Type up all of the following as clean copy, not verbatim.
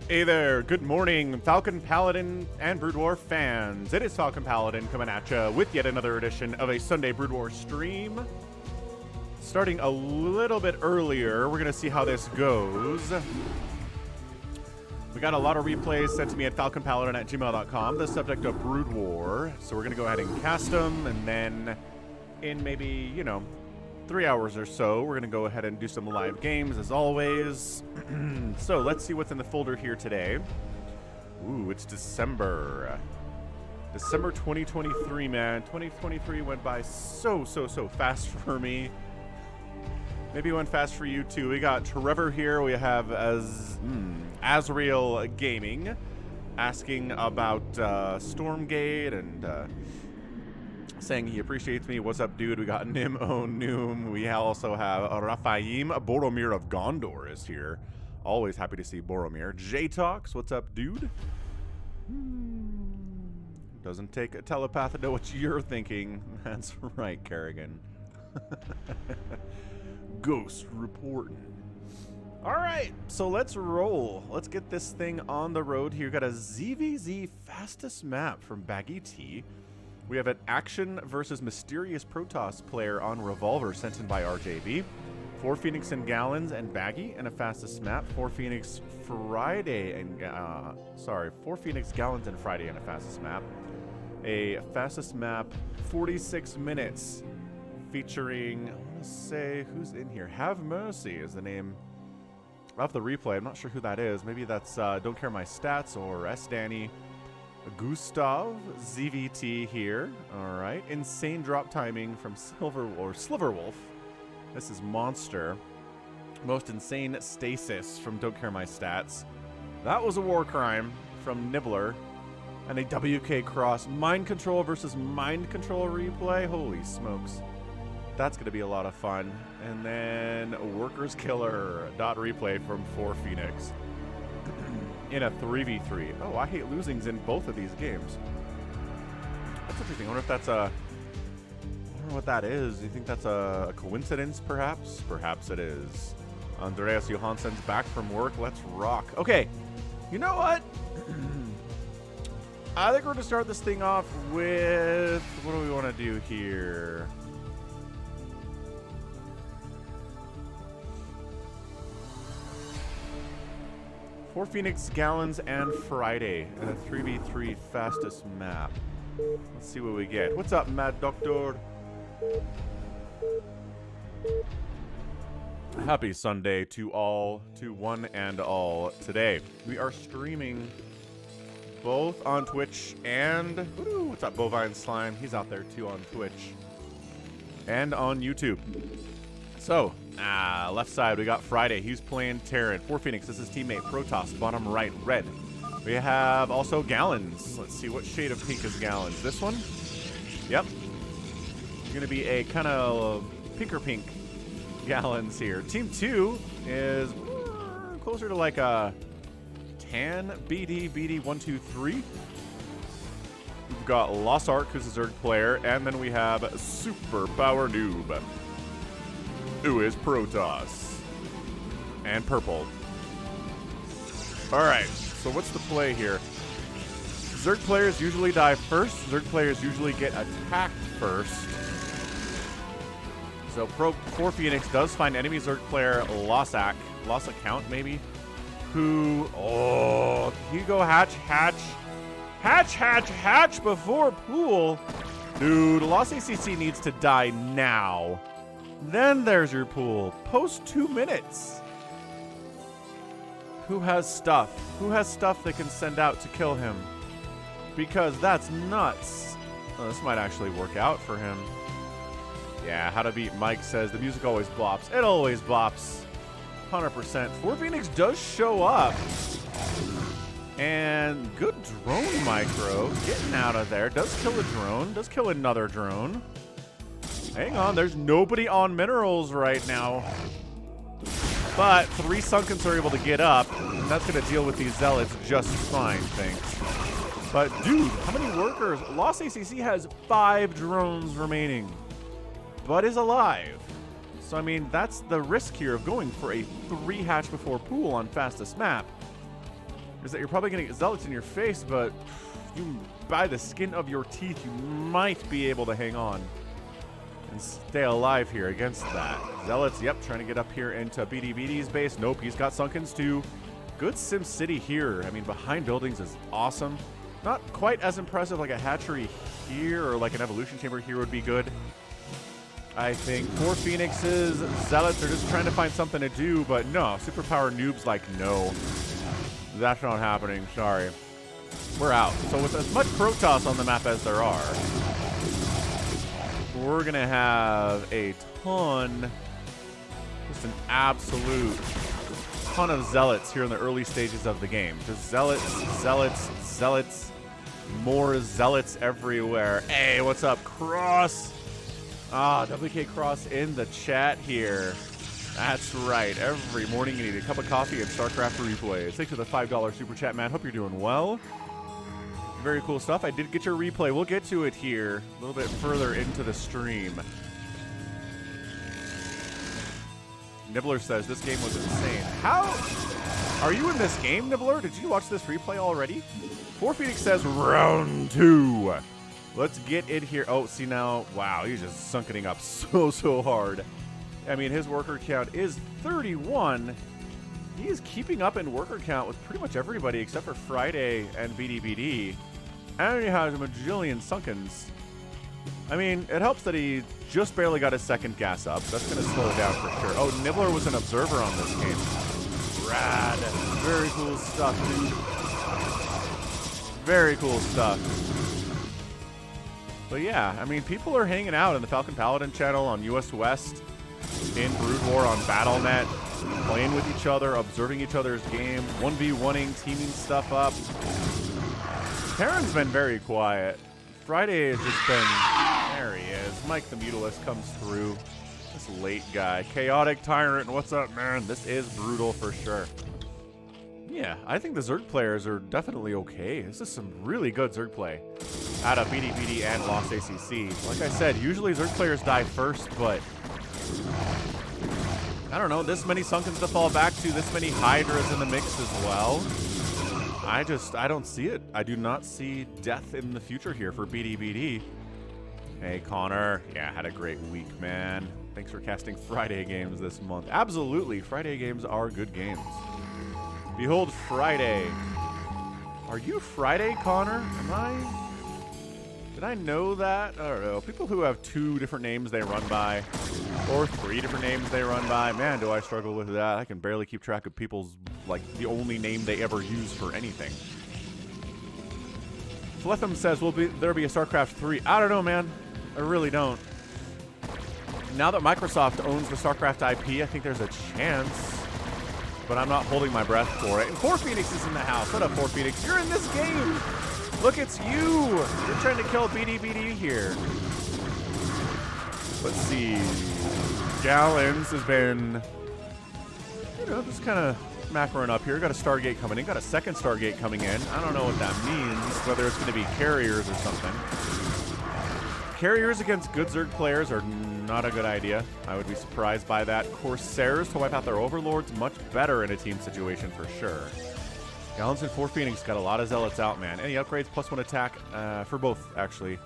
Hey there, good morning, Falcon Paladin and Brood War fans. It is Falcon Paladin coming at you with yet another edition of a Sunday Brood War stream. Starting a little bit earlier, we're going to see how this goes. We got a lot of replays sent to me at falconpaladin@gmail.com, the subject of Brood War. So we're going to go ahead and cast them, and then in maybe, 3 hours or so, we're going to go ahead and do some live games as always. So let's see what's in the folder here today. Ooh, it's December 2023, man. 2023 went by so fast for me. Maybe it went fast for you too. We got Trevor here. We have Azrael Gaming asking about Stormgate and saying he appreciates me. What's up, dude? We got Nim Noom. We also have Rafaim Boromir of Gondor is here. Always happy to see Boromir. J Talks, what's up, dude? Doesn't take a telepath to know what you're thinking. That's right, Kerrigan. Ghost reporting. All right, so let's roll. Let's get this thing on the road here. Got a ZVZ fastest map from Baggy T. We have an Action versus Mysterious Protoss player on Revolver sent in by RJB. 4 Phoenix and Gallons and Baggy and a fastest map. 4 Phoenix Friday and 4 Phoenix Gallons and Friday and a fastest map. A fastest map 46 minutes featuring, I want to say, who's in here? Have Mercy is the name of the replay. I'm not sure who that is. Maybe that's Don't Care My Stats or S Danny. Gustav, ZVT here. All right. Insane drop timing from Sliverwolf. This is Monster. Most insane stasis from Don't Care My Stats. That was a war crime from Nibbler. And a Wk'Cross. Mind Control versus Mind Control replay. Holy smokes. That's going to be a lot of fun. And then Workers Killer dot replay from 4 Phoenix. In a 3v3. Oh, I hate losings in both of these games. That's interesting. I wonder if that's I wonder what that is. Do you think that's a coincidence, perhaps? Perhaps it is. Andreas Johansson's back from work. Let's rock. Okay. You know what? I think we're going to start this thing off with... What do we want to do here? For Phoenix Gallons and Friday in a 3v3 fastest map. Let's see what we get. What's up, Mad Doctor? Happy Sunday to all, to one and all. Today, we are streaming both on Twitch and... what's up, Bovine Slime? He's out there too on Twitch. And on YouTube. So, left side, we got Friday. He's playing TERRAN. 4 Phoenix, this is teammate Protoss. Bottom right, red. We have also Gallons. Let's see, what shade of pink is Gallons? This one? Yep. It's going to be a kind of pinker pink Gallons here. Team 2 is closer to like a tan BD 123. We've got Lost Ark, who's a Zerg player, and then we have Super Power Noob, who is Protoss. And purple. Alright, so what's the play here? Zerg players usually die first. Zerg players usually get attacked first. So 4 Phoenix does find enemy Zerg player lost account maybe. Who, you go hatch before pool. Dude, Lost ACC needs to die now. Then there's your pool. Post 2 minutes. Who has stuff? Who has stuff they can send out to kill him? Because that's nuts. Oh, this might actually work out for him. Yeah, How to Beat Mike says the music always bops. It always bops. 100%. 4 Phoenix does show up. And good drone micro. Getting out of there. Does kill a drone. Does kill another drone. Hang on, there's nobody on minerals right now. But 3 Sunkens are able to get up, and that's going to deal with these zealots just fine, thanks. But, dude, how many workers? Lost ACC has 5 drones remaining, but is alive. So, I mean, that's the risk here of going for a 3 hatch before pool on fastest map. is that you're probably going to get zealots in your face, but you, by the skin of your teeth, you might be able to hang on and stay alive here against that. Zealots, yep, trying to get up here into BDBD's base. Nope, he's got Sunkens too. Good Sim City here. I mean, behind buildings is awesome. Not quite as impressive like a hatchery here or like an evolution chamber here would be good. I think 4 Phoenixes, Zealots are just trying to find something to do, but no, superpower noobs like, no. That's not happening, sorry. We're out. So with as much Protoss on the map as there are, we're gonna have a ton, just an absolute ton of Zealots here in the early stages of the game. Just Zealots, Zealots, Zealots, more Zealots everywhere. Hey, what's up, Cross? Ah, Wk'Cross in the chat here. That's right. Every morning you need a cup of coffee and StarCraft replays. Thanks for the $5 super chat, man. Hope you're doing well. Very cool stuff. I did get your replay. We'll get to it here a little bit further into the stream. Nibbler says this game was insane. How? Are you in this game, Nibbler? Did you watch this replay already? 4 Phoenix says round 2. Let's get it here. Oh, see now. Wow, he's just sunkening up so hard. I mean, his worker count is 31. He is keeping up in worker count with pretty much everybody except for Friday and BDBD. And he has a majillion Sunkens. I mean, it helps that he just barely got his second gas up. That's going to slow it down for sure. Oh, Nibbler was an observer on this game. Rad. Very cool stuff, dude. Very cool stuff. But yeah, I mean, people are hanging out in the Falcon Paladin channel on US West, in Brood War on Battle.net, playing with each other, observing each other's game, 1v1ing, teaming stuff up. TERRAN's been very quiet. Friday has just been... There he is. Mike the Mutalist comes through. This late guy. Chaotic Tyrant, what's up, man? This is brutal for sure. Yeah, I think the Zerg players are definitely okay. This is some really good Zerg play out of BDBD and Lost ACC. Like I said, usually Zerg players die first, but I don't know, this many Sunkens to fall back to, this many Hydras in the mix as well. I don't see it. I do not see death in the future here for BDBD. Hey, Connor. Yeah, had a great week, man. Thanks for casting Friday games this month. Absolutely, Friday games are good games. Behold Friday. Are you Friday, Connor? Did I know that? I don't know. People who have 2 different names they run by, or 3 different names they run by, man, do I struggle with that. I can barely keep track of people's, like, the only name they ever use for anything. Fletham says, will there be a StarCraft 3? I don't know, man. I really don't. Now that Microsoft owns the StarCraft IP, I think there's a chance. But I'm not holding my breath for it. And 4 Phoenix is in the house. What up, 4 Phoenix? You're in this game! Look, it's you! You're trying to kill BDBD here. Let's see. Gallons has been, you know, just kind of macroing up here. Got a Stargate coming in. Got a second Stargate coming in. I don't know what that means. Whether it's going to be carriers or something. Carriers against good Zerg players are not a good idea. I would be surprised by that. Corsairs to wipe out their overlords, much better in a team situation for sure. Gallons and 4 Phoenix got a lot of Zealots out, man. Any upgrades? +1 attack for both, actually.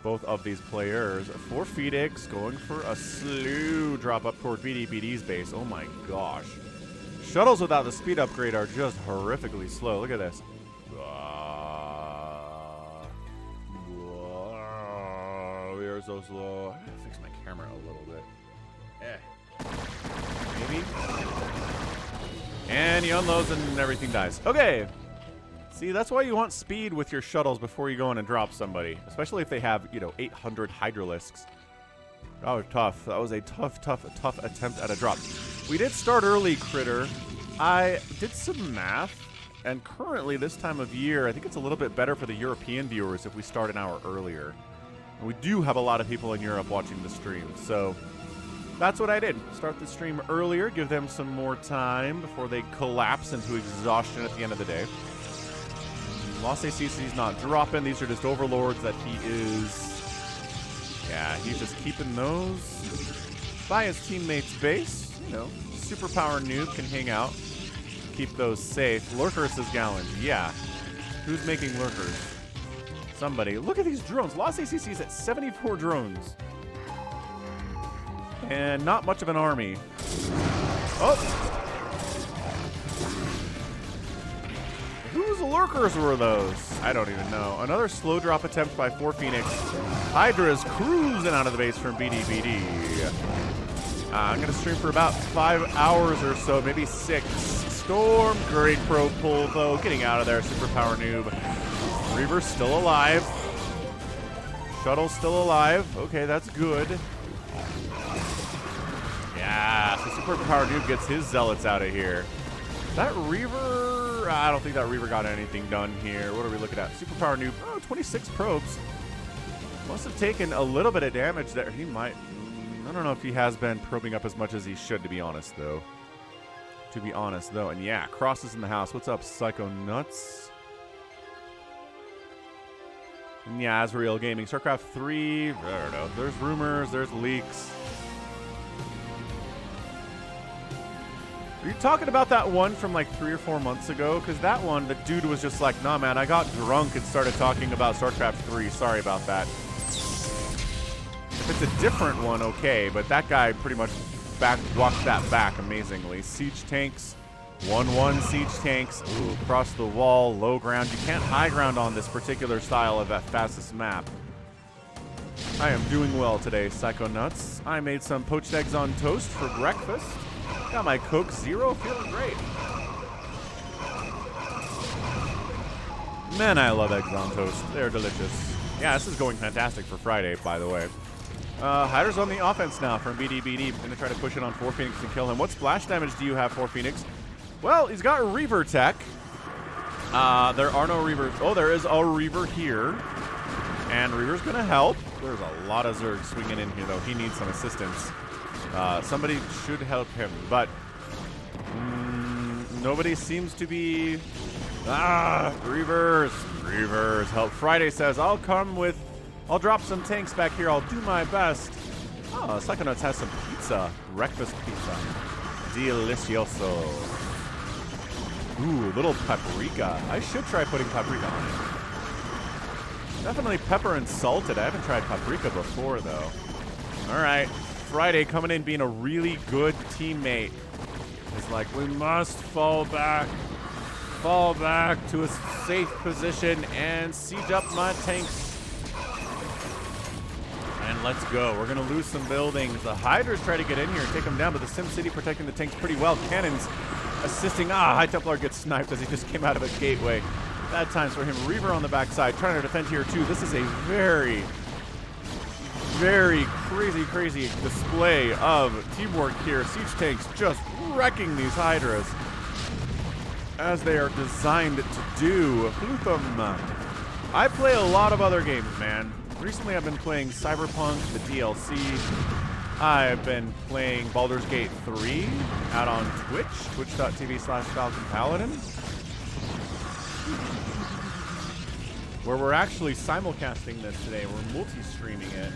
Both of these players. 4 Phoenix going for a slew drop up toward BDBD's base. Oh my gosh. Shuttles without the speed upgrade are just horrifically slow. Look at this. We are so slow. I gotta fix my camera a little bit. Maybe. And he unloads and everything dies. Okay. See, that's why you want speed with your shuttles before you go in and drop somebody. Especially if they have, you know, 800 Hydralisks. That was tough. That was a tough attempt at a drop. We did start early, Critter. I did some math. And currently, this time of year, I think it's a little bit better for the European viewers if we start an hour earlier. And we do have a lot of people in Europe watching the stream. So that's what I did. Start the stream earlier, give them some more time before they collapse into exhaustion at the end of the day. Lost ACC's not dropping. These are just overlords that he is... Yeah, he's just keeping those by his teammate's base. You know, superpower noob can hang out. keep those safe. Lurkers is Gallons. Yeah. Who's making lurkers? Somebody. Look at these drones. Lost ACC's at 74 drones. And not much of an army. Oh! Whose lurkers were those? I don't even know. Another slow drop attempt by 4Phoenix. Hydra's cruising out of the base from BDBD. I'm going to stream for about 5 hours or so, maybe 6. Storm, great pro pull though. Getting out of there, superpower noob. Reaver's still alive. Shuttle's still alive. Okay, that's good. Yeah, so superpower noob gets his zealots out of here. That Reaver, I don't think that Reaver got anything done here. What are we looking at? Superpower noob, oh, 26 probes. Must have taken a little bit of damage there. He might, I don't know if he has been probing up as much as he should, to be honest, though. And yeah, Cross is in the house. What's up, Psychonuts? And yeah, Azrael Gaming. StarCraft 3, I don't know. There's rumors, there's leaks. Are you talking about that one from like 3 or 4 months ago? Because that one, the dude was just like, nah, man, I got drunk and started talking about StarCraft 3. Sorry about that. If it's a different one, okay, but that guy pretty much walked that back amazingly. Siege tanks, 1-1 siege tanks. Ooh, across the wall, low ground. You can't high ground on this particular style of that fastest map. I am doing well today, Psychonuts. I made some poached eggs on toast for breakfast. Got my Coke Zero, feeling great. Man, I love eggs on toast. They're delicious. Yeah, this is going fantastic for Friday, by the way. Hydra's on the offense now from BDBD. Gonna try to push it on 4Phoenix and kill him. What splash damage do you have, 4Phoenix? Well, he's got Reaver tech. There are no Reavers. Oh, there is a Reaver here. And Reaver's gonna help. There's a lot of Zerg swinging in here, though. He needs some assistance. Somebody should help him, but nobody seems to be. Reavers help. Friday says, I'll drop some tanks back here. I'll do my best. Oh, Psychonuts has some pizza. Breakfast pizza. Delicioso. Ooh, little paprika. I should try putting paprika on it. Definitely pepper and salted. I haven't tried paprika before, though. All right. Friday coming in being a really good teammate. It's like, we must fall back to a safe position and siege up my tanks. And let's go. We're going to lose some buildings. The Hydras try to get in here and take them down, but the SimCity protecting the tanks pretty well. Cannons assisting. High Templar gets sniped as he just came out of a gateway. Bad times for him. Reaver on the backside trying to defend here too. This is a very crazy display of teamwork here. Siege tanks just wrecking these Hydras as they are designed to do. Pluthum. I play a lot of other games, man. Recently I've been playing Cyberpunk, the DLC. I've been playing Baldur's Gate 3 out on Twitch, twitch.tv/falconpaladin, where we're actually simulcasting this today. We're multi-streaming it.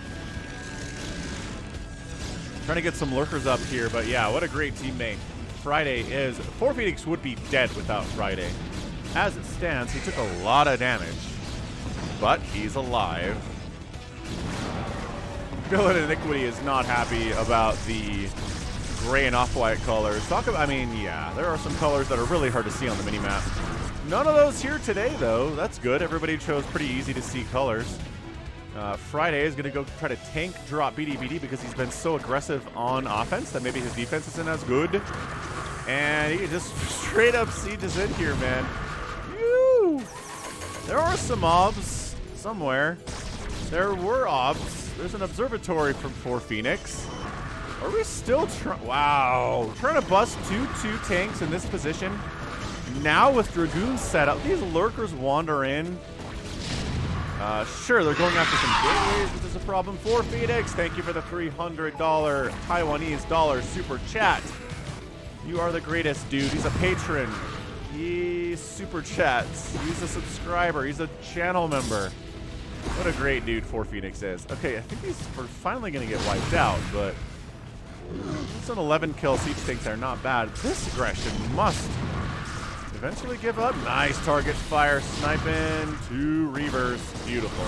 Trying to get some lurkers up here, but yeah, what a great teammate Friday is. 4Phoenix would be dead without Friday. As it stands, he took a lot of damage, but he's alive. Villain Iniquity is not happy about the gray and off-white colors. Yeah, there are some colors that are really hard to see on the minimap. None of those here today, though. That's good. Everybody chose pretty easy to see colors. Friday is going to go try to tank drop BDBD because he's been so aggressive on offense that maybe his defense isn't as good. And he just straight up sieges in here, man. Woo! There are some obs somewhere. There were obs. There's an observatory from 4Phoenix. Are we still trying? Wow. Trying to bust two tanks in this position. Now with Dragoons set up, these lurkers wander in. Sure, they're going after some gateways, which is a problem. 4Phoenix, thank you for the $300 Taiwanese dollar super chat. You are the greatest, dude. He's a patron. He super chats. He's a subscriber. He's a channel member. What a great dude 4Phoenix is. Okay, I think we're finally going to get wiped out, but it's an 11 kill siege tank there. Not bad. This aggression must eventually give up. Nice target fire, sniping. 2 reverse. Beautiful.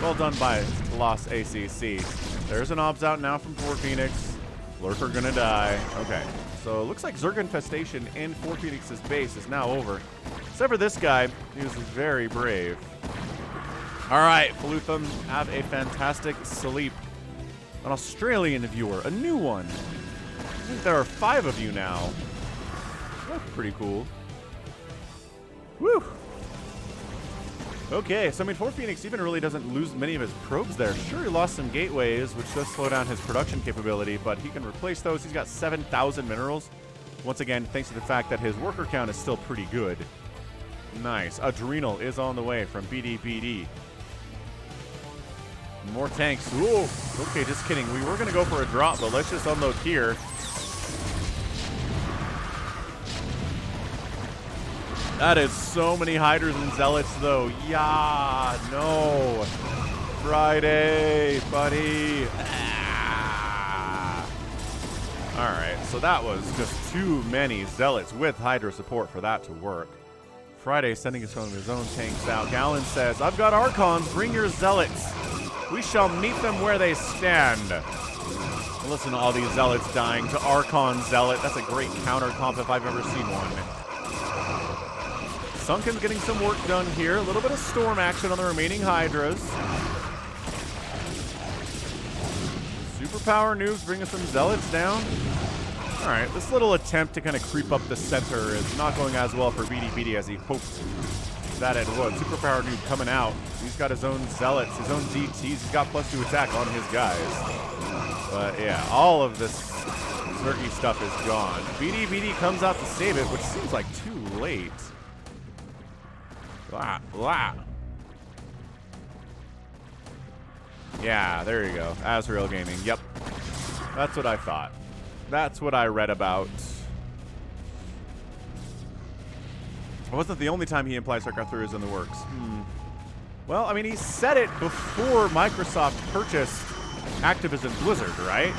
Well done by Lost ACC. There's an obs out now from 4 Phoenix. Lurker gonna die. Okay, so it looks like Zerg infestation in 4 Phoenix's base is now over. Except for this guy, he was very brave. All right, Falutham, have a fantastic sleep. An Australian viewer, a new one. I think there are 5 of you now. That's pretty cool. Woo! Okay, so I mean, 4 Phoenix even really doesn't lose many of his probes there. Sure, he lost some gateways, which does slow down his production capability, but he can replace those. He's got 7,000 minerals. Once again, thanks to the fact that his worker count is still pretty good. Nice. Adrenal is on the way from BDBD. More tanks. Ooh. Okay, just kidding. We were going to go for a drop, but let's just unload here. That is so many Hydras and Zealots, though. Yeah, no. Friday, buddy. Ah. All right, so that was just too many Zealots with Hydra support for that to work. Friday sending some of his own tanks out. Gallons says, I've got Archons, bring your Zealots. We shall meet them where they stand. Listen to all these Zealots dying to Archon Zealot. That's a great counter comp if I've ever seen one. Sunken's getting some work done here. A little bit of storm action on the remaining Hydras. Superpower noobs bringing some Zealots down. All right, this little attempt to kind of creep up the center is not going as well for BDBD as he hoped that it would. Superpower noob coming out. He's got his own Zealots, his own DTs. He's got +2 attack on his guys. But yeah, all of this Zergy stuff is gone. BDBD comes out to save it, which seems like too late. Blah, blah. Yeah, there you go. Azrael Gaming. Yep. That's what I thought. That's what I read about. It wasn't the only time he implied StarCraft 3 is in the works. Well, I mean, he said it before Microsoft purchased Activision Blizzard, right?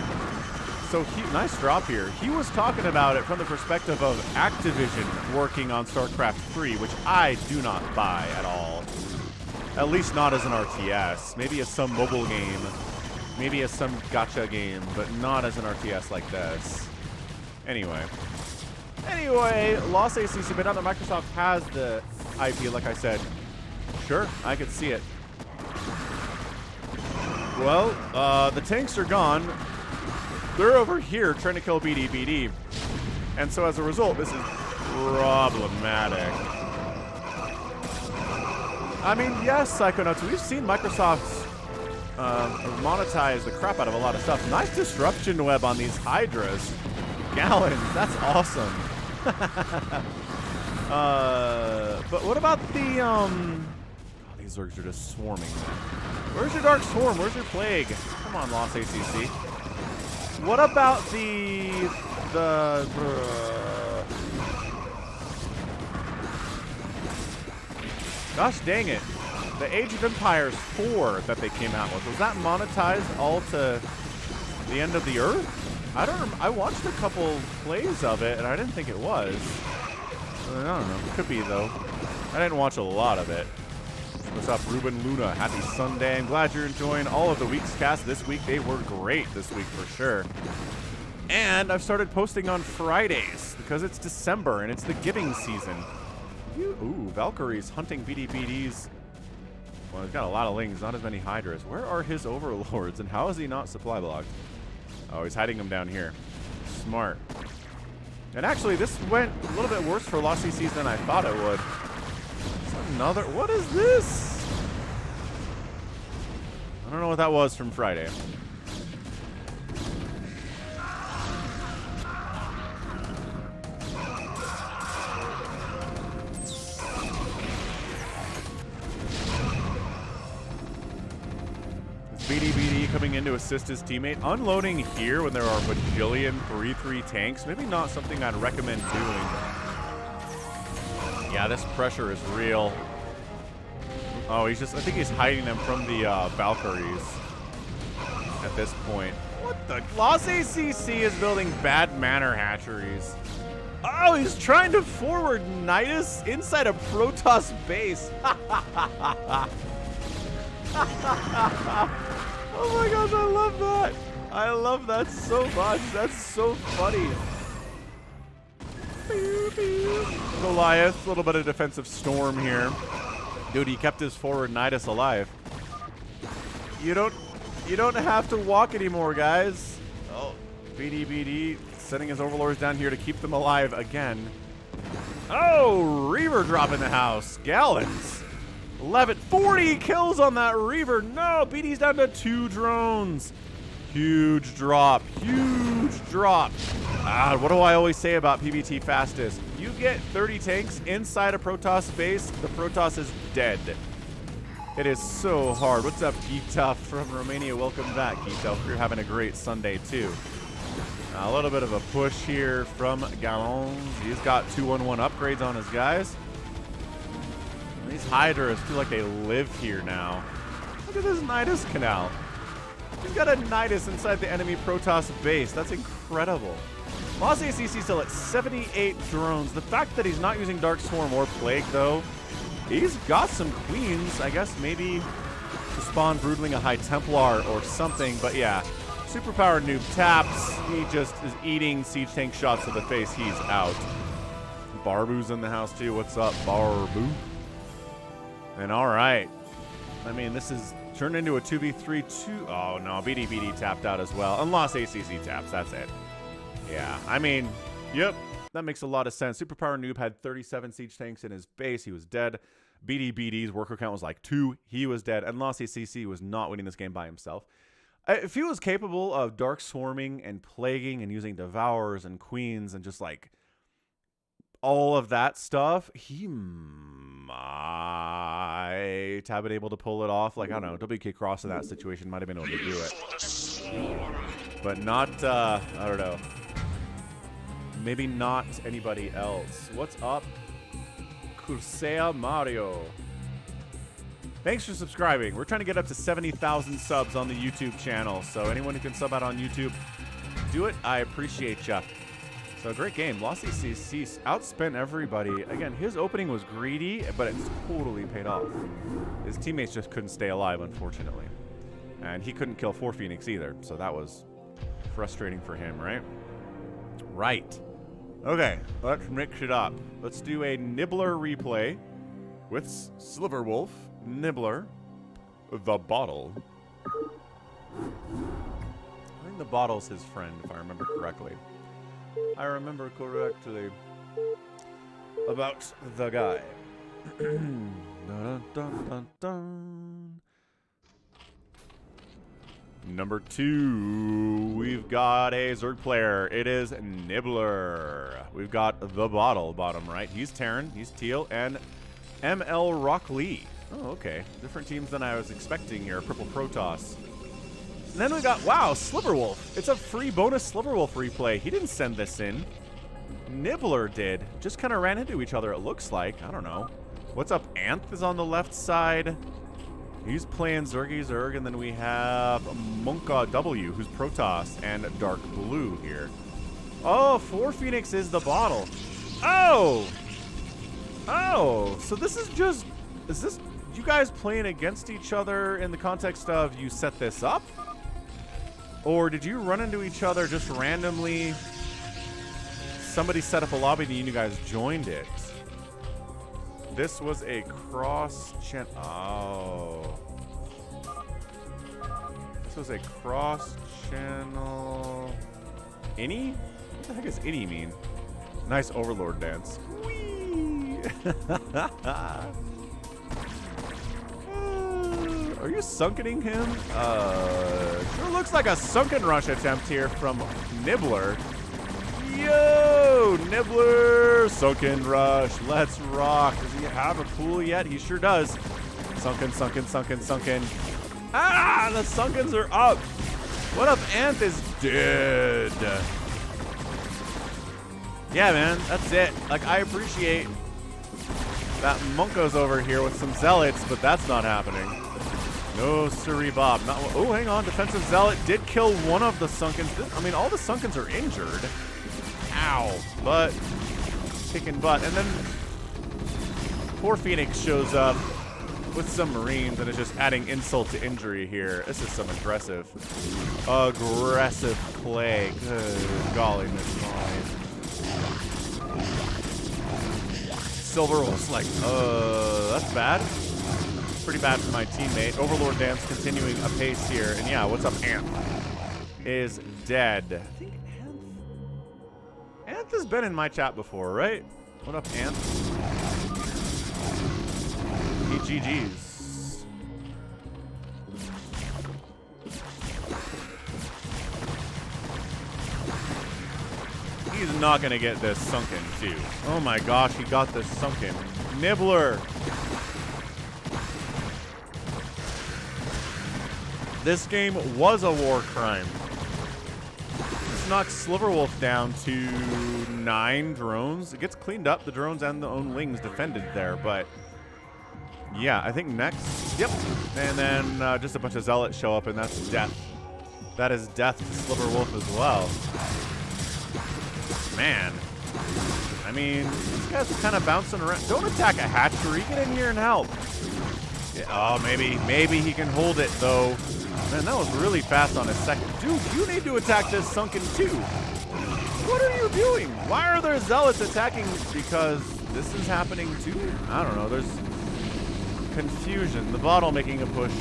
So, nice drop here. He was talking about it from the perspective of Activision working on StarCraft 3, which I do not buy at all. At least not as an RTS. Maybe as some mobile game. Maybe as some gacha game, but not as an RTS like this. Anyway, Lost ACC, but now that Microsoft has the IP, like I said, sure, I could see it. Well, the tanks are gone. They're over here trying to kill BDBD. And so as a result, this is problematic. I mean, yes, Psychonuts, we've seen Microsoft monetize the crap out of a lot of stuff. Nice disruption web on these Hydras. Gallons, that's awesome. But what about the, oh, these Zergs are just swarming. Where's your Dark Swarm? Where's your Plague? Come on, Lost ACC. What about the gosh dang it. The Age of Empires 4 that they came out with, was that monetized all to the end of the Earth? I watched a couple plays of it, and I didn't think it was. I don't know. Could be, though. I didn't watch a lot of it. What's up, Ruben Luna? Happy Sunday. I'm glad you're enjoying all of the week's cast this week. They were great this week for sure. And I've started posting on Fridays because it's December and it's the giving season. Ooh, Valkyrie's hunting BDBDs. Well, he's got a lot of lings, not as many Hydras. Where are his overlords, and how is he not supply blocked? Oh, he's hiding them down here. Smart. And actually, this went a little bit worse for Lost CCs than I thought it would. Another, what is this? I don't know what that was from Friday. BDBD coming in to assist his teammate. Unloading here when there are a bajillion 3-3 tanks. Maybe not something I'd recommend doing. Yeah, this pressure is real. Oh, he's just, I think he's hiding them from the Valkyries at this point. What the? Lost ACC is building bad manor hatcheries. Oh, he's trying to forward Nidus inside a Protoss base. Oh my gosh, I love that. I love that so much. That's so funny. Goliath, a little bit of defensive storm here. Dude, he kept his forward Nidus alive. You don't have to walk anymore, guys. Oh, BD sending his overlords down here to keep them alive again. Oh, Reaver drop in the house. Gallons. 40 kills on that Reaver. No, BD's down to 2 drones. Huge drop. Huge drop. What do I always say about PBT fastest? You get 30 tanks inside a Protoss base, the Protoss is dead. It is so hard. What's up, Gustav from Romania? Welcome back, Gustav. You're having a great Sunday, too. A little bit of a push here from Gallons. He's got 2-1-1 upgrades on his guys. These Hydras feel like they live here now. Look at this Nidus canal. He's got a Nidus inside the enemy Protoss base. That's incredible. Lost ACC still at 78 drones. The fact that he's not using Dark Swarm or Plague, though, he's got some queens. I guess maybe to spawn Broodling a High Templar or something. But yeah, superpower noob taps. He just is eating siege tank shots to the face. He's out. Barbu's in the house too. What's up, Barbu? And all right. I mean, this is turned into a 2v3-2. Oh no, BD tapped out as well. And lost ACC taps. That's it. Yeah, I mean, yep. That makes a lot of sense. Superpower noob had 37 siege tanks in his base. He was dead. BD's worker count was like 2. He was dead. And Lost ACC was not winning this game by himself. If he was capable of dark swarming and plaguing and using devourers and queens and just like all of that stuff, he might have been able to pull it off. Like, I don't know, Wk'Cross in that situation might have been able to do it. But not, I don't know. Maybe not anybody else. What's up, Cursea Mario? Thanks for subscribing. We're trying to get up to 70,000 subs on the YouTube channel. So anyone who can sub out on YouTube, do it. I appreciate ya. So great game. Lost ACC outspent everybody. Again, his opening was greedy, but it's totally paid off. His teammates just couldn't stay alive, unfortunately. And he couldn't kill 4 Phoenix either. So that was frustrating for him, right? Right. Okay, let's mix it up. Let's do a Nibbler replay with Sliverwolf, Nibbler, the bottle. I think the bottle's his friend, if I remember correctly. I remember correctly about the guy. Dun, dun, dun, dun. Number 2, we've got a Zerg player. It is Nibbler. We've got the bottle, bottom right. He's TERRAN, he's Teal, and ML Rock Lee. Oh, okay. Different teams than I was expecting here. Purple Protoss. And then we got, wow, Sliverwolf. It's a free bonus Sliverwolf replay. He didn't send this in. Nibbler did. Just kind of ran into each other, it looks like. I don't know. What's up? Anth is on the left side. He's playing Zerg, and then we have Monka W, who's Protoss, and Dark Blue here. Oh, 4 Phoenix is the bottle. Oh! Oh, so this is just, is this you guys playing against each other in the context of you set this up? Or did you run into each other just randomly? Somebody set up a lobby and you guys joined it. This was a cross-channel. Oh. This was a cross-channel. Any? What the heck does any mean? Nice Overlord dance. Whee! Are you sunkening him? Sure looks like a sunken rush attempt here from Nibbler. Yo, Nibbler, sunken rush, let's rock. Does he have a pool yet? He sure does. Sunken, sunken, sunken, sunken. Ah, the sunkens are up. What up, Anth is dead. Yeah, man, that's it. Like, I appreciate that Monko's over here with some zealots, but that's not happening. No, siree, Bob. Not. Oh, hang on. Defensive zealot did kill one of the sunkens. I mean, all the sunkens are injured. Ow. But kicking butt. And then poor Phoenix shows up with some Marines and is just adding insult to injury here. This is some aggressive play. Good golly, Miss Molly. SilverWolf's like, that's bad. Pretty bad for my teammate. Overlord Dance continuing apace here. And yeah, what's up, Anth? Is dead. I think Anth has been in my chat before, right? What up, Anth? He GG's. He's not gonna get this sunken too. Oh my gosh, he got this sunken. Nibbler. This game was a war crime. This knocks Sliverwolf down to 9 drones. It gets cleaned up. The drones and the own lings defended there, but yeah, I think next. Yep. And then just a bunch of zealots show up, and that's death. That is death to Sliverwolf as well. Man. I mean, these guys are kind of bouncing around. Don't attack a hatchery. Get in here and help. Yeah, oh, maybe he can hold it, though. Man, that was really fast on his second. Dude, you need to attack this sunken too. What are you doing? Why are there zealots attacking? Because this is happening too? I don't know. There's confusion. The bottle making a push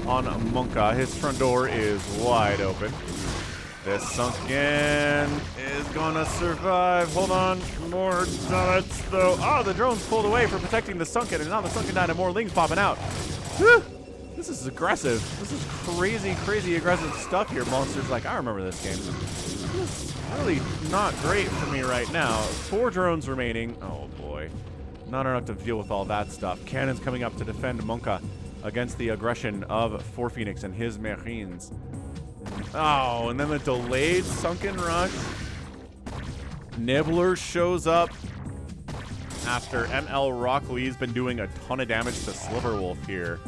on Monka. His front door is wide open. This sunken is gonna survive. Hold on. More zealots though. Oh, the drone's pulled away for protecting the sunken, and now the sunken died and more lings popping out. Whew. This is aggressive. This is crazy aggressive stuff here. Monster's like, I remember this game. This is really not great for me right now. 4 drones remaining. Oh boy. Not enough to deal with all that stuff. Cannons coming up to defend Monka against the aggression of 4 Phoenix and his Marines. Oh, and then the delayed sunken rush. Nibbler shows up after ML Rocklee's been doing a ton of damage to Sliverwolf here.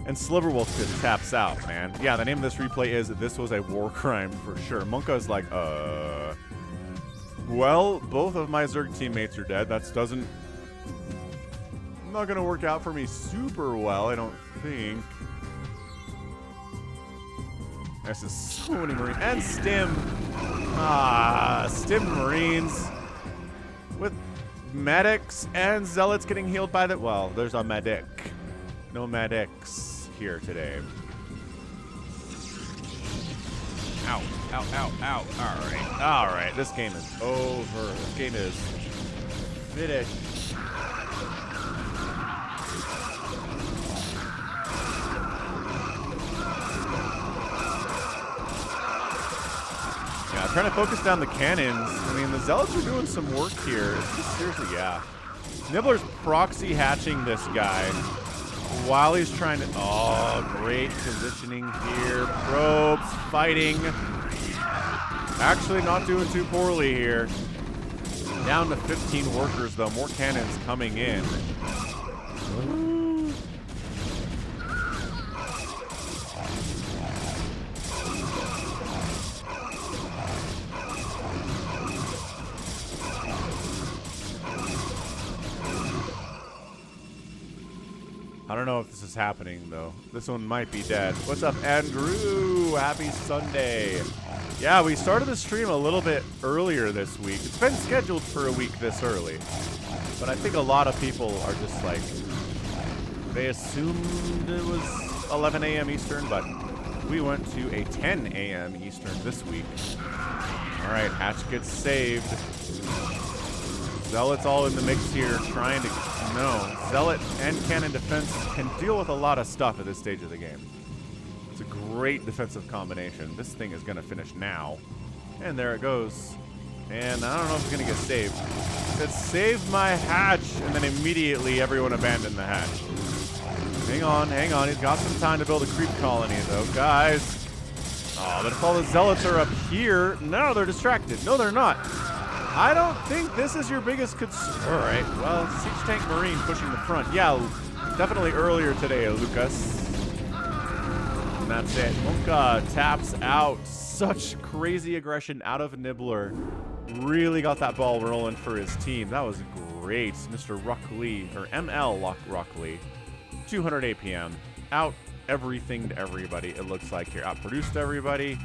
And Sliverwolf just taps out, man. Yeah, the name of this replay is This Was a War Crime for sure. Monka's like, well, both of my Zerg teammates are dead. That doesn't... not gonna work out for me super well, I don't think. This is so many Marines. And Stim. Stim Marines. With medics and zealots getting healed by the... well, there's a medic. No medics here today. Ow, ow, ow, ow. All right. This game is over. This game is finished. Yeah, trying to focus down the cannons. I mean, the zealots are doing some work here. It's just seriously, yeah. Nibbler's proxy hatching this guy while he's trying to... oh, great positioning here. Probes fighting. Actually not doing too poorly here. Down to 15 workers, though. More cannons coming in. I don't know if this is happening, though. This one might be dead. What's up, Andrew? Happy Sunday. Yeah, we started the stream a little bit earlier this week. It's been scheduled for a week this early. But I think a lot of people are just like... they assumed it was 11 a.m. Eastern, but we went to a 10 a.m. Eastern this week. All right, Hatch gets saved. Zealot's all in the mix here, trying to... no, Zealot and Cannon defense can deal with a lot of stuff at this stage of the game. It's a great defensive combination. This thing is going to finish now. And there it goes. And I don't know if it's going to get saved. It said, save my hatch, and then immediately everyone abandoned the hatch. Hang on. He's got some time to build a creep colony, though. Guys. Oh, but if all the Zealots are up here... no, they're distracted. No, they're not. I don't think this is your biggest concern. All right, well, Siege Tank Marine pushing the front. Yeah, definitely earlier today, Lucas. And that's it. Monka taps out. Such crazy aggression out of Nibbler. Really got that ball rolling for his team. That was great. Mr. Ruckley, or ML Ruckley. 200 APM. Out everything to everybody, it looks like here. Outproduced everybody.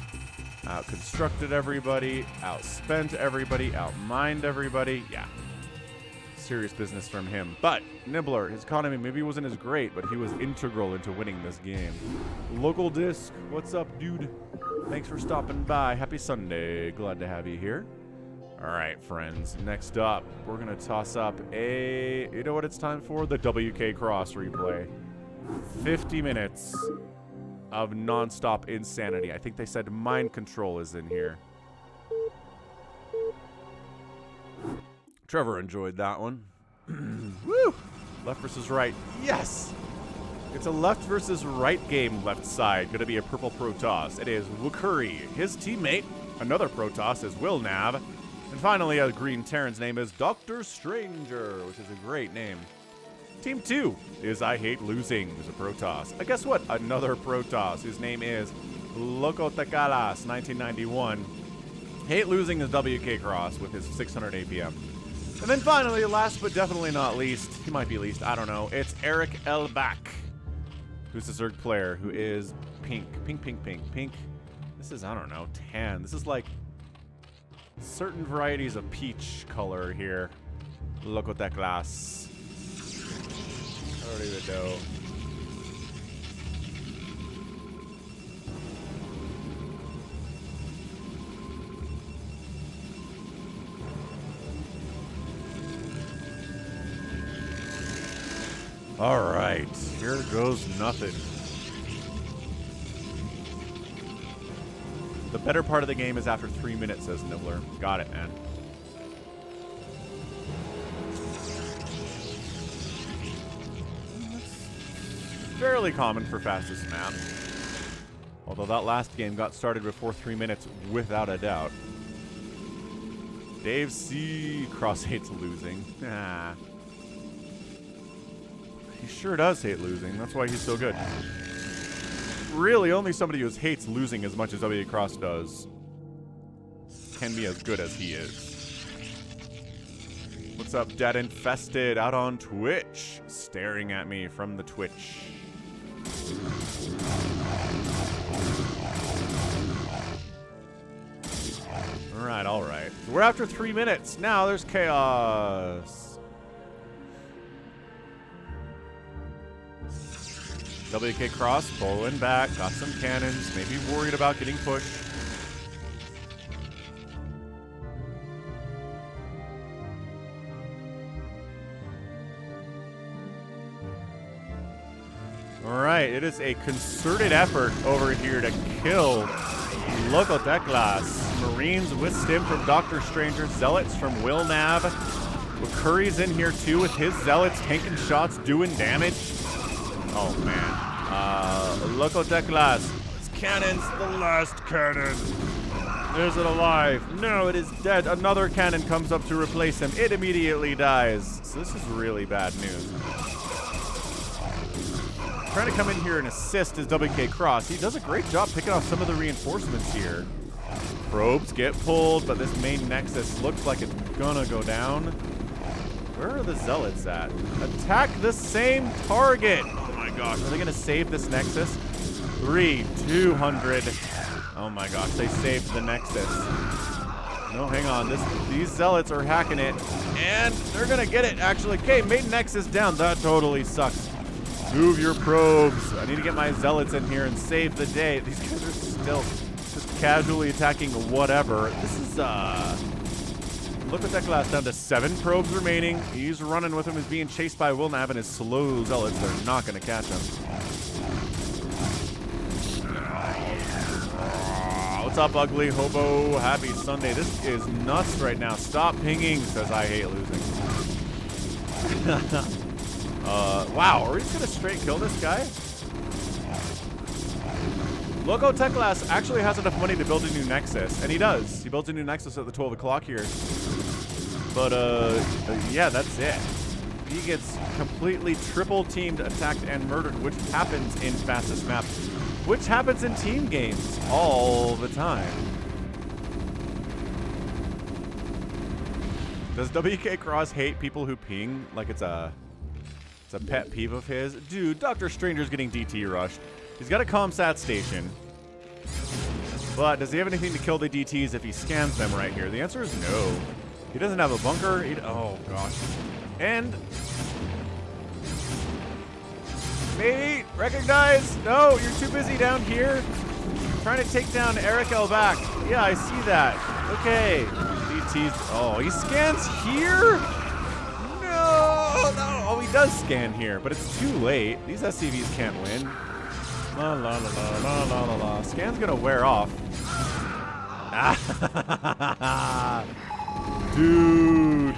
Out-constructed everybody. Outspent everybody. Outmined everybody. Yeah. Serious business from him. But Nibbler, his economy maybe wasn't as great, but he was integral into winning this game. Local Disc, what's up, dude? Thanks for stopping by. Happy Sunday. Glad to have you here. All right, friends. Next up, we're going to toss up a... You know what it's time for? The Wk'Cross replay. 50 minutes of non-stop insanity. I think they said mind control is in here. Trevor enjoyed that one. Woo! Left versus right. Yes! It's a left versus right game, left side. Gonna be a purple Protoss. It is Wk'Cross. His teammate, another Protoss, is Wilnav. And finally, a green Terran's name is Dr. Stranger, which is a great name. Team 2 is I Hate Losing. There's a Protoss. Guess what? Another Protoss. His name is Locotekalas, 1991. Hate Losing is Wk'Cross with his 600 APM. And then finally, last but definitely not least, he might be least, I don't know, it's Eric Elbach, who's a Zerg player who is pink. This is, I don't know, tan. This is like certain varieties of peach color here. Locotekalas. I don't even know. All right, here goes nothing. The better part of the game is after 3 minutes, says Nibbler. Got it, man. Fairly common for fastest map. Although that last game got started before 3 minutes, without a doubt. Dave C. Cross hates losing. Ah. He sure does hate losing. That's why he's so good. Really, only somebody who hates losing as much as Wk'Cross does can be as good as he is. What's up, Dad Infested out on Twitch? Staring at me from the Twitch. All right. So we're after 3 minutes. Now there's chaos. Wk'Cross pulling back, got some cannons, maybe worried about getting pushed. All right, it is a concerted effort over here to kill Locotekalas. Marines with stim from Dr. Stranger, Zealots from Wilnav. Wk'Cross in here too with his Zealots tanking shots, doing damage. Oh man. Locotekalas. It's cannons, the last cannon. Is it alive? No, it is dead. Another cannon comes up to replace him. It immediately dies. So this is really bad news. Trying to come in here and assist is Wk'Cross. He does a great job picking off some of the reinforcements here. Probes get pulled, but this main nexus looks like it's gonna go down. Where are the Zealots at? Attack the same target! Oh my gosh, are they gonna save this nexus? 200. Oh my gosh, they saved the nexus. No, hang on, these Zealots are hacking it, and they're gonna get it, actually. Okay, main nexus down, that totally sucks. Move your probes. I need to get my Zealots in here and save the day. These guys are still just casually attacking whatever. This is, look at that class down to 7 probes remaining. He's running with him. He's being chased by Wilnav and his slow Zealots. They're not going to catch him. What's up, ugly hobo? Happy Sunday. This is nuts right now. Stop pinging, says I hate losing. Wow, are we just gonna straight kill this guy? Locotekalas actually has enough money to build a new nexus, and he does. He builds a new nexus at the 12 o'clock here. But, yeah, that's it. He gets completely triple teamed, attacked, and murdered, which happens in fastest map, which happens in team games all the time. Does Wk'Cross hate people who ping like it's a pet peeve of his? Dude, Dr. Stranger's getting DT rushed. He's got a ComSat station. But does he have anything to kill the DTs if he scans them right here? The answer is no. He doesn't have a bunker. Oh, gosh. And... Maybe recognize. No, you're too busy down here trying to take down Eric L back. Yeah, I see that. Okay. DT's. Oh, he scans here? No. Oh, he does scan here, but it's too late. These SCVs can't win. La la la la la la la la. Scan's gonna wear off. Dude.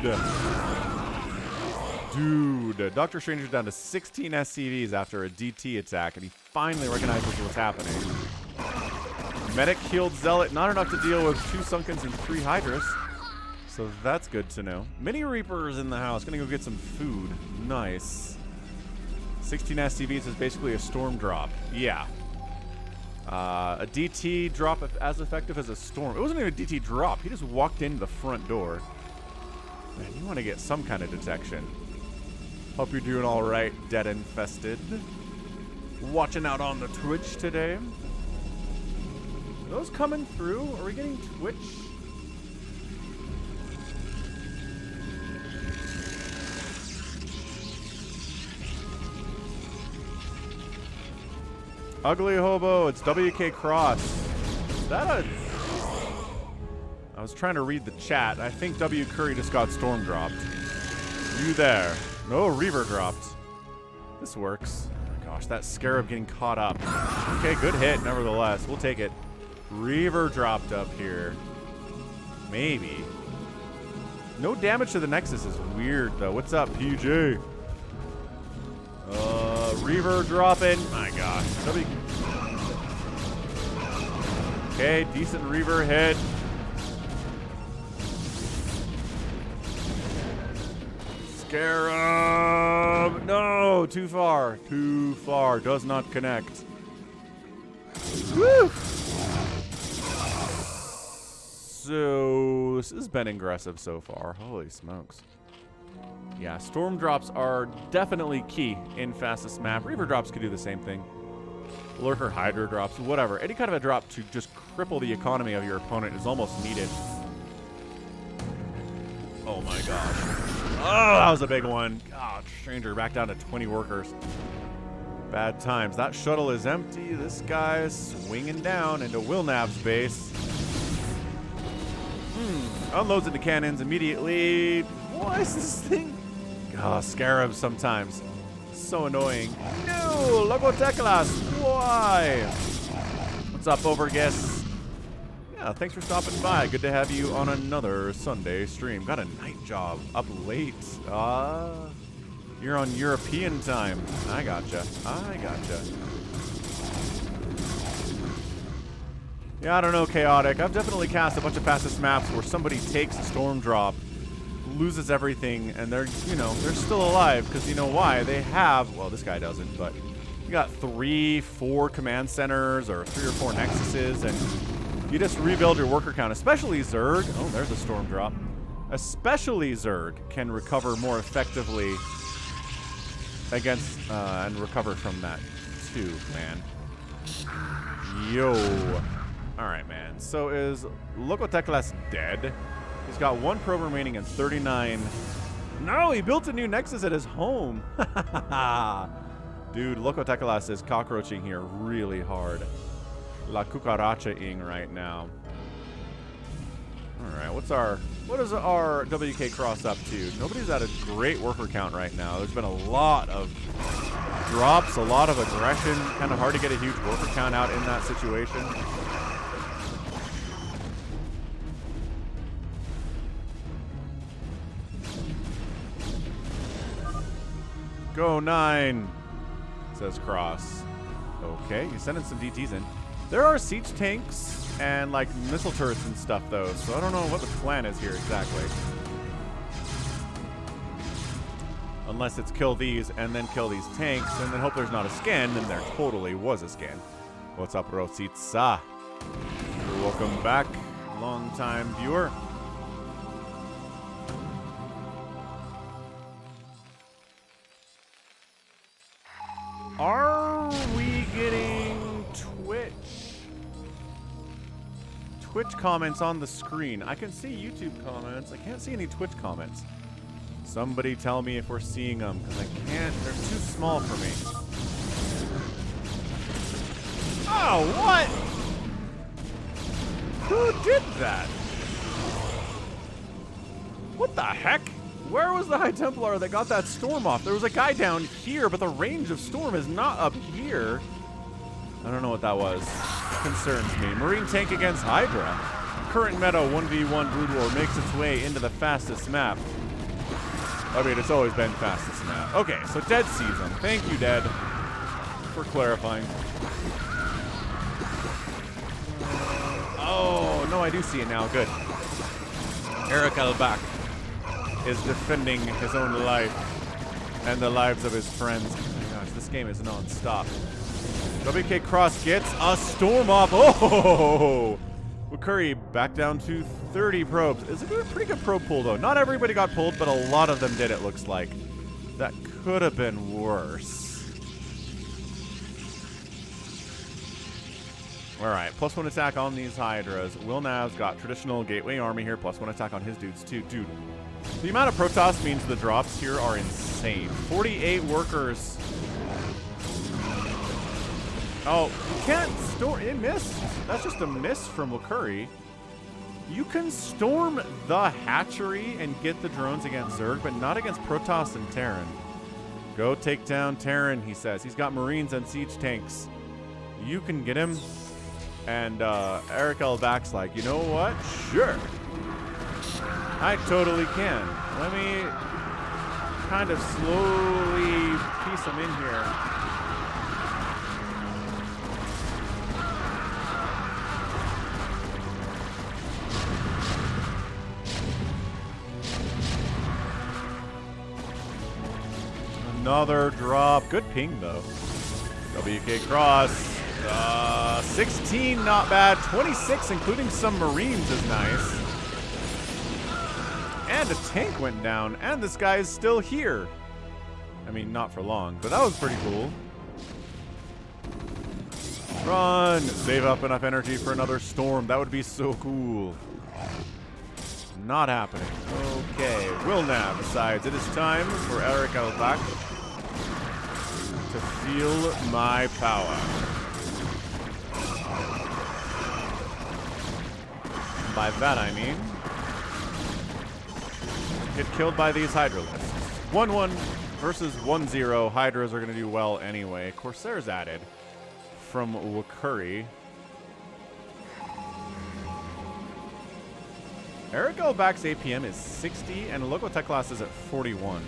Dude, Dr. Stranger's down to 16 SCVs after a DT attack, and he finally recognizes what's happening. Medic healed Zealot, not enough to deal with 2 Sunkens and 3 Hydras. So that's good to know. Mini Reaper's in the house, gonna go get some food. Nice. 16 SCVs is basically a storm drop. Yeah. A DT drop as effective as a storm. It wasn't even a DT drop, he just walked into the front door. Man, you want to get some kind of detection. Hope you're doing all right, Dead Infested. Watching out on the Twitch today. Are those coming through? Are we getting Twitch? Ugly Hobo, it's Wk'Cross. Is that a... I was trying to read the chat. I think W. Curry just got storm dropped. You there. No, Reaver dropped. This works. Oh gosh, that Scarab getting caught up. Okay, good hit nevertheless. We'll take it. Reaver dropped up here. Maybe. No damage to the Nexus is weird though. What's up, PJ? Reaver dropping. My gosh. Okay, decent Reaver hit. Scarab! No! Too far. Too far. Does not connect. Woo! So, this has been aggressive so far. Holy smokes. Yeah, storm drops are definitely key in fastest map. Reaver drops could do the same thing. Lurker Hydra drops, whatever. Any kind of a drop to just cripple the economy of your opponent is almost needed. Oh my gosh. Oh, that was a big one. God, Stranger back down to 20 workers. Bad times. That shuttle is empty. This guy's swinging down into Wilnav's base. Unloads into cannons immediately. What is this thing? Oh, Scarabs sometimes. So annoying. No, Logoteklas. Why? What's up, Overguess? Yeah, thanks for stopping by. Good to have you on another Sunday stream. Got a night job. Up late. You're on European time. I gotcha. I gotcha. Yeah, I don't know, Chaotic. I've definitely cast a bunch of fastest maps where somebody takes a storm drop, loses everything, and they're, you know, they're still alive because you know why? They have, well, this guy doesn't, but you got 3, 4 command centers or 3 or 4 nexuses, and you just rebuild your worker count, especially Zerg. Oh, there's a storm drop. Especially Zerg can recover more effectively against and recover from that too, man. Yo. All right, man. So is Logoteklas dead? He's got 1 probe remaining and 39. No, he built a new nexus at his home. Dude, Logoteklas is cockroaching here really hard. La cucaracha-ing right now. All right, what is our Wk'Cross up to? Nobody's at a great worker count right now. There's been a lot of drops, a lot of aggression. Kind of hard to get a huge worker count out in that situation. Go 9, says Cross. Okay, he's sending some DTs in. There are siege tanks and like missile turrets and stuff though, so I don't know what the plan is here exactly. Unless it's kill these and then kill these tanks and then hope there's not a scan, then there totally was a scan. What's up, Rositsa? Welcome back, long time viewer. Twitch comments on the screen. I can see YouTube comments. I can't see any Twitch comments. Somebody tell me if we're seeing them, because I can't. They're too small for me. Oh, what? Who did that? What the heck? Where was the High Templar that got that storm off? There was a guy down here, but the range of storm is not up here. I don't know what that was. Concerns me. Marine tank against Hydra. Current meta 1v1 Brood War makes its way into the fastest map. I mean, it's always been fastest map. Okay, so Dead sees him. Thank you, Dead, for clarifying. Oh, no, I do see it now. Good. Eric Albach is defending his own life and the lives of his friends. Oh my gosh, this game is non-stop. Wk'Cross gets a storm off. Oh! Curry back down to 30 probes. It's a pretty good probe pull, though. Not everybody got pulled, but a lot of them did, it looks like. That could have been worse. Alright, +1 attack on these Hydras. Will Nav's got traditional Gateway Army here, +1 attack on his dudes, too. Dude, the amount of Protoss means the drops here are insane. 48 workers. Oh, you can't storm. It missed. That's just a miss from Curry. You can storm the hatchery and get the drones against Zerg, but not against Protoss and TERRAN. Go take down TERRAN, he says. He's got Marines and siege tanks. You can get him. And Eric Albach's like, you know what? Sure. I totally can. Let me kind of slowly piece him in here. Another drop. Good ping, though. Wk'Cross. 16, not bad. 26, including some Marines, is nice. And a tank went down, and this guy is still here. I mean, not for long, but that was pretty cool. Run! Save up enough energy for another storm. That would be so cool. Not happening. Okay, Will Nav decides it is time for Eric Albach to feel my power. By that I mean get killed by these Hydra lists. 1-1 versus 1-0. Hydras are going to do well anyway. Corsairs added from Wakuri. Eric Albach's APM is 60 and local tech class is at 41.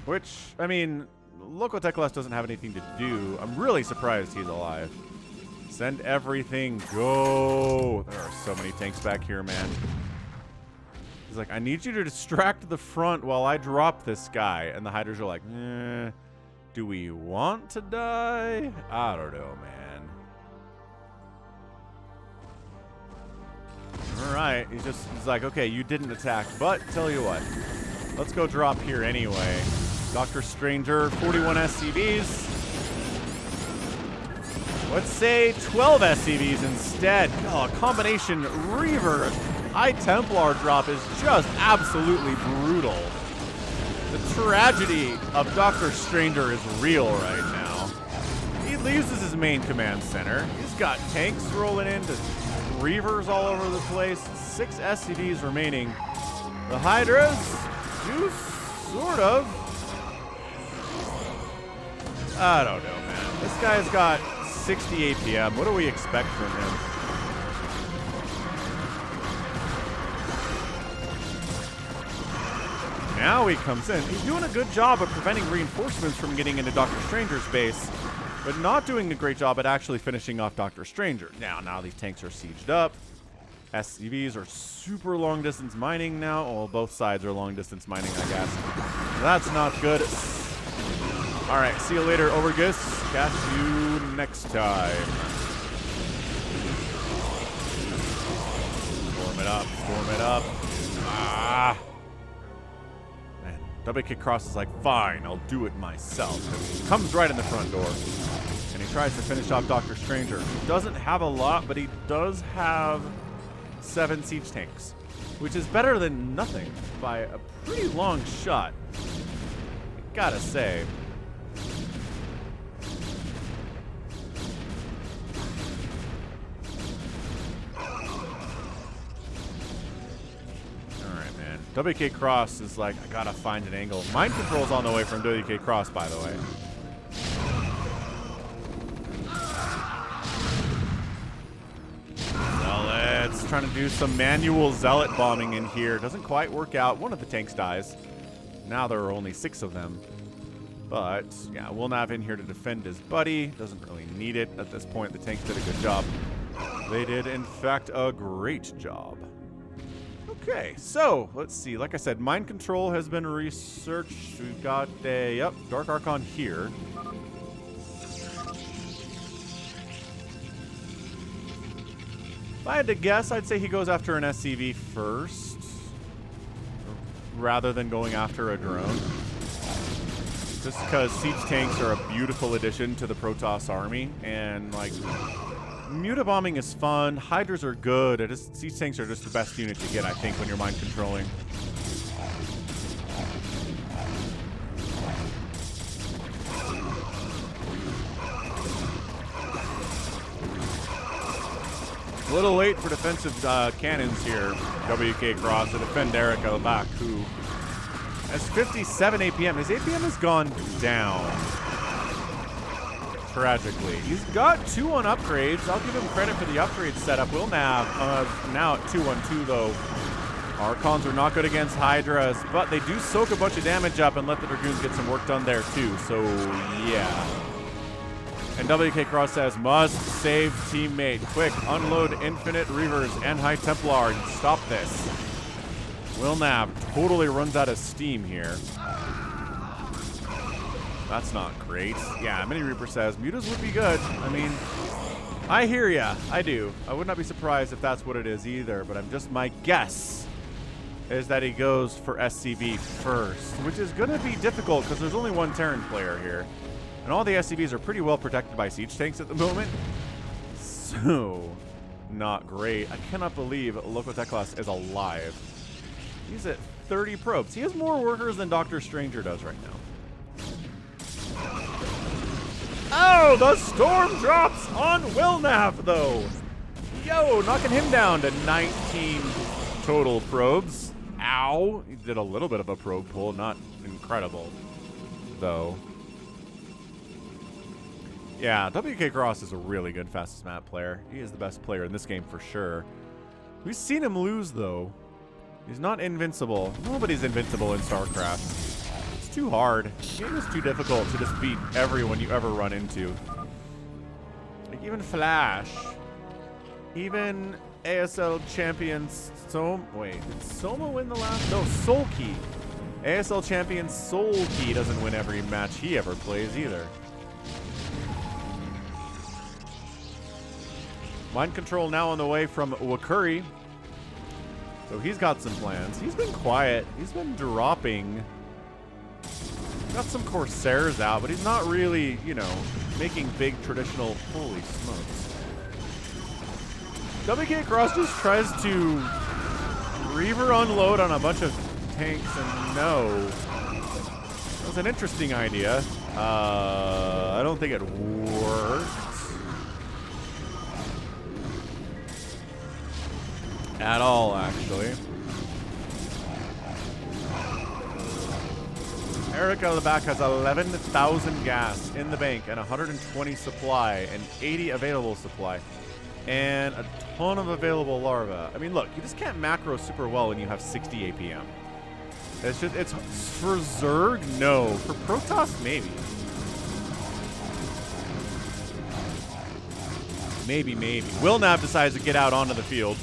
Which, I mean, local tech class doesn't have anything to do. I'm really surprised he's alive. Send everything. Go. There are so many tanks back here, man. He's like, I need you to distract the front while I drop this guy. And the Hydras are like, do we want to die? I don't know, man. All right. He's like, okay, you didn't attack. But tell you what. Let's go drop here anyway. Dr. Stranger, 41 SCVs. Let's say 12 SCVs instead. Oh, combination Reaver High Templar drop is just absolutely brutal. The tragedy of Dr. Stranger is real right now. He loses his main command center. He's got tanks rolling into Reavers all over the place. 6 SCVs remaining. The Hydras do sort of. I don't know, man. This guy's got 60 APM. What do we expect from him? Now he comes in. He's doing a good job of preventing reinforcements from getting into Dr. Stranger's base, but not doing a great job at actually finishing off Dr. Stranger. Now these tanks are sieged up. SCVs are super long distance mining now. Oh, both sides are long distance mining, I guess. That's not good. All right, see you later, Overgus. Catch you next time. Storm it up, storm it up. Ah. Man, Wk'Cross is like, fine, I'll do it myself. And he comes right in the front door. And he he tries to finish off Dr. Stranger. He doesn't have a lot, but he does have 7 siege tanks, which is better than nothing by a pretty long shot, gotta say. Wk'Cross is like, I gotta find an angle. Mind control's on the way from Wk'Cross, by the way. Zealots trying to do some manual zealot bombing in here. Doesn't quite work out. One of the tanks dies. Now there are only 6 of them. But, yeah, Wilnav in here to defend his buddy. Doesn't really need it at this point. The tanks did a good job. They did, in fact, a great job. Okay, so let's see. Like I said, mind control has been researched. We've got a Dark Archon here. If I had to guess, I'd say he goes after an SCV first, rather than going after a drone. Just because siege tanks are a beautiful addition to the Protoss army, and like, mutabombing is fun. Hydras are good. Siege tanks are just the best unit to get, I think, when you're mind controlling. A little late for defensive cannons here. Wk'Cross to defend Eric out the back, who has 57 APM. His APM has gone down. Tragically. He's got 2 on upgrades. I'll give him credit for the upgrade setup. Will now at 2-1-2 though. Archons are not good against Hydras, but they do soak a bunch of damage up and let the Dragoons get some work done there too. So yeah. And Wk'Cross says, must save teammate. Quick, unload infinite Reavers and High Templar and stop this. Wilnav totally runs out of steam here. That's not great. Yeah, Mini Reaper says, mutas would be good. I mean, I hear ya. I do. I would not be surprised if that's what it is either, but my guess is that he goes for SCV first, which is going to be difficult because there's only one Terran player here. And all the SCVs are pretty well protected by siege tanks at the moment. So, not great. I cannot believe Wk'Cross is alive. He's at 30 probes. He has more workers than Dr. Stranger does right now. Oh, the storm drops on Wilnav, though. Yo, knocking him down to 19 total probes. Ow. He did a little bit of a probe pull. Not incredible, though. Yeah, Wk'Cross is a really good fastest map player. He is the best player in this game for sure. We've seen him lose, though. He's not invincible. Nobody's invincible in StarCraft. It's too hard. The game is too difficult to just beat everyone you ever run into. Like, even Flash. Even ASL champion wait, did Soma win the last? No, Soulkey. ASL champion Soulkey doesn't win every match he ever plays either. Mind control now on the way from Wakuri. So he's got some plans. He's been quiet. He's been dropping. Got some Corsairs out, but he's not really, you know, making big traditional. Holy smokes. Wk'Cross just tries to Reaver unload on a bunch of tanks, and no. That was an interesting idea. I don't think it worked. At all, actually. Eric out of the back has 11,000 gas in the bank and 120 supply and 80 available supply and a ton of available larvae. I mean, look, you just can't macro super well when you have 60 APM. It's for Zerg, no. For Protoss, maybe. Maybe. Wilnav decides to get out onto the field.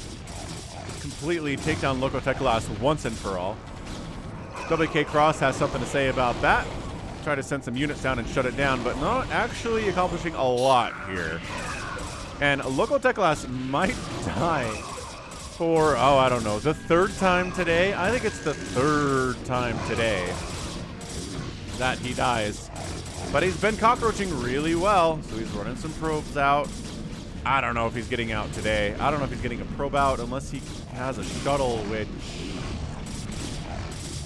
Completely take down Wk'Cross once and for all. Wk'Cross has something to say about that. Try to send some units down and shut it down, but not actually accomplishing a lot here. And Wk'Cross might die for, oh, I don't know, the 3rd time today? I think it's the 3rd time today that he dies. But he's been cockroaching really well, so he's running some probes out. I don't know if he's getting out today. I don't know if he's getting a probe out unless he has a shuttle, which...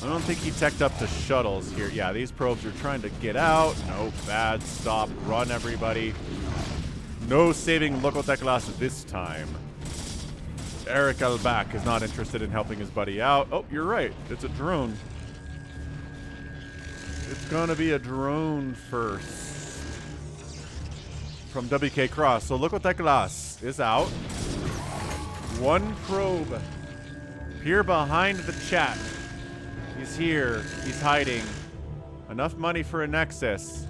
I don't think he teched up the shuttles here. Yeah, these probes are trying to get out. Nope, bad. Stop. Run, everybody. No saving Wk'Cross this time. Eric Elbak is not interested in helping his buddy out. Oh, you're right. It's a drone. It's gonna be a drone first. From Wk'Cross. So Wk'Cross is out. One probe. Here behind the chat. He's here. He's hiding. Enough money for a Nexus.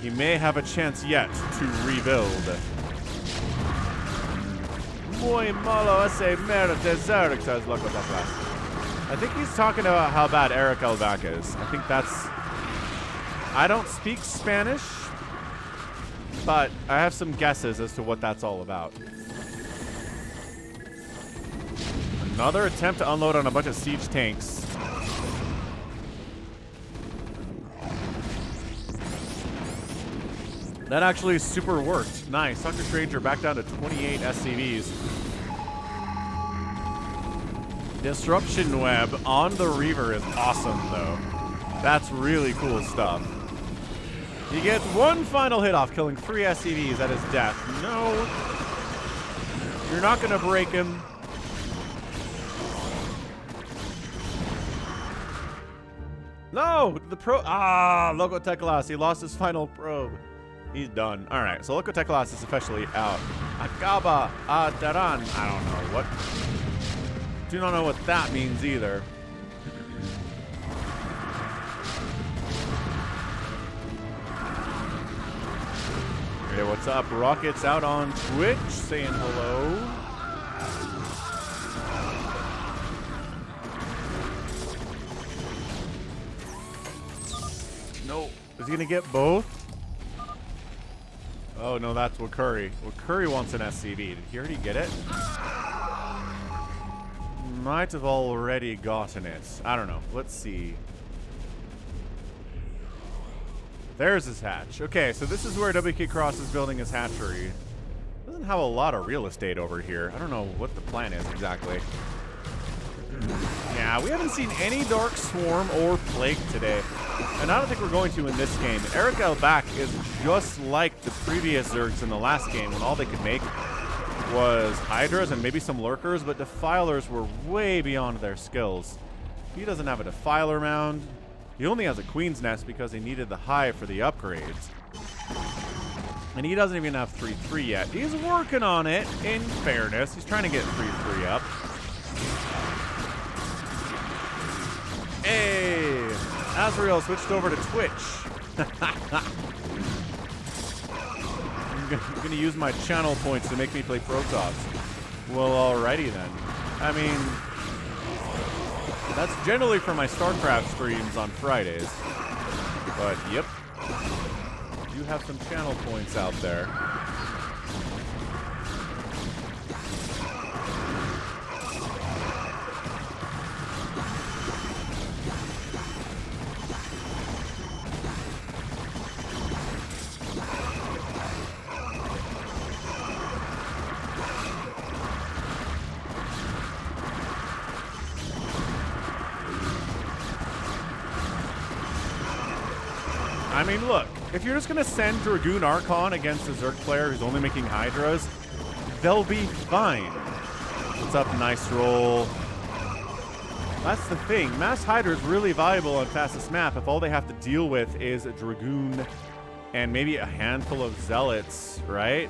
He may have a chance yet to rebuild. Muy malo ese merte zerg, says Wk'Cross. I think he's talking about how bad Eric Elbak is. I think that's... I don't speak Spanish, but I have some guesses as to what that's all about. Another attempt to unload on a bunch of siege tanks. That actually super worked. Nice. Dr. Stranger back down to 28 SCVs. Disruption Web on the Reaver is awesome, though. That's really cool stuff. He gets one final hit off, killing 3 SCVs at his death. No. You're not going to break him. No! The Wk'Cross. He lost his final probe. He's done. All right, so Wk'Cross is officially out. Acaba TERRAN. I don't know what. Do not know what that means either. Hey, what's up? Rocket's out on Twitch saying hello. No. Is he gonna get both? Oh, no, that's Wk'Cross. Wk'Cross wants an SCV. Did he already get it? Might have already gotten it. I don't know. Let's see. There's his hatch. Okay, so this is where Wk'Cross is building his hatchery. Doesn't have a lot of real estate over here. I don't know what the plan is exactly. Yeah, we haven't seen any Dark Swarm or Plague today. And I don't think we're going to in this game. Eric Elbak is just like the previous Zergs in the last game when all they could make was Hydras and maybe some Lurkers, but Defilers were way beyond their skills. He doesn't have a Defiler mound. He only has a Queen's Nest because he needed the Hive for the upgrades. And he doesn't even have 3-3 yet. He's working on it, in fairness. He's trying to get 3-3 up. Hey! Azrael switched over to Twitch. I'm gonna use my channel points to make me play Protoss. Well, alrighty then. I mean, that's generally for my StarCraft streams on Fridays. But, yep. You have some channel points out there. I mean, look, if you're just going to send Dragoon Archon against a Zerg player who's only making Hydras, they'll be fine. What's up, nice roll? That's the thing. Mass Hydra is really valuable on fastest map if all they have to deal with is a Dragoon and maybe a handful of Zealots, right?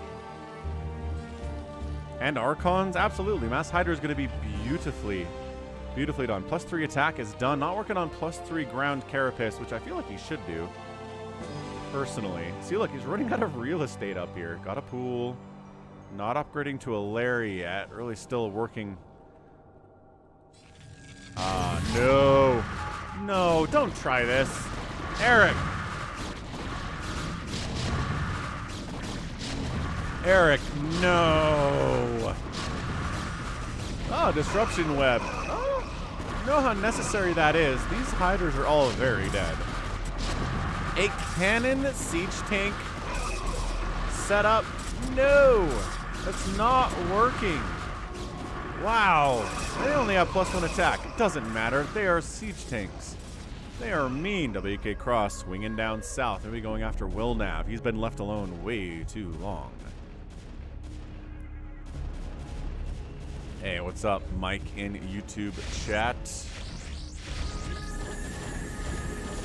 And Archons? Absolutely. Mass Hydra is going to be beautifully done. +3 attack is done. Not working on +3 ground Carapace, which I feel like he should do. Personally. See, look, he's running out of real estate up here. Got a pool. Not upgrading to a Larry yet. Really still working. No. No, don't try this. Eric. Eric, no. Oh, Disruption Web. Oh, you know how necessary that is. These Hydras are all very dead. A cannon siege tank setup? No, that's not working. Wow, they only have +1 attack. It doesn't matter, they are siege tanks. They are mean. Wk'Cross swinging down south. Maybe going after Wilnav. He's been left alone way too long. Hey, what's up, Mike in YouTube chat?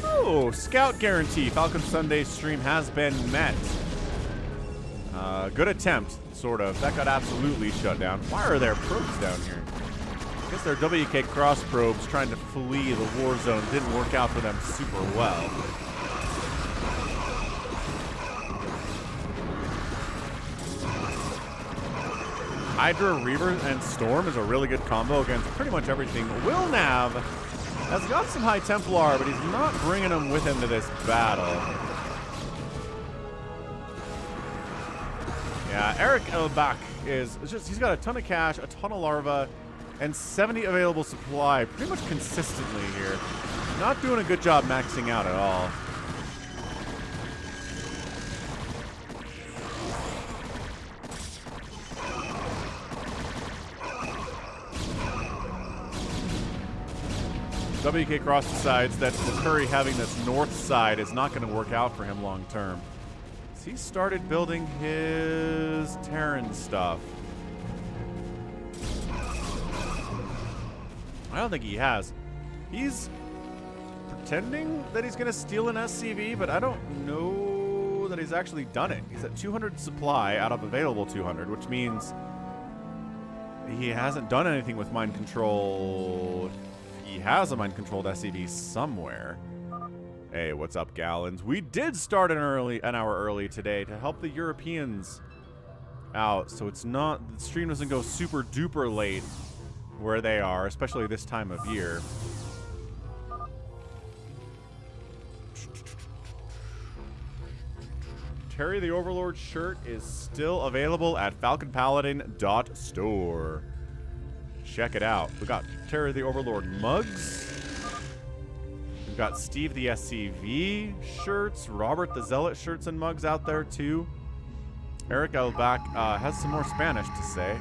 Oh, scout guarantee. Falcon Sunday stream has been met. Good attempt, sort of. That got absolutely shut down. Why are there probes down here? I guess their Wk'Cross probes trying to flee the war zone didn't work out for them super well. Hydra, Reaver, and Storm is a really good combo against pretty much everything. Wilnav has got some High Templar, but he's not bringing them with him to this battle. Yeah, Eric Elbach is just, he's got a ton of cash, a ton of larva, and 70 available supply pretty much consistently here. Not doing a good job maxing out at all. Wk'Cross decides that Curry having this north side is not going to work out for him long term. So he started building his TERRAN stuff. I don't think he has. He's pretending that he's going to steal an SCV, but I don't know that he's actually done it. He's at 200 supply out of available 200, which means he hasn't done anything with mind control. He has a mind-controlled SCV somewhere. Hey, what's up, Gallons? We did start an hour early today to help the Europeans out, so it's not, the stream doesn't go super duper late where they are, especially this time of year. Terry the Overlord shirt is still available at falconpaladin.store. Check it out. We got Terry the Overlord mugs. We've got Steve the SCV shirts, Robert the Zealot shirts and mugs out there too. Eric Elbach has some more Spanish to say.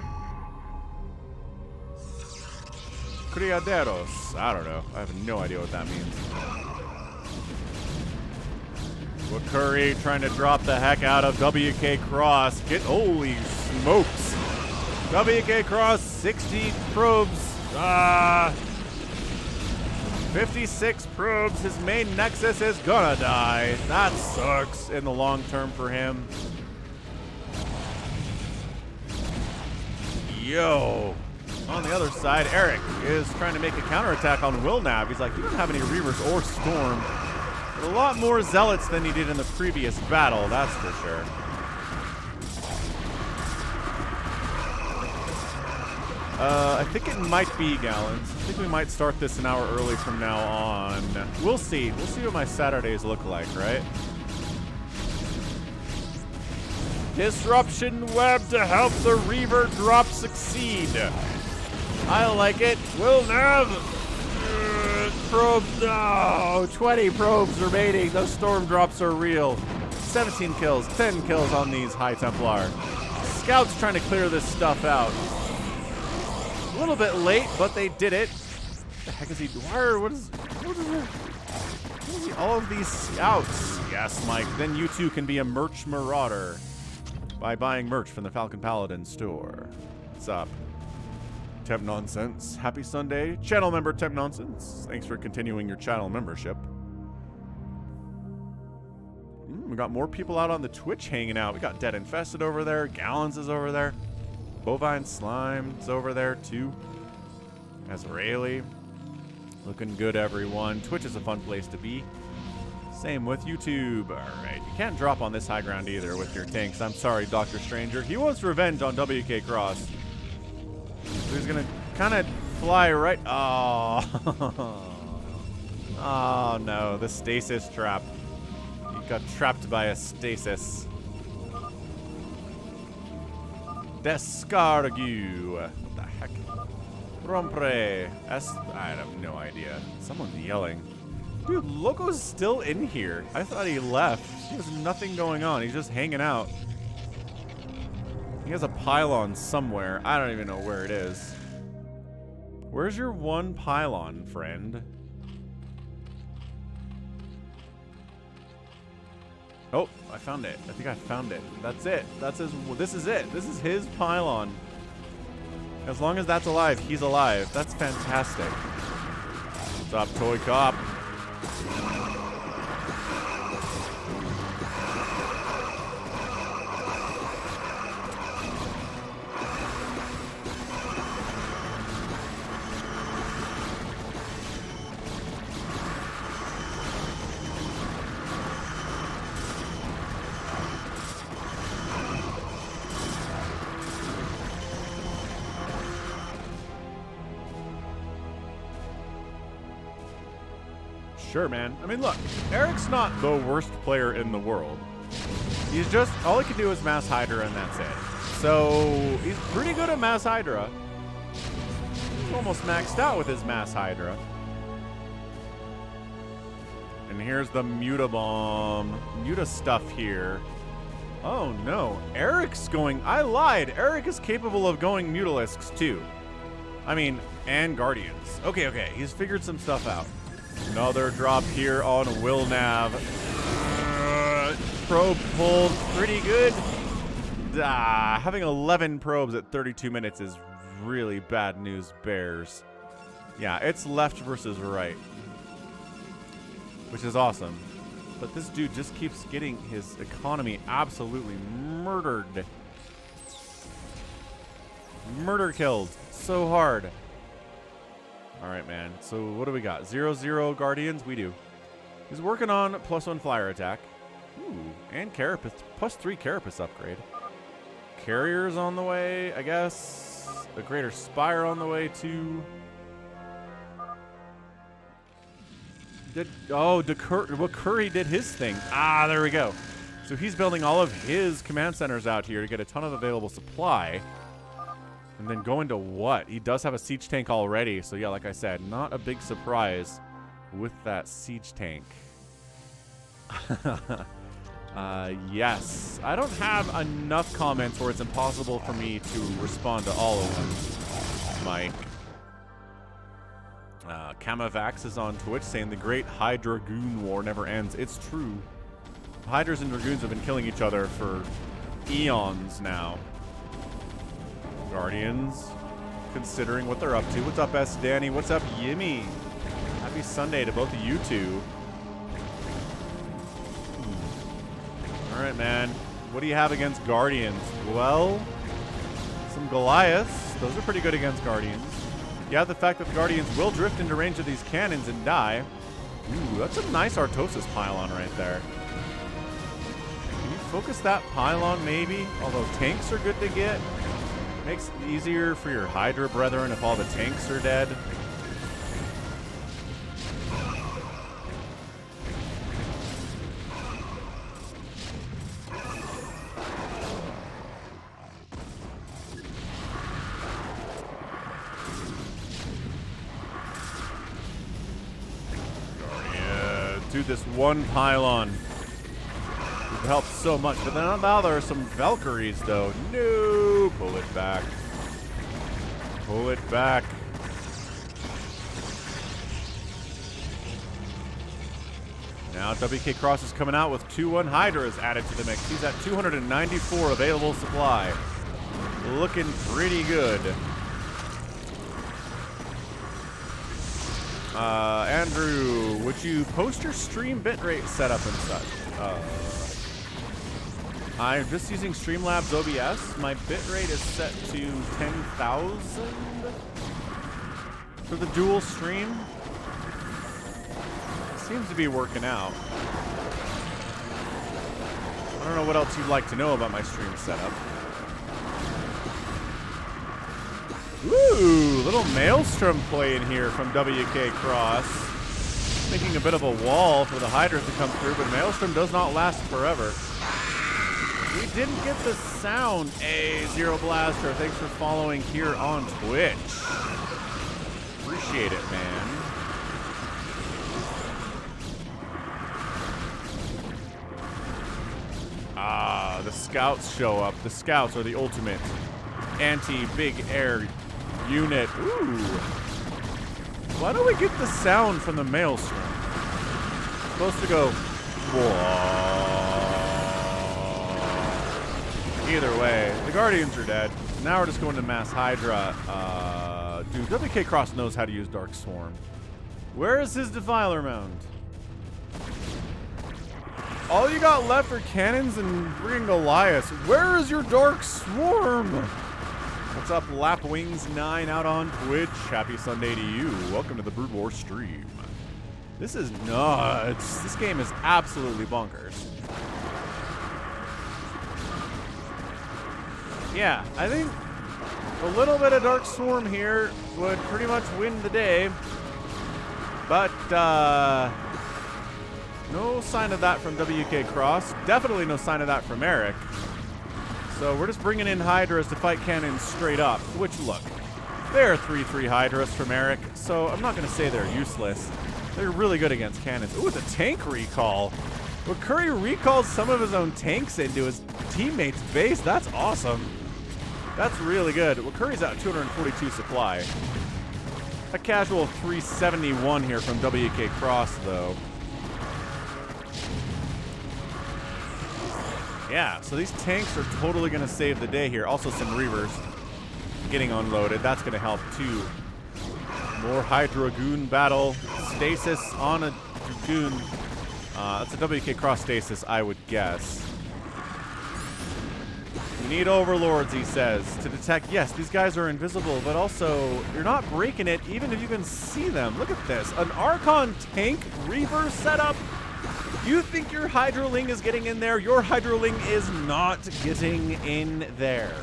Criaderos. I don't know. I have no idea what that means. Curry trying to drop the heck out of Wk'Cross. Holy smokes. Wk'Cross, 60 probes. 56 probes. His main nexus is gonna die. That sucks in the long term for him. Yo. On the other side, Eric is trying to make a counterattack on Wilnav. He's like, he doesn't have any Reavers or Storm. But a lot more Zealots than he did in the previous battle, that's for sure. I think it might be Gallons. I think we might start this an hour early from now on. We'll see. We'll see what my Saturdays look like, right? Disruption web to help the Reaver drop succeed. I like it. Wilnav. Probes. No. 20 probes remaining. Those storm drops are real. 17 kills. 10 kills on these High Templar. Scouts trying to clear this stuff out. A little bit late, but they did it. What the heck is he? What is all of these scouts? Yes, Mike. Then you too can be a merch marauder by buying merch from the Falcon Paladin store. What's up? Temp Nonsense. Happy Sunday. Channel member Temp Nonsense. Thanks for continuing your channel membership. We got more people out on the Twitch hanging out. We got Dead Infested over there. Gallons is over there. Bovine Slime's over there too. Azraeli. Looking good, everyone. Twitch is a fun place to be. Same with YouTube. Alright, you can't drop on this high ground either with your tanks. I'm sorry, Dr. Stranger. He wants revenge on Wk'Cross. So he's gonna kind of fly right... Oh. Oh no, the stasis trap. He got trapped by a stasis. Descargue. What the heck? Rompre. I have no idea. Someone's yelling. Dude, Loco's still in here. I thought he left. He has nothing going on. He's just hanging out. He has a pylon somewhere. I don't even know where it is. Where's your one pylon, friend? Oh, I found it. I think I found it. That's it. That's his. This is it. This is his pylon. As long as that's alive, he's alive. That's fantastic. What's up, ToyCop? Sure, man. I mean, look, Eric's not the worst player in the world. He's just, all he can do is Mass Hydra and that's it. So, he's pretty good at Mass Hydra. He's almost maxed out with his Mass Hydra. And here's the Mutabomb. Muta stuff here. Oh no, Eric's going, I lied. Eric is capable of going Mutalisks too. I mean, and Guardians. Okay, he's figured some stuff out. Another drop here on Wilnav. Probe pulled pretty good. Having 11 probes at 32 minutes is really bad news, Bears. Yeah, it's left versus right, which is awesome. But this dude just keeps getting his economy absolutely murdered. Murder killed so hard. All right, man. So what do we got? 0-0 Guardians? We do. He's working on +1 flyer attack. Ooh, and Carapace. +3 Carapace upgrade. Carriers on the way, I guess. A Greater Spire on the way, too. Curry did his thing. Ah, there we go. So he's building all of his command centers out here to get a ton of available supply. And then go into what? He does have a siege tank already. So yeah, like I said, not a big surprise with that siege tank. Yes. I don't have enough comments where it's impossible for me to respond to all of them, Mike. Kamavax is on Twitch saying the great Hydra-Dragoon war never ends. It's true. Hydras and Dragoons have been killing each other for eons now. Guardians, considering what they're up to. What's up, S. Danny? What's up, Yimmy? Happy Sunday to both of you two. All right, man. What do you have against Guardians? Well, some Goliaths. Those are pretty good against Guardians. You have the fact that the Guardians will drift into range of these cannons and die. Ooh, that's a nice Artosis pylon right there. Can you focus that pylon, maybe? Although tanks are good to get. Makes it easier for your Hydra brethren if all the tanks are dead. Yeah, dude, this one pylon helps so much, but then now there are some Valkyries though. No, pull it back. Pull it back. Now Wk'Cross is coming out with 2-1 Hydras added to the mix. He's at 294 available supply. Looking pretty good. Andrew, would you post your stream bitrate setup and such? I'm just using Streamlabs OBS. My bitrate is set to 10,000 for the dual stream. Seems to be working out. I don't know what else you'd like to know about my stream setup. Ooh, little Maelstrom play in here from Wk'Cross. Making a bit of a wall for the Hydras to come through, but Maelstrom does not last forever. We didn't get the sound. Zero Blaster, thanks for following here on Twitch. Appreciate it, man. scouts show up. The scouts are the ultimate anti-big air unit. Ooh. Why don't we get the sound from the maelstrom? It's supposed to go. Whoa. Either way, the Guardians are dead. Now we're just going to Mass Hydra. Dude, Wk'Cross knows how to use Dark Swarm. Where is his Defiler Mound? All you got left are cannons and freaking Goliaths. Where is your Dark Swarm? What's up, Lapwings9 out on Twitch? Happy Sunday to you. Welcome to the Brood War stream. This is nuts. This game is absolutely bonkers. Yeah, I think a little bit of Dark Swarm here would pretty much win the day. But, no sign of that from Wk'Cross. Definitely no sign of that from Eric. So we're just bringing in Hydras to fight cannons straight up. Which, look, they're 3-3 Hydras from Eric, so I'm not going to say they're useless. They're really good against cannons. Ooh, it's a tank recall. Wk'Cross recalls some of his own tanks into his teammate's base. That's awesome. That's really good. Wk'Cross's at 242 supply. A casual 371 here from Wk'Cross, though. Yeah, so these tanks are totally going to save the day here. Also some Reavers getting unloaded. That's going to help, too. More Hydra-Goon battle. Stasis on a Dragoon. That's a Wk'Cross stasis, I would guess. We need overlords, he says, to detect. Yes, these guys are invisible, but also you're not breaking it even if you can see them. Look at this. An Archon tank Reaver setup. You think your Hydroling is getting in there? Your Hydroling is not getting in there.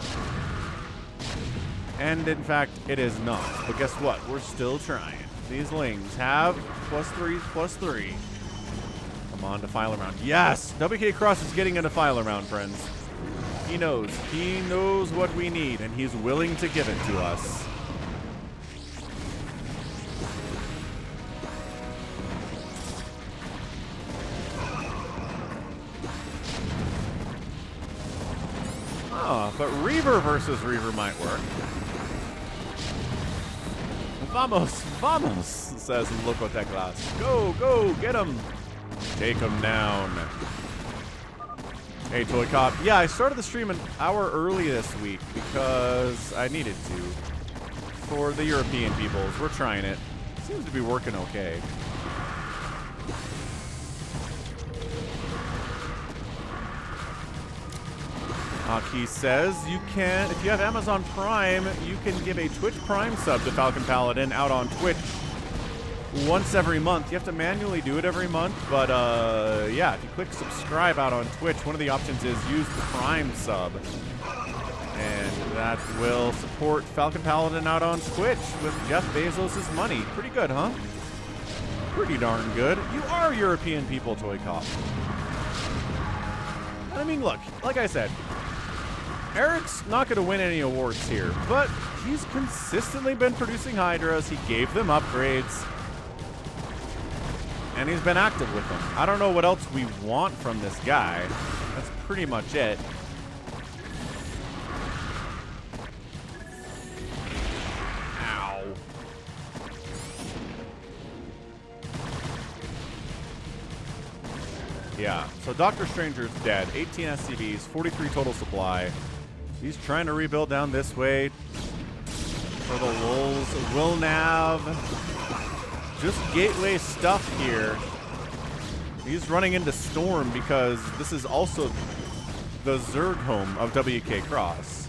And in fact, it is not. But guess what? We're still trying. These Lings have +3/+3. Come on, Defiler Round. Yes! Wk'Cross is getting a Defiler Round, friends. He knows. He knows what we need, and he's willing to give it to us. Oh, but Reaver versus Reaver might work. Vamos, vamos, says Loco Teclas. Go, go, get him. Take him down. Hey, ToyCop. Yeah, I started the stream an hour early this week because I needed to. For the European peoples, we're trying it. Seems to be working okay. Aki says you can, if you have Amazon Prime, you can give a Twitch Prime sub to Falcon Paladin out on Twitch once every month. You have to manually do it every month, but yeah, if you click subscribe out on Twitch, one of the options is use the Prime sub. And that will support Falcon Paladin out on Twitch with Jeff Bezos' money. Pretty good, huh? Pretty darn good. You are European people, ToyCop. I mean, look, like I said, Eric's not going to win any awards here, but he's consistently been producing Hydras. He gave them upgrades, and he's been active with them. I don't know what else we want from this guy. That's pretty much it. Ow. Yeah, so Dr. Stranger's dead. 18 SCVs, 43 total supply. He's trying to rebuild down this way for the lulz. Will Nav. Just gateway stuff here. He's running into Storm because this is also the Zerg home of Wk'Cross.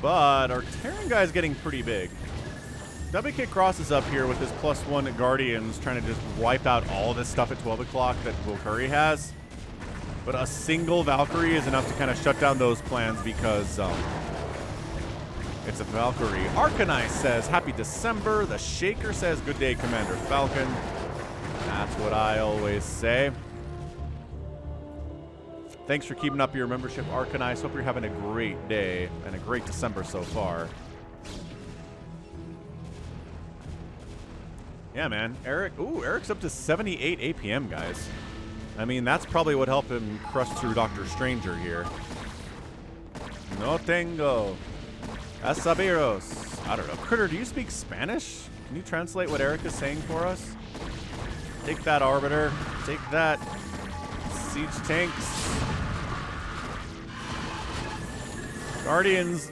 But our Terran guy's getting pretty big. Wk'Cross is up here with his +1 Guardians trying to just wipe out all this stuff at 12 o'clock that Wk'Cross has. But a single Valkyrie is enough to kind of shut down those plans because it's a Valkyrie. Arcanine says, Happy December. The Shaker says, Good day, Commander Falcon. That's what I always say. Thanks for keeping up your membership, Arcanine. Hope you're having a great day and a great December so far. Yeah, man. Eric. Ooh, Eric's up to 78 APM, guys. I mean, that's probably what helped him crush through Dr. Stranger here. No tengo. Asabiros. I don't know. Critter, do you speak Spanish? Can you translate what Eric is saying for us? Take that, Arbiter. Take that. Siege tanks. Guardians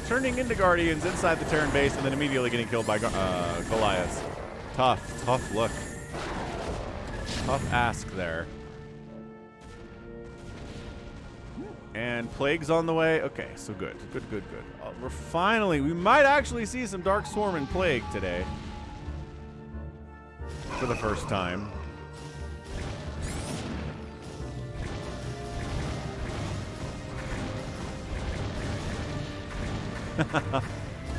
turning into Guardians inside the Terran base and then immediately getting killed by Goliaths. Tough look. Tough ask there. And Plague's on the way. Okay, so good. Good. We might actually see some Dark Swarm and Plague today. For the first time.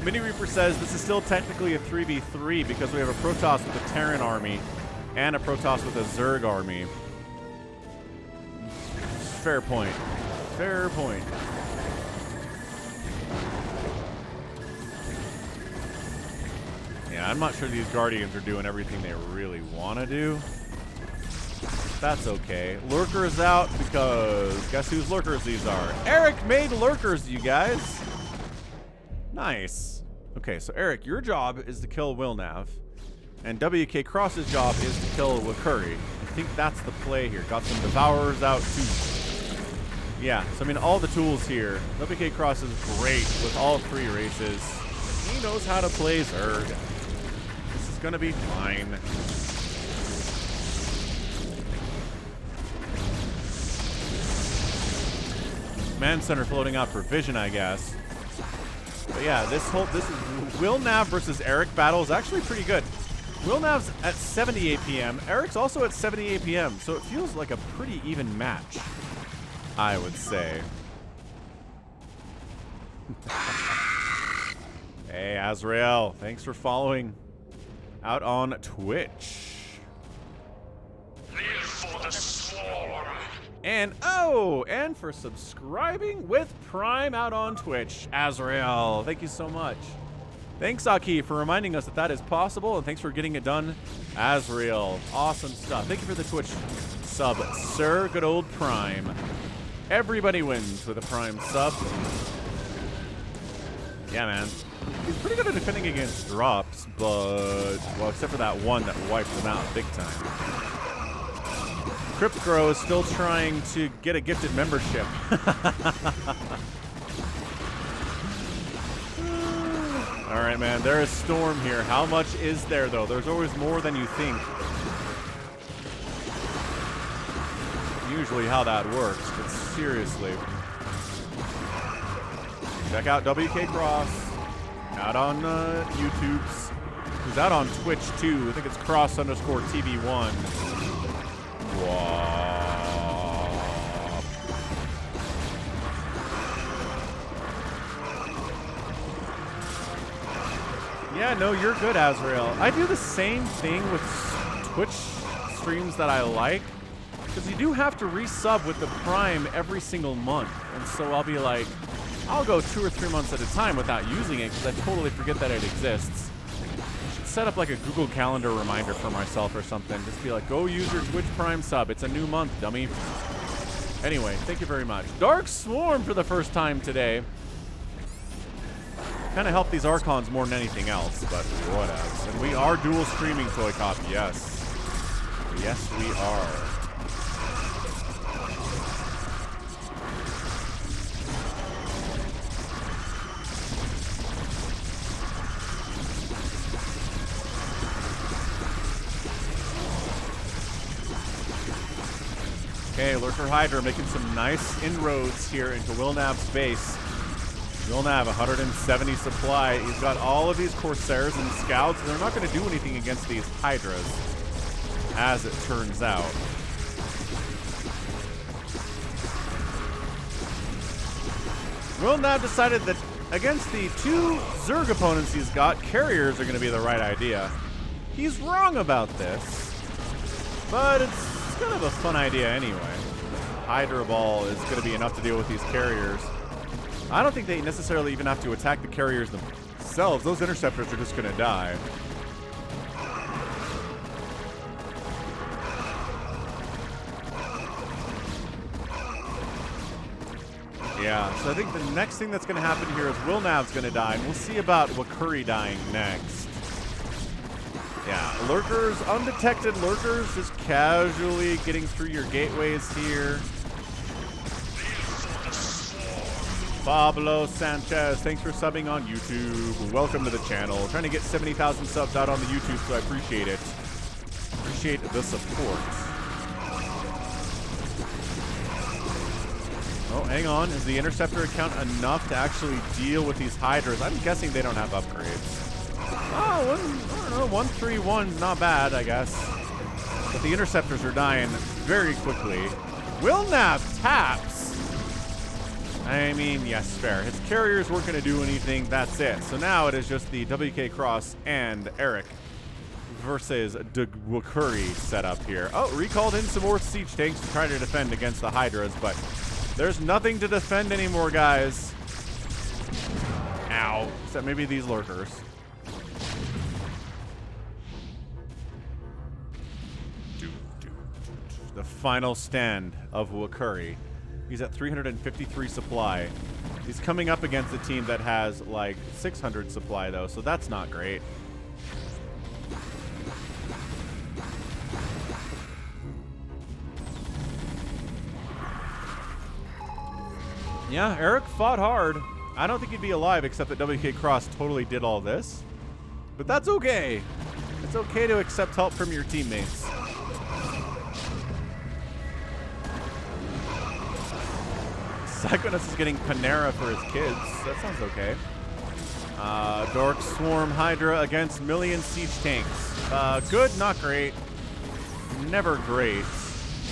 Mini Reaper says this is still technically a 3v3 because we have a Protoss with a Terran army and a Protoss with a Zerg army. Fair point. Fair point. Yeah, I'm not sure these Guardians are doing everything they really want to do. That's okay. Lurker is out because guess whose lurkers these are? Eric made lurkers, you guys. Nice. Okay, so Eric, your job is to kill Wilnav. And Wk'Cross's job is to kill Wakuri. I think that's the play here. Got some Devourers out too. Yeah, so I mean all the tools here. Wk'Cross is great with all three races. He knows how to play Zerg. This is gonna be fine. Command Center floating out for Vision, I guess. But yeah, this is Wilnav versus Eric battle is actually pretty good. Wilnav's at 70 APM. Eric's also at 70 APM, so it feels like a pretty even match, I would say. Hey, Azrael, thanks for following out on Twitch. Live for the swarm. And and for subscribing with Prime out on Twitch, Azrael. Thank you so much. Thanks, Aki, for reminding us that that is possible, and thanks for getting it done, Azrael. Awesome stuff. Thank you for the Twitch sub, sir. Good old Prime. Everybody wins with a Prime sub. Yeah, man. He's pretty good at defending against drops, but, well, except for that one that wiped him out big time. CryptGrow is still trying to get a gifted membership. All right, man, there is Storm here. How much is there, though? There's always more than you think. Usually how that works, but seriously. Check out Wk'Cross. Out on YouTube's. He's out on Twitch, too. I think it's cross_TV1. Wow. Yeah, no, you're good, Azrael. I do the same thing with Twitch streams that I like, because you do have to resub with the Prime every single month. And so I'll be like, I'll go 2 or 3 months at a time without using it because I totally forget that it exists. Set up like a Google Calendar reminder for myself or something. Just be like, go use your Twitch Prime sub. It's a new month, dummy. Anyway, thank you very much. Dark Swarm for the first time today. Kind of help these Archons more than anything else, but whatevs. And we are dual streaming ToyCop, yes. Yes, we are. Okay, Lurker Hydra making some nice inroads here into Wilnav's base. Wilnav, 170 supply. He's got all of these Corsairs and Scouts. They're not going to do anything against these Hydras, as it turns out. Wilnav decided that against the 2 Zerg opponents he's got, carriers are going to be the right idea. He's wrong about this, but it's kind of a fun idea anyway. Hydra Ball is going to be enough to deal with these carriers. I don't think they necessarily even have to attack the carriers themselves. Those interceptors are just going to die. Yeah, so I think the next thing that's going to happen here is Wilnav's going to die, and we'll see about Wk'Cross dying next. Yeah, lurkers, undetected lurkers, just casually getting through your gateways here. Pablo Sanchez, thanks for subbing on YouTube. Welcome to the channel. Trying to get 70,000 subs out on the YouTube, so I appreciate it. Appreciate the support. Oh, hang on. Is the interceptor account enough to actually deal with these hydras? I'm guessing they don't have upgrades. Oh, I don't know. 131's not bad, I guess. But the interceptors are dying very quickly. Wilnav taps. I mean, yes, fair. His carriers weren't going to do anything. That's it. So now it is just the Wk'Cross and Eric versus the Wk'Cross setup here. Oh, recalled in some more siege tanks to try to defend against the hydras, but there's nothing to defend anymore, guys. Ow. Except maybe these lurkers. The final stand of Wk'Cross. He's at 353 supply. He's coming up against a team that has like 600 supply though, so that's not great. Yeah, Eric fought hard. I don't think he'd be alive except that Wk'Cross totally did all this. But that's okay. It's okay to accept help from your teammates. Psychonuts is getting Panera for his kids. That sounds okay. Dork Swarm Hydra against Million Siege Tanks. Good, not great. Never great.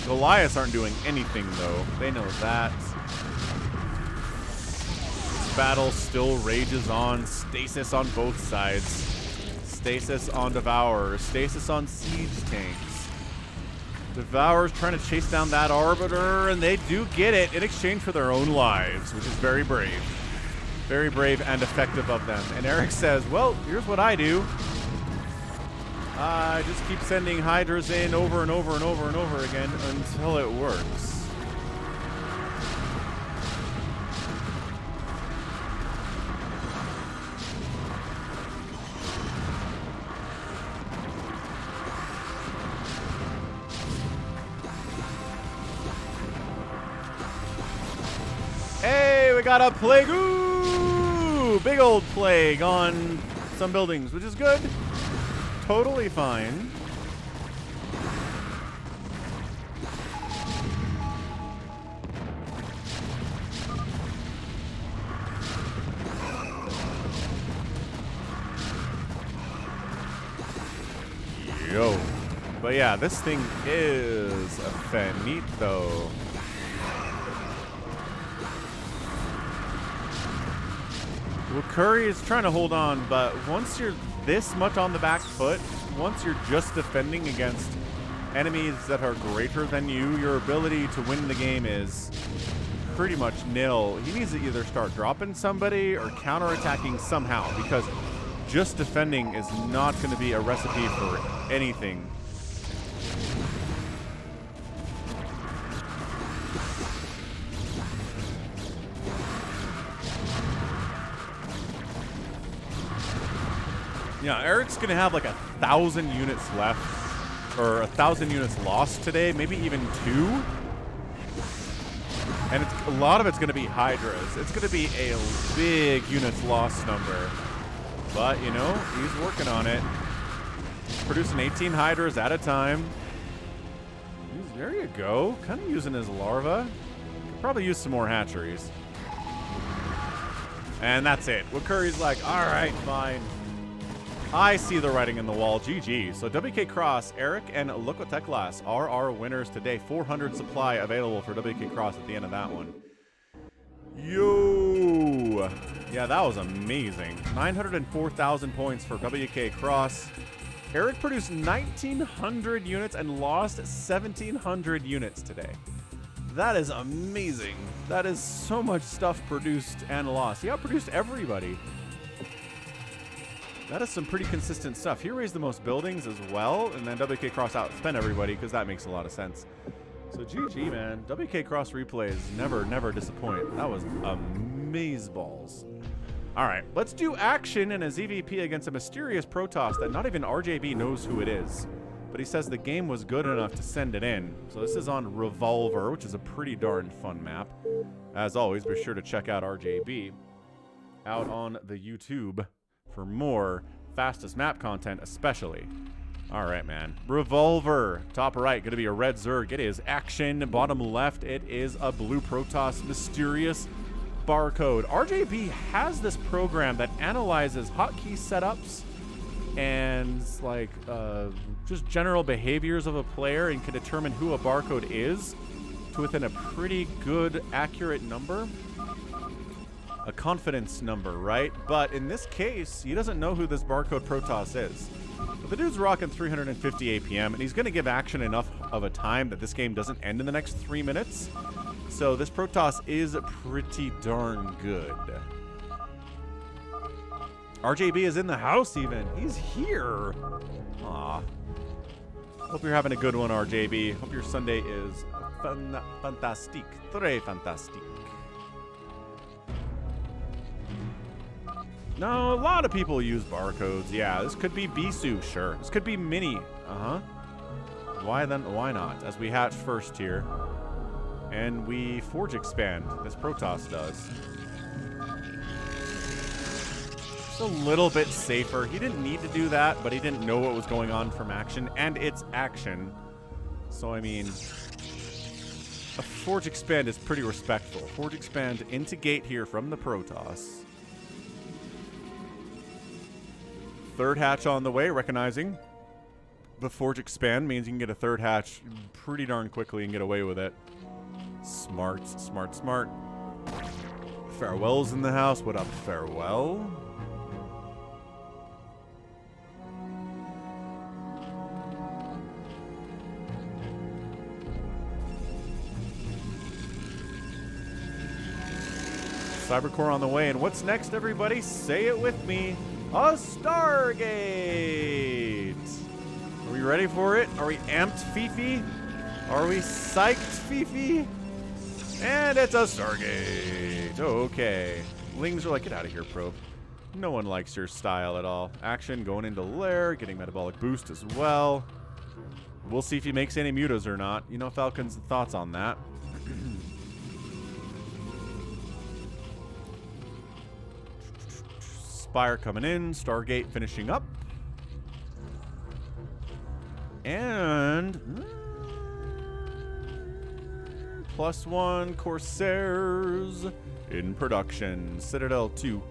Goliaths aren't doing anything, though. They know that. This battle still rages on. Stasis on both sides. Stasis on Devourers. Stasis on Siege Tanks. Devourers trying to chase down that Arbiter, and they do get it in exchange for their own lives, which is very brave. Very brave and effective of them. And Eric says, well, here's what I do. I just keep sending Hydras in over and over and over and over again until it works. Hey, we got a plague. Ooh, big old plague on some buildings, which is good. Totally fine. Yo. But yeah, this thing is a finito. Wk'Cross is trying to hold on, but once you're this much on the back foot, once you're just defending against enemies that are greater than you, your ability to win the game is pretty much nil. He needs to either start dropping somebody or counterattacking somehow, because just defending is not going to be a recipe for anything. Yeah, Eric's going to have like 1,000 units left, or 1,000 units lost today, maybe even 2. And a lot of it's going to be Hydras. It's going to be a big units lost number. But, you know, he's working on it. Producing 18 Hydras at a time. There you go. Kind of using his larva. Could probably use some more hatcheries. And that's it. Wk'Cross's like, all right, fine. I see the writing in the wall. GG. So Wk'Cross, Eric, and Wk'Cross are our winners today. 400 supply available for Wk'Cross at the end of that one. Yo! Yeah, that was amazing. 904,000 points for Wk'Cross. Eric produced 1,900 units and lost 1,700 units today. That is amazing. That is so much stuff produced and lost. He outproduced everybody. That is some pretty consistent stuff. He raised the most buildings as well, and then Wk'Cross outspent everybody because that makes a lot of sense. So GG, man. Wk'Cross replays never disappoint. That was amazeballs. All right, let's do action in a ZVP against a mysterious Protoss that not even RJB knows who it is. But he says the game was good enough to send it in. So this is on Revolver, which is a pretty darn fun map. As always, be sure to check out RJB out on the YouTube for more fastest map content, especially. All right, man. Revolver. Top right, going to be a red Zerg. It is action. Bottom left, it is a blue Protoss. Mysterious barcode. RJB has this program that analyzes hotkey setups and like just general behaviors of a player and can determine who a barcode is to within a pretty good, accurate number. A confidence number, right? But in this case, he doesn't know who this barcode Protoss is. But the dude's rocking 350 APM, and he's going to give action enough of a time that this game doesn't end in the next 3 minutes. So this Protoss is pretty darn good. RJB is in the house even. He's here. Aw. Hope you're having a good one, RJB. Hope your Sunday is fantastique. Très fantastique. No, a lot of people use barcodes. Yeah, this could be Bisu, sure. This could be Mini. Why then? Why not? As we hatch first here. And we forge expand. This Protoss does. Just a little bit safer. He didn't need to do that, but he didn't know what was going on from action. And it's action. So, I mean, a forge expand is pretty respectful. Forge expand into gate here from the Protoss. Third hatch on the way, recognizing the forge expand means you can get a third hatch pretty darn quickly and get away with it. Smart, smart, smart. Farewell's in the house. What up, Farewell? Cybercore on the way, and what's next, everybody? Say it with me. A Stargate! Are we ready for it? Are we amped, Fifi? Are we psyched, Fifi? And it's a Stargate. Okay. Lings are like, get out of here, probe. No one likes your style at all. Action going into lair, getting metabolic boost as well. We'll see if he makes any mutas or not. You know, Falcon's thoughts on that. Spire coming in, Stargate finishing up. And +1 Corsairs in production. Citadel 2.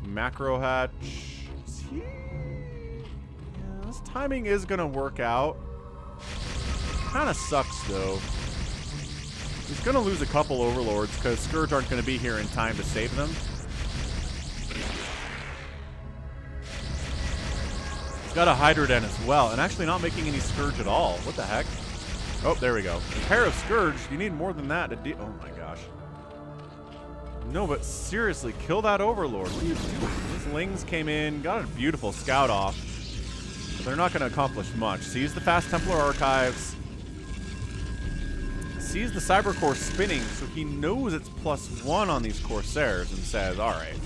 Macro hatch. Yeah, this timing is gonna work out. Kind of sucks though. He's going to lose a couple Overlords because Scourge aren't going to be here in time to save them. He's got a Hydra Den as well, and actually not making any Scourge at all. What the heck? Oh, there we go. A pair of Scourge. You need more than that to deal. Oh my gosh. No, but seriously, kill that Overlord. What are you doing? These Lings came in, got a beautiful scout off. But they're not going to accomplish much. Sees the Fast Templar Archives. Sees the Cybercore spinning, so he knows it's +1 on these Corsairs and says, all right,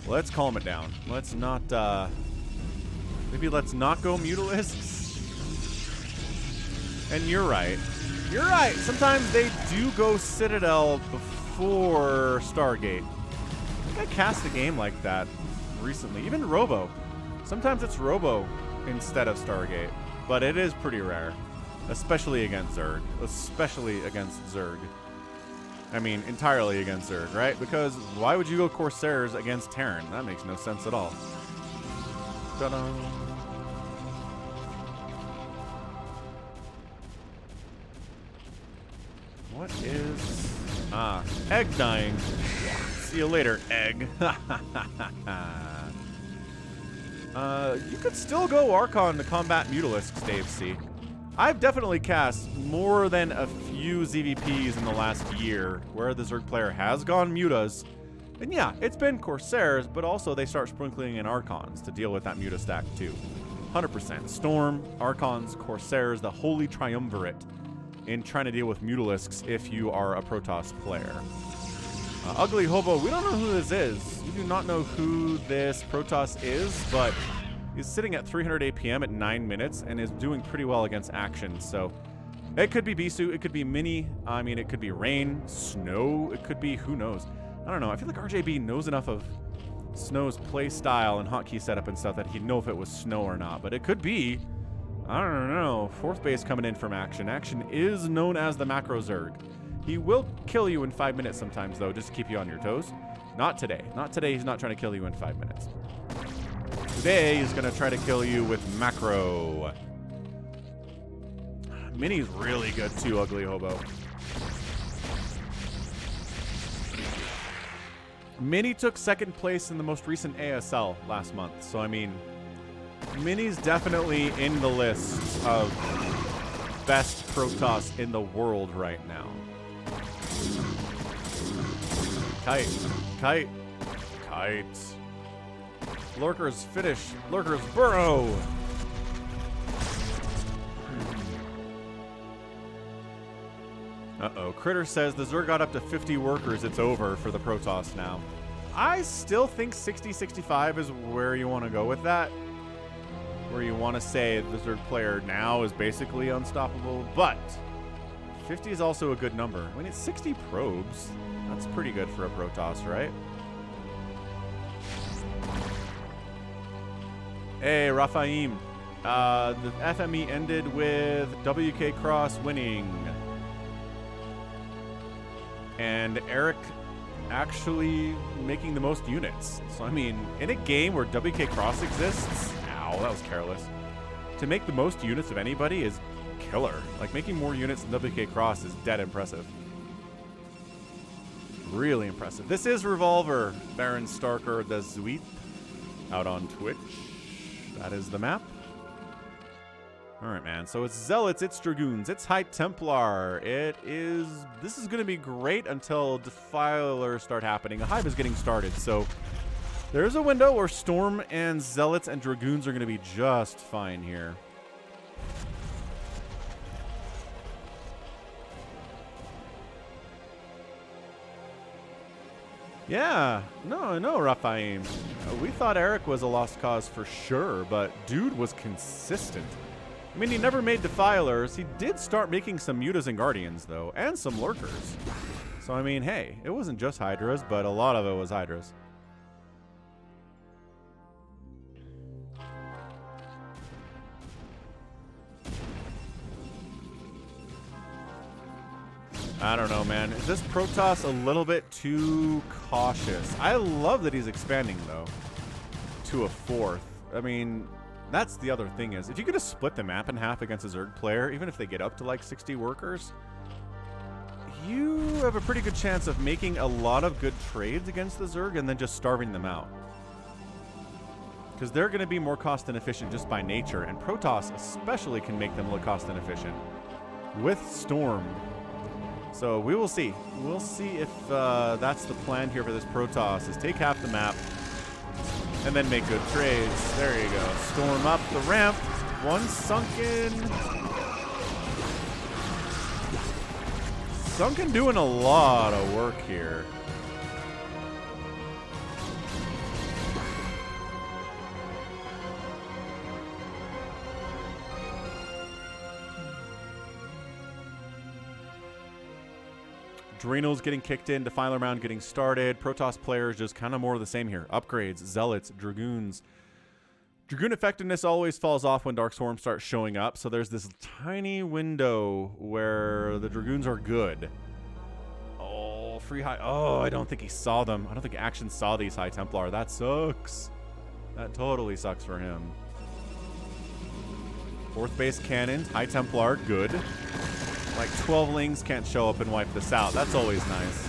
let's calm it down. Let's not, maybe let's not go Mutalisks. And you're right. You're right. Sometimes they do go Citadel before Stargate. I think I cast a game like that recently. Even Robo. Sometimes it's Robo instead of Stargate, but it is pretty rare. Especially against Zerg. Especially against Zerg. I mean, entirely against Zerg, right? Because why would you go Corsairs against Terran? That makes no sense at all. Ta-da! What is... Ah, Egg dying. See you later, Egg. You could still go Archon to combat Mutalisks, Dave C. I've definitely cast more than a few ZVPs in the last year where the Zerg player has gone Mutas. And yeah, it's been Corsairs, but also they start sprinkling in Archons to deal with that Muta stack too. 100%. Storm, Archons, Corsairs, the holy triumvirate in trying to deal with Mutalisks if you are a Protoss player. Ugly Hobo, we don't know who this is. We do not know who this Protoss is, but he's sitting at 300 APM at 9 minutes and is doing pretty well against action. So it could be Bisu, it could be Mini, I mean, it could be Rain, Snow, it could be, who knows. I don't know. I feel like RJB knows enough of Snow's play style and hotkey setup and stuff that he'd know if it was Snow or not. But it could be, I don't know. Fourth base coming in from Action. Action is known as the Macro Zerg. He will kill you in 5 minutes sometimes, though, just to keep you on your toes. Not today. Not today. He's not trying to kill you in 5 minutes. Today, he's going to try to kill you with Macro. Mini's really good, too, Ugly Hobo. Mini took second place in the most recent ASL last month. So, I mean, Mini's definitely in the list of best Protoss in the world right now. Kite. Kite. Kite. Lurkers finish. Lurkers burrow. Uh-oh. Critter says the Zerg got up to 50 workers. It's over for the Protoss now. I still think 60-65 is where you want to go with that. Where you want to say the Zerg player now is basically unstoppable. But 50 is also a good number. I mean, it's 60 probes. That's pretty good for a Protoss, right? Hey, Raphaim. The FME ended with Wk'Cross winning. And Eric actually making the most units. So, I mean, in a game where Wk'Cross exists, ow, that was careless. To make the most units of anybody is killer. Like, making more units than Wk'Cross is dead impressive. Really impressive. This is Revolver, Baron Starker, the Zweep, out on Twitch. That is the map. All right, man. So it's Zealots, it's Dragoons, it's High Templar. This is going to be great until Defilers start happening. A Hive is getting started, so there's a window where Storm and Zealots and Dragoons are going to be just fine here. Yeah, no, Raphaim. We thought Eric was a lost cause for sure, but dude was consistent. I mean, he never made Defilers. He did start making some Mutas and Guardians, though, and some Lurkers. So, I mean, hey, it wasn't just Hydras, but a lot of it was Hydras. I don't know, man. Is this Protoss a little bit too cautious? I love that he's expanding, though, to a 4th. I mean, that's the other thing is, if you could just split the map in half against a Zerg player, even if they get up to like 60 workers, you have a pretty good chance of making a lot of good trades against the Zerg and then just starving them out. Because they're going to be more cost inefficient just by nature, and Protoss especially can make them look cost inefficient with Storm. So we will see. We'll see if that's the plan here for this Protoss, is take half the map and then make good trades. There you go. Storm up the ramp. One sunken. Sunken doing a lot of work here. Dreno's getting kicked in, Defiler Mound getting started. Protoss players just kind of more of the same here. Upgrades, Zealots, Dragoons. Dragoon effectiveness always falls off when Darkstorm starts showing up, so there's this tiny window where the Dragoons are good. Oh, free high. Oh, I don't think he saw them. I don't think Action saw these High Templar. That sucks. That totally sucks for him. 4th base cannons, High Templar, good. Like 12lings can't show up and wipe this out. That's always nice.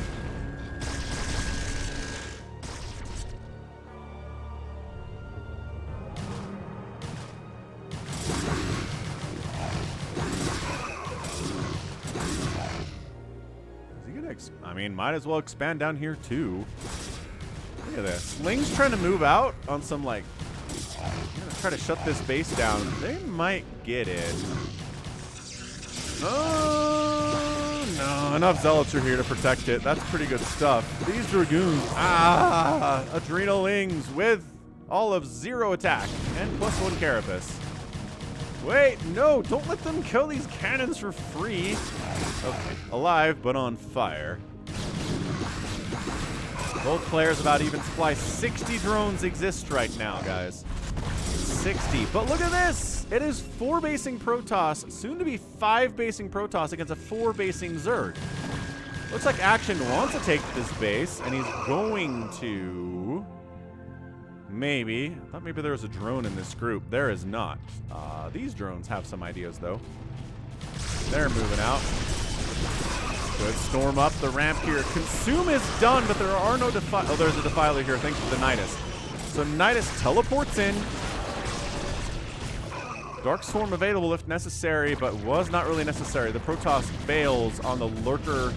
Is he gonna I mean, might as well expand down here too. Look at this. Ling's trying to move out on some like I'm gonna try to shut this base down. They might get it. Oh, no. Enough zealots are here to protect it. That's pretty good stuff. These dragoons. Adrenalings with all of 0 attack and +1 carapace. Wait, no, don't let them kill these cannons for free. Okay, alive, but on fire. Both players about even supply. 60 drones exist right now, guys. 60. But look at this! It is 4 basing Protoss, soon to be 5 basing Protoss against a 4 basing Zerg. Looks like Action wants to take this base, and he's going to... Maybe. I thought maybe there was a drone in this group. There is not. These drones have some ideas, though. They're moving out. Good. Storm up the ramp here. Consume is done, but there are no Oh, there's a Defiler here, thanks to the Nidus. So Nidus teleports in. Dark Swarm available if necessary, but was not really necessary. The Protoss bails on the Lurker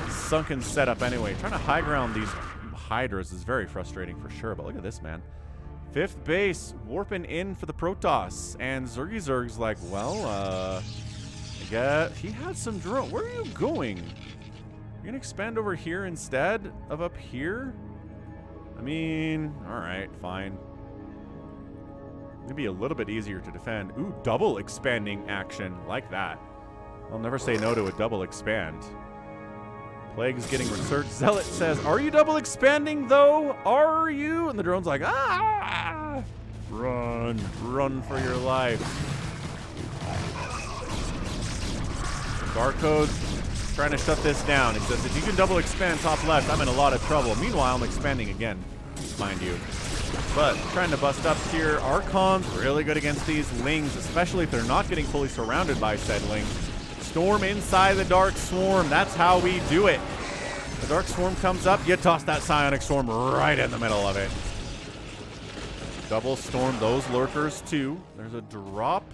sunken setup anyway. Trying to high ground these Hydras is very frustrating for sure, but look at this, man. 5th base, warping in for the Protoss, and Zerg's like, well, I guess he had some drone. Where are you going? You're gonna expand over here instead of up here? I mean, all right, fine. Maybe a little bit easier to defend. Ooh, double expanding action, like that. I'll never say no to a double expand. Plague is getting researched. Zealot says, are you double expanding though? Are you? And the drone's like, ah! Run. Run for your life. Barcode trying to shut this down. He says, if you can double expand top left, I'm in a lot of trouble. Meanwhile, I'm expanding again, mind you. But trying to bust up here. Archon's really good against these Lings, especially if they're not getting fully surrounded by said Lings. Storm inside the Dark Swarm. That's how we do it. The Dark Swarm comes up. You toss that Psionic Storm right in the middle of it. Double storm those Lurkers too. There's a drop.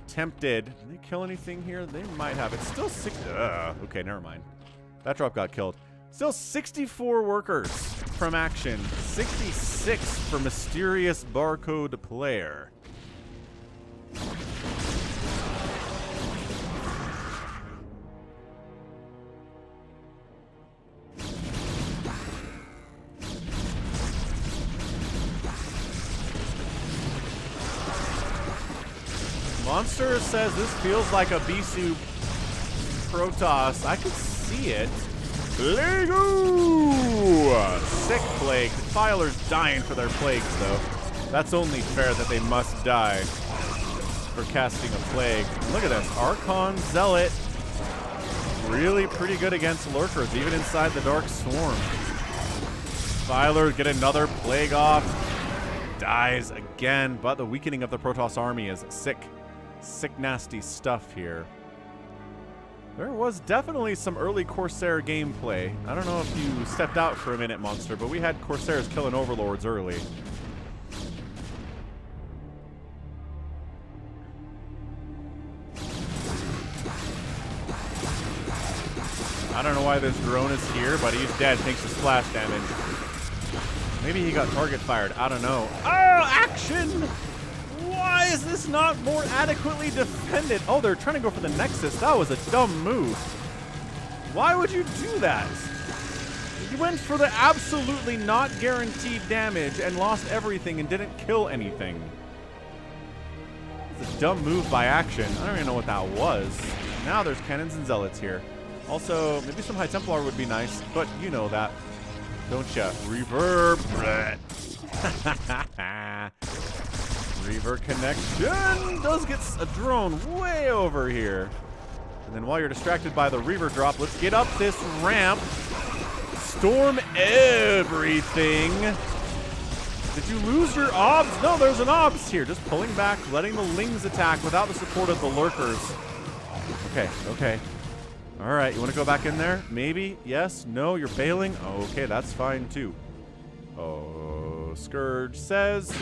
Tempted. Did they kill anything here? They might have. It's still 6. Okay, never mind. That drop got killed. Still 64 workers from Action. 66 for Mysterious Barcode Player. Monster says this feels like a Bisu Protoss. I could see it. Plague! Sick Plague. Defiler's dying for their plagues, though. That's only fair that they must die for casting a plague. Look at this. Archon Zealot. Really pretty good against Lurkers, even inside the Dark Swarm. Defiler get another plague off. Dies again, but the weakening of the Protoss army is sick. Sick, nasty stuff here. There was definitely some early Corsair gameplay. I don't know if you stepped out for a minute, Monster, but we had Corsairs killing Overlords early. I don't know why this drone is here, but he's dead thanks to splash damage. Maybe he got target fired. I don't know. Oh, Action! Why is this not more adequately defended? Oh, they're trying to go for the Nexus. That was a dumb move. Why would you do that? You went for the absolutely not guaranteed damage and lost everything and didn't kill anything. It's a dumb move by Action. I don't even know what that was. Now there's Cannons and Zealots here. Also, maybe some High Templar would be nice, but you know that. Don't ya? Reverb. Reverb connection does get a drone way over here. And then while you're distracted by the Reaver drop, let's get up this ramp. Storm everything. Did you lose your obs? No, there's an obs here. Just pulling back, letting the Lings attack without the support of the Lurkers. Okay, okay. All right, you want to go back in there? Maybe? Yes? No? You're bailing? Okay, that's fine too. Oh, Scourge says...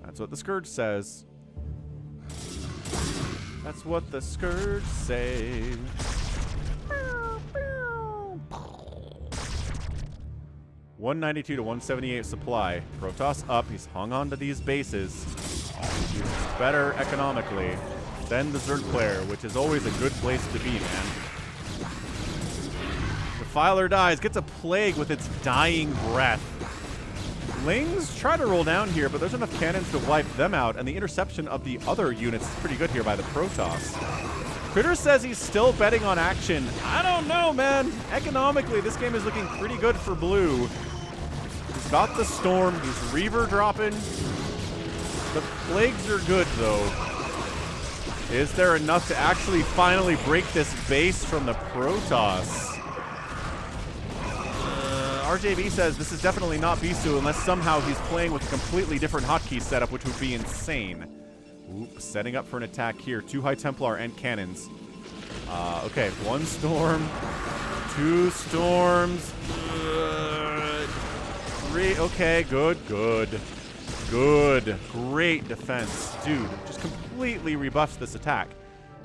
That's what the Scourge says. That's what the Scourge say. 192 to 178 supply. Protoss up. He's hung on to these bases. He's better economically than the Zerg player, which is always a good place to be, man. The Filer dies. Gets a plague with its dying breath. Lings try to roll down here, but there's enough cannons to wipe them out, and the interception of the other units is pretty good here by the Protoss. Critter says he's still betting on action. I don't know, man. Economically, this game is looking pretty good for blue. He's got the Storm. He's Reaver dropping. The Plagues are good, though. Is there enough to actually finally break this base from the Protoss? RJB says this is definitely not Bisu unless somehow he's playing with a completely different hotkey setup, which would be insane. Oops, setting up for an attack here. 2 High Templar and cannons. Okay, 1 storm. 2 storms. 3. Okay, good. Great defense. Dude, just completely rebuffs this attack.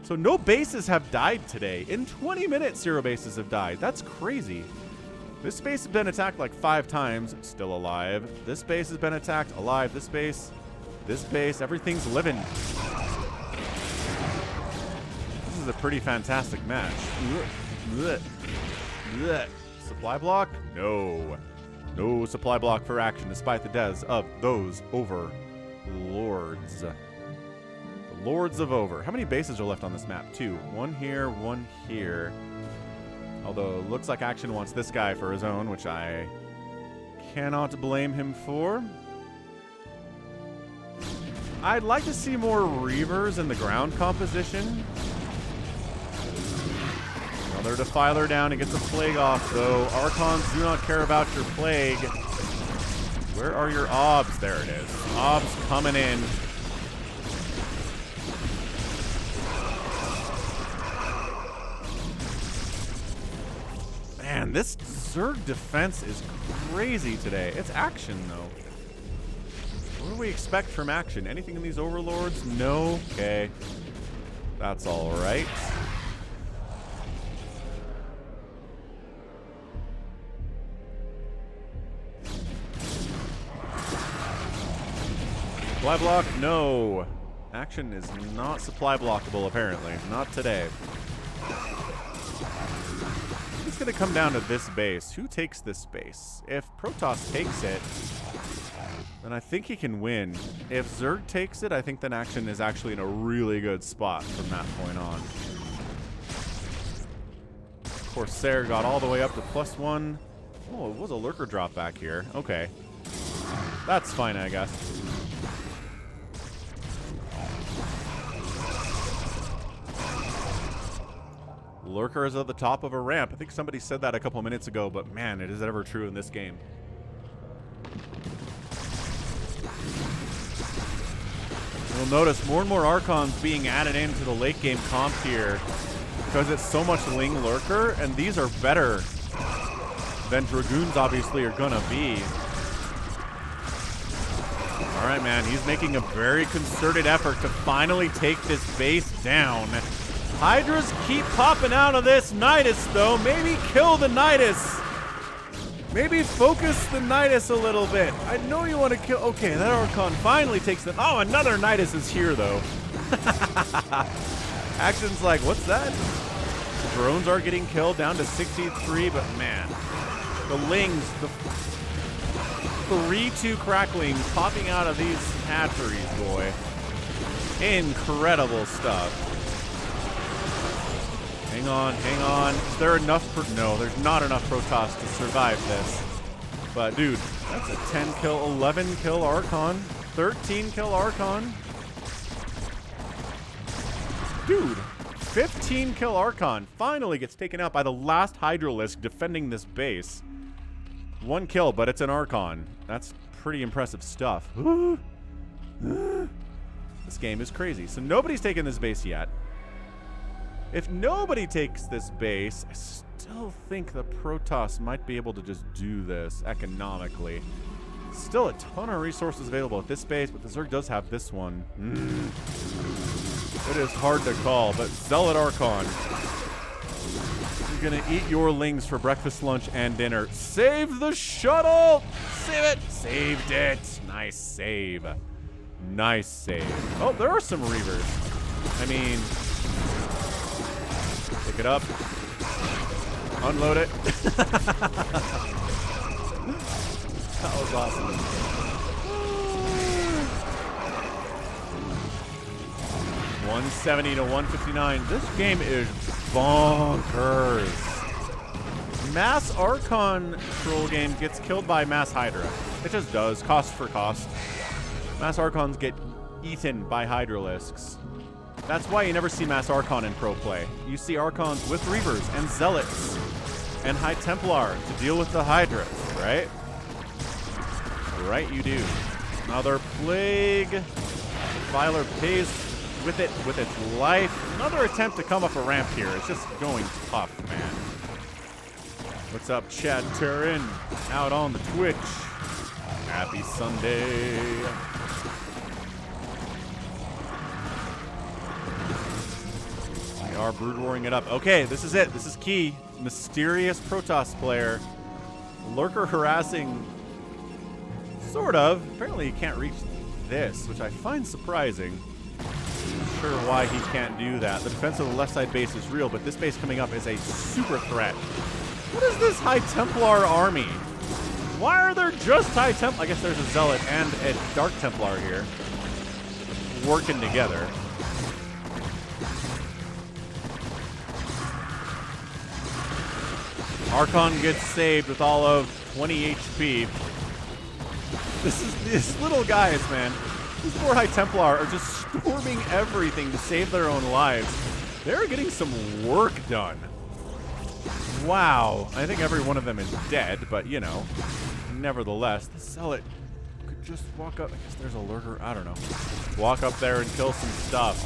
So no bases have died today. In 20 minutes, 0 bases have died. That's crazy. This base has been attacked like 5 times. Still alive. This base has been attacked. Alive. This base. Everything's living. This is a pretty fantastic match. Supply block? No. No supply block for action despite the deaths of those overlords. The Lords of Over. How many bases are left on this map? 2. 1 here, 1 here. Although it looks like Action wants this guy for his own, which I cannot blame him for. I'd like to see more Reavers in the ground composition. Another Defiler down. He gets a Plague off, though. Archons do not care about your Plague. Where are your Obs? There it is. Obs coming in. Man, this Zerg defense is crazy today. It's Action, though. What do we expect from Action? Anything in these Overlords? No? Okay. That's all right. Supply block? No. Action is not supply blockable, apparently. Not today. It's going to come down to this base. Who takes this base? If Protoss takes it, then I think he can win. If Zerg takes it, I think then Action is actually in a really good spot from that point on. Corsair got all the way up to +1. Oh, it was a lurker drop back here. Okay. That's fine, I guess. Lurker is at the top of a ramp. I think somebody said that a couple minutes ago, but man, it is ever true in this game. You'll notice more and more Archons being added into the late game comp here because it's so much Ling Lurker, and these are better than Dragoons obviously are gonna be. All right, man, he's making a very concerted effort to finally take this base down. Hydras keep popping out of this Nidus, though. Maybe kill the Nidus. Maybe focus the Nidus a little bit. I know you want to kill... Okay, that Archon finally takes them. Oh, another Nidus is here, though. Action's like, what's that? The drones are getting killed down to 63, but man. The Lings, the 3-2 crackling popping out of these hatcheries, boy. Incredible stuff. Hang on, hang on. Is there enough? No, there's not enough Protoss to survive this. But, dude, that's a 10 kill, 11 kill Archon, 13 kill Archon. Dude, 15 kill Archon finally gets taken out by the last Hydralisk defending this base. 1 kill, but it's an Archon. That's pretty impressive stuff. This game is crazy. So nobody's taken this base yet. If nobody takes this base, I still think the Protoss might be able to just do this economically. Still a ton of resources available at this base, but the Zerg does have this one. It is hard to call, but Zealot Archon. You're gonna eat your lings for breakfast, lunch, and dinner. Save the shuttle! Save it! Saved it! Nice save. Nice save. Oh, there are some Reavers. I mean, pick it up. Unload it. That was awesome. 170 to 159. This game is bonkers. Mass Archon troll game gets killed by Mass Hydra. It just does, cost for cost. Mass Archons get eaten by Hydralisks. That's why you never see Mass Archon in pro play. You see Archons with Reavers and Zealots and High Templar to deal with the Hydras, right? Right, you do. Another Plague. Defiler pays with it with its life. Another attempt to come up a ramp here. It's just going tough, man. What's up, Chad TERRAN? Out on the Twitch. Happy Sunday. We are brood warring it up. Okay, this is it. This is key. Mysterious Protoss player. Lurker harassing. Sort of. Apparently he can't reach this, which I find surprising. Not sure why he can't do that. The defense of the left side base is real, but this base coming up is a super threat. What is this High Templar army? Why are there just High Templar? I guess there's a Zealot and a Dark Templar here working together. Archon gets saved with all of 20 HP. These little guys, man. These poor High Templar are just storming everything to save their own lives. They're getting some work done. Wow. I think every one of them is dead, but, you know, nevertheless, the Zealot could just walk up. I guess there's a Lurker. I don't know. Walk up there and kill some stuff.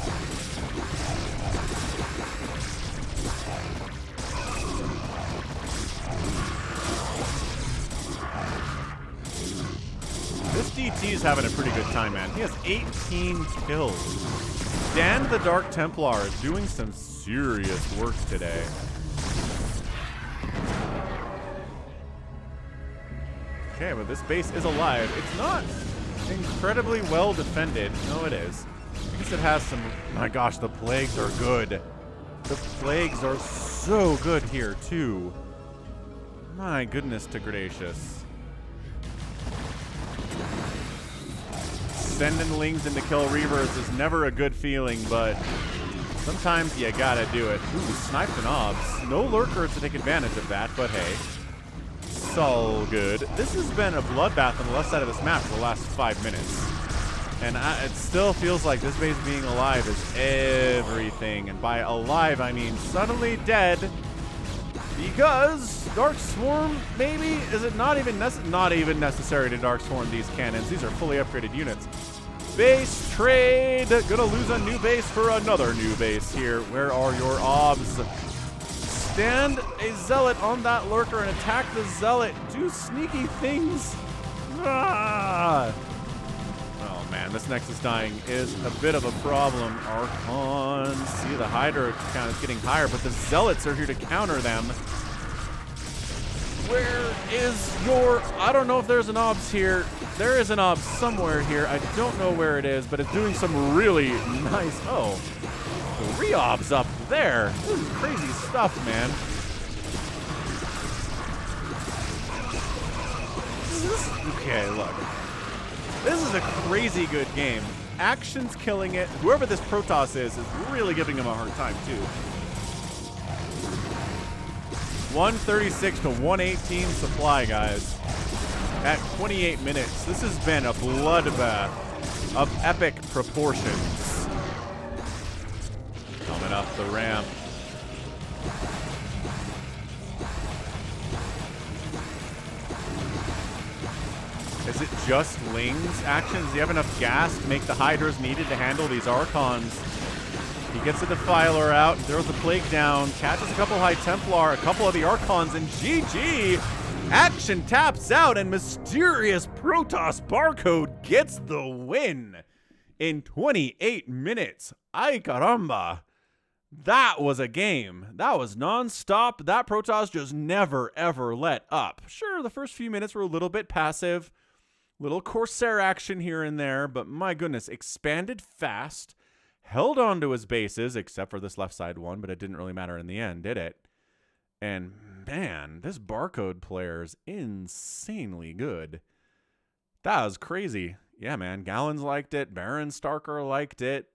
This DT's having a pretty good time, man. He has 18 kills. Dan the Dark Templar is doing some serious work today. Okay, but this base is alive. It's not incredibly well defended. No, it is. I guess it has some... My gosh, the plagues are good. The plagues are so good here, too. My goodness to gracious. Sending lings in to kill Reavers is never a good feeling, but sometimes you gotta do it. Ooh, sniped an obs. No Lurker to take advantage of that, but hey. It's all good. This has been a bloodbath on the left side of this map for the last 5 minutes. And it still feels like this base being alive is everything. And by alive, I mean suddenly dead. Because Dark Swarm, maybe? Is it not even necessary to Dark Swarm these cannons? These are fully upgraded units. Base trade. Gonna lose a new base for another new base here. Where are your obs? Stand a Zealot on that Lurker and attack the Zealot. Do sneaky things. Ah. Oh man, this Nexus dying is a bit of a problem. Archon, see the Hydra count is getting higher, but the Zealots are here to counter them. Where is your... I don't know if there's an obs here. There is an obs somewhere here. I don't know where it is, but it's doing some really nice... Oh, 3 obs up there. This is crazy stuff, man. Okay, look. This is a crazy good game. Action's killing it. Whoever this Protoss is really giving him a hard time, too. 136 to 118 supply, guys. At 28 minutes. This has been a bloodbath of epic proportions. Coming up the ramp. Is it just lings actions? Do you have enough gas to make the Hydras needed to handle these Archons? He gets a Defiler out, throws the Plague down, catches a couple High Templar, a couple of the Archons, and GG! Action taps out, and Mysterious Protoss Barcode gets the win in 28 minutes. Ay caramba! That was a game. That was nonstop. That Protoss just never, ever let up. Sure, the first few minutes were a little bit passive. Little Corsair action here and there. But my goodness, expanded fast. Held on to his bases, except for this left side one. But it didn't really matter in the end, did it? And man, this barcode player is insanely good. That was crazy. Yeah, man. Gallons liked it. Baron Starker liked it.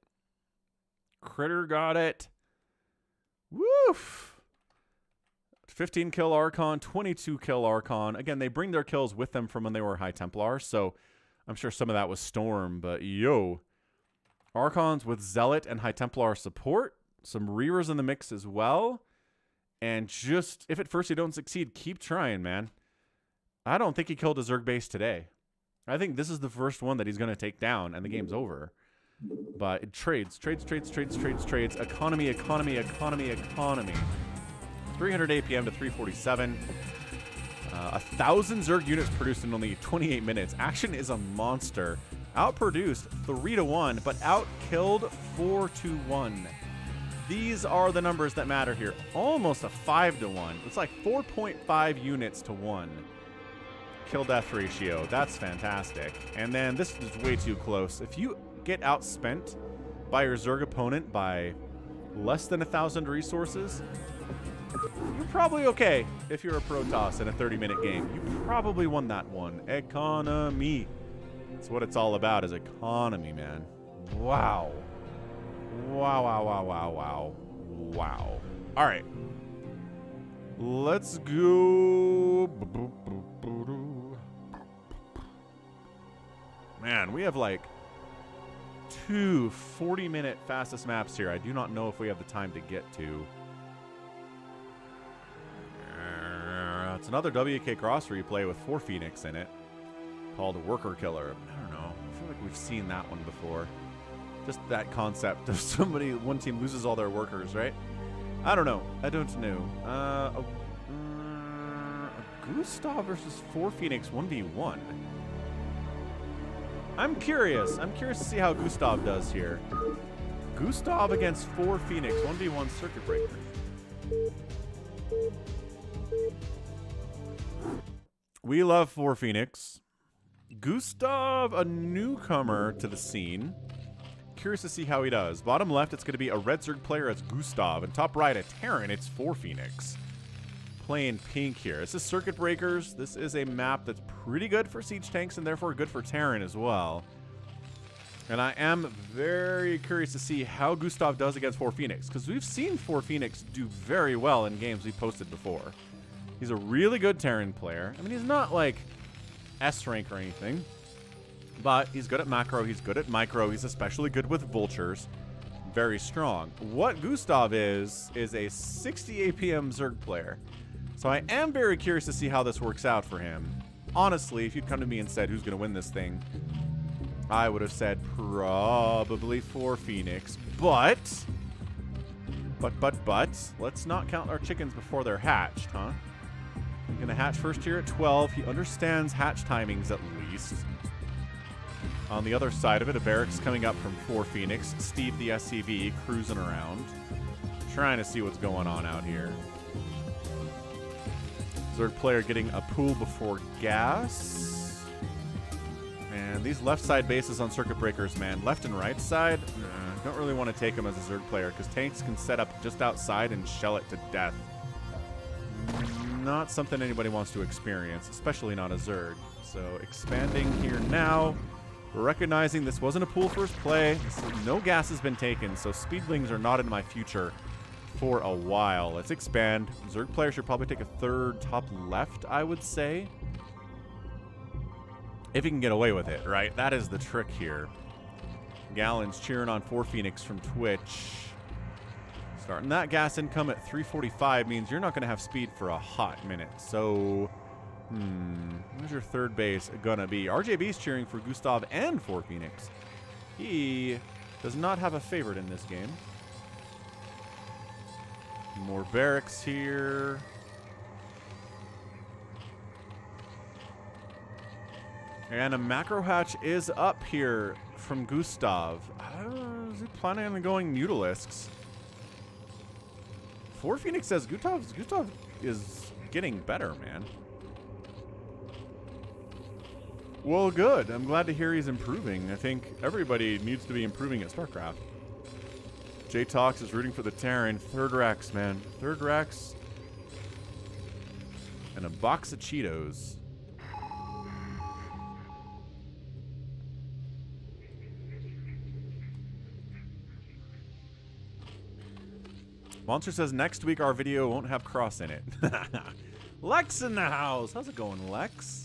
Critter got it. Woof. 15 kill Archon, 22 kill Archon. Again, they bring their kills with them from when they were High Templar, so I'm sure some of that was Storm, but yo. Archons with Zealot and High Templar support. Some Reavers in the mix as well. And just, if at first you don't succeed, keep trying, man. I don't think he killed a Zerg base today. I think this is the first one that he's going to take down, and the game's over. But it trades. Economy. 300 APM to 347. 1,000 Zerg units produced in only 28 minutes. Action is a monster. Outproduced 3-1, but outkilled 4-1. These are the numbers that matter here. Almost a 5-1. It's like 4.5 units to 1. Kill death ratio. That's fantastic. And then this is way too close. If you get outspent by your Zerg opponent by less than 1,000 resources, you're probably okay if you're a Protoss in a 30-minute game. You probably won that one. Economy. That's what it's all about, is economy, man. Wow. Wow. All right. Let's go. Man, we have like 2 40-minute fastest maps here. I do not know if we have the time to get to. It's another Wk'Cross replay with 4 Phoenix in it, called Worker Killer. I don't know. I feel like we've seen that one before. Just that concept of one team loses all their workers, right? I don't know. A Gustav versus 4 Phoenix 1v1. I'm curious. I'm curious to see how Gustav does here. Gustav against 4 Phoenix 1v1 circuit breaker. We love 4 Phoenix. Gustav, a newcomer to the scene. Curious to see how he does. Bottom left, it's going to be a red Zerg player as Gustav. And top right, a TERRAN, it's 4 Phoenix. Playing pink here. This is Circuit Breakers. This is a map that's pretty good for siege tanks and therefore good for TERRAN as well. And I am very curious to see how Gustav does against 4 Phoenix, because we've seen 4 Phoenix do very well in games we posted before. He's a really good TERRAN player. I mean, he's not like S rank or anything, but he's good at macro, he's good at micro, he's especially good with vultures. Very strong. What Gustav is a 60 APM Zerg player. So I am very curious to see how this works out for him. Honestly, if you'd come to me and said who's going to win this thing, I would have said probably 4 Phoenix. But, let's not count our chickens before they're hatched, huh? Gonna hatch first here at 12. He understands hatch timings at least. On the other side of it, a barracks coming up from 4 Phoenix. Steve the SCV cruising around, trying to see what's going on out here. Zerg player getting a pool before gas. And these left side bases on circuit breakers, man. Left and right side, don't really want to take them as a Zerg player because tanks can set up just outside and shell it to death. Not something anybody wants to experience, especially not a Zerg. So expanding here now. We're recognizing this wasn't a pool first play. No gas has been taken, so speedlings are not in my future for a while. Let's expand. Zerg player should probably take a third top left, I would say. If he can get away with it, right? That is the trick here. Gallons cheering on 4 Phoenix from Twitch. Starting that gas income at 345 means you're not going to have speed for a hot minute. So, where's your third base gonna be? RJB's cheering for Gustav and 4 Phoenix. He does not have a favorite in this game. More barracks here. And a macro hatch is up here from Gustav. Is he planning on going Mutalisks? 4 Phoenix says Gustav is getting better, man. Well, good. I'm glad to hear he's improving. I think everybody needs to be improving at StarCraft. JTalks is rooting for the Terran. 3rd Rex, man. 3rd Rex. And a box of Cheetos. Monster says next week our video won't have Cross in it. Lex in the house. How's it going, Lex?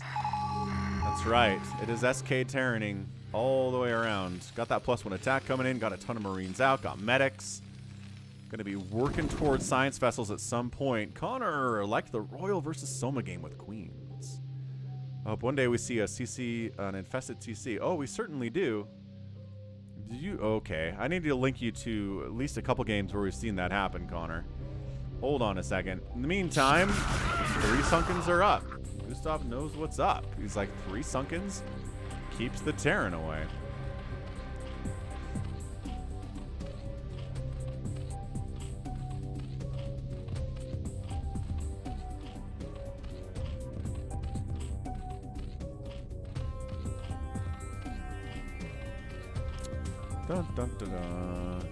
That's right. It is SK Terraning all the way around. Got that +1 attack coming in. Got a ton of Marines out. Got medics. Going to be working towards science vessels at some point. Connor, like the Royal versus Soma game with Queens. I hope one day we see a CC, an infested CC. Oh, we certainly do. Did you? Okay. I need to link you to at least a couple games where we've seen that happen, Connor. Hold on a second. In the meantime, 3 Sunkens are up. Gustav knows what's up. He's like, 3 Sunkens keeps the Terran away. Dun, dun, dun, dun.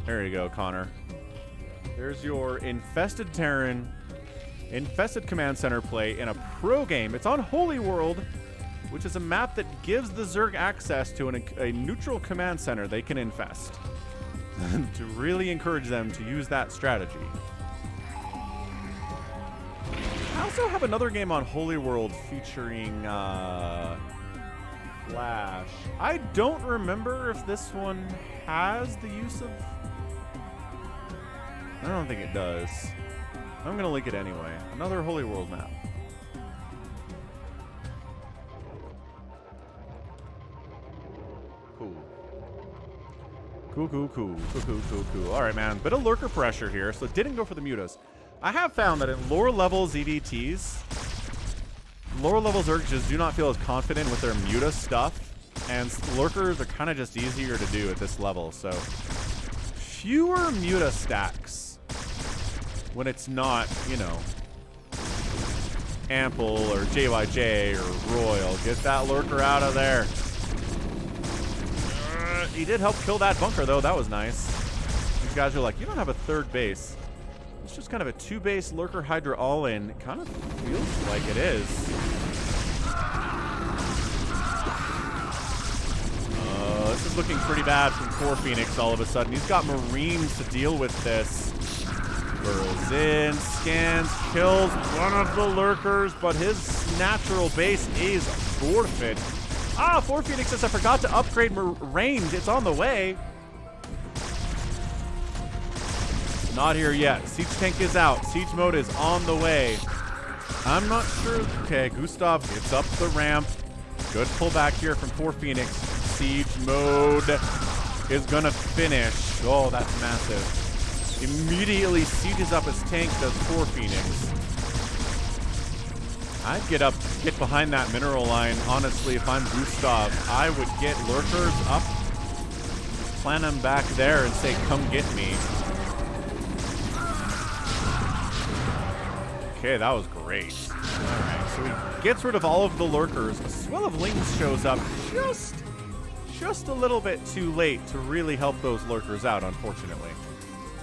There you go, Connor. There's your infested Terran, infested command center play in a pro game. It's on Holy World, which is a map that gives the Zerg access to a neutral command center they can infest. To really encourage them to use that strategy. I also have another game on Holy World featuring Flash. I don't remember if this one has the use of... I don't think it does. I'm going to link it anyway. Another Holy World map. Cool. Cool. All right, man. Bit of lurker pressure here, so it didn't go for the mutas. I have found that in lower level ZDTs, lower level Zergs just do not feel as confident with their muta stuff, and lurkers are kind of just easier to do at this level, so fewer muta stacks when it's not, you know, Ample or JyJ or Royal. Get that lurker out of there. He did help kill that bunker, though. That was nice. These guys are like, you don't have a 3rd base. It's just kind of a 2-base lurker Hydra all-in. It kind of feels like it is. This is looking pretty bad from 4 Phoenix all of a sudden. He's got Marines to deal with this. Burrows in, scans, kills one of the lurkers, but his natural base is forfeit. 4 Phoenix says, I forgot to upgrade range. It's on the way. Not here yet. Siege tank is out. Siege mode is on the way. I'm not sure. Okay, Gustav gets up the ramp. Good pullback here from 4 Phoenix. Siege mode is going to finish. Oh, that's massive. Immediately sieges up his tank, does 4 Phoenix. I'd get behind that mineral line. Honestly, if I'm Gustav, I would get lurkers up, plant them back there, and say, come get me. Okay, that was great. All right, so he gets rid of all of the lurkers. A swell of lings shows up just a little bit too late to really help those lurkers out, unfortunately.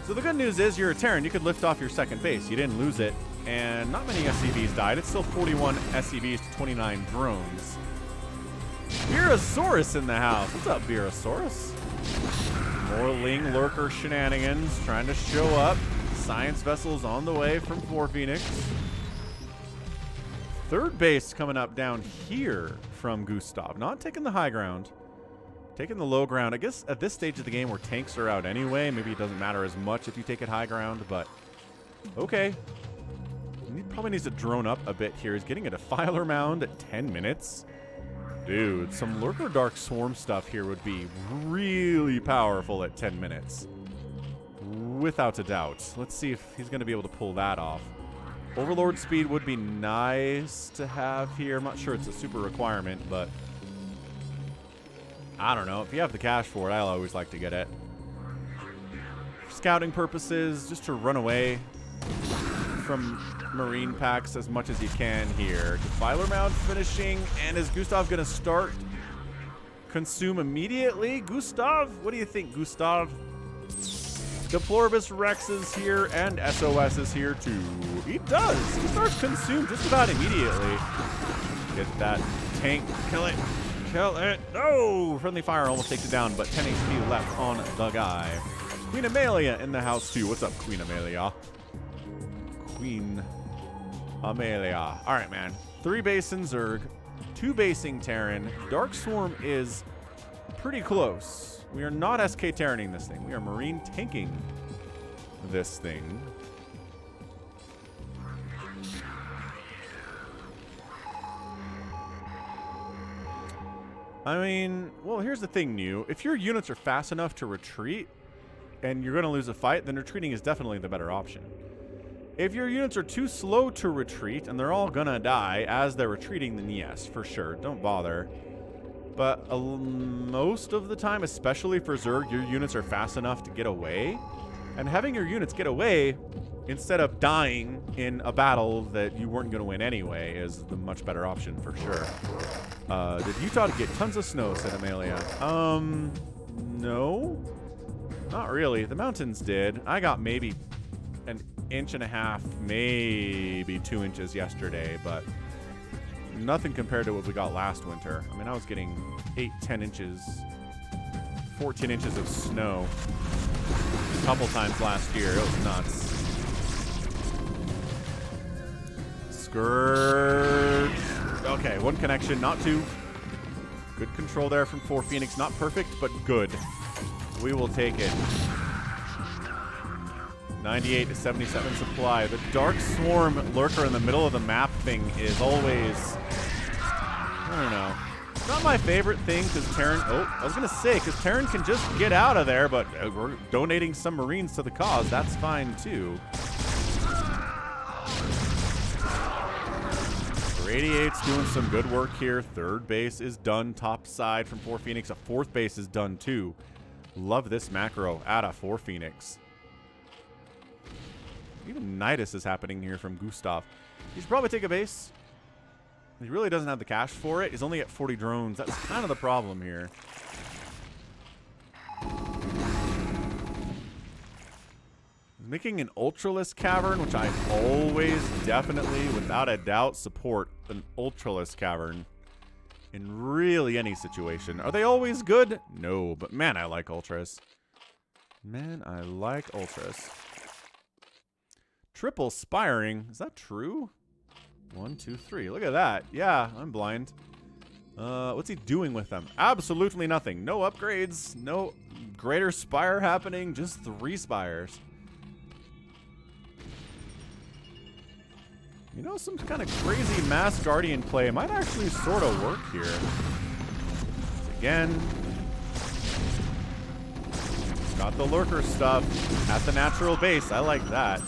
So the good news is you're a Terran. You could lift off your 2nd base. You didn't lose it, and not many SCVs died. It's still 41 SCVs to 29 drones. Beerosaurus in the house. What's up, Beerosaurus? More Ling lurker shenanigans trying to show up. Science vessels on the way from 4 Phoenix. 3rd base coming up down here from Gustav. Not taking the high ground. Taking the low ground. I guess at this stage of the game where tanks are out anyway, maybe it doesn't matter as much if you take it high ground, but okay. He probably needs to drone up a bit here. He's getting a defiler mound at 10 minutes. Dude, some Lurker Dark Swarm stuff here would be really powerful at 10 minutes. Without a doubt. Let's see if he's going to be able to pull that off. Overlord speed would be nice to have here. I'm not sure it's a super requirement, but I don't know. If you have the cash for it, I'll always like to get it. scouting purposes, just to run away from marine packs as much as you can here. Defiler Mound finishing, and is Gustav gonna start consume immediately? Gustav, what do you think, Gustav? Deploribus Rex is here, and SOS is here too. He does. He starts consume just about immediately. Get that tank. Kill it. Kill it. No! Friendly fire almost takes it down, but 10 HP left on the guy. Queen Amelia in the house too. What's up, Queen Amelia? Queen Amelia. All right, man. 3 basing Zerg, 2 basing Terran. Dark Swarm is pretty close. We are not SK Terraning this thing. We are marine tanking this thing. I mean, well, here's the thing, New. If your units are fast enough to retreat and you're going to lose a fight, then retreating is definitely the better option. If your units are too slow to retreat and they're all going to die as they're retreating, then yes, for sure. Don't bother. But most of the time, especially for Zerg, your units are fast enough to get away. And having your units get away instead of dying in a battle that you weren't going to win anyway is the much better option for sure. Did Utah get tons of snow, said Amelia? No. Not really. The mountains did. I got maybe an inch and a half, maybe 2 inches yesterday, but nothing compared to what we got last winter. I mean, I was getting 8, 10 inches, 14 inches of snow a couple times last year. It was nuts. Skirt. Okay, 1 connection, not 2. Good control there from 4 Phoenix. Not perfect, but good. We will take it. 98 to 77 supply. The Dark Swarm lurker in the middle of the map thing is always, I don't know. It's not my favorite thing because Terran, I was going to say, because Terran can just get out of there, but we're donating some Marines to the cause. That's fine too. Radiate's doing some good work here. 3rd base is done top side from 4 Phoenix. A 4th base is done too. Love this macro at a 4 Phoenix. Even Nidus is happening here from Gustav. He should probably take a base. He really doesn't have the cash for it. He's only at 40 drones. That's kind of the problem here. He's making an Ultralisk Cavern, which I always definitely, without a doubt, support an Ultralisk Cavern in really any situation. Are they always good? No, but man, I like Ultras. Man, I like Ultras. Triple Spiring. Is that true? 1, 2, 3. Look at that. Yeah, I'm blind. What's he doing with them? Absolutely nothing. No upgrades. No greater spire happening. Just 3 spires. You know, some kind of crazy Mass Guardian play might actually sort of work here. Again, got the lurker stuff at the natural base. I like that.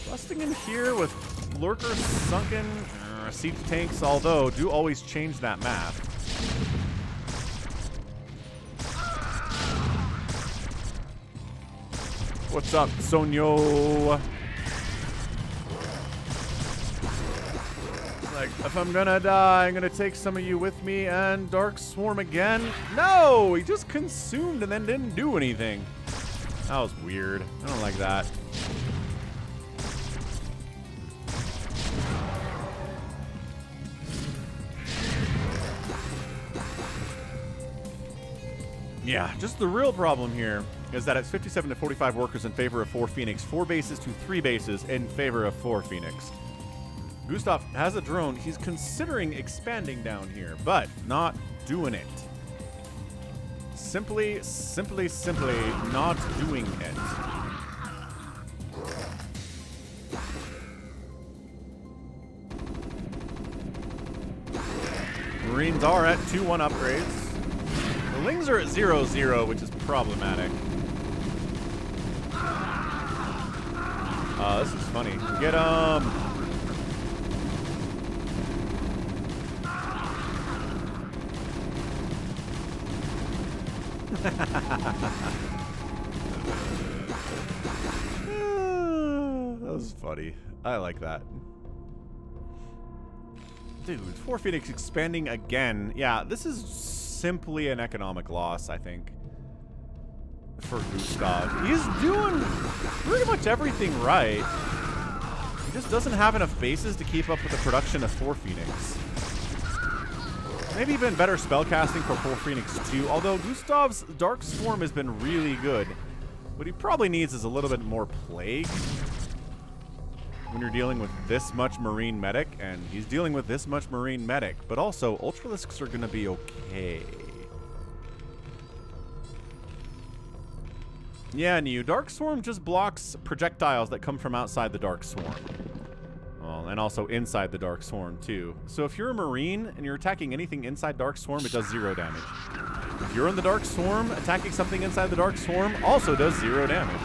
Busting in here with lurker sunken siege tanks, although do always change that map. What's up, Sonyo? Like, if I'm gonna die, I'm gonna take some of you with me and Dark Swarm again. No, he just consumed and then didn't do anything. That was weird. I don't like that. Yeah, just the real problem here is that it's 57 to 45 workers in favor of 4 Phoenix, 4 bases to 3 bases in favor of 4 Phoenix. Gustav has a drone. He's considering expanding down here, but not doing it. Simply not doing it. Marines are at 2-1 upgrades. The Lings are at 0-0, which is problematic. This is funny. Get 'em. That was funny. I like that. Dude, 4 Phoenix expanding again. Yeah, this is simply an economic loss, I think, for Gustav. He's doing pretty much everything right. He just doesn't have enough bases to keep up with the production of 4 Phoenix. Maybe even better spellcasting for 4 Phoenix too, although Gustav's Dark Swarm has been really good. What he probably needs is a little bit more Plague when you're dealing with this much Marine Medic, and he's dealing with this much Marine Medic, but also Ultralisks are going to be okay. Yeah, New. Dark Swarm just blocks projectiles that come from outside the Dark Swarm. Well, and also inside the Dark Swarm, too. So if you're a Marine and you're attacking anything inside Dark Swarm, it does 0 damage. If you're in the Dark Swarm, attacking something inside the Dark Swarm also does 0 damage.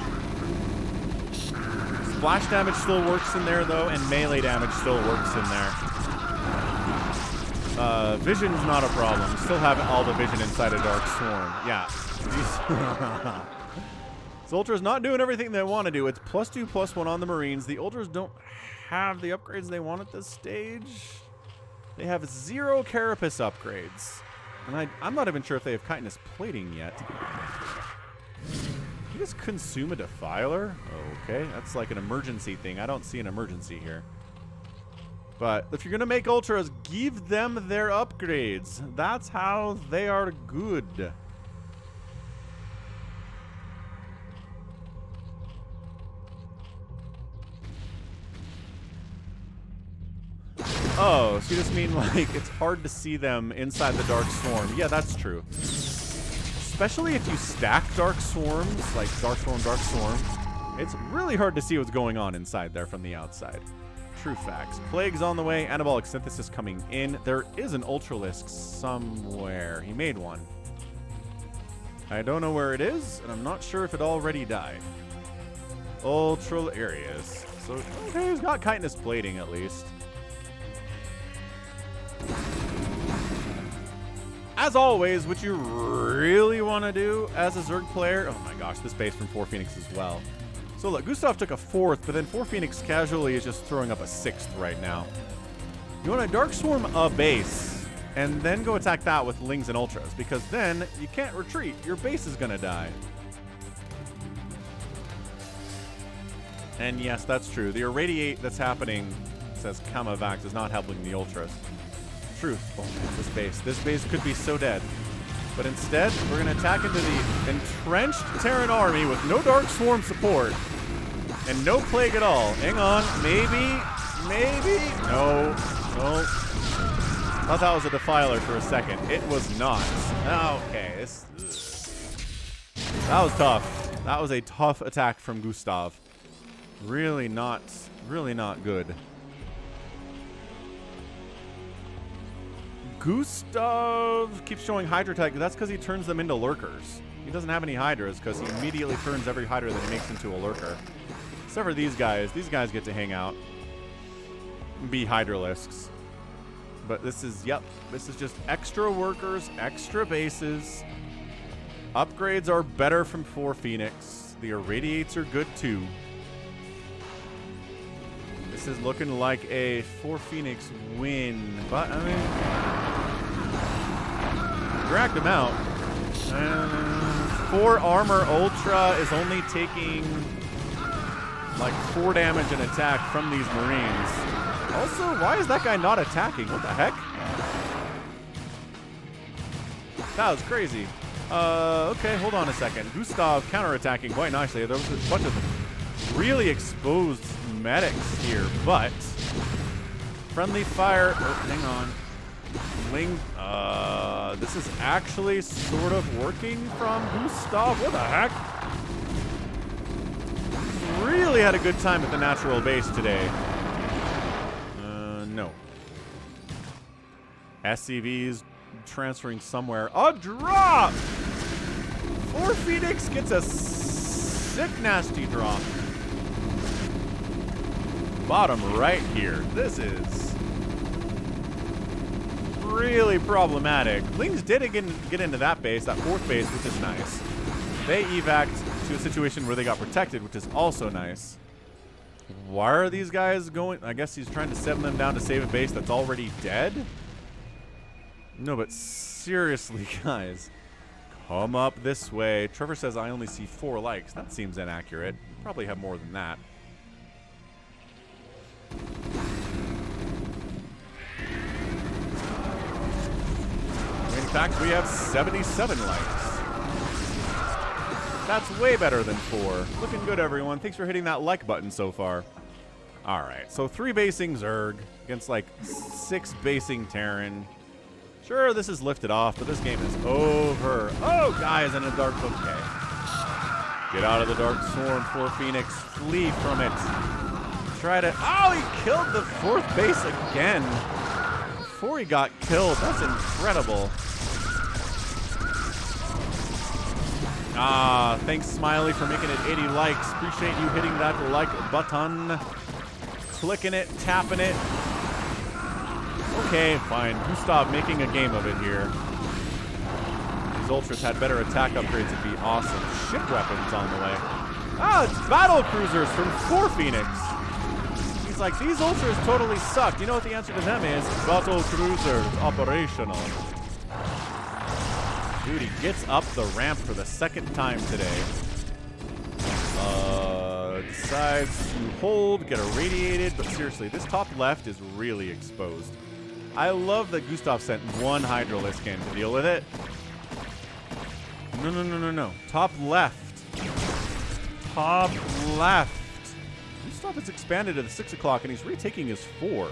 Splash damage still works in there, though, and melee damage still works in there. Vision's not a problem. You still have all the vision inside a Dark Swarm. Yeah. So Ultra's not doing everything they want to do. It's +2/+1 on the Marines. The Ultras don't have the upgrades they want at this stage. They have 0 Carapace upgrades. And I'm not even sure if they have chitinous plating yet. You just consume a Defiler? Okay, that's like an emergency thing. I don't see an emergency here. But if you're going to make Ultras, give them their upgrades. That's how they are good. Oh, so you just mean like it's hard to see them inside the Dark Swarm. Yeah, that's true. Especially if you stack Dark Swarms, like Dark Swarm, it's really hard to see what's going on inside there from the outside. True facts. Plague's on the way, Anabolic Synthesis coming in. There is an Ultralisk somewhere. He made one. I don't know where it is, and I'm not sure if it already died. Here he is. So, okay, he's got chitinous plating at least. As always, what you really want to do as a Zerg player... Oh my gosh, this base from 4 Phoenix as well. So look, Gustav took a 4th, but then 4 Phoenix casually is just throwing up a 6th right now. You want to Dark Swarm a base, and then go attack that with Lings and Ultras, because then you can't retreat. Your base is going to die. And yes, that's true. The irradiate that's happening, says Kamavax, is not helping the Ultras. Truth. Oh man, this base could be so dead. But instead, we're going to attack into the entrenched Terran army with no Dark Swarm support and no Plague at all. Hang on, maybe. No. Thought that was a Defiler for a second. It was not. Okay, that was tough. That was a tough attack from Gustav. Really not good. Gustav keeps showing Hydra tech. That's because he turns them into lurkers. He doesn't have any Hydras because he immediately turns every Hydra that he makes into a lurker. Except for these guys. These guys get to hang out and be Hydralisks. But this is just extra workers, extra bases. Upgrades are better from 4 Phoenix. The Irradiates are good too. This is looking like a 4 Phoenix win, but I mean, dragged him out. 4 armor Ultra is only taking like 4 damage and attack from these Marines. Also, why is that guy not attacking? What the heck? That was crazy. Okay, hold on a second. Gustav counterattacking quite nicely. There was a bunch of really exposed medics here, but friendly fire. Oh, hang on. Ling. This is actually sort of working from Gustav. What the heck? Really had a good time at the natural base today. No. SCV's transferring somewhere. A drop! 4 Phoenix gets a sick, nasty drop. Bottom right here. This is really problematic. Lings did get into that base, that 4th base, which is nice. They evac'd to a situation where they got protected, which is also nice. Why are these guys going? I guess he's trying to send them down to save a base that's already dead? No, but seriously, guys. Come up this way. Trevor says I only see 4 likes. That seems inaccurate. Probably have more than that. In fact, we have 77 likes. That's way better than 4. Looking good, everyone. Thanks for hitting that like button so far. All right, so 3 basing Zerg against like 6 basing Terran. Sure, this is lifted off, but this game is over. Oh, guys, in a dark. Okay. Get out of the Dark Swarm, 4 Phoenix. Flee from it. Try to. Oh, he killed the 4th base again. Before he got killed. That's incredible. Ah, thanks, Smiley, for making it 80 likes. Appreciate you hitting that like button. Clicking it, tapping it. Okay, fine. Gustav making a game of it here. These Ultras had better attack upgrades. It'd be awesome. Ship weapons on the way. Ah, it's battle cruisers from 4 Phoenix. He's like, these Ultras totally suck. You know what the answer to them is? Battle cruisers operational. Dude, he gets up the ramp for the 2nd time today. Decides to hold, get irradiated, but seriously, this top left is really exposed. I love that Gustav sent 1 Hydralisk in to deal with it. No. Top left. Top left. Gustav has expanded to the 6 o'clock, and he's retaking his 4th.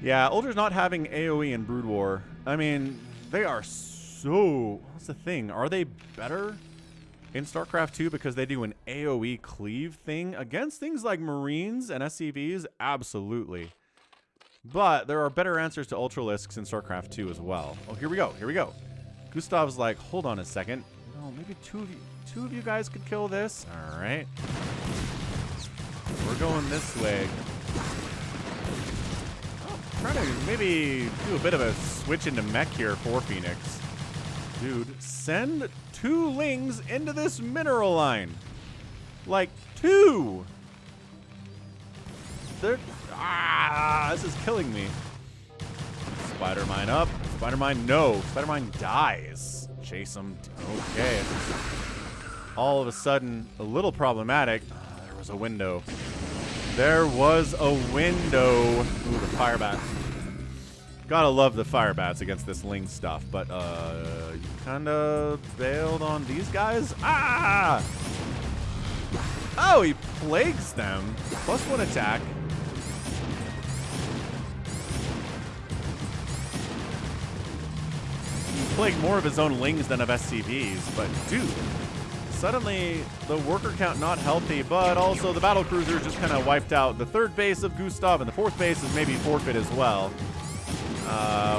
Yeah, Ultra's not having AoE in Brood War. I mean, they are so... What's the thing? Are they better in StarCraft 2 because they do an AoE cleave thing? Against things like Marines and SCVs? Absolutely. But there are better answers to Ultralisks in StarCraft 2 as well. Oh, here we go. Here we go. Gustav's like, hold on a second. No, maybe two of you guys could kill this. All right. We're going this way. Trying to maybe do a bit of a switch into mech here for Phoenix. Dude, send 2 Lings into this mineral line. Like 2. They're... Ah, this is killing me. Spider Mine up. Spider Mine, no. Spider Mine dies. Chase him. Okay. All of a sudden, a little problematic. There was a window. There was a window. Ooh, the fire bats. Gotta love the fire bats against this Ling stuff, but you kind of bailed on these guys. Ah! Oh, he plagues them. +1 attack. He plagued more of his own Lings than of SCVs, but dude. Suddenly, the worker count not healthy, but also the battle cruisers just kind of wiped out the 3rd base of Gustav, and the 4th base is maybe forfeit as well.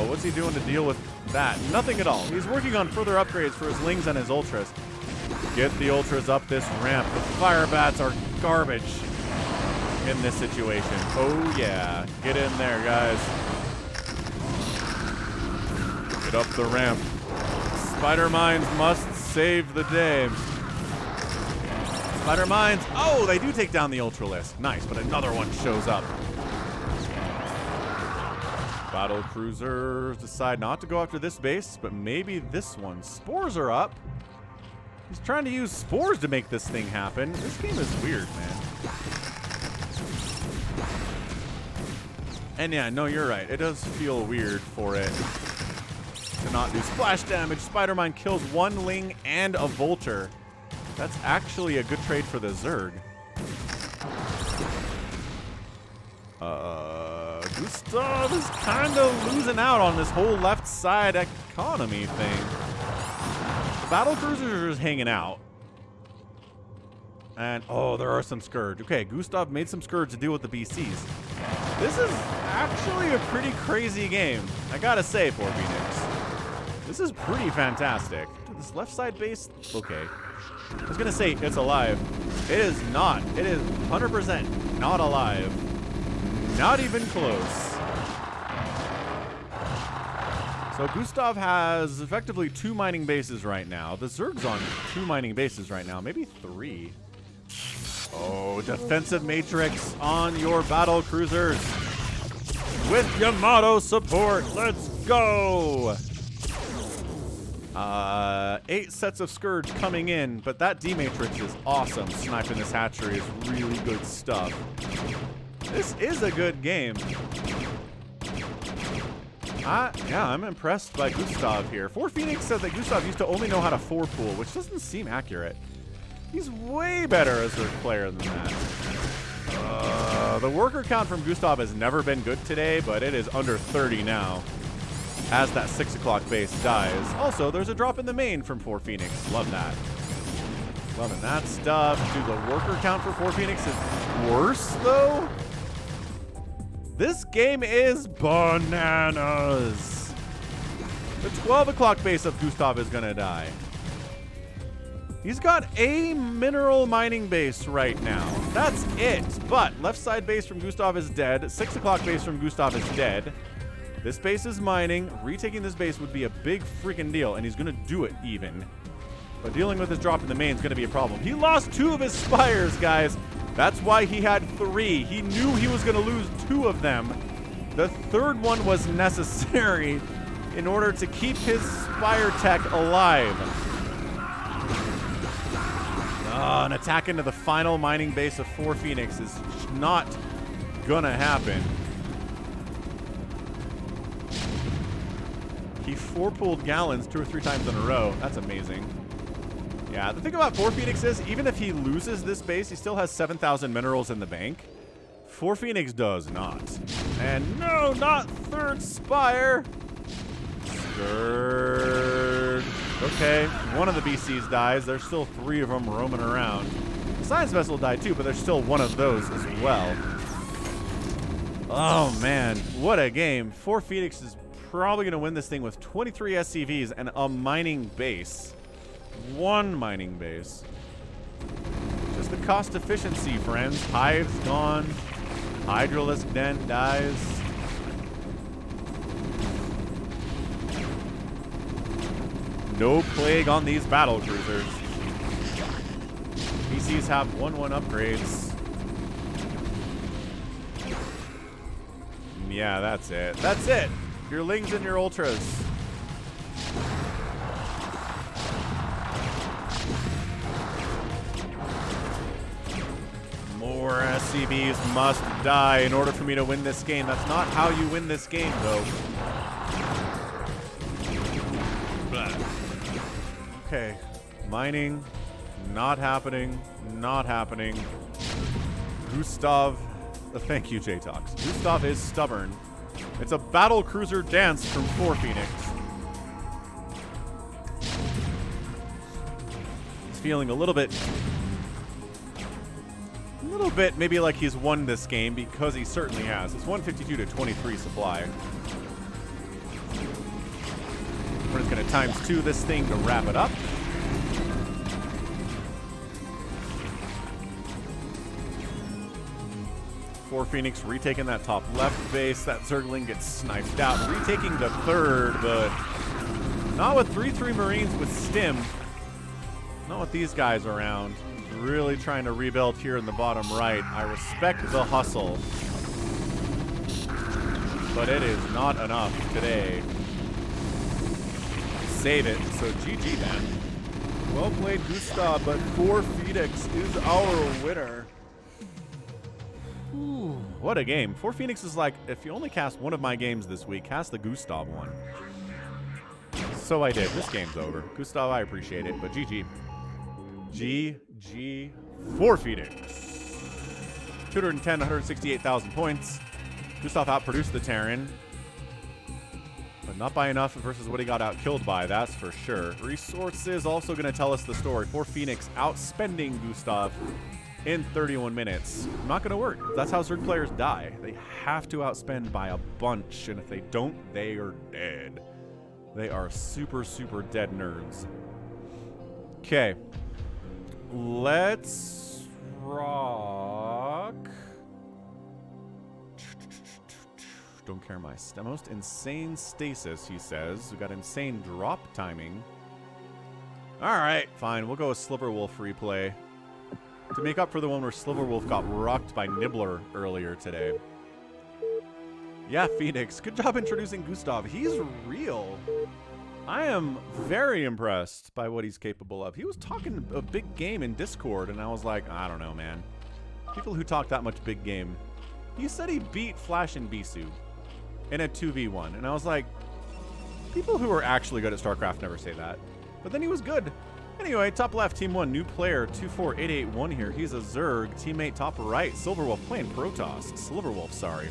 What's he doing to deal with that? Nothing at all. He's working on further upgrades for his Lings and his Ultras. Get the Ultras up this ramp. The fire bats are garbage in this situation. Oh yeah, get in there, guys. Get up the ramp. Spider Mines must save the day. Spider Mines. Oh, they do take down the Ultralisk. Nice, but another one shows up. Battle cruisers decide not to go after this base, but maybe this one. Spores are up. He's trying to use spores to make this thing happen. This game is weird, man. And yeah, no, you're right. It does feel weird for it to not do splash damage. Spider-Mine kills 1 Ling and a Vulture. That's actually a good trade for the Zerg. Gustav is kind of losing out on this whole left side economy thing. The battle cruisers are just hanging out. And, oh, there are some Scourge. Okay, Gustav made some Scourge to deal with the BCs. This is actually a pretty crazy game, I gotta say, for Phoenix. This is pretty fantastic. Dude, this left side base, okay. I was gonna say it's alive. It is not. It is 100% not alive. Not even close. So Gustav has effectively 2 mining bases right now. The Zerg's on 2 mining bases right now, maybe 3. Oh, defensive matrix on your battle cruisers. With Yamato support, let's go! 8 sets of Scourge coming in, but that D-Matrix is awesome. Sniping this hatchery is really good stuff. This is a good game. Yeah, I'm impressed by Gustav here. 4Phoenix said that Gustav used to only know how to 4-pool, which doesn't seem accurate. He's way better as a player than that. The worker count from Gustav has never been good today, but it is under 30 now as that 6 o'clock base dies. Also, there's a drop in the main from 4Phoenix. Love that. Loving that stuff. Dude, the worker count for 4Phoenix is worse, though. This game is bananas. The 12 o'clock base of Gustav is going to die. He's got a mineral mining base right now. That's it. But left side base from Gustav is dead. 6 o'clock base from Gustav is dead. This base is mining. Retaking this base would be a big freaking deal, and he's going to do it even. But dealing with his drop in the main is going to be a problem. He lost 2 of his spires, guys. That's why he had 3. He knew he was going to lose 2 of them. The 3rd one was necessary in order to keep his spire tech alive. An attack into the final mining base of 4Phoenix is not gonna happen. He 4-pulled Gallons 2 or 3 times in a row. That's amazing. Yeah, the thing about 4Phoenix is, even if he loses this base, he still has 7,000 minerals in the bank. 4Phoenix does not. And no, not 3rd Spire. Third. Okay, one of the BCs dies. There's still 3 of them roaming around. The Science Vessel died too, but there's still one of those as well. Oh man, what a game. 4Phoenix is probably going to win this thing with 23 SCVs and a mining base. 1 mining base. Just the cost efficiency, friends. Hive's gone. Hydralisk Den dies. No plague on these battle cruisers. PCs have 1-1 upgrades. Yeah, that's it. That's it. Your Lings and your Ultras. More SCVs must die in order for me to win this game. That's not how you win this game, though. Okay, mining, not happening, not happening. Gustav, thank you, JTox. Gustav is stubborn. It's a battle cruiser dance from 4Phoenix. He's feeling a little bit maybe like he's won this game, because he certainly has. It's 152 to 23 supply. We're just going to ×2 this thing to wrap it up. 4Phoenix retaking that top left base. That Zergling gets sniped out. Retaking the 3rd, but not with 3-3 Marines with Stim. Not with these guys around. Really trying to rebuild here in the bottom right. I respect the hustle, but it is not enough today. Save it. So GG then. Well played, Gustav, but 4Phoenix is our winner. Ooh, what a game. 4Phoenix is like, if you only cast one of my games this week, cast the Gustav one. So I did. This game's over. Gustav, I appreciate it, but GG. GG 4Phoenix. 210, 168,000 points. Gustav outproduced the TERRAN, but not by enough versus what he got out-killed by, that's for sure. Resource is also going to tell us the story. 4Phoenix outspending Gustav in 31 minutes. Not going to work. That's how Zerg players die. They have to outspend by a bunch, and if they don't, they are dead. They are super, super dead nerds. Okay. Let's rock. Don't care my most insane stasis, he says. We got insane drop timing. Alright, fine. We'll go with Sliverwolf replay. To make up for the one where Sliverwolf got rocked by Nibbler earlier today. Yeah, Phoenix. Good job introducing Gustav. He's real. I am very impressed by what he's capable of. He was talking a big game in Discord, and I was like, I don't know, man. People who talk that much big game. He said he beat Flash and Bisu in a 2v1, and I was like, people who are actually good at StarCraft never say that. But then he was good. Anyway, top left, team 1, new player, 24881 here. He's a Zerg. Teammate top right, Silverwolf playing Protoss. Sliverwolf, sorry.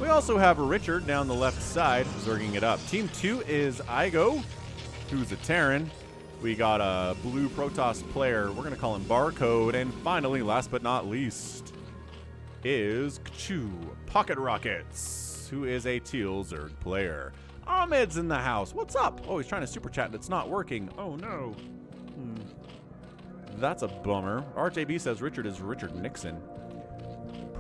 We also have Richard down the left side, Zerging it up. Team 2 is Igo, who's a TERRAN. We got a blue Protoss player. We're going to call him Barcode. And finally, last but not least, is Kchu, Pocket Rockets, who is a teal Zerg player. Ahmed's in the house. What's up? Oh, he's trying to super chat and it's not working. Oh, no. That's a bummer. RJB says Richard is Richard Nixon,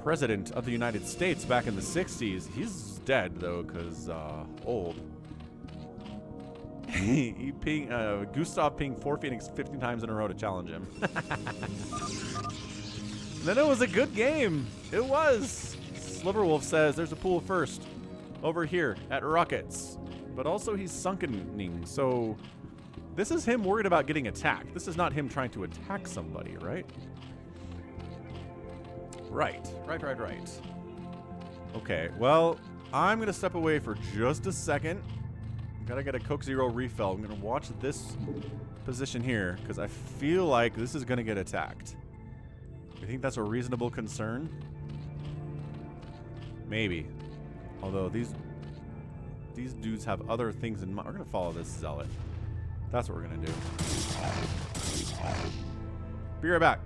President of the United States back in the 60s. He's dead, though, because old. Gustav pinged 4 Phoenix 15 times in a row to challenge him. Then it was a good game. It was. Sliverwolf says there's a pool first over here at Rockets. But also he's sunkening, so this is him worried about getting attacked. This is not him trying to attack somebody, right? Right. Okay, well, I'm going to step away for just a second. Gotta get a Coke Zero refill. I'm going to watch this position here, because I feel like this is going to get attacked. You think that's a reasonable concern? Maybe. Although these dudes have other things in mind. We're going to follow this Zealot. That's what we're going to do. Be right back.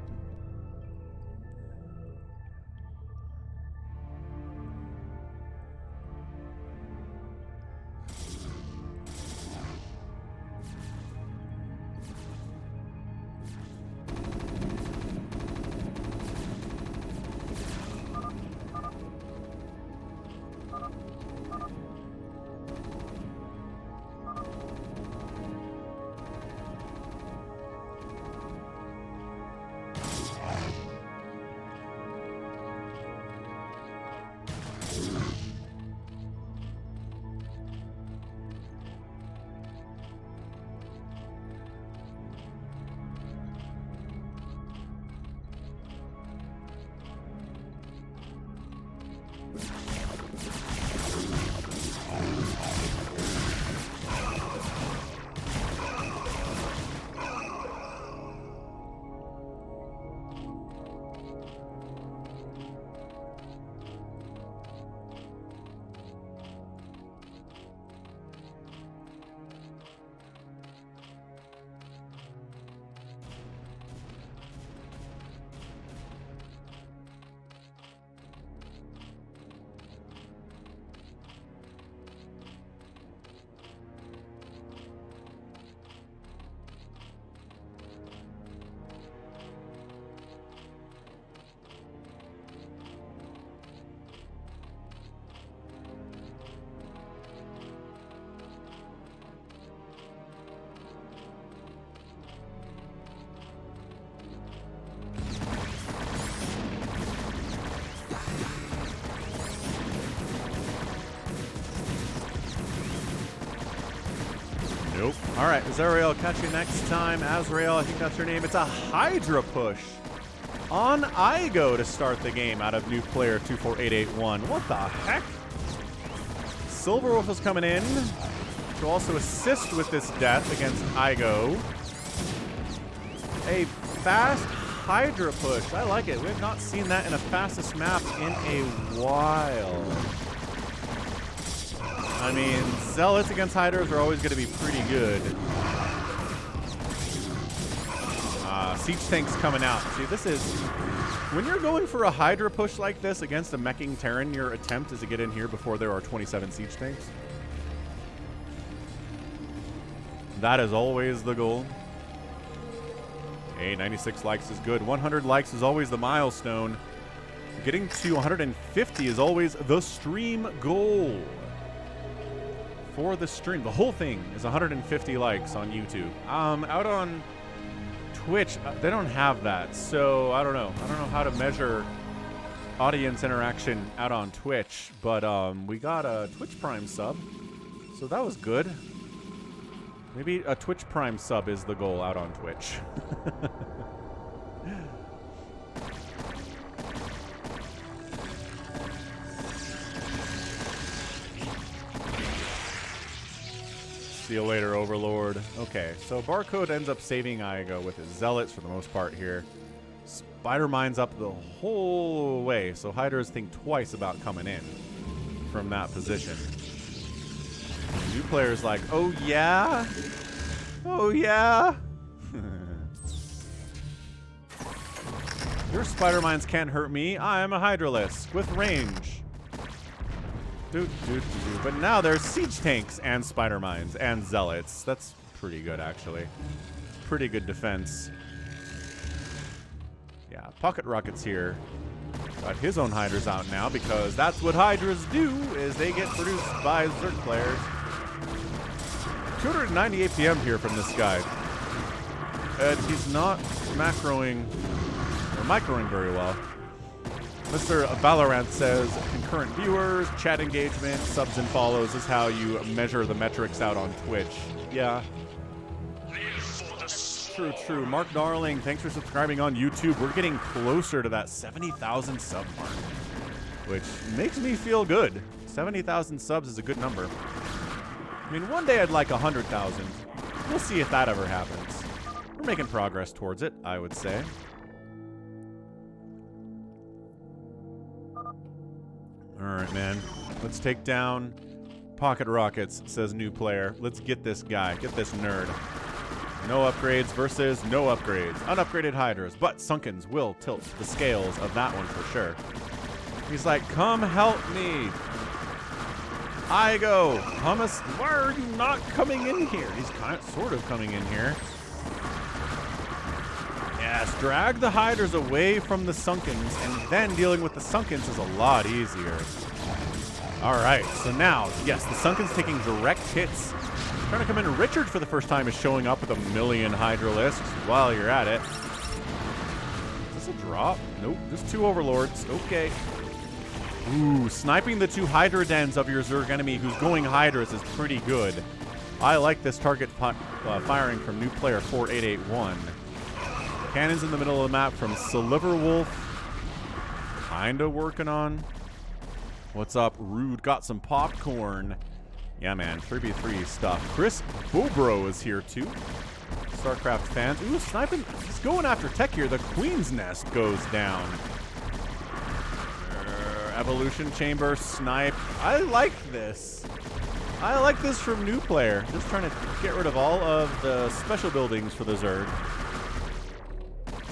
Nope. All right, Azrael, catch you next time. Azrael, I think that's her name. It's a Hydra push on Igo to start the game out of new player 24881. What the heck? Silverwolf is coming in to also assist with this death against Igo. A fast Hydra push. I like it. We have not seen that in a fastest map in a while. I mean, Zealots against Hydras are always going to be pretty good. Siege tanks coming out. See, this is... When you're going for a Hydra push like this against a meching Terran, your attempt is to get in here before there are 27 siege tanks. That is always the goal. Hey, 96 likes is good. 100 likes is always the milestone. Getting to 150 is always the stream goal. For the stream, the whole thing is 150 likes on YouTube. Out on Twitch, they don't have that, so I don't know. I don't know how to measure audience interaction out on Twitch, but we got a Twitch Prime sub, so that was good. Maybe a Twitch Prime sub is the goal out on Twitch. See you later, Overlord. Okay, so Barcode ends up saving Igo with his Zealots for the most part here. Spider Mine's up the whole way, so Hydras think twice about coming in from that position. New player's like, oh yeah? Oh yeah? Your Spider Mines can't hurt me. I'm a Hydralisk with range. But now there's siege tanks and spider mines and zealots. That's pretty good, actually. Pretty good defense. Yeah, pocket rockets here. Got his own hydras out now because that's what hydras do, is they get produced by Zerg players. 290 APM here from this guy. And he's not macroing or microing very well. Mr. Valorant says concurrent viewers, chat engagement, subs and follows is how you measure the metrics out on Twitch. Yeah. True. Mark Darling, thanks for subscribing on YouTube. We're getting closer to that 70,000 sub mark, which makes me feel good. 70,000 subs is a good number. I mean, one day I'd like 100,000. We'll see if that ever happens. We're making progress towards it, I would say. Alright, man. Let's take down pocket rockets, says new player. Let's get this guy. Get this nerd. No upgrades versus no upgrades. Unupgraded Hydras, but Sunkens will tilt the scales of that one for sure. He's like, come help me. Igo, Hummus, why are you not coming in here? He's sort of coming in here. Yes, drag the Hydras away from the Sunkens, and then dealing with the Sunkens is a lot easier. Alright, so now, yes, the Sunken's taking direct hits. Trying to come in, Richard for the first time is showing up with 1,000,000 Hydralisks while you're at it. Is this a drop? Nope, just 2 Overlords. Okay. Ooh, sniping the 2 Hydra dens of your Zerg enemy who's going Hydras is pretty good. I like this target firing from new player 4881. Cannons in the middle of the map from Sliverwolf. Kinda working on. What's up, Rude? Got some popcorn. Yeah, man. 3v3 stuff. Chris Bobro is here, too. StarCraft fans. Ooh, sniping. He's going after tech here. The Queen's Nest goes down. Evolution Chamber, snipe. I like this. I like this from new player. Just trying to get rid of all of the special buildings for the Zerg.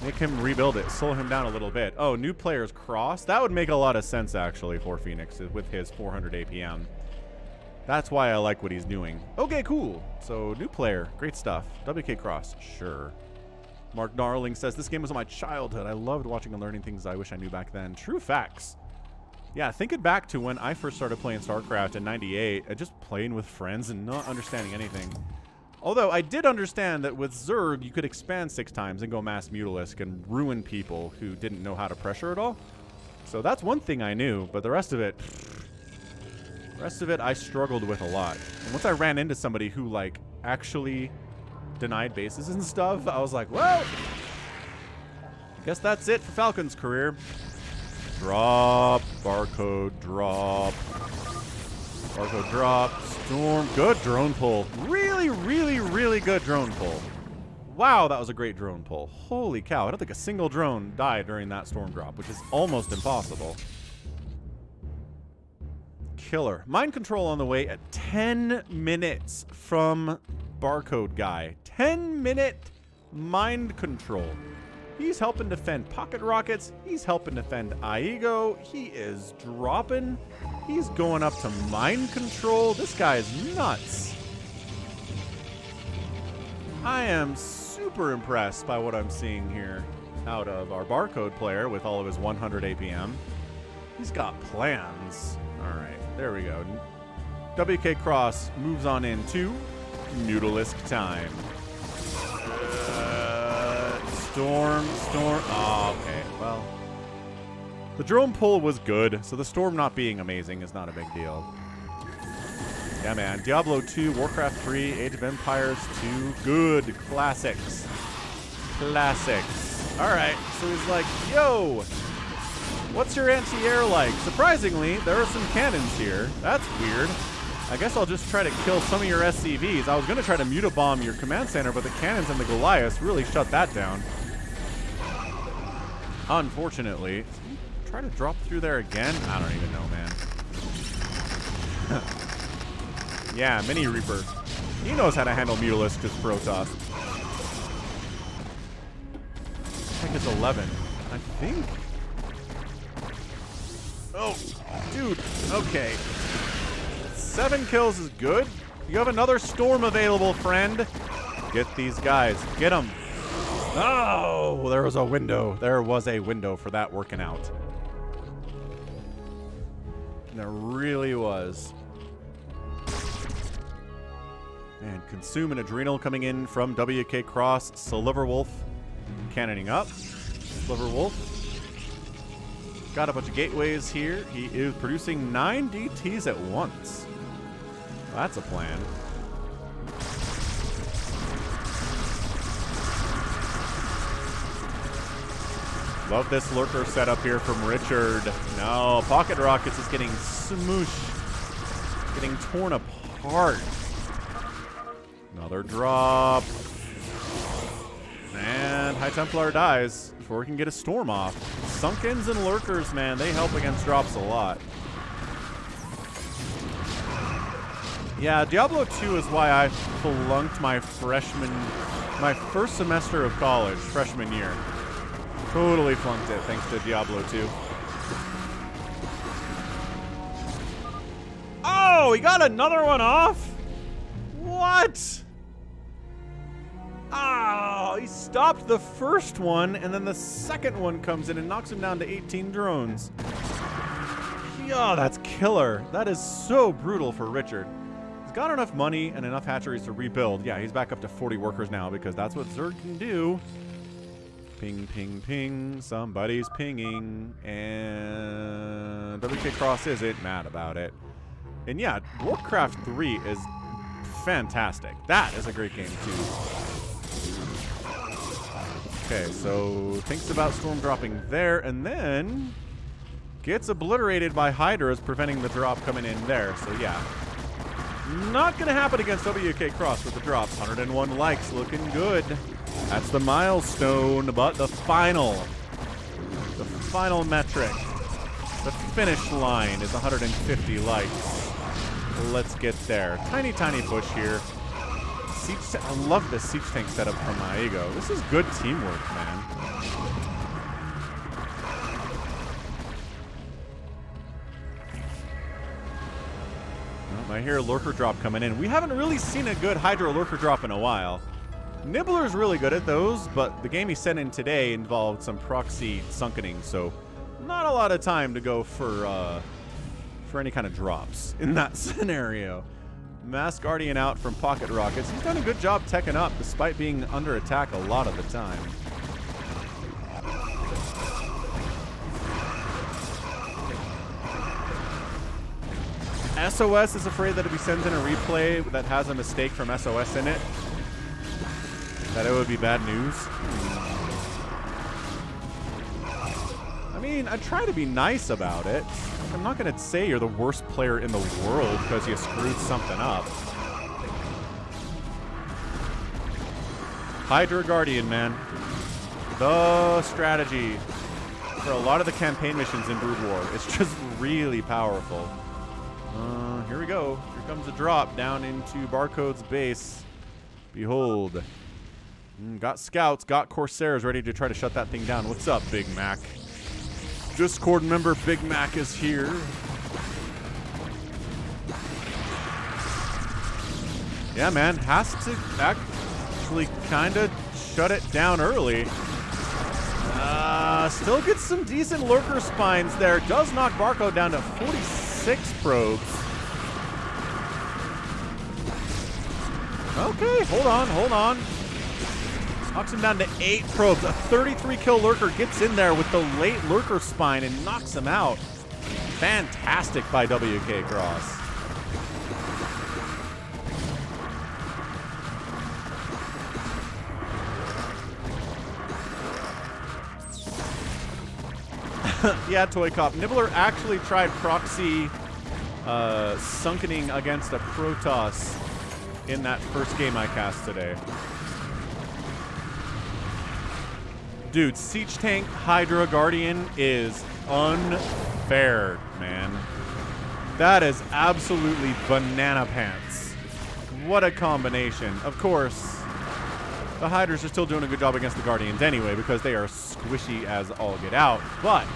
Make him rebuild it. Slow him down a little bit. Oh, new player's cross? That would make a lot of sense, actually, for Phoenix with his 400 APM. That's why I like what he's doing. Okay, cool. So, new player. Great stuff. Wk'Cross. Sure. Mark Darling says, this game was my childhood. I loved watching and learning things I wish I knew back then. True facts. Yeah, thinking back to when I first started playing StarCraft in '98, just playing with friends and not understanding anything. Although I did understand that with Zerg, you could expand 6 times and go mass Mutalisk and ruin people who didn't know how to pressure at all. So that's one thing I knew, but the rest of it I struggled with a lot. And once I ran into somebody who, like, actually denied bases and stuff, I was like, well, I guess that's it for Falcon's career. Drop, barcode, drop. Barcode drop, storm, good drone pull. Really, really, really good drone pull. Wow, that was a great drone pull. Holy cow, I don't think a single drone died during that storm drop, which is almost impossible. Killer. Mind control on the way at 10 minutes from barcode guy. 10-minute mind control. He's helping defend pocket rockets. He's helping defend Igo. He is dropping. He's going up to mind control. This guy is nuts. I am super impressed by what I'm seeing here out of our barcode player with all of his 100 APM. He's got plans. All right, there we go. Wk'Cross moves on into Mutalisk time. Storm. Oh, okay, well. The drone pull was good, so the storm not being amazing is not a big deal. Yeah, man. Diablo 2, Warcraft 3, Age of Empires 2. Good. Classics. Classics. All right, so he's like, yo, what's your anti-air like? Surprisingly, there are some cannons here. That's weird. I guess I'll just try to kill some of your SCVs. I was going to try to mutabomb your command center, but the cannons and the Goliaths really shut that down. Unfortunately. Try to drop through there again? I don't even know, man. Yeah, Mini Reaper. He knows how to handle Mutalisk as Protoss. I think it's 11. I think. Oh, dude. Okay. 7 kills is good. You have another storm available, friend. Get these guys. Get them. Oh, there was a window. There was a window for that working out. There really was. And Consume and Adrenal coming in from Wk'Cross. Sliverwolf cannoning up. Sliverwolf. Got a bunch of gateways here. He is producing 9 DTs at once. Well, that's a plan. Love this lurker setup here from Richard. No, Pocket Rockets is getting smooshed. Getting torn apart. Another drop. And High Templar dies before we can get a storm off. Sunkens and lurkers, man, they help against drops a lot. Yeah, Diablo 2 is why I flunked my first semester of college, freshman year. Totally flunked it, thanks to Diablo 2. Oh, he got another one off? What? Oh, he stopped the first one, and then the second one comes in and knocks him down to 18 drones. Oh, that's killer. That is so brutal for Richard. He's got enough money and enough hatcheries to rebuild. Yeah, he's back up to 40 workers now because that's what Zerg can do. Ping, ping, ping. Somebody's pinging. And Wk'Cross isn't mad about it. And yeah, Warcraft 3 is fantastic. That is a great game too. Okay, so thinks about storm dropping there, and then gets obliterated by Hydras, preventing the drop coming in there. So yeah, not going to happen against Wk'Cross with the drops. 101 likes, looking good. That's the milestone, but the final metric, the finish line is 150 likes. Let's get there. Tiny, tiny bush here. I love this siege tank setup from Maego. This is good teamwork, man. I hear a lurker drop coming in. We haven't really seen a good Hydra lurker drop in a while. Nibbler's really good at those, but the game he sent in today involved some proxy sunkening, so not a lot of time to go for any kind of drops in that scenario. Mass Guardian out from Pocket Rockets. He's done a good job teching up despite being under attack a lot of the time. SOS is afraid that if he sends in a replay that has a mistake from SOS in it, that it would be bad news. I mean, I try to be nice about it. I'm not going to say you're the worst player in the world because you screwed something up. Hydra Guardian, man. The strategy for a lot of the campaign missions in Brood War. It's just really powerful. Here we go. Here comes a drop down into Barcode's base. Behold. Got scouts, got Corsairs ready to try to shut that thing down. What's up, Big Mac? Discord member Big Mac is here. Yeah, man. Has to actually kind of shut it down early. Still gets some decent lurker spines there. Does knock Barcode down to 46 probes. Okay, hold on. Knocks him down to 8 probes. A 33 kill lurker gets in there with the late lurker spine and knocks him out. Fantastic by Wk'Cross. Yeah, ToyCop. Nibbler actually tried proxy sunkening against a Protoss in that first game I cast today. Dude, Siege Tank Hydra Guardian is unfair, man. That is absolutely banana pants. What a combination. Of course, the Hydras are still doing a good job against the Guardians anyway because they are squishy as all get out. But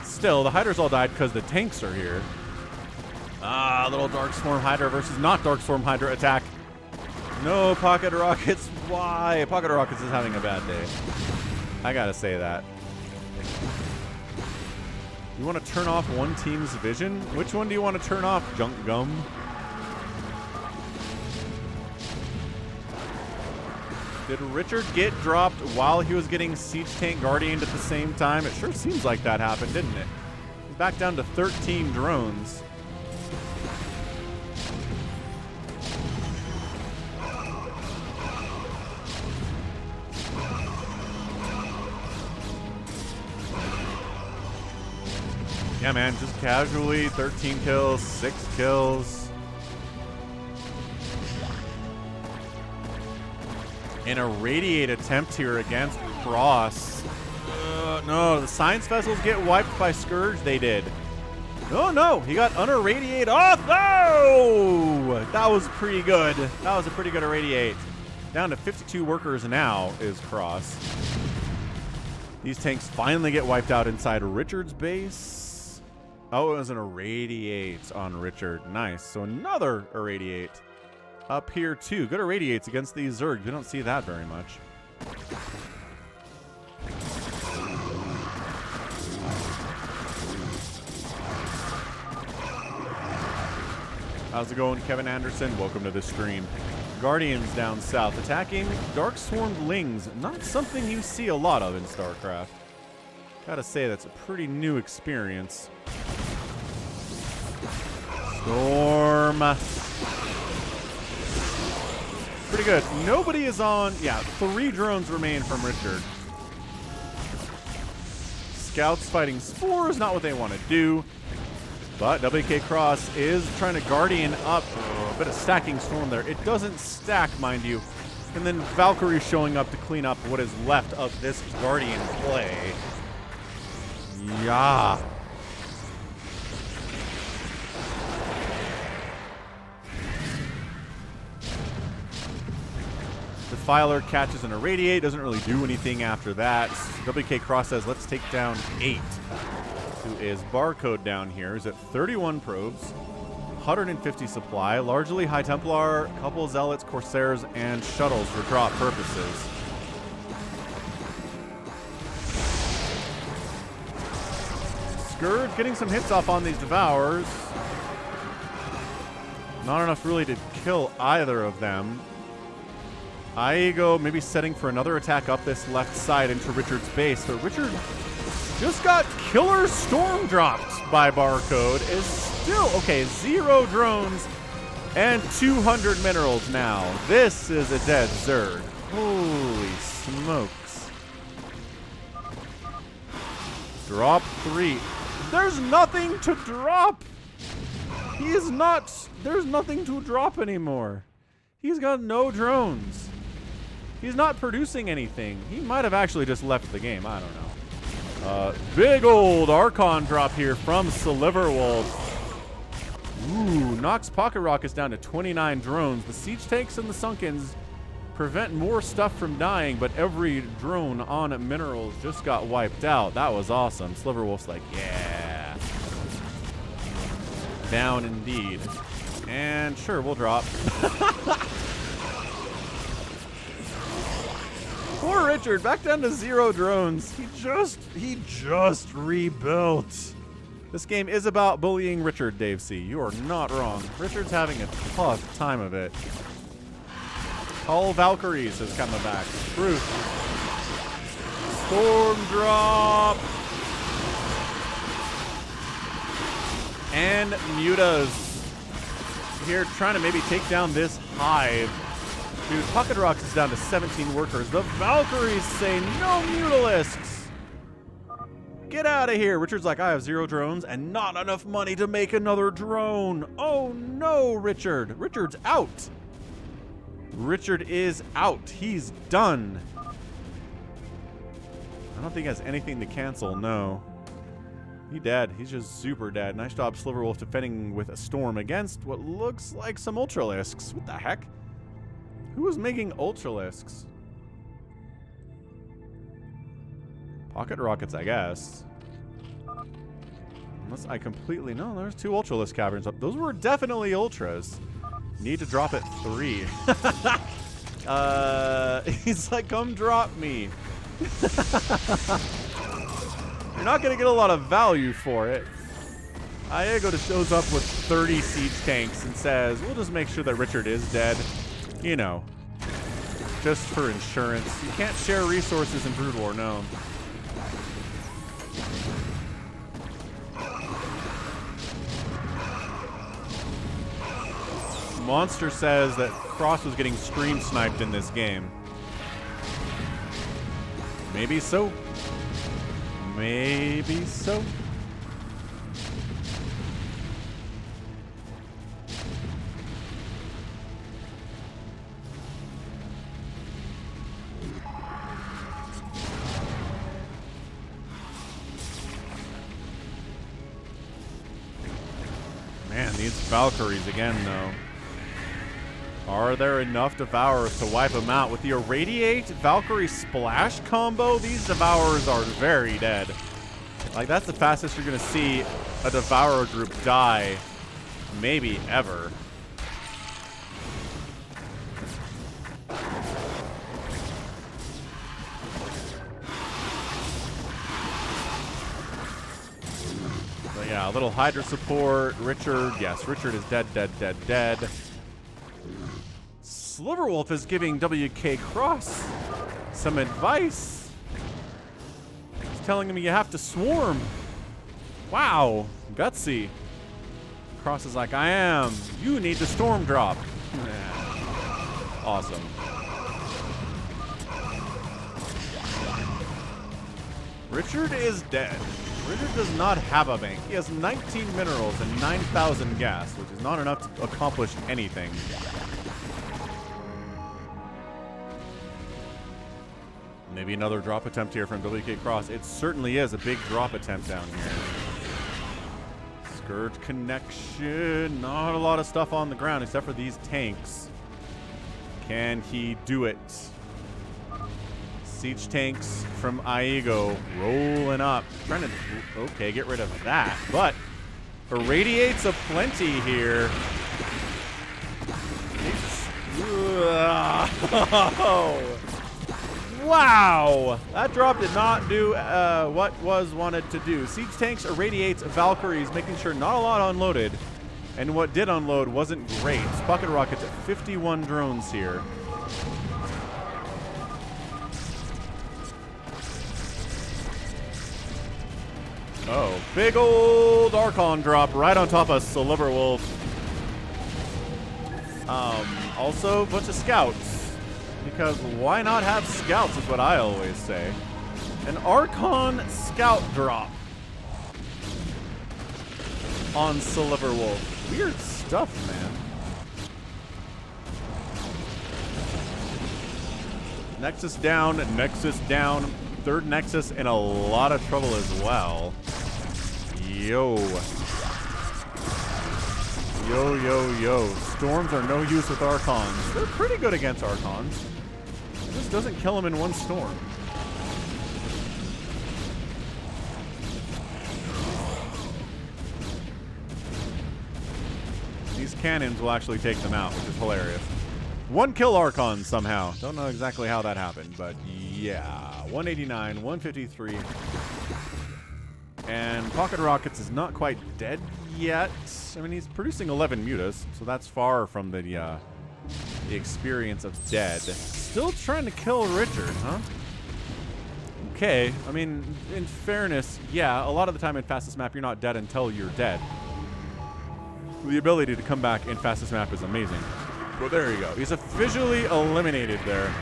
still, the Hydras all died because the tanks are here. Little Darkstorm Hydra versus not Darkstorm Hydra attack. No Pocket Rockets. Why? Pocket Rockets is having a bad day. I gotta say that. You want to turn off one team's vision? Which one do you want to turn off, Junk Gum? Did Richard get dropped while he was getting Siege Tank Guardian at the same time? It sure seems like that happened, didn't it? He's back down to 13 drones. Yeah, man, just casually, 13 kills, 6 kills. In a Radiate attempt here against Cross. No, the Science Vessels get wiped by Scourge, they did. Oh no, he got Unirradiate off. No! That was pretty good. That was a pretty good Irradiate. Down to 52 workers now is Cross. These tanks finally get wiped out inside Richard's base. Oh, it was an Irradiate on Richard. Nice. So another Irradiate up here too. Good Irradiates against these Zergs. We don't see that very much. How's it going, Kevin Anderson? Welcome to the stream. Guardians down south attacking Dark Swarmed Lings. Not something you see a lot of in StarCraft. Gotta say, that's a pretty new experience. Storm. Pretty good. Nobody is on. Yeah, 3 drones remain from Richard. Scouts fighting Spores, not what they want to do. But Wk'Cross is trying to Guardian up. A bit of stacking Storm there. It doesn't stack, mind you. And then Valkyrie showing up to clean up what is left of this Guardian play. Yeah. Defiler catches an Irradiate, doesn't really do anything after that. Wk'Cross says, let's take down 8. Who is Barcode down here. He's at 31 probes, 150 supply, largely High Templar, a couple Zealots, Corsairs, and Shuttles for drop purposes. Scourge getting some hits off on these Devours. Not enough really to kill either of them. Aigo maybe setting for another attack up this left side into Richard's base, but Richard just got killer storm dropped by Barcode. Is still, okay, 0 drones and 200 minerals now. This is a dead Zerg. Holy smokes. Drop 3. There's nothing to drop. He is not, there's nothing to drop anymore. He's got no drones. He's not producing anything. He might have actually just left the game. I don't know. Big old Archon drop here from Sliverwolf. Ooh, knocks Pocket Rockets down to 29 drones. The Siege Tanks and the Sunkens prevent more stuff from dying, but every drone on minerals just got wiped out. That was awesome. Sliverwolf's like, yeah. Down indeed. And sure, we'll drop. Poor Richard, back down to 0 drones. He just rebuilt. This game is about bullying Richard, Dave C. You are not wrong. Richard's having a tough time of it. All Valkyries is coming back. Truth. Storm drop. And Mutas here trying to maybe take down this hive. Dude, Pocket Rocks is down to 17 workers. The Valkyries say no Mutalisks. Get out of here. Richard's like, I have 0 drones and not enough money to make another drone. Oh no, Richard. Richard's out. Richard is out. He's done. I don't think he has anything to cancel, no. He dead. He's just super dead. Nice job, Sliverwolf, defending with a storm against what looks like some Ultralisks. What the heck? Who was making Ultralisks? Pocket Rockets, I guess. Unless I completely... No, there's 2 Ultralisk Caverns up. Those were definitely Ultras. Need to drop at 3. He's like, come drop me. You're not going to get a lot of value for it. Iago just shows up with 30 siege tanks and says, we'll just make sure that Richard is dead. You know, just for insurance. You can't share resources in Brood War, no. Monster says that Cross was getting screen sniped in this game. Maybe so. Maybe so. Man, these Valkyries again, though. Are there enough Devourers to wipe them out? With the Irradiate Valkyrie Splash combo, these Devourers are very dead. Like, that's the fastest you're going to see a Devourer group die, maybe ever. But yeah, a little Hydra support. Richard, yes, Richard is dead, dead, dead, dead. Sliverwolf is giving Wk'Cross some advice. He's telling him you have to swarm. Wow, gutsy. Cross is like, I am. You need to storm drop. Awesome. Richard is dead. Richard does not have a bank. He has 19 minerals and 9,000 gas, which is not enough to accomplish anything. Maybe another drop attempt here from Wk'Cross. It certainly is a big drop attempt down here. Scourge connection. Not a lot of stuff on the ground except for these tanks. Can he do it? Siege tanks from Iago rolling up. Trying to, okay, get rid of that. But irradiates aplenty here. Wow! That drop did not do what was wanted to do. Siege tanks irradiates Valkyries, making sure not a lot unloaded. And what did unload wasn't great. Bucket Rockets at 51 drones here. Oh, big old Archon drop right on top of Sliverwolf. Also, a bunch of scouts. Because why not have scouts is what I always say. An Archon scout drop on Sliverwolf. Weird stuff, man. Nexus down, Nexus down. Third Nexus in a lot of trouble as well. Yo. Yo, yo, yo. Storms are no use with Archons. They're pretty good against Archons. It just doesn't kill them in one storm. These cannons will actually take them out, which is hilarious. One kill Archon somehow. Don't know exactly how that happened, but Yeah, 189, 153. And Pocket Rockets is not quite dead yet. I mean, he's producing 11 mutas, so that's far from the experience of dead. Still trying to kill Richard, huh? Okay, I mean, in fairness, yeah, a lot of the time in Fastest Map, you're not dead until you're dead. The ability to come back in Fastest Map is amazing. Well, there you go. He's officially eliminated there.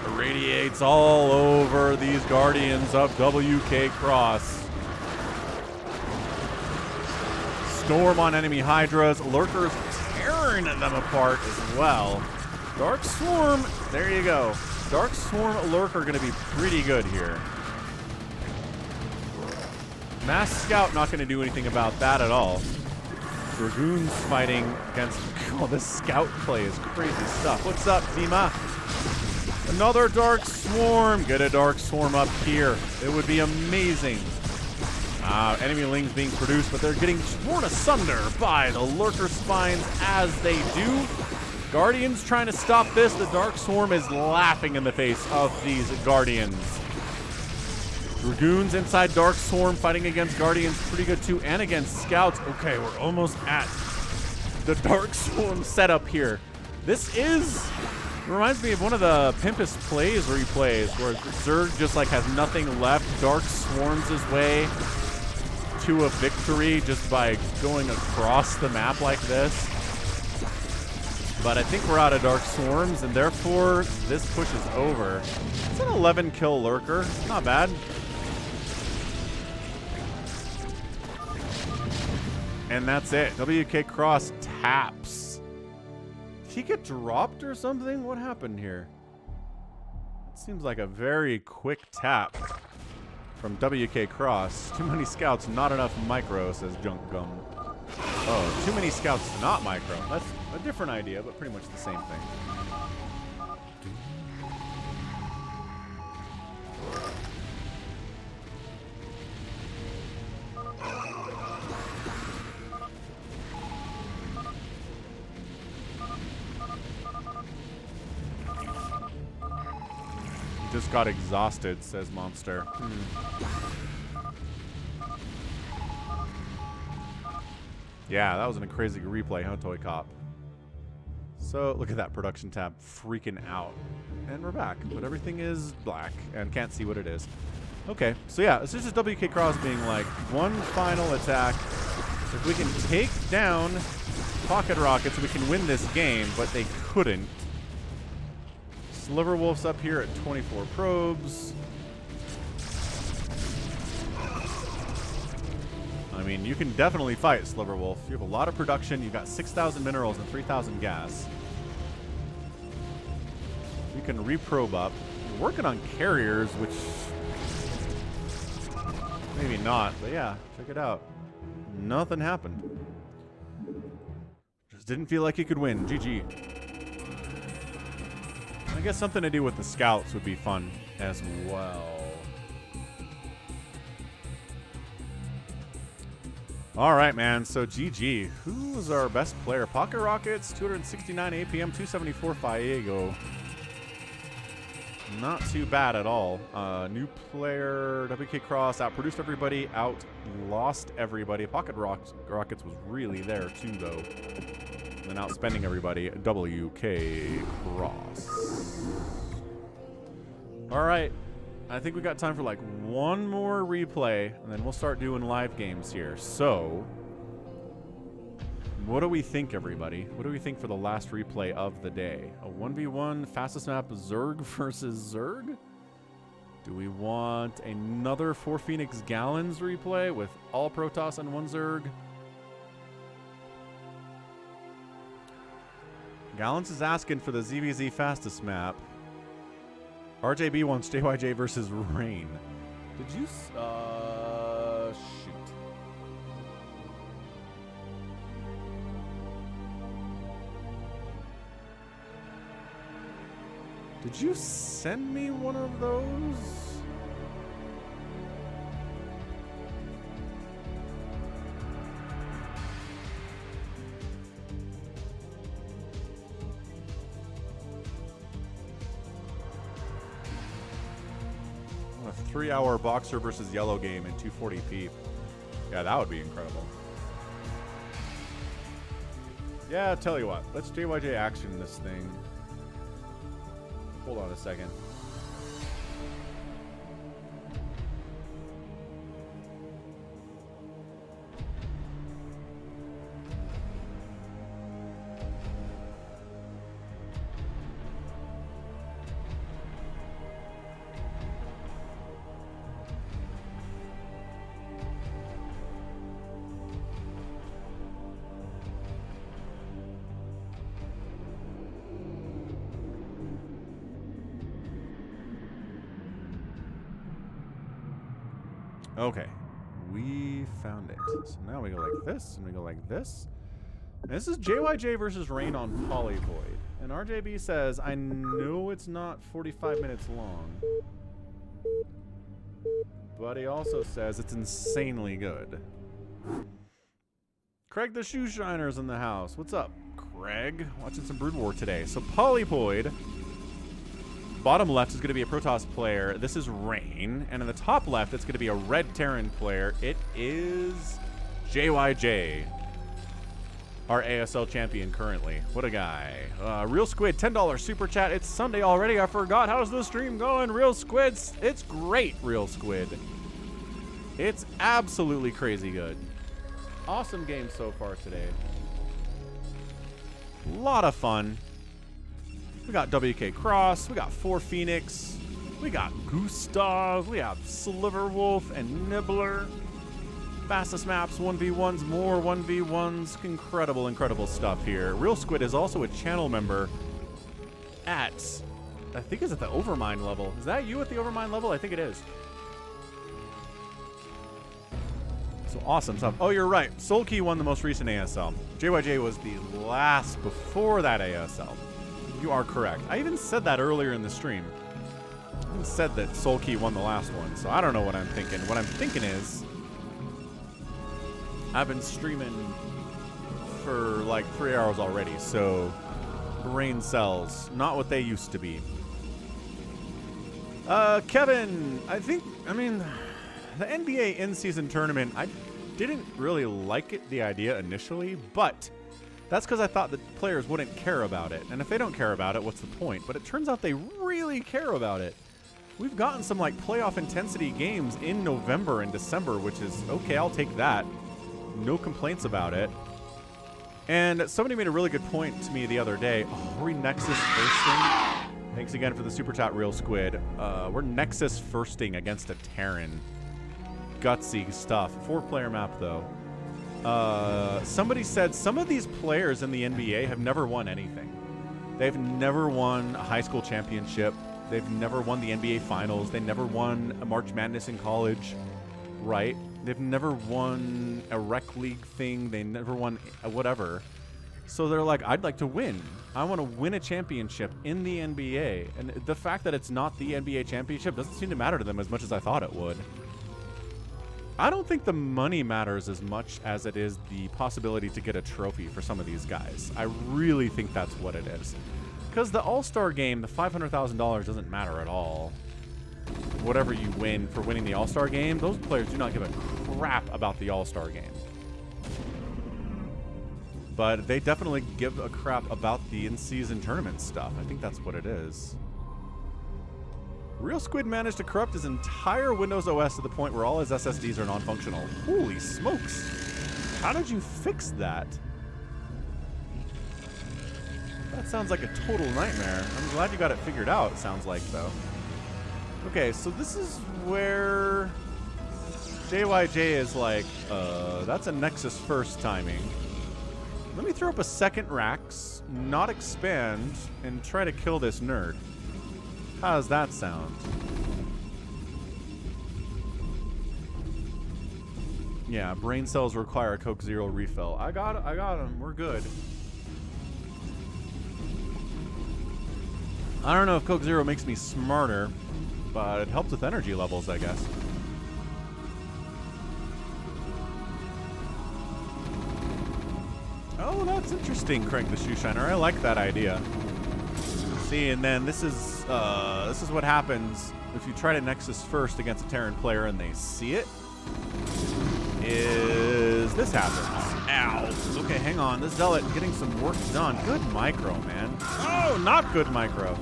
Irradiates all over these Guardians of Wk'Cross. Storm on enemy Hydras. Lurkers tearing them apart as well. Dark Swarm, there you go. Dark Swarm Lurker going to be pretty good here. Mass Scout not going to do anything about that at all. Dragoons fighting against... Oh, this Scout play is crazy stuff. What's up, Zima? Another Dark Swarm. Get a Dark Swarm up here. It would be amazing. Enemy Lings being produced, but they're getting torn asunder by the Lurker Spines as they do. Guardians trying to stop this. The Dark Swarm is laughing in the face of these Guardians. Dragoons inside Dark Swarm fighting against Guardians. Pretty good too, and against Scouts. Okay, we're almost at the Dark Swarm setup here. This is... reminds me of one of the Pimpus Plays replays where Zerg just like has nothing left. Dark Swarms his way to a victory just by going across the map like this. But I think we're out of Dark Swarms, and therefore this push is over. It's an 11 kill Lurker. Not bad. And that's it. Wk'Cross taps. Did he get dropped or something? What happened here? It seems like a very quick tap from Wk'Cross. Too many scouts, not enough micro, says Junk Gum. Oh, too many scouts, not micro. That's a different idea, but pretty much the same thing. Just got exhausted, says Monster. Yeah, that was a crazy replay, huh, ToyCop? So, look at that production tab freaking out. And we're back, but everything is black and can't see what it is. Okay, so yeah, this is just Wk'Cross being like, one final attack. If we can take down Pocket Rockets, we can win this game, but they couldn't. Sliverwolf's up here at 24 probes. I mean, you can definitely fight Sliverwolf. You have a lot of production. You've got 6,000 minerals and 3,000 gas. You can reprobe up. You're working on carriers, which... maybe not, but yeah, check it out. Nothing happened. Just didn't feel like you could win. GG. I guess something to do with the scouts would be fun as well. All right, man. So GG. Who was our best player? Pocket Rockets, 269 APM, 274 Faego. Not too bad at all. New player, Wk'Cross, outproduced everybody, outlost everybody. Pocket Rockets was really there too, though. And then outspending everybody, Wk'Cross. All right. I think we got time for like one more replay, and then we'll start doing live games here. So, what do we think, everybody? What do we think for the last replay of the day? A 1v1 fastest map Zerg versus Zerg? Do we want another 4 Phoenix Gallons replay with all Protoss and 1 Zerg? Gallons is asking for the ZVZ fastest map. RJB wants JyJ versus Rain. Did you... shoot. Did you send me one of those? 3-hour Boxer versus Yellow game in 240p. Yeah, that would be incredible. Yeah, I'll tell you what. Let's JyJ action this thing. Hold on a second. Okay, we found it. So now we go like this, and we go like this. And this is JyJ versus Rain on Polypoid. And RJB says, I know it's not 45 minutes long, but he also says it's insanely good. Craig the Shoe Shiner's in the house. What's up, Craig? Watching some Brood War today. So Polypoid. Bottom left is going to be a Protoss player. This is Rain. And in the top left, it's going to be a red Terran player. It is JyJ, our ASL champion currently. What a guy. Real Squid, $10 super chat. It's Sunday already. I forgot. How's the stream going? Real Squids, it's great, Real Squid. It's absolutely crazy good. Awesome game so far today. A lot of fun. We got Wk'Cross, we got 4 Phoenix, we got Gustav, we have Sliverwolf and Nibbler. Fastest maps, 1v1s, more 1v1s. Incredible, incredible stuff here. Real Squid is also a channel member at, I think it's at the Overmind level. Is that you at the Overmind level? I think it is. So awesome stuff. Oh, you're right. Soulkey won the most recent ASL. JyJ was the last before that ASL. You are correct. I even said that earlier in the stream. I even said that Soulkey won the last one, so I don't know what I'm thinking. What I'm thinking is, I've been streaming for like 3 hours already, so brain cells, not what they used to be. Kevin, I mean, the NBA in-season tournament, I didn't really like it, the idea initially, but that's because I thought that players wouldn't care about it. And if they don't care about it, what's the point? But it turns out they really care about it. We've gotten some like playoff intensity games in November and December, which is okay, I'll take that. No complaints about it. And somebody made a really good point to me the other day. Oh, are we Nexus firsting? Thanks again for the super chat, Real Squid. We're Nexus firsting against a Terran. Gutsy stuff. 4-player map though. Somebody said some of these players in the NBA have never won anything. They've never won a high school championship. They've never won the NBA finals. They never won a March Madness in college, right? They've never won a rec league thing. They never won whatever. So they're like, I'd like to win. I want to win a championship in the NBA. And the fact that it's not the NBA championship doesn't seem to matter to them as much as I thought it would. I don't think the money matters as much as it is the possibility to get a trophy for some of these guys. I really think that's what it is. Because the All-Star game, the $500,000 doesn't matter at all. Whatever you win for winning the All-Star game, those players do not give a crap about the All-Star game. But they definitely give a crap about the in-season tournament stuff. I think that's what it is. Real Squid managed to corrupt his entire Windows OS to the point where all his SSDs are non-functional. Holy smokes. How did you fix that? That sounds like a total nightmare. I'm glad you got it figured out, it sounds like, though. Okay, so this is where JyJ is like, that's a Nexus first timing. Let me throw up a second Rax, not expand, and try to kill this nerd. How does that sound? Yeah, brain cells require a Coke Zero refill. I got him. We're good. I don't know if Coke Zero makes me smarter, but it helps with energy levels, I guess. Oh, that's interesting, Crank the Shoe Shiner. I like that idea. See, and then this is what happens if you try to Nexus first against a Terran player and they see it. Is this happens. Ow. Okay, hang on. This Zealot getting some work done. Good micro, man. Oh, not good micro.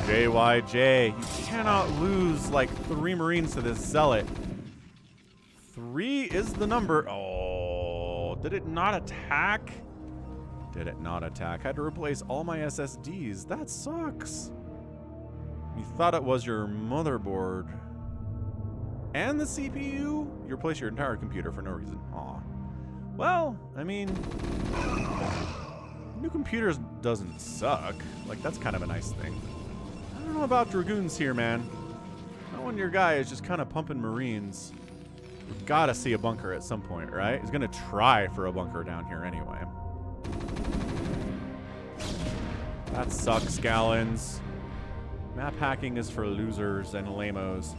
JyJ. You cannot lose like 3 Marines to this Zealot. 3 is the number. Oh, did it not attack? Did it not attack? Had to replace all my SSDs. That sucks. You thought it was your motherboard and the CPU? You replace your entire computer for no reason. Aw. Well, I mean, new computers doesn't suck. Like, that's kind of a nice thing. I don't know about Dragoons here, man. Not when your guy is just kind of pumping Marines. We've got to see a bunker at some point, right? He's going to try for a bunker down here anyway. That sucks, Gallons. Map hacking is for losers and lamos.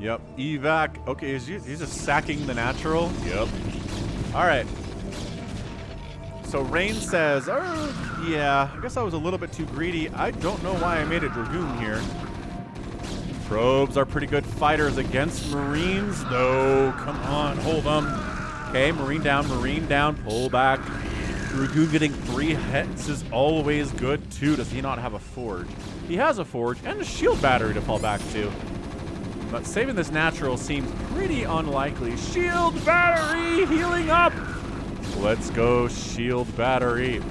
Yep, evac. Okay, he's just sacking the natural. Yep. All right. So Rain says, oh, yeah, I guess I was a little bit too greedy. I don't know why I made a Dragoon here. Probes are pretty good fighters against Marines, though. Come on, hold them. Okay, Marine down, pull back. Dragoon getting 3 hits is always good, too. Does he not have a forge? He has a forge and a shield battery to fall back to. But saving this natural seems pretty unlikely. Shield battery healing up. Let's go, shield battery.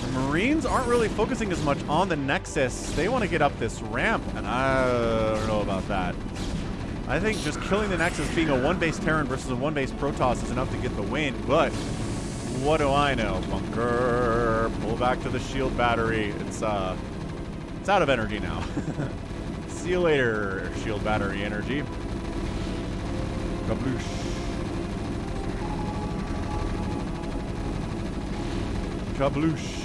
The Marines aren't really focusing as much on the Nexus. They want to get up this ramp, and I don't know about that. I think just killing the Nexus, being a 1-base Terran versus a 1-base Protoss is enough to get the win, but what do I know? Bunker, pull back to the shield battery. It's out of energy now. See you later, shield battery energy. Kabloosh. Kabloosh.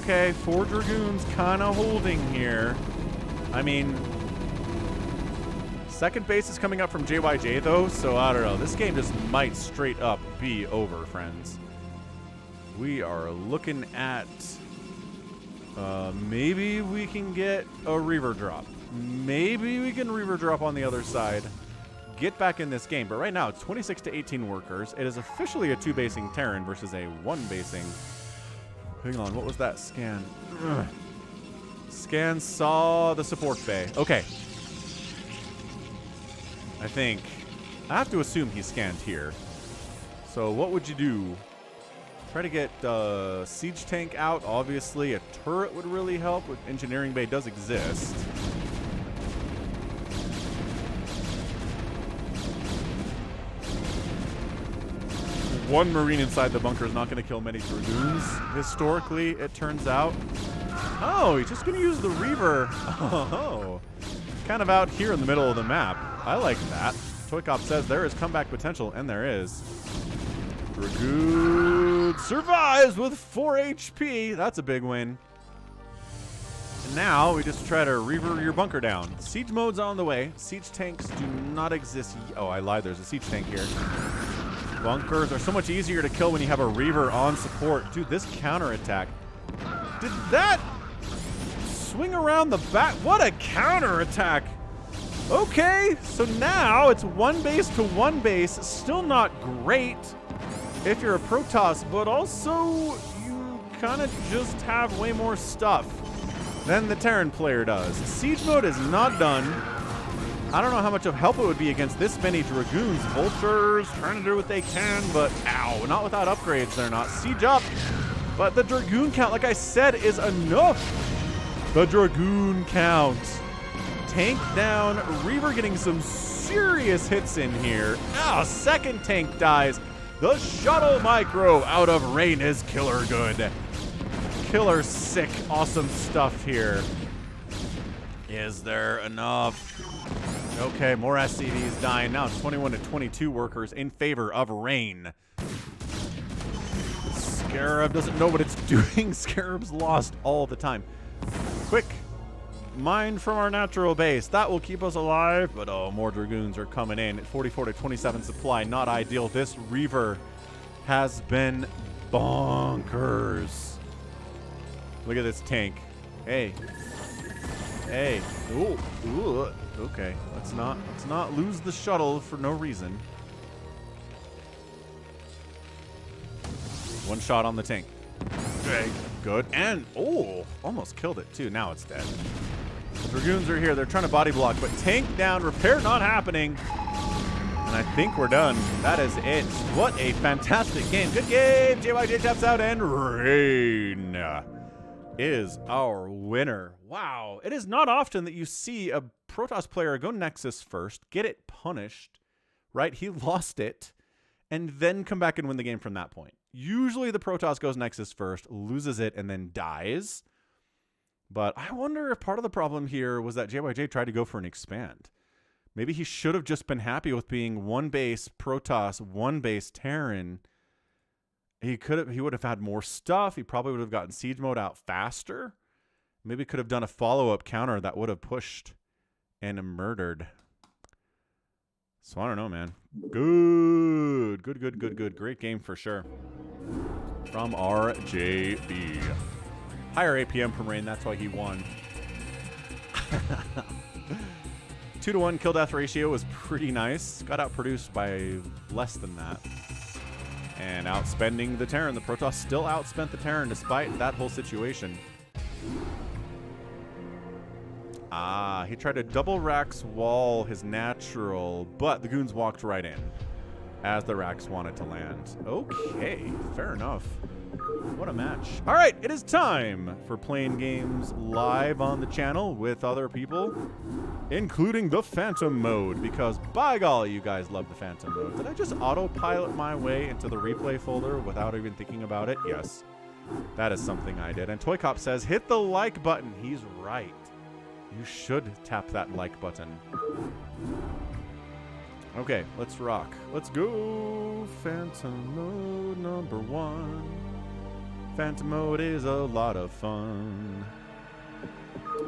Okay, 4 Dragoons kind of holding here. I mean, second base is coming up from JyJ, though, so I don't know. This game just might straight up be over, friends. We are looking at maybe we can get a Reaver drop. Maybe we can Reaver drop on the other side. Get back in this game. But right now, it's 26 to 18 workers. It is officially a 2-basing Terran versus a 1-basing. Hang on, what was that scan? Ugh. Scan saw the support bay. Okay. I think. I have to assume he scanned here. So what would you do? Try to get siege tank out. Obviously, a turret would really help. Engineering bay does exist. One Marine inside the bunker is not going to kill many Dragoons. Historically, it turns out. Oh, he's just going to use the Reaver. Oh, kind of out here in the middle of the map. I like that. ToyCop says there is comeback potential, and there is. Dragoon survives with 4 HP. That's a big win. And now we just try to Reaver your bunker down. Siege mode's on the way. Siege tanks do not exist. Oh, I lied. There's a siege tank here. Bunkers are so much easier to kill when you have a Reaver on support. Dude, this counterattack. Did that swing around the back? What a counterattack. Okay, so now it's 1 base to 1 base. Still not great if you're a Protoss, but also you kind of just have way more stuff than the Terran player does. Siege mode is not done. I don't know how much of help it would be against this many Dragoons. Vultures trying to do what they can, but ow, not without upgrades. They're not. Siege up. But the Dragoon count, like I said, is enough. The Dragoon count. Tank down. Reaver getting some serious hits in here. Ah, second tank dies. The shuttle micro out of Rain is killer good. Killer sick, awesome stuff here. Is there enough? Okay, more SCVs dying. Now it's 21 to 22 workers in favor of Rain. Scarab doesn't know what it's doing. Scarab's lost all the time. Quick. Mine from our natural base. That will keep us alive. But oh, more Dragoons are coming in at 44 to 27 supply. Not ideal. This Reaver has been bonkers. Look at this tank. Hey. Hey. Ooh. Ooh. Okay. Let's not lose the shuttle for no reason. One shot on the tank. Okay. Good. And oh, almost killed it too. Now it's dead. The Dragoons are here. They're trying to body block, but tank down, repair not happening. And I think we're done. That is it. What a fantastic game. Good game. JyJ taps out, and Rain is our winner. Wow. It is not often that you see a Protoss player go Nexus first, get it punished, right? He lost it, and then come back and win the game from that point. Usually the Protoss goes Nexus first, loses it, and then dies. But I wonder if part of the problem here was that JyJ tried to go for an expand. Maybe he should have just been happy with being one base Protoss, one base Terran. He would have had more stuff. He probably would have gotten siege mode out faster. Maybe could have done a follow-up counter that would have pushed and murdered. So I don't know, man. Good. Great game for sure. From RJB. Higher APM from Rain, that's why he won. 2-to-1 kill death ratio was pretty nice. Got outproduced by less than that. And outspending the Terran. The Protoss still outspent the Terran despite that whole situation. Ah, he tried to double Rax wall his natural, but the Goons walked right in as the Rax wanted to land. Okay, fair enough. What a match. All right, it is time for playing games live on the channel with other people, including the Phantom mode, because by golly, you guys love the Phantom mode. Did I just autopilot my way into the replay folder without even thinking about it? Yes, that is something I did. And ToyCop says, hit the like button. He's right. You should tap that like button. Okay, let's rock. Let's go. Phantom mode number 1. Phantom mode is a lot of fun.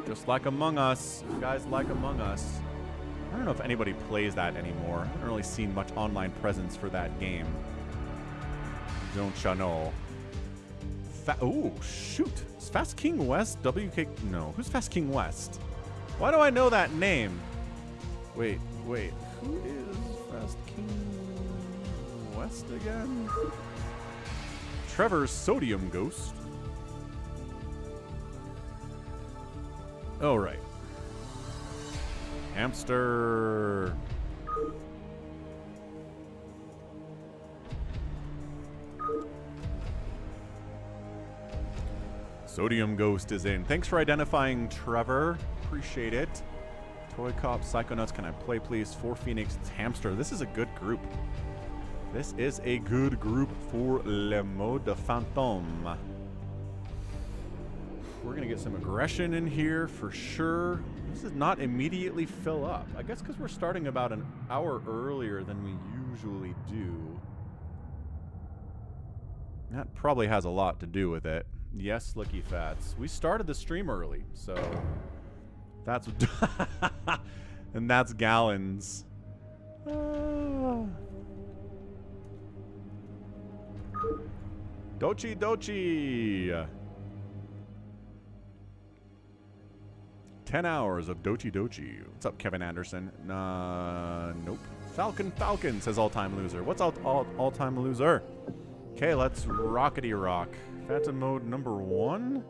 Just like Among Us. You guys like Among Us. I don't know if anybody plays that anymore. I haven't really seen much online presence for that game. Don't ya know? Oh, shoot. Is Fast King West WK? No. Who's Fast King West? Why do I know that name? Wait. Who is Fast King West again? Trevor's Sodium Ghost. Oh, right. Hamster. Sodium Ghost is in. Thanks for identifying, Trevor. Appreciate it. ToyCop, Psychonuts, can I play please? For Phoenix, it's Hamster. This is a good group. This is a good group for Le Mode de Fantôme. We're going to get some aggression in here for sure. This does not immediately fill up. I guess because we're starting about an hour earlier than we usually do. That probably has a lot to do with it. Yes, Slicky Fats. We started the stream early, so that's and that's Gallons. Dochi. 10 hours of Dochi. What's up, Kevin Anderson? Nope. Falcon says all-time loser. What's all-time loser? Okay, let's rockety rock. Phantom mode number 1.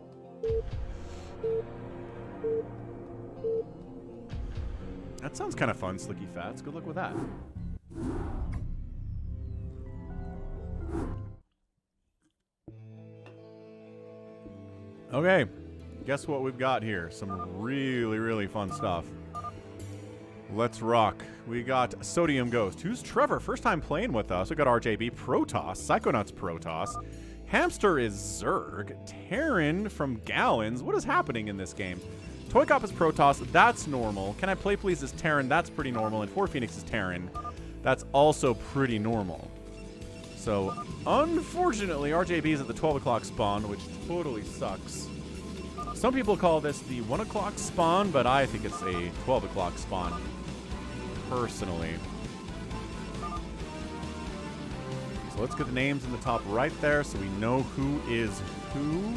That sounds kind of fun, Slicky Fats. Good luck with that. Okay, guess what we've got here? Some really, really fun stuff. Let's rock. We got Sodium Ghost. Who's Trevor? First time playing with us. We got RJB, Protoss, Psychonuts Protoss. Hamster is Zerg. Terran from Gallons. What is happening in this game? ToyCop is Protoss. That's normal. Can I play please is TERRAN. That's pretty normal. And 4Phoenix is TERRAN. That's also pretty normal. So, unfortunately, RJB is at the 12 o'clock spawn, which totally sucks. Some people call this the 1 o'clock spawn, but I think it's a 12 o'clock spawn, personally. So let's get the names in the top right there so we know who is who.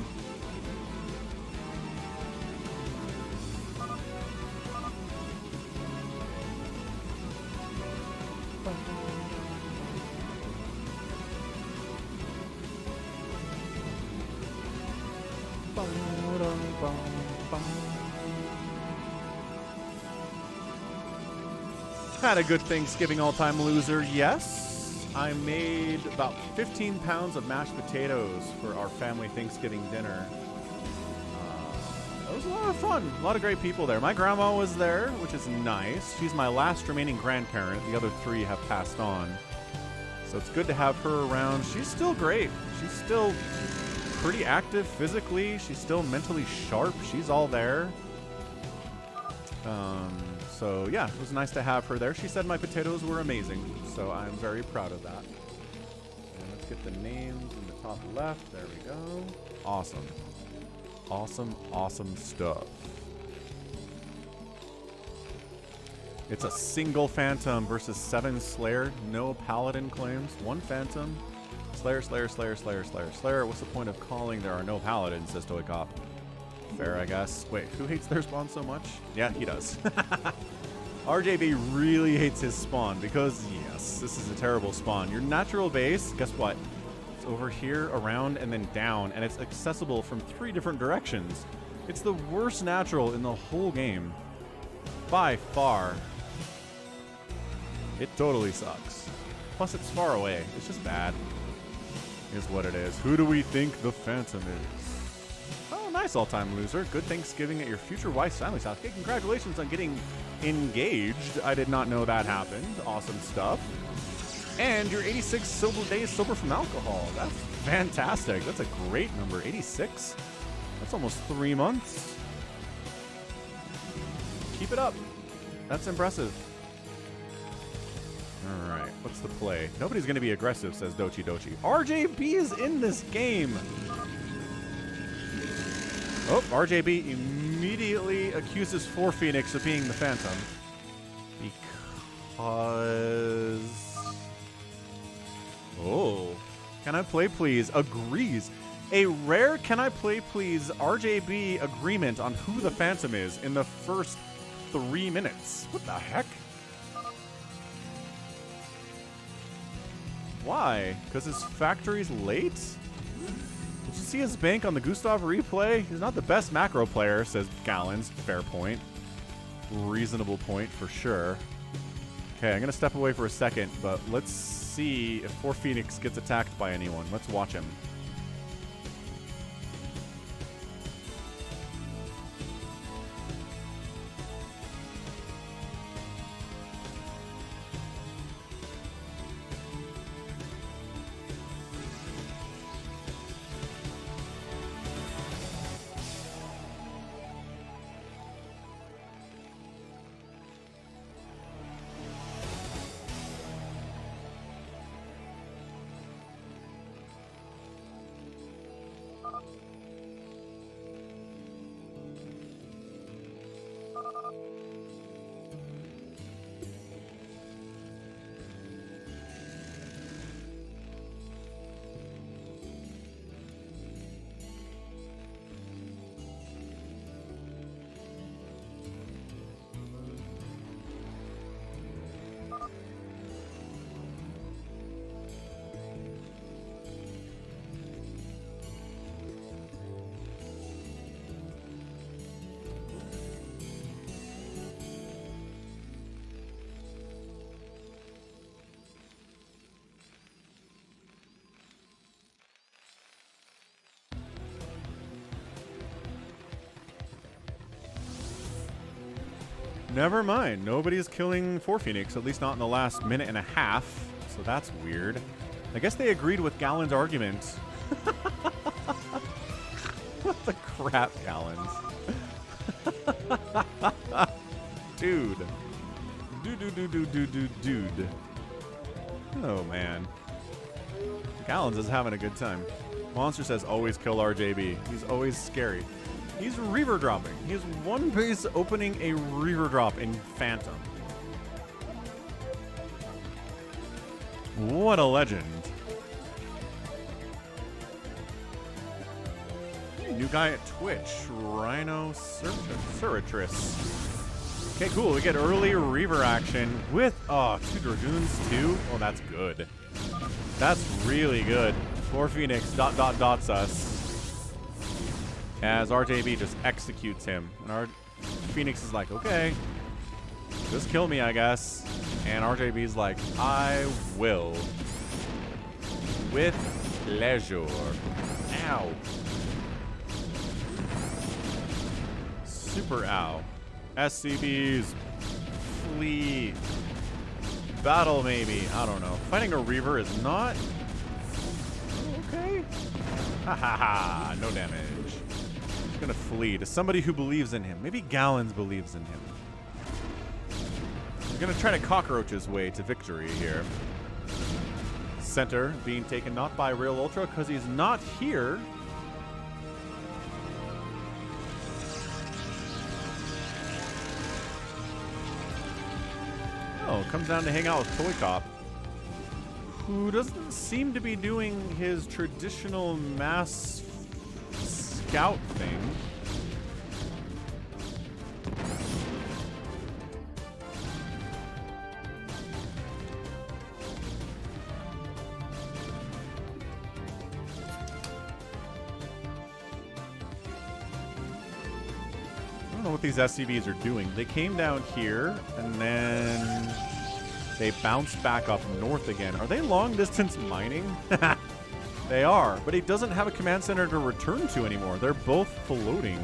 Had a good Thanksgiving all-time loser, yes. I made about 15 pounds of mashed potatoes for our family Thanksgiving dinner. It was a lot of fun. A lot of great people there. My grandma was there, which is nice. She's my last remaining grandparent. The other three have passed on. So it's good to have her around. She's still great. She's still pretty active physically. She's still mentally sharp. She's all there. So yeah, it was nice to have her there. She said my potatoes were amazing, so I'm very proud of that. And let's get the names in the top left. There we go. Awesome. Awesome, awesome stuff. It's a single Phantom versus 7 Slayer. No Paladin claims. 1 Phantom. Slayer, Slayer, Slayer, Slayer, Slayer, Slayer. What's the point of calling there are no Paladins, says ToyCop. Fair, I guess. Wait, who hates their spawn so much? Yeah, he does. RJB really hates his spawn because, yes, this is a terrible spawn. Your natural base, guess what? It's over here, around, and then down, and it's accessible from 3 different directions. It's the worst natural in the whole game. By far. It totally sucks. Plus, it's far away. It's just bad. Is what it is. Who do we think the Phantom is? Oh, nice all-time loser. Good Thanksgiving at your future wife's family's house. Hey, congratulations on getting engaged. I did not know that happened. Awesome stuff. And you're 86 days sober from alcohol. That's fantastic. That's a great number. 86? That's almost 3 months. Keep it up. That's impressive. All right, what's the play? Nobody's going to be aggressive, says Dochi Dochi. RJB is in this game. Oh, RJB immediately accuses 4Phoenix of being the Phantom. Because... Oh. Can I play please? Agrees. A rare can I play please RJB agreement on who the Phantom is in the first 3 minutes. What the heck? Why? Because his factory's late? Did you see his bank on the Gustav replay? He's not the best macro player, says Gallons. Fair point. Reasonable point for sure. Okay, I'm going to step away for a second, but let's see if 4Phoenix gets attacked by anyone. Let's watch him. Never mind. Nobody's killing 4Phoenix, at least not in the last minute and a half. So that's weird. I guess they agreed with Gallons' argument. What the crap, Gallons? Dude. Dude. Oh, man. Gallons is having a good time. Monster says always kill RJB. He's always scary. He's Reaver dropping. He's one base opening a Reaver drop in Phantom. What a legend. New guy at Twitch. Rhinoceratris. Okay, cool. We get early Reaver action with, 2 Dragoons too. Oh, that's good. That's really good. 4 Phoenix dots us as RJB just executes him. And our Phoenix is like, okay, just kill me, I guess. And RJB's like, I will. With pleasure. Ow. Super ow. SCBs. Flee. Battle, maybe. I don't know. Fighting a Reaver is not... Okay. Ha ha ha. No damage. He's gonna flee to somebody who believes in him. Maybe Gallons believes in him. He's gonna try to cockroach his way to victory here. Center being taken not by Realultra because he's not here. Oh, comes down to hang out with ToyCop, who doesn't seem to be doing his traditional mass scout thing. I don't know what these SCVs are doing. They came down here, and then they bounced back up north again. Are they long-distance mining? They are, but he doesn't have a command center to return to anymore. They're both floating.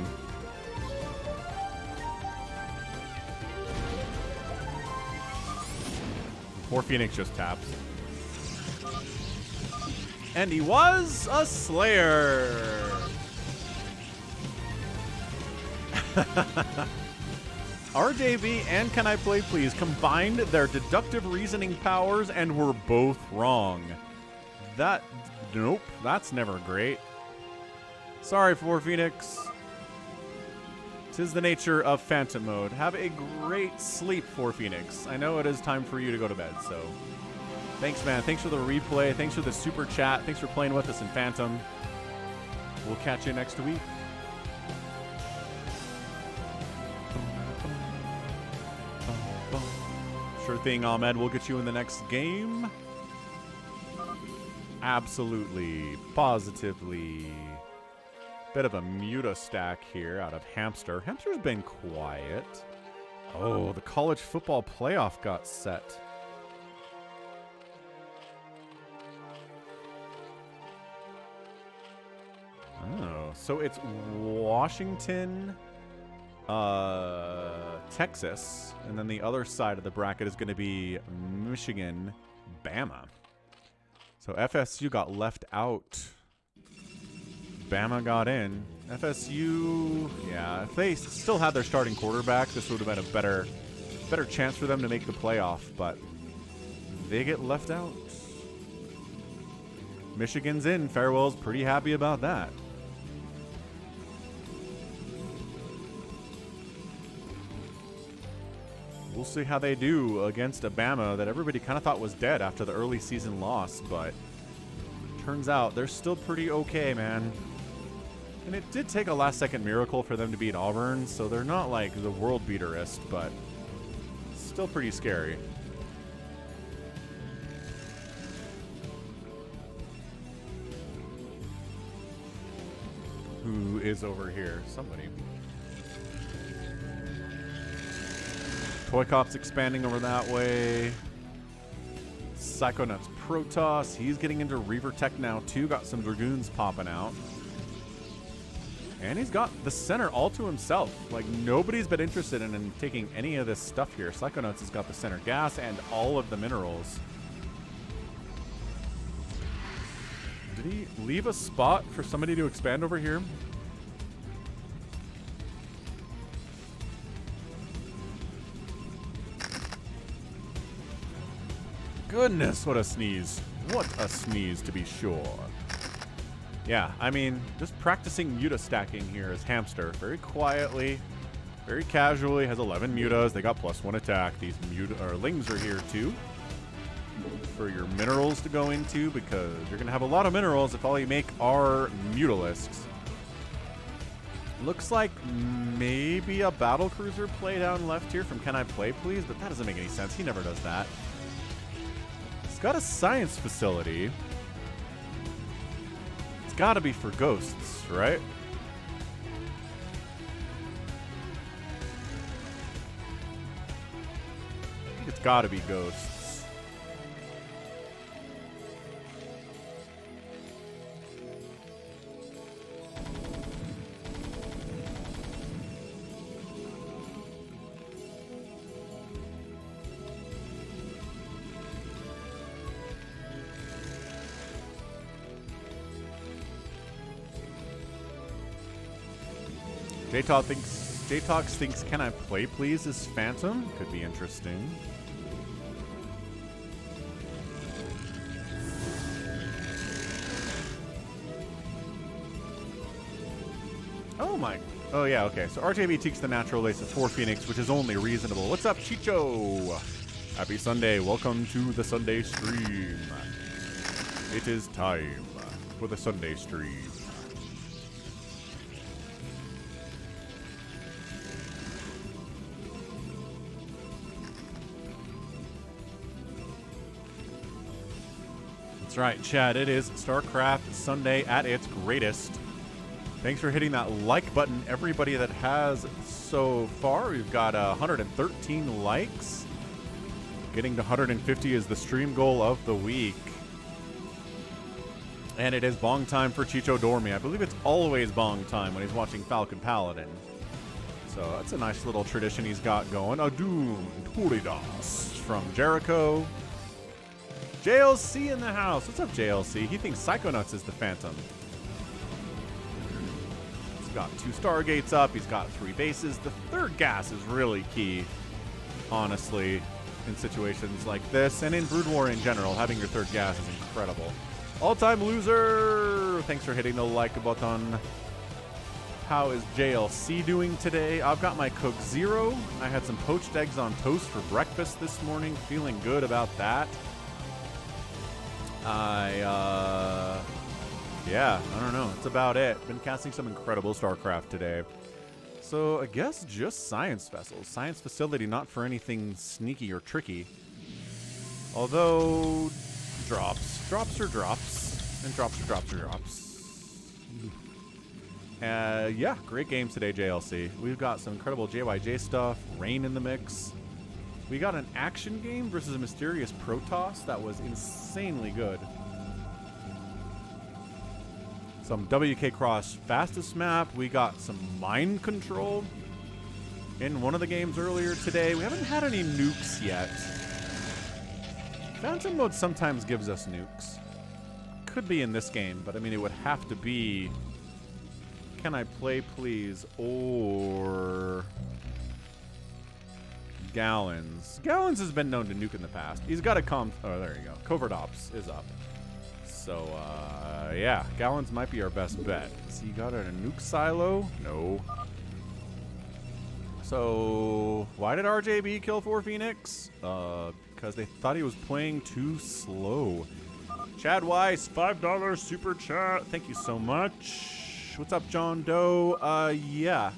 Poor Phoenix just taps. And he was a Slayer! RJB and Can I Play Please combined their deductive reasoning powers and were both wrong. Nope, that's never great. Sorry, 4 Phoenix. 'Tis the nature of Phantom mode. Have a great sleep, 4 Phoenix. I know it is time for you to go to bed, so. Thanks, man. Thanks for the replay. Thanks for the super chat. Thanks for playing with us in Phantom. We'll catch you next week. Sure thing, Ahmed. We'll get you in the next game. Absolutely. Positively. Bit of a muta stack here out of Hamster. Hamster's been quiet. Oh, the college football playoff got set. Oh, so it's Washington... Texas, and then the other side of the bracket is going to be Michigan, Bama. So FSU got left out. Bama got in. FSU, yeah, if they still had their starting quarterback, this would have been a better chance for them to make the playoff, but they get left out. Michigan's in. Farewell's pretty happy about that. We'll see how they do against a Bama that everybody kind of thought was dead after the early season loss, but turns out they're still pretty okay, man. And it did take a last-second miracle for them to beat Auburn, so they're not like the world beaterist, but still pretty scary. Who is over here? Somebody. ToyCop's expanding over that way. Psychonuts Protoss. He's getting into Reaver Tech now, too. Got some Dragoons popping out. And he's got the center all to himself. Like, nobody's been interested in taking any of this stuff here. Psychonuts has got the center gas and all of the minerals. Did he leave a spot for somebody to expand over here? goodness, what a sneeze. What a sneeze, to be sure. Yeah, I mean, just practicing muta stacking here as Hamster. Very quietly, very casually, has 11 mutas. They got +1 attack. These lings are here too for your minerals to go into, because you're going to have a lot of minerals if all you make are mutalisks. Looks like maybe a battle cruiser play down left here from Can I Play Please, but that doesn't make any sense. He never does that. It's got a science facility. It's got to be for ghosts, right? I think it's got to be ghosts. JTox thinks Can I Play Please is Phantom. Could be interesting. Oh my. Oh yeah, okay. So RJB takes the natural lace of 4 Phoenix, which is only reasonable. What's up, Chicho? Happy Sunday. Welcome to the Sunday stream. It is time for the Sunday stream. That's right, Chad. It is StarCraft Sunday at its greatest. Thanks for hitting that like button, everybody that has so far. We've got 113 likes. Getting to 150 is the stream goal of the week. And it is bong time for Chicho Dormy. I believe it's always bong time when he's watching Falcon Paladin. So that's a nice little tradition he's got going. Adun Turidas from Jericho. JLC in the house. What's up, JLC? He thinks Psychonuts is the Phantom. He's got 2 Stargates up. He's got 3 bases. The 3rd gas is really key, honestly, in situations like this. And in Brood War in general, having your 3rd gas is incredible. All-time loser. Thanks for hitting the like button. How is JLC doing today? I've got my Coke Zero. I had some poached eggs on toast for breakfast this morning. Feeling good about that. Yeah, I don't know. That's about it. Been casting some incredible StarCraft today. So I guess just science vessels. Science facility, not for anything sneaky or tricky. Although, drops. Drops are drops. And drops are drops are drops. Yeah, great game today, JLC. We've got some incredible JyJ stuff. Rain in the mix. We got an action game versus a mysterious Protoss that was insanely good. Some Wk'Cross fastest map. We got some mind control in one of the games earlier today. We haven't had any nukes yet. Phantom mode sometimes gives us nukes. Could be in this game, but I mean, it would have to be Can I Play Please or Gallons. Gallons has been known to nuke in the past. He's got a oh, there you go. Covert Ops is up. So, yeah. Gallons might be our best bet. So you got a nuke silo? No. So, why did RJB kill 4 Phoenix? Because they thought he was playing too slow. Chad Weiss, $5 super chat. Thank you so much. What's up, JohnDoe? Yeah.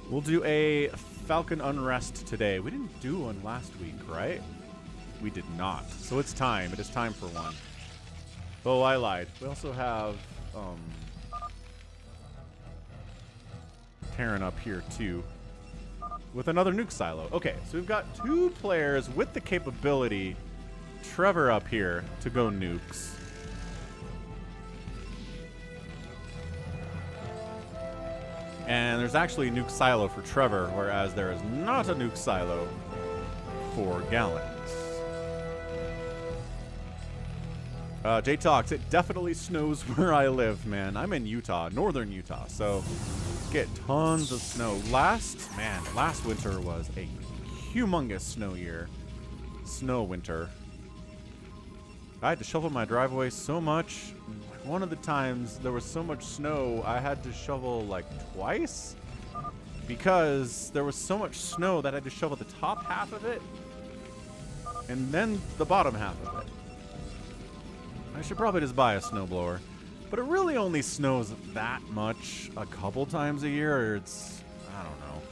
We'll do a Falcon Unrest today. We didn't do one last week, right? We did not. So it's time. It is time for one. Oh, I lied. We also have TERRAN up here too with another nuke silo. Okay, so we've got 2 players with the capability. Trevor up here to go nukes. And there's actually a nuke silo for Trevor, whereas there is not a nuke silo for Gallons. J-Tox, it definitely snows where I live, man. I'm in Utah, northern Utah, so get tons of snow. Last winter was a humongous snow year. Snow winter. I had to shovel my driveway so much. One of the times there was so much snow, I had to shovel like twice. Because there was so much snow that I had to shovel the top half of it. And then the bottom half of it. I should probably just buy a snowblower. But it really only snows that much a couple times a year. Or it's, I don't know.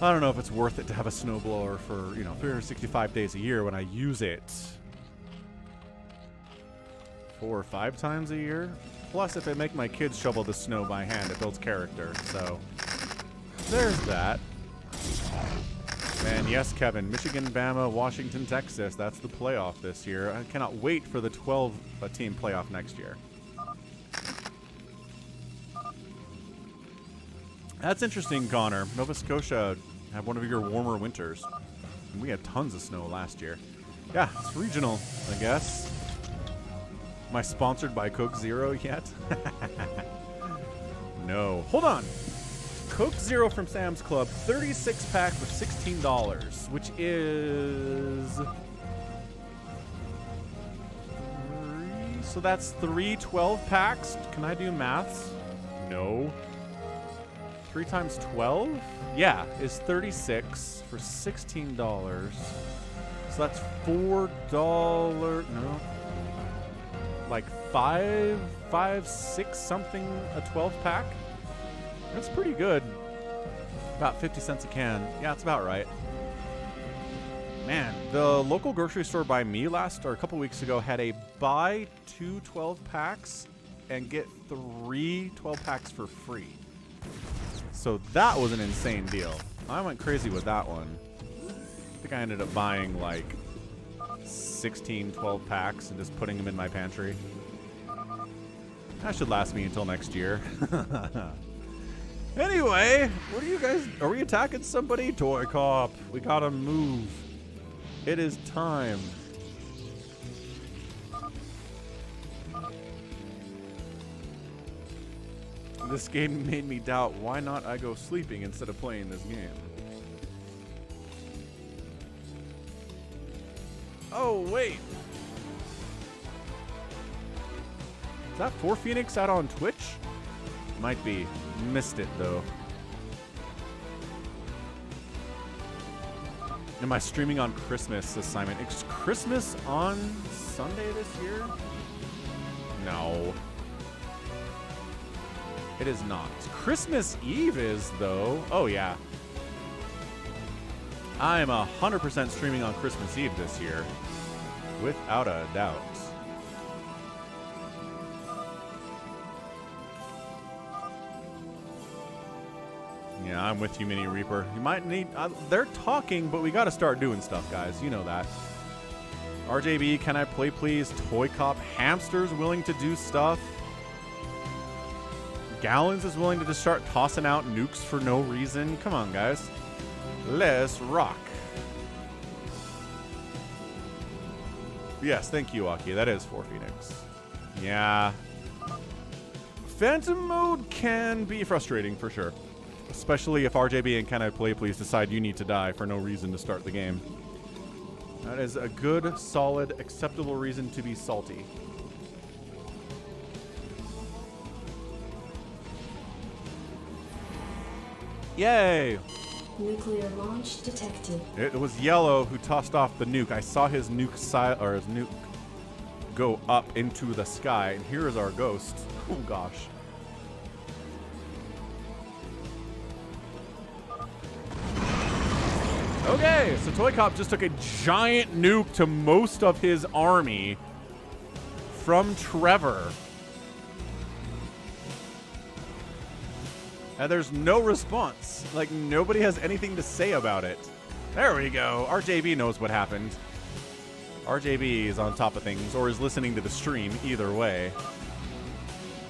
I don't know if it's worth it to have a snowblower for, you know, 365 days a year when I use it 4 or 5 times a year. Plus, if I make my kids shovel the snow by hand, it builds character. So, there's that. And yes, Kevin, Michigan, Bama, Washington, Texas. That's the playoff this year. I cannot wait for the 12-team playoff next year. That's interesting, Connor. Nova Scotia had one of your warmer winters. And we had tons of snow last year. Yeah, it's regional, I guess. Am I sponsored by Coke Zero yet? No. Hold on. Coke Zero from Sam's Club, 36-pack for $16, which is... So that's 3 12-packs. Can I do maths? No. 3 times 12? Yeah, is 36 for $16. So that's $4. No. Like 5, 6 something a 12-pack. That's pretty good. About 50 cents a can. Yeah, that's about right. Man, the local grocery store by me a couple weeks ago had a buy 2 12-packs and get 3 12-packs for free. So that was an insane deal. I went crazy with that one. I think I ended up buying like 16 12-packs and just putting them in my pantry. That should last me until next year. Anyway, what are you guys... Are we attacking somebody? Toy Cop. We gotta move. It is time. This game made me doubt why not I go sleeping instead of playing this game. Oh, wait. Is that 4Phoenix out on Twitch? Might be. Missed it, though. Am I streaming on Christmas, Simon? Is Christmas on Sunday this year? No. It is not. Christmas Eve is, though. Oh, yeah. I am 100% streaming on Christmas Eve this year. Without a doubt. Yeah, I'm with you, Mini Reaper. You might need... they're talking, but we got to start doing stuff, guys. You know that. RJB, can I play, please? Toy Cop. Hamster's willing to do stuff. Gallons is willing to just start tossing out nukes for no reason. Come on, guys. Let's rock. Yes, thank you, Aki. That is 4Phoenix. Yeah. Phantom mode can be frustrating, for sure. Especially if RJB and Can I Play Please decide you need to die for no reason to start the game. That is a good, solid, acceptable reason to be salty. Yay! Nuclear launch detected. It was Yellow who tossed off the nuke. I saw his nuke go up into the sky, and here is our ghost. Oh gosh. Okay, so Toy Cop just took a giant nuke to most of his army from Trevor. And there's no response. Like, nobody has anything to say about it. There we go. RJB knows what happened. RJB is on top of things, or is listening to the stream, either way.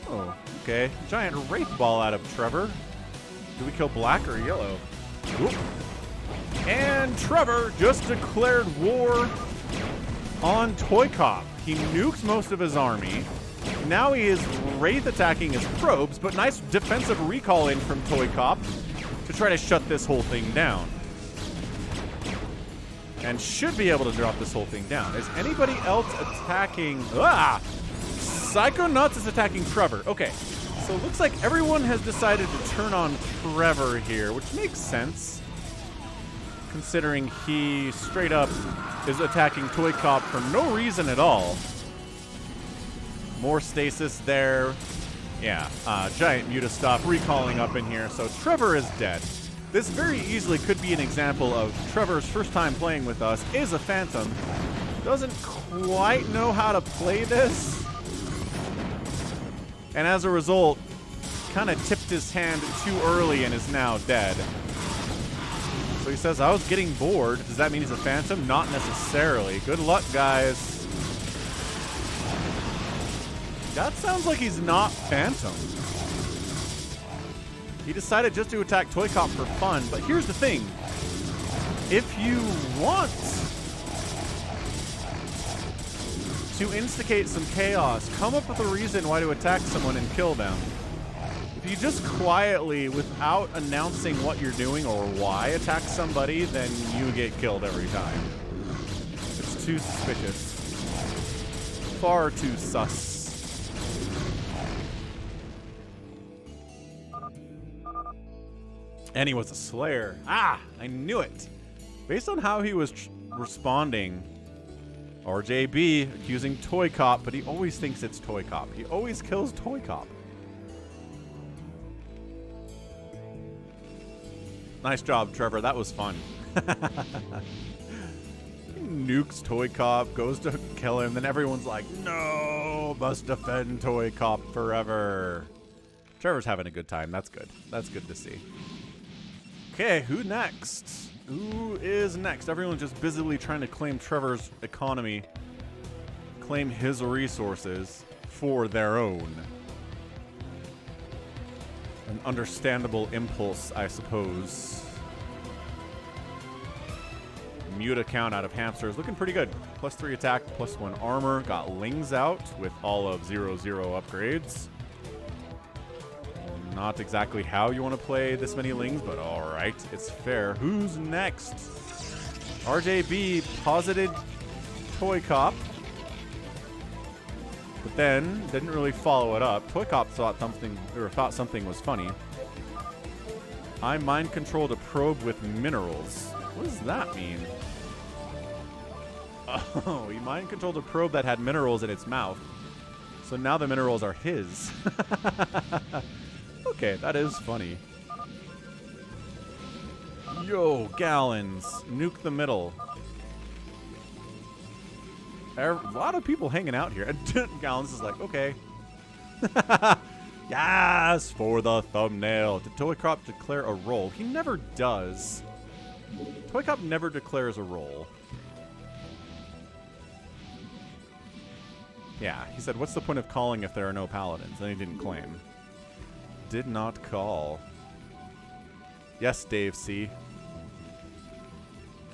Oh, okay. Giant Wraith Ball out of Trevor. Do we kill black or yellow? Oop. And Trevor just declared war on Toy Cop. He nuked most of his army. Now he is Wraith attacking his probes, but nice defensive recall in from Toy Cop to try to shut this whole thing down. and should be able to drop this whole thing down. Is anybody else attacking? Ah! Psychonuts is attacking Trevor. Okay, so it looks like everyone has decided to turn on Trevor here, which makes sense, considering he straight up is attacking ToyCop for no reason at all. More stasis there. Yeah, giant Mutastuff recalling up in here, so Trevor is dead. This very easily could be an example of Trevor's first time playing with us, is a Phantom, doesn't quite know how to play this, and as a result, kind of tipped his hand too early and is now dead. So he says, I was getting bored. Does that mean he's a Phantom? Not necessarily. Good luck, guys. That sounds like he's not Phantom. He decided just to attack ToyCop for fun, but here's the thing. If you want to instigate some chaos, come up with a reason why to attack someone and kill them. If you just quietly, without announcing what you're doing or why, attack somebody, then you get killed every time. It's too suspicious. Far too sus. And he was a Slayer. Ah, I knew it. Based on how he was responding, RJB accusing ToyCop, but he always thinks it's ToyCop. He always kills ToyCop. Nice job, Trevor. That was fun. Nukes ToyCop, goes to kill him, then everyone's like, no, must defend ToyCop forever. Trevor's having a good time. That's good. That's good to see. Okay, who next? Who is next? Everyone's just busily trying to claim Trevor's economy, claim his resources for their own. An understandable impulse, I suppose. Muta count out of hamsters looking pretty good. +3 attack, +1 armor. Got Lings out with all of 0/0 upgrades. Not exactly how you want to play this many Lings, but alright, it's fair. Who's next? RJB posited ToyCop, but then didn't really follow it up. ToyCop thought something was funny. I mind controlled a probe with minerals. What does that mean? Oh, he mind controlled a probe that had minerals in its mouth. So now the minerals are his. Okay, that is funny. Yo, Gallons. Nuke the middle. A lot of people hanging out here. And Gallons is like, okay. Yes, for the thumbnail. Did ToyCop declare a role? He never does. ToyCop never declares a role. Yeah, he said, what's the point of calling if there are no paladins? And he didn't claim. Did not call. Yes, Dave C.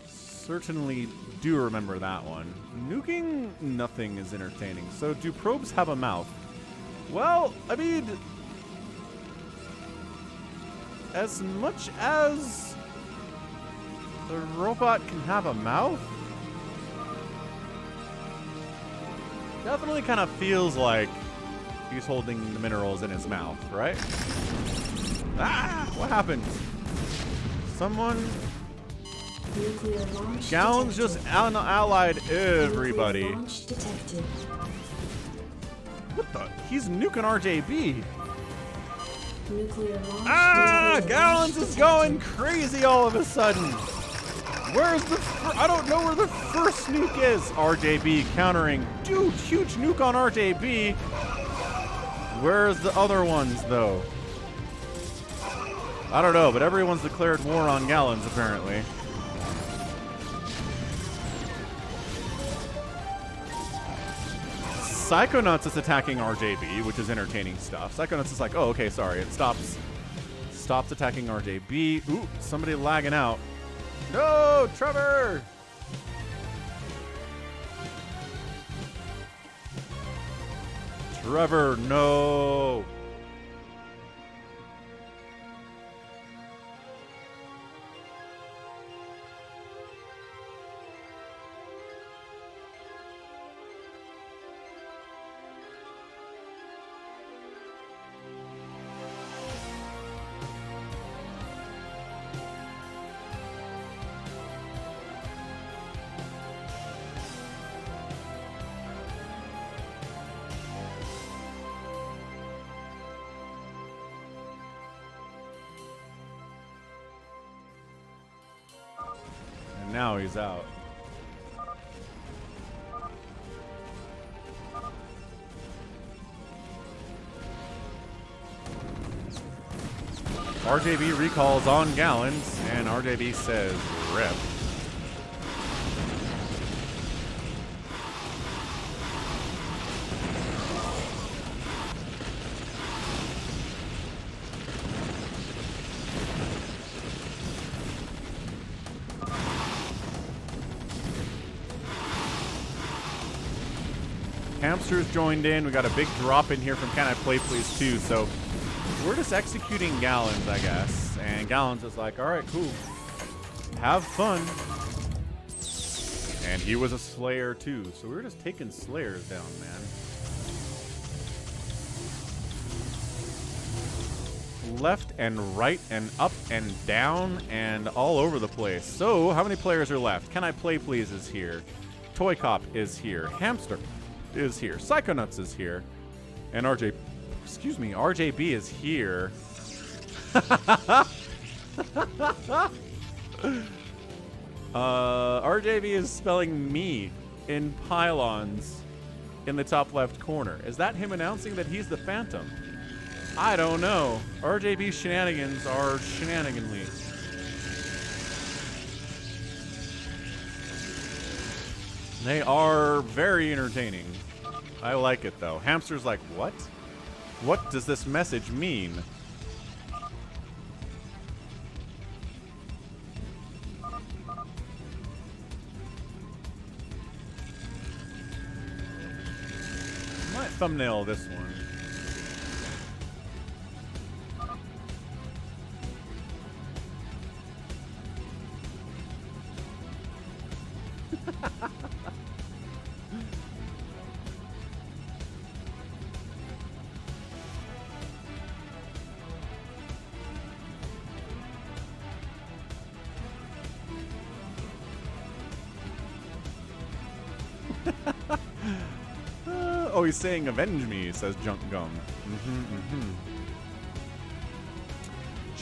Certainly do remember that one. Nuking nothing is entertaining. So do probes have a mouth? Well, I mean, as much as the robot can have a mouth, definitely kind of feels like he's holding the minerals in his mouth, right? Ah! What happened? Someone... Gallons just allied everybody. What the? He's nuking RJB. Ah! Gallons is going crazy all of a sudden. Where's the... I don't know where the first nuke is. RJB countering. Dude, huge nuke on RJB. Where's the other ones, though? I don't know, but everyone's declared war on Gallons, apparently. Psychonuts is attacking RJB, which is entertaining stuff. Psychonuts is like, oh, okay, sorry. It stops attacking RJB. Ooh, somebody lagging out. No, Trevor! Trevor, no! now he's out. RJB recalls on Gallons, and RJB says rip. Hamster's joined in. We got a big drop in here from CanIplayplz too, so we're just executing Gallons, I guess. And Gallons is like, alright, cool. Have fun. And he was a Slayer too, so we're just taking Slayers down, man. Left and right and up and down and all over the place. So, how many players are left? CanIplayplz is here. ToyCop is here. Hamster is here. Psychonuts is here. And RJB is here. RJB is spelling me in pylons in the top left corner. Is that him announcing that he's the Phantom? I don't know. RJB's shenanigans are shenaniganly. They are very entertaining. I like it though. Hamster's like, what? What does this message mean? I might thumbnail this one. Oh, he's saying avenge me, says Junk Gum.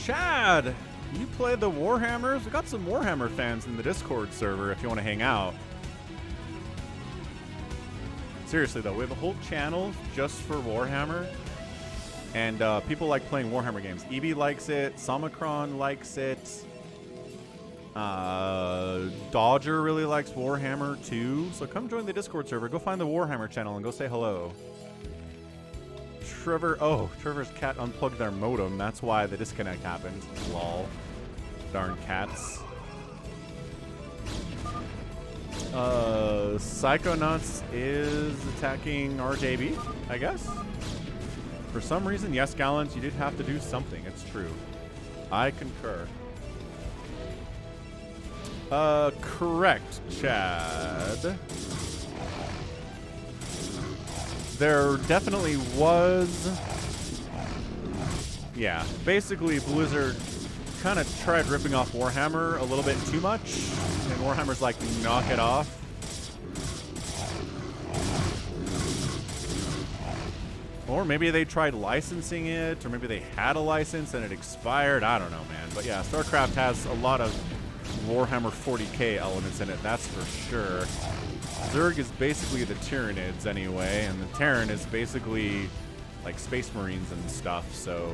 Chad, you play the Warhammers? We got some Warhammer fans in the Discord server if you want to hang out. Seriously though, we have a whole channel just for Warhammer. And people like playing Warhammer games. EB likes it, Somicron likes it. Dodger really likes Warhammer too, so come join the Discord server. Go find the Warhammer channel and go say hello. Trevor's cat unplugged their modem. That's why the disconnect happened. Lol. Darn cats. Psychonuts is attacking RJB, I guess. For some reason, yes, Gallons, you did have to do something. It's true. I concur. Correct, Chad. There definitely was... Yeah, basically Blizzard kind of tried ripping off Warhammer a little bit too much, and Warhammer's like, knock it off. Or maybe they tried licensing it, or maybe they had a license and it expired. I don't know, man. But yeah, StarCraft has a lot of Warhammer 40k elements in it, that's for sure. Zerg is basically the Tyranids anyway, and the Terran is basically like Space Marines and stuff, so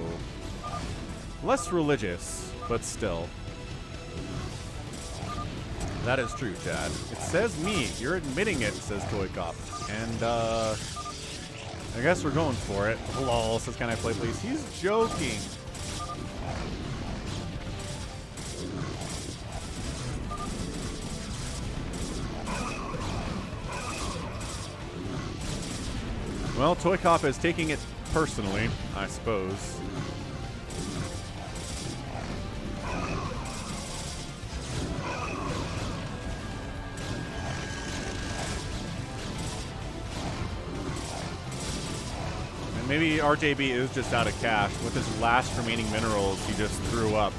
less religious, but still. That is true, Chad. It says me. You're admitting it, says ToyCop. And I guess we're going for it. Lol, says CanIplayplz. He's joking. Well, ToyCop is taking it personally, I suppose. And maybe RJB is just out of cash. With his last remaining minerals, he just threw up.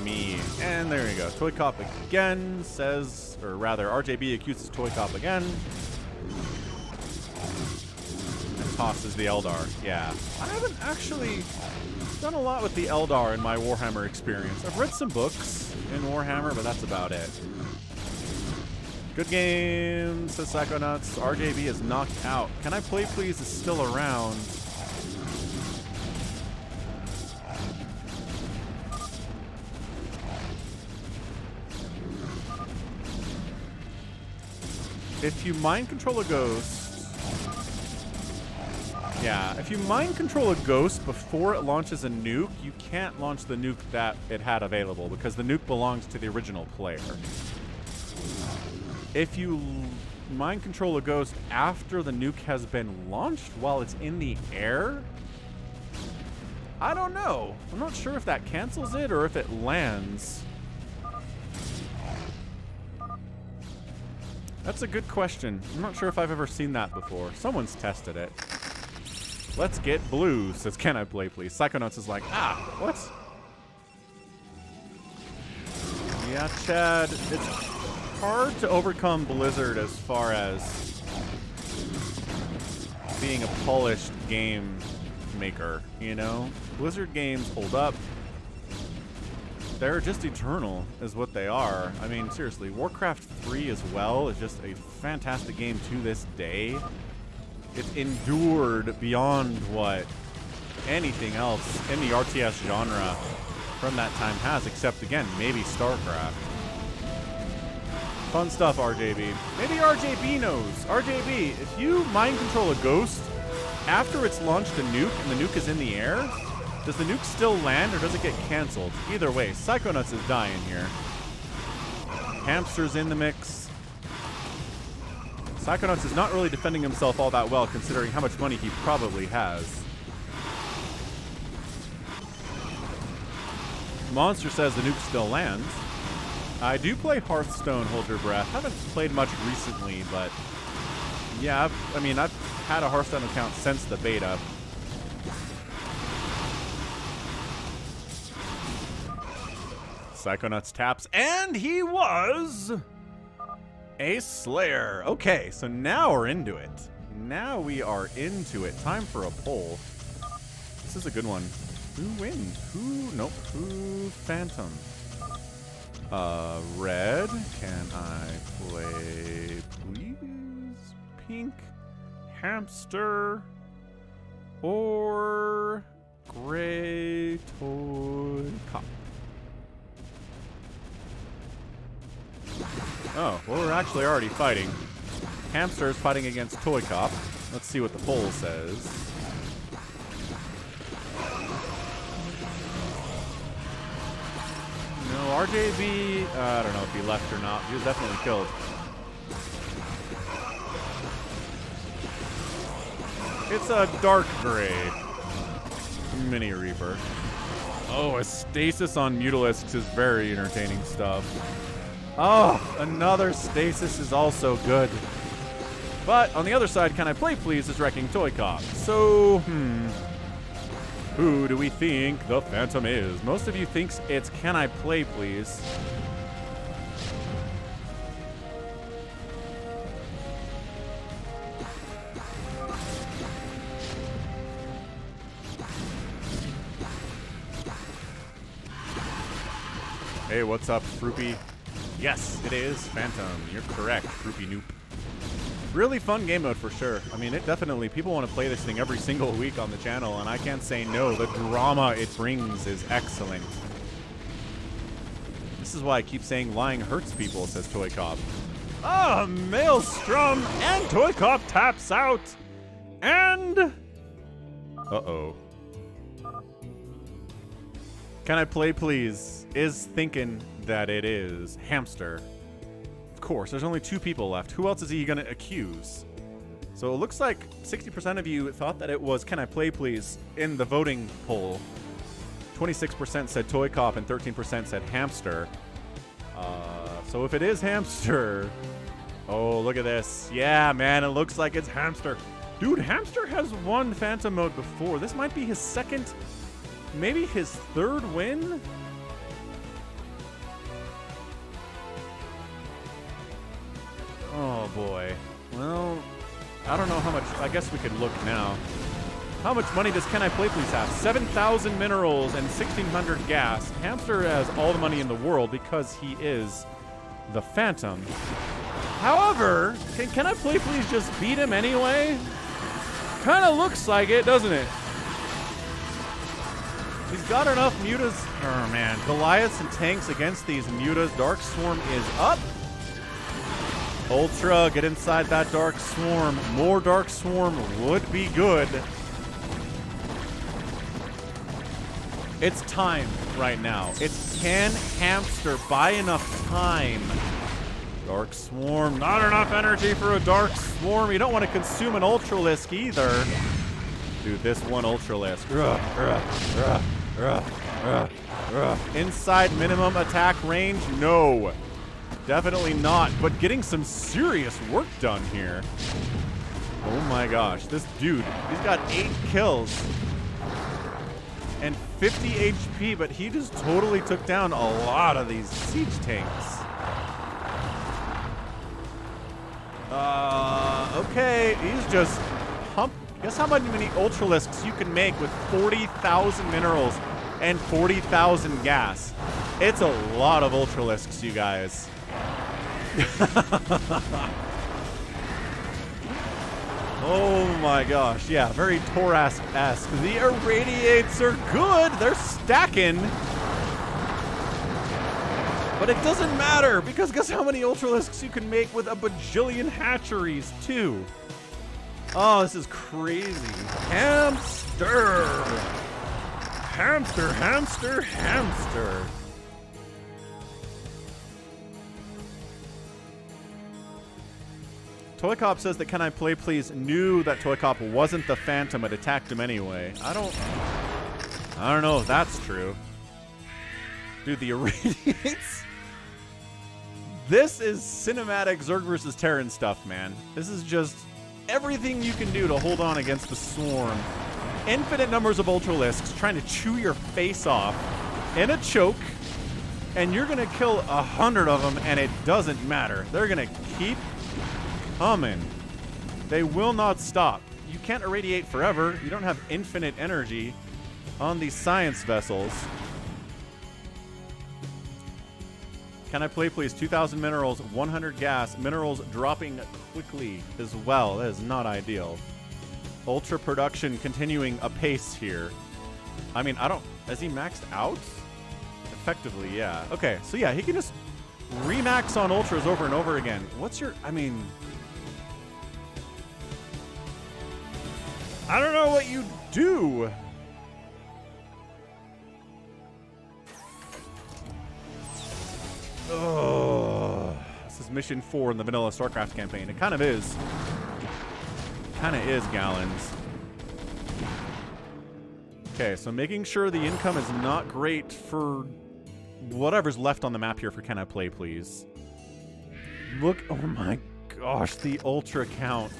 Me. And there you go. ToyCop again says, or rather, RJB accuses ToyCop again. Tosses the Eldar. Yeah. I haven't actually done a lot with the Eldar in my Warhammer experience. I've read some books in Warhammer, but that's about it. Good game, says Psychonuts. RJB is knocked out. Can I Play Please is still around. If you mind control a ghost... Yeah, if you mind control a ghost before it launches a nuke, you can't launch the nuke that it had available because the nuke belongs to the original player. If you mind control a ghost after the nuke has been launched while it's in the air, I don't know. I'm not sure if that cancels it or if it lands. That's a good question. I'm not sure if I've ever seen that before. Someone's tested it. Let's get blue, says Can I Play Please. Psychonuts is like, what? Yeah, Chad, it's hard to overcome Blizzard as far as being a polished game maker, you know? Blizzard games hold up. They're just eternal, is what they are. I mean, seriously, Warcraft 3 as well is just a fantastic game to this day. It's endured beyond what anything else in the RTS genre from that time has, except, again, maybe StarCraft. Fun stuff, RJB. Maybe RJB knows. RJB, if you mind control a ghost after it's launched a nuke and the nuke is in the air, does the nuke still land or does it get canceled? Either way, Psychonuts is dying here. Hamster's in the mix. Psychonuts is not really defending himself all that well considering how much money he probably has. Monster says the nuke still lands. I do play Hearthstone, hold your breath. Haven't played much recently, but yeah, I've had a Hearthstone account since the beta. Psychonuts taps, and he was a Slayer. Okay, so now we're into it. Now we are into it. Time for a poll. This is a good one. Who wins? Who Phantom? Red, can I play please? Pink, hamster, or gray toy cop? Oh, well, we're actually already fighting. Hamster is fighting against Toy Cop. Let's see what the poll says. No, RJB, I don't know if he left or not. He was definitely killed. It's a dark gray Mini Reaper. Oh, a stasis on Mutalisks is very entertaining stuff. Oh, another stasis is also good. But on the other side, Can I Play Please is wrecking Toy Cop. So, who do we think the Phantom is? Most of you think it's Can I Play Please. Hey, what's up, Froopy? Yes, it is Phantom. You're correct, Froopy Noop. Really fun game mode for sure. I mean, it definitely, people want to play this thing every single week on the channel, and I can't say no. The drama it brings is excellent. This is why I keep saying lying hurts people, says Toy Cop. Ah, Maelstrom, and Toy Cop taps out. And... uh-oh. Can I Play Please is thinking that it is Hamster. Of course, there's only 2 people left. Who else is he gonna accuse? So it looks like 60% of you thought that it was Can I Play Please in the voting poll. 26% said Toy Cop and 13% said Hamster. So if it is Hamster... oh, look at this. Yeah, man, it looks like it's Hamster. Dude, Hamster has won Phantom mode before. This might be his second, maybe his 3rd win? Oh boy. Well, I don't know how much. I guess we could look now. How much money does CanIplayplz have? 7,000 minerals and 1,600 gas. Hamster has all the money in the world because he is the Phantom. However, can CanIplayplz just beat him anyway? Kind of looks like it, doesn't it? He's got enough mutas. Oh man, Goliaths and tanks against these mutas. Dark Swarm is up. Ultra, get inside that Dark Swarm. More Dark Swarm would be good. It's time right now. It's can Hamster buy enough time? Dark Swarm, not enough energy for a Dark Swarm. You don't want to consume an Ultralisk either. Dude, this one Ultralisk. Inside minimum attack range? No. Definitely not, but getting some serious work done here. Oh my gosh, this dude, he's got 8 kills and 50 HP, but he just totally took down a lot of these siege tanks. Okay, he's just pumped. Guess how many Ultralisks you can make with 40,000 minerals and 40,000 gas. It's a lot of Ultralisks, you guys. Oh my gosh, yeah, very Taurus-esque. The Irradiates are good, they're stacking. But it doesn't matter, because guess how many Ultralisks you can make with a bajillion hatcheries, too. Oh, this is crazy. Hamster! Hamster, hamster, hamster. ToyCop says that CanIplayplz knew that ToyCop wasn't the Phantom but attacked him anyway. I don't know if that's true. Dude, the Irradiates. This is cinematic Zerg versus Terran stuff, man. This is just everything you can do to hold on against the Swarm. Infinite numbers of Ultralisks trying to chew your face off in a choke, and you're gonna kill 100 of them, and it doesn't matter. They're gonna keep coming. They will not stop. You can't irradiate forever. You don't have infinite energy on these science vessels. CanIplayplz 2,000 minerals, 100 gas. Minerals dropping quickly as well. That is not ideal. Ultra production continuing apace here. I mean, is he maxed out? Effectively, yeah. Okay, so yeah, he can just remax on Ultras over and over again. I don't know what you do. Oh, this is mission 4 in the vanilla StarCraft campaign. It kind of is. Gallons. Okay, so making sure the income is not great for whatever's left on the map here for CanIplayplz. Look, oh my gosh, the Ultra count.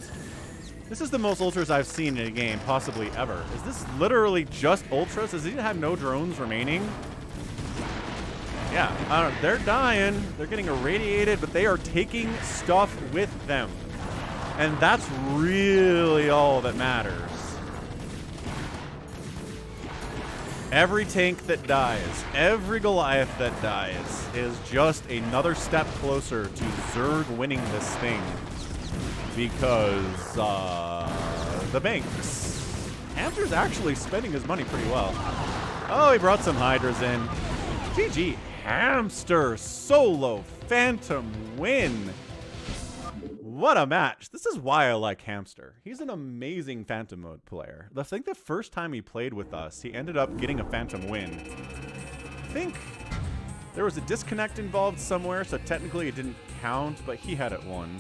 This is the most Ultras I've seen in a game, possibly ever. Is this literally just Ultras? Does he have no drones remaining? Yeah, I don't know. They're dying. They're getting irradiated, but they are taking stuff with them. And that's really all that matters. Every tank that dies, every Goliath that dies is just another step closer to Zerg winning this thing. Because, the banks. Hamster's actually spending his money pretty well. Oh, he brought some Hydras in. GG. Hamster solo Phantom win. What a match. This is why I like Hamster. He's an amazing Phantom mode player. I think the first time he played with us, he ended up getting a Phantom win. I think there was a disconnect involved somewhere, so technically it didn't count, but he had it won.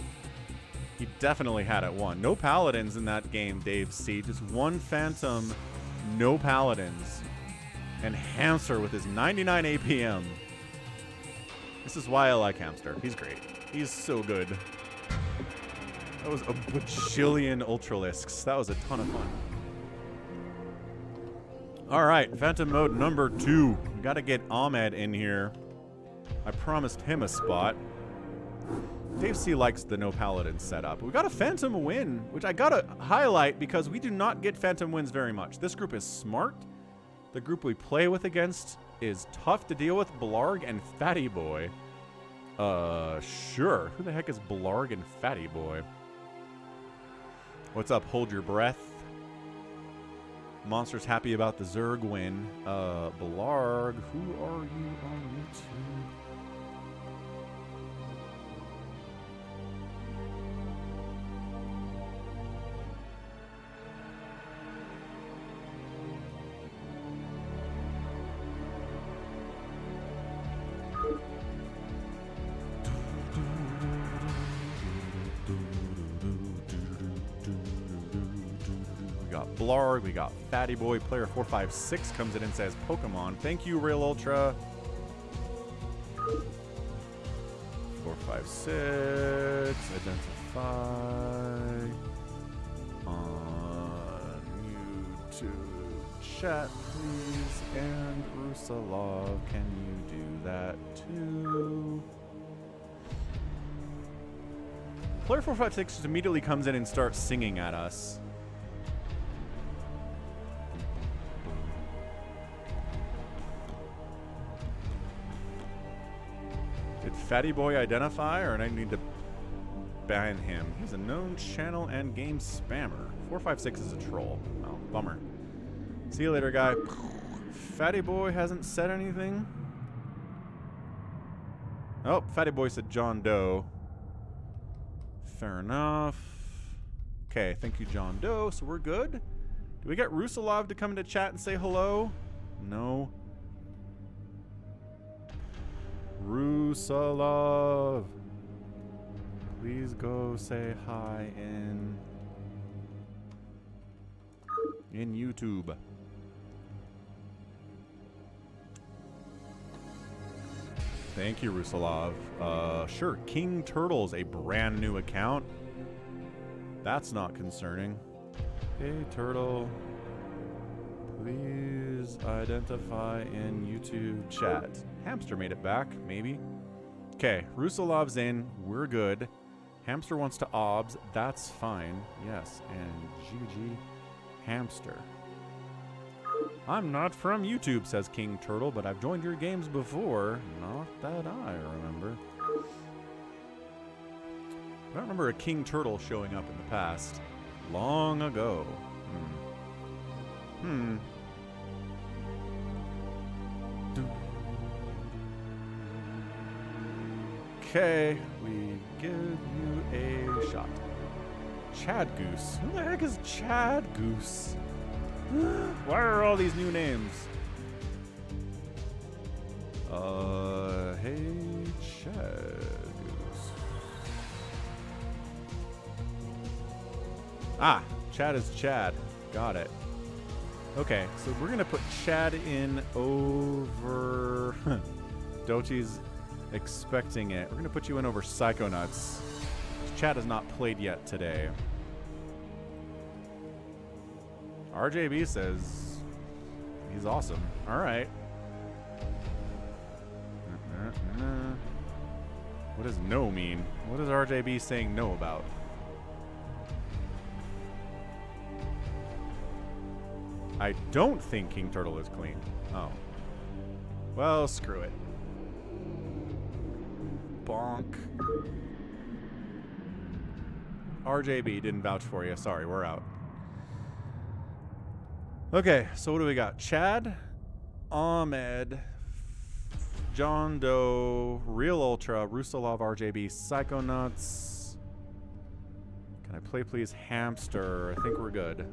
He definitely had it won. No Paladins in that game, Dave C. Just one Phantom, no Paladins. And Hamster with his 99 APM. This is why I like Hamster. He's great. He's so good. That was a bajillion Ultralisks. That was a ton of fun. All right, Phantom mode number 2. We got to get Ahmed in here. I promised him a spot. Dave C likes the no paladin setup. We got a phantom win, which I gotta highlight because we do not get phantom wins very much. This group is smart. The group we play with against is tough to deal with. Blarg and Fatty Boy. Sure. Who the heck is Blarg and Fatty Boy? What's up? Hold your breath. Monster's happy about the Zerg win. Blarg, who are you on YouTube? Blarg, we got Fatty Boy. Player 456 comes in and says Pokemon. Thank you, Realultra. 456. Identify on YouTube chat, please. And rusalov, can you do that too? Player 456 just immediately comes in and starts singing at us. Did Fatty Boy identify, or I need to ban him? He's a known channel and game spammer. 456 is a troll. Oh, bummer. See you later, guy. Fatty Boy hasn't said anything. Oh, Fatty Boy said JohnDoe. Fair enough. Okay, thank you, JohnDoe. So we're good. Do we get rusalov to come into chat and say hello? No. rusalov, please go say hi in YouTube. Thank you, Rusalov. Sure, King Turtle's a brand new account. That's not concerning. Hey, Turtle. Please identify in YouTube chat. Hamster made it back, maybe. Okay, Rusalov's in. We're good. Hamster wants to obs. That's fine. Yes, and JyJ Hamster. I'm not from YouTube, says King Turtle, but I've joined your games before. Not that I remember. I don't remember a King Turtle showing up in the past. Long ago. Okay, we give you a shot. Chad Goose. Who the heck is Chad Goose? Why are all these new names? Hey, Chad Goose. Ah, Chad is Chad. Got it. Okay, so we're gonna put Chad in over... Dochi's expecting it. We're gonna put you in over Psychonuts. Chad has not played yet today. RJB says he's awesome. All right. What does no mean? What is RJB saying no about? I don't think King Turtle is clean. Oh. Well, screw it. Bonk. RJB didn't vouch for you. Sorry, we're out. Okay, so what do we got? Chad, Ahmed, JohnDoe, Realultra, Rusalov, RJB, Psychonuts. Can I play please Hamster? I think we're good.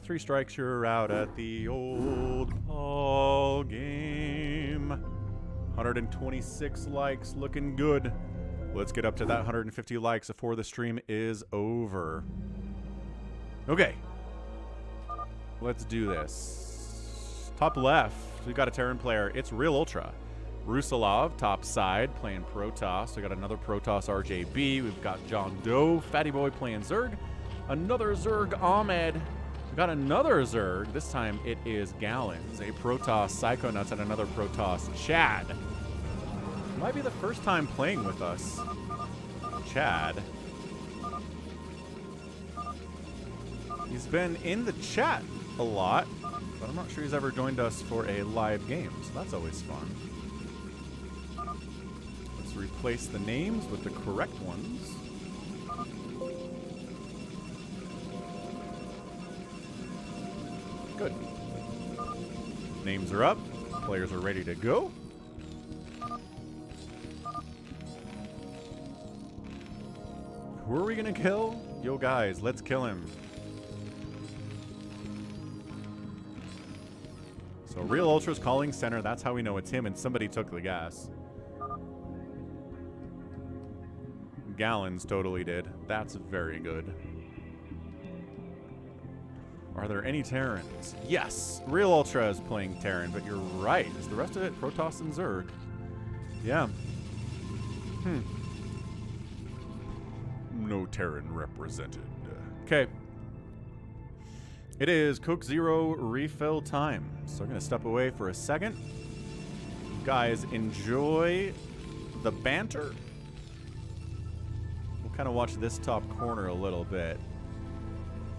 Three strikes, you're out at the old ball game. 126 likes, looking good. Let's get up to that 150 likes before the stream is over. Okay. Let's do this. Top left, we've got a TERRAN player. It's Realultra. Rusalov, top side, playing Protoss. We got another Protoss RJB. We've got JohnDoe, Fatty Boy playing Zerg. Another Zerg Ahmed. Got another Zerg. This time it is Gallons, a Protoss Psychonuts, and another Protoss Chad. Might be the first time playing with us. Chad. He's been in the chat a lot, but I'm not sure he's ever joined us for a live game, so that's always fun. Let's replace the names with the correct ones. Good. Names are up. Players are ready to go. Who are we gonna kill? Yo guys, let's kill him. So Realultra's calling center. That's how we know it's him, and somebody took the gas. Gallons totally did. That's very good. Are there any Terrans? Yes! Realultra is playing Terran, but you're right. Is the rest of it Protoss and Zerg? Yeah. No Terran represented. Okay. It is Coke Zero refill time. So I'm going to step away for a second. You guys enjoy the banter. We'll kind of watch this top corner a little bit.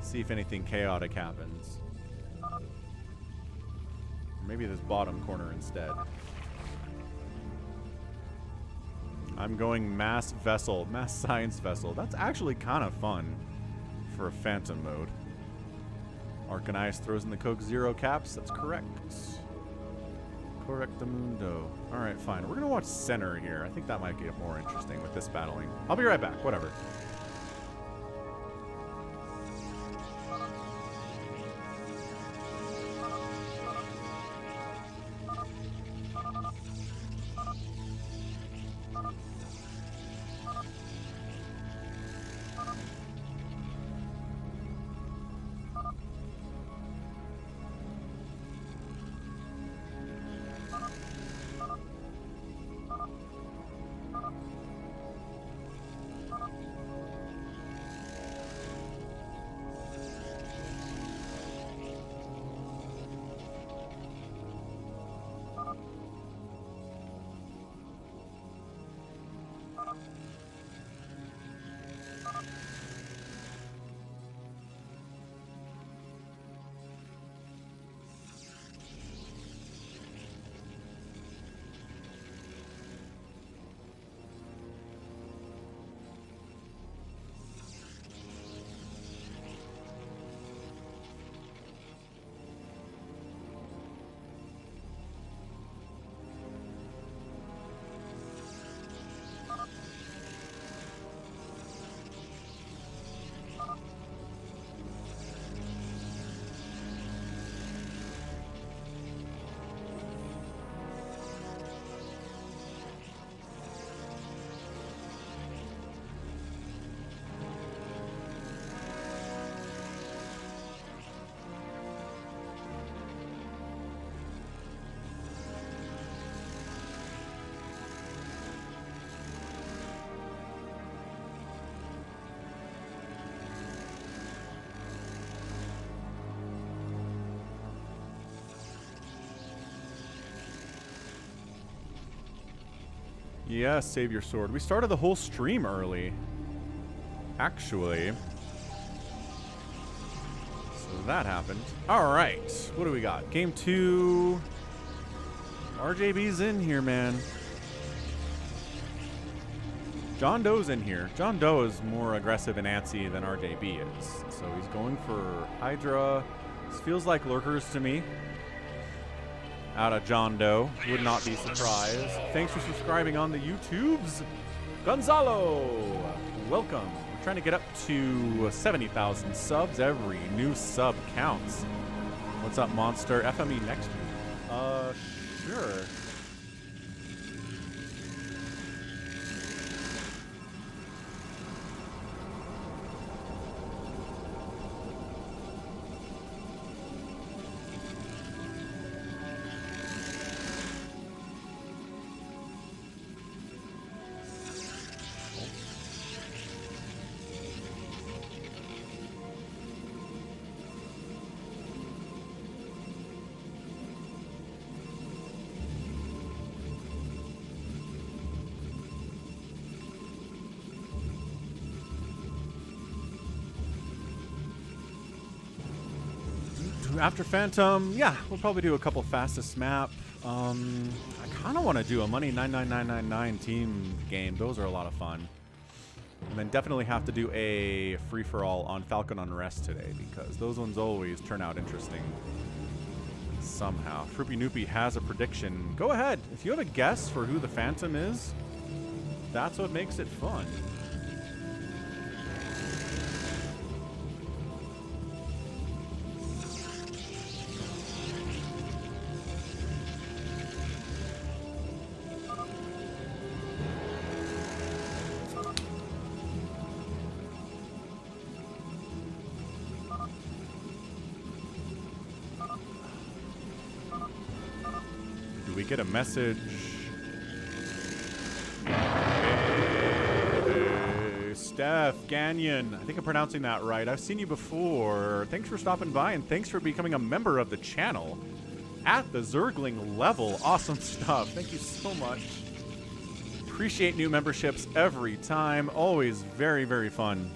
See if anything chaotic happens. Or maybe this bottom corner instead. I'm going mass vessel, mass science vessel. That's actually kind of fun for a phantom mode. Arcanias throws in the Coke Zero caps. That's correct. Correctamundo. All right, fine. We're going to watch center here. I think that might get more interesting with this battling. I'll be right back. Whatever. Yeah, SaviorSword. We started the whole stream early. Actually. So that happened. Alright. What do we got? Game 2. RJB's in here, man. JohnDoe's in here. JohnDoe is more aggressive and antsy than RJB is. So he's going for Hydra. This feels like lurkers to me. Out of JohnDoe. Would not be surprised. Thanks for subscribing on the YouTubes. Gonzalo, welcome. We're trying to get up to 70,000 subs. Every new sub counts. What's up, Monster? FME next week? Sure. after Phantom, yeah, we'll probably do a couple fastest map. I kind of want to do a Money 99999 team game. Those are a lot of fun. And then definitely have to do a free-for-all on Falcon Unrest today, because those ones always turn out interesting somehow. Froopy Noopy has a prediction. Go ahead. If you have a guess for who the Phantom is, that's what makes it fun. Get a message. Hey, Steph Gagnon. I think I'm pronouncing that right. I've seen you before. Thanks for stopping by, and thanks for becoming a member of the channel at the Zergling level. Awesome stuff. Thank you so much. Appreciate new memberships every time. Always very, very fun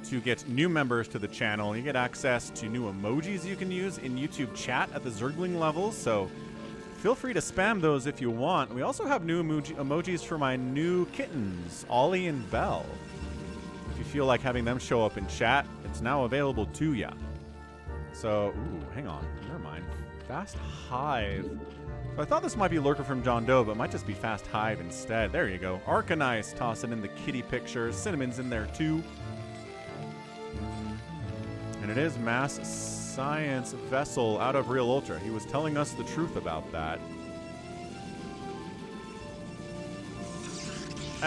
to get new members to the channel. You get access to new emojis you can use in YouTube chat at the Zergling level, so feel free to spam those if you want. We also have new emojis for my new kittens, Ollie and Belle. If you feel like having them show up in chat, it's now available to ya. So, ooh, hang on, never mind. Fast Hive. So I thought this might be Lurker from JohnDoe, but it might just be Fast Hive instead. There you go. Arcanice tossing in the kitty pictures. Cinnamon's in there too. And it is Mass Science Vessel out of Realultra. He was telling us the truth about that.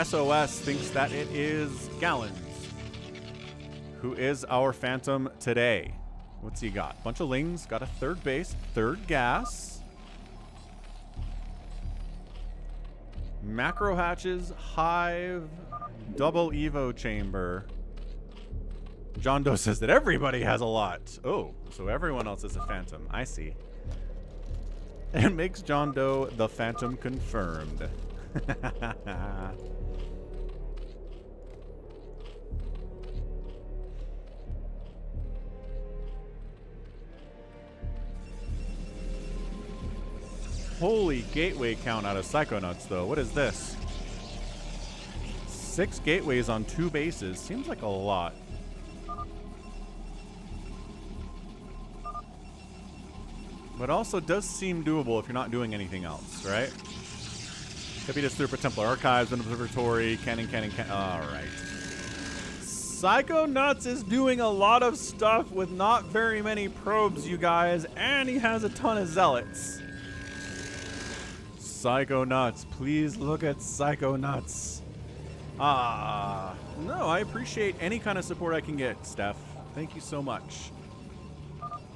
SOS thinks that it is Gallons, who is our Phantom today. What's he got? Bunch of lings, got a third base, third gas. Macro hatches, hive, double Evo chamber. JohnDoe says that everybody has a lot. Oh, so everyone else is a Phantom. I see. It makes JohnDoe the Phantom confirmed. Holy gateway count out of Psychonuts, though. What is this? 6 gateways on 2 bases. Seems like a lot. But also does seem doable if you're not doing anything else, right? Hippitas through for Templar Archives, an observatory, cannon. Alright. Psychonuts is doing a lot of stuff with not very many probes, you guys, and he has a ton of zealots. Psychonuts, please look at Psychonuts. No, I appreciate any kind of support I can get, Steph. Thank you so much.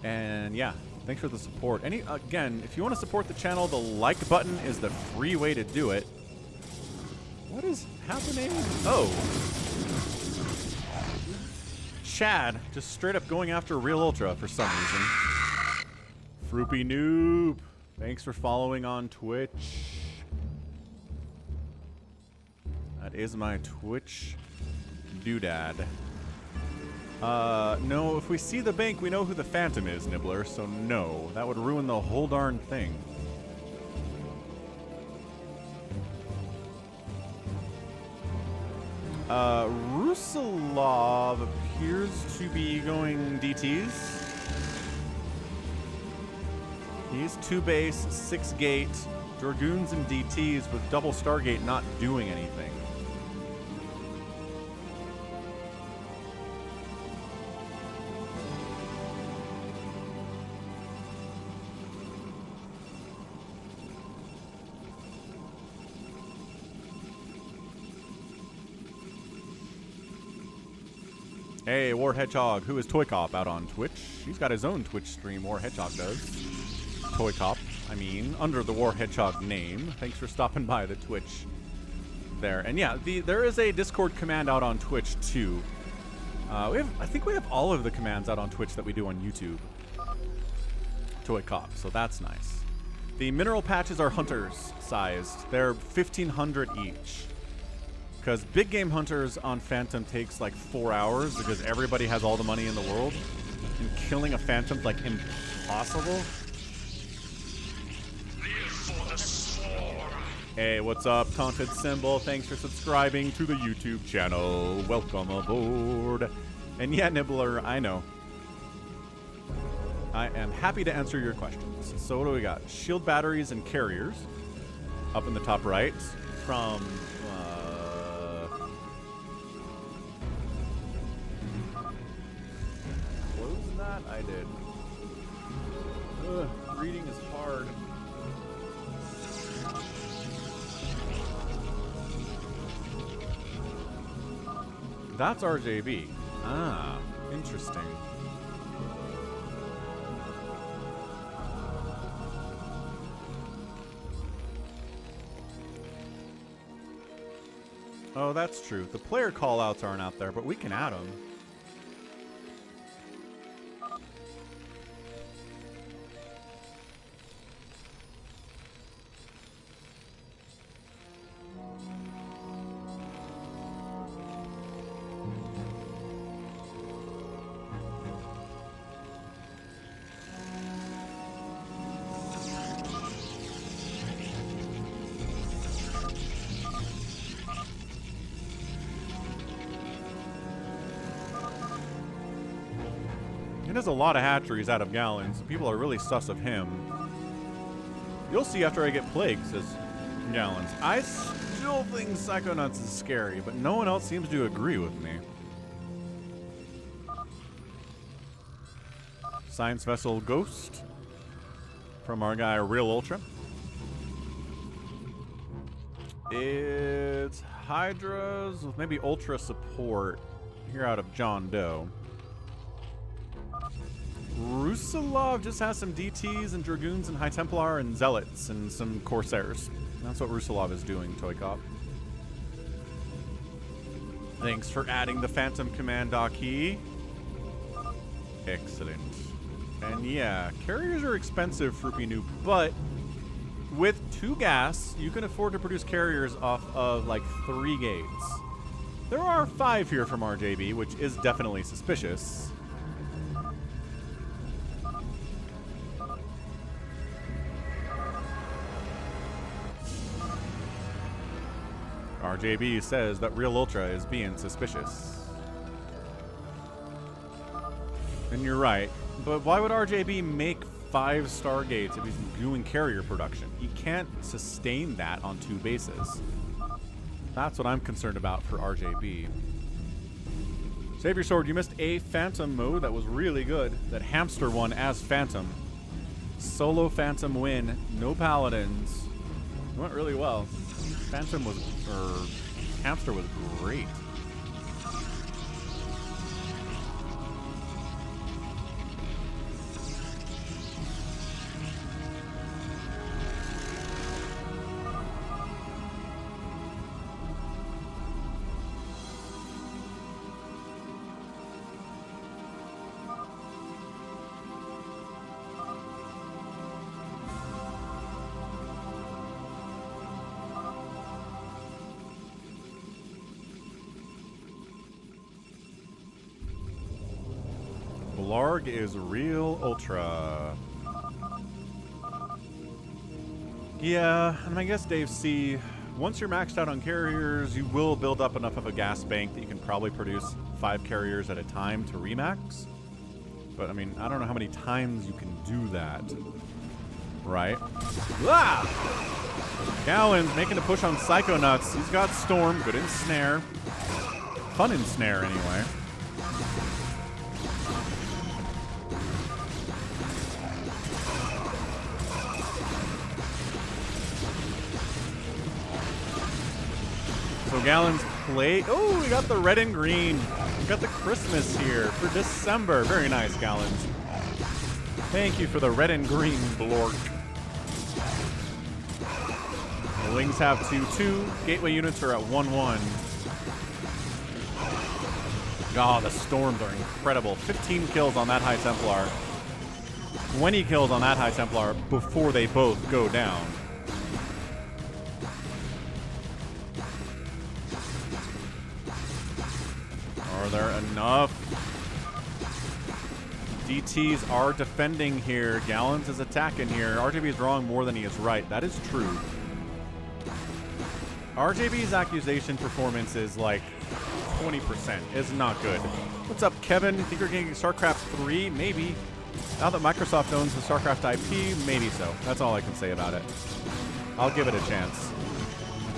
And yeah, thanks for the support. Again, if you want to support the channel, the like button is the free way to do it. What is happening? Oh. Chad just straight up going after Realultra for some reason. Froopy Noob, thanks for following on Twitch. That is my Twitch doodad. No, if we see the bank, we know who the Phantom is, Nibbler, so no. That would ruin the whole darn thing. Rusalov appears to be going DTs. He's 2 base, 6 gate, Dragoons and DTs with double Stargate not doing anything. Hey, War Hedgehog, who is ToyCop out on Twitch. He's got his own Twitch stream, War Hedgehog does. ToyCop, I mean, under the War Hedgehog name. Thanks for stopping by the Twitch there. And yeah, there is a Discord command out on Twitch too. I think we have all of the commands out on Twitch that we do on YouTube. ToyCop, so that's nice. The mineral patches are hunters sized. They're 1,500 each. Because big game hunters on Phantom takes like 4 hours because everybody has all the money in the world. And killing a phantom's like impossible? Live for the swarm. Hey, what's up, Taunted Symbol? Thanks for subscribing to the YouTube channel. Welcome aboard. And yeah, Nibbler, I know. I am happy to answer your questions. So what do we got? Shield batteries and carriers. Up in the top right. From... close that? I did. Ugh, reading is hard. That's RJB. Ah, interesting. Oh, that's true. The player callouts aren't out there, but we can add them. He does a lot of hatcheries out of Gallons. People are really sus of him. You'll see after I get plagues as Gallons. I still think Psychonuts is scary, but no one else seems to agree with me. Science Vessel Ghost from our guy Realultra. It's Hydras with maybe Ultra support here out of JohnDoe. Rusalov just has some DTs and Dragoons and High Templar and Zealots and some Corsairs. That's what Rusalov is doing, ToyCop. Thanks for adding the Phantom Command Docky. Excellent. And yeah, carriers are expensive, Fruppy Noob, but with 2 gas, you can afford to produce carriers off of like 3 gates. There are 5 here from RJB, which is definitely suspicious. RJB says that Realultra is being suspicious. And you're right. But why would RJB make 5 Stargates if he's doing carrier production? He can't sustain that on 2 bases. That's what I'm concerned about for RJB. SaviorSword, you missed a Phantom mode that was really good. That hamster one as Phantom. Solo Phantom win. No Paladins. It went really well. Phantom was, or hamster was great. Larg is Realultra. Yeah, and I guess Dave C, once you're maxed out on carriers, you will build up enough of a gas bank that you can probably produce 5 carriers at a time to remax. But I mean, I don't know how many times you can do that. Right? Ah! Gallons making a push on Psychonuts. He's got Storm, good in Snare. Fun in Snare, anyway. So Gallons play. Oh, we got the red and green. We got the Christmas here for December. Very nice, Gallons. Thank you for the red and green, Blork. The Lings have 2-2. Gateway units are at 1-1. God, the Storms are incredible. 15 kills on that High Templar. 20 kills on that High Templar before they both go down. Are there enough DTs are defending here. Gallons is attacking here. RJB is wrong more than he is right. That is true. RJB's accusation performance is like 20%. It's not good. What's up, Kevin? Think you're getting StarCraft 3? Maybe. Now that Microsoft owns the StarCraft IP, maybe so. That's all I can say about it. I'll give it a chance.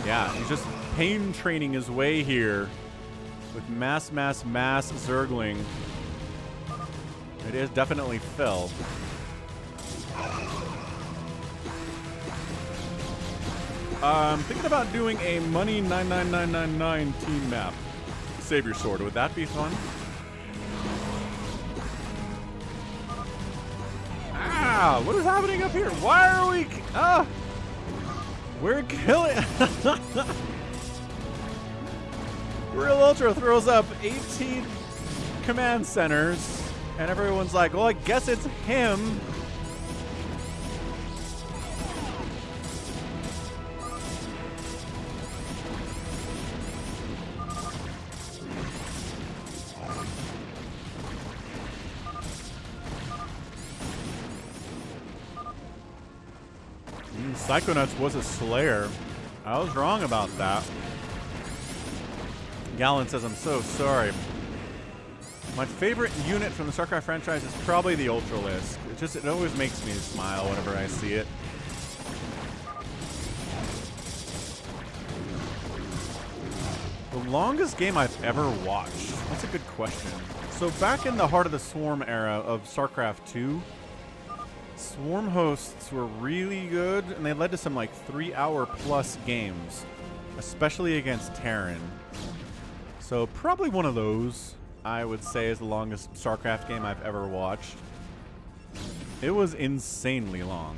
Yeah, he's just pain training his way here with mass Zergling. It is definitely Phil. I'm thinking about doing a Money 99999 team map. SaviorSword, would that be fun? Ah, what is happening up here? Why are we... we're killing... Realultra throws up 18 command centers. And everyone's like, well, I guess it's him. Psychonuts was a Slayer. I was wrong about that. Gallon says, I'm so sorry. My favorite unit from the StarCraft franchise is probably the Ultralisk. It always makes me smile whenever I see it. The longest game I've ever watched? That's a good question. So back in the Heart of the Swarm era of StarCraft 2, Swarm hosts were really good, and they led to some like 3-hour plus games, especially against TERRAN. So probably one of those, I would say, is the longest StarCraft game I've ever watched. It was insanely long.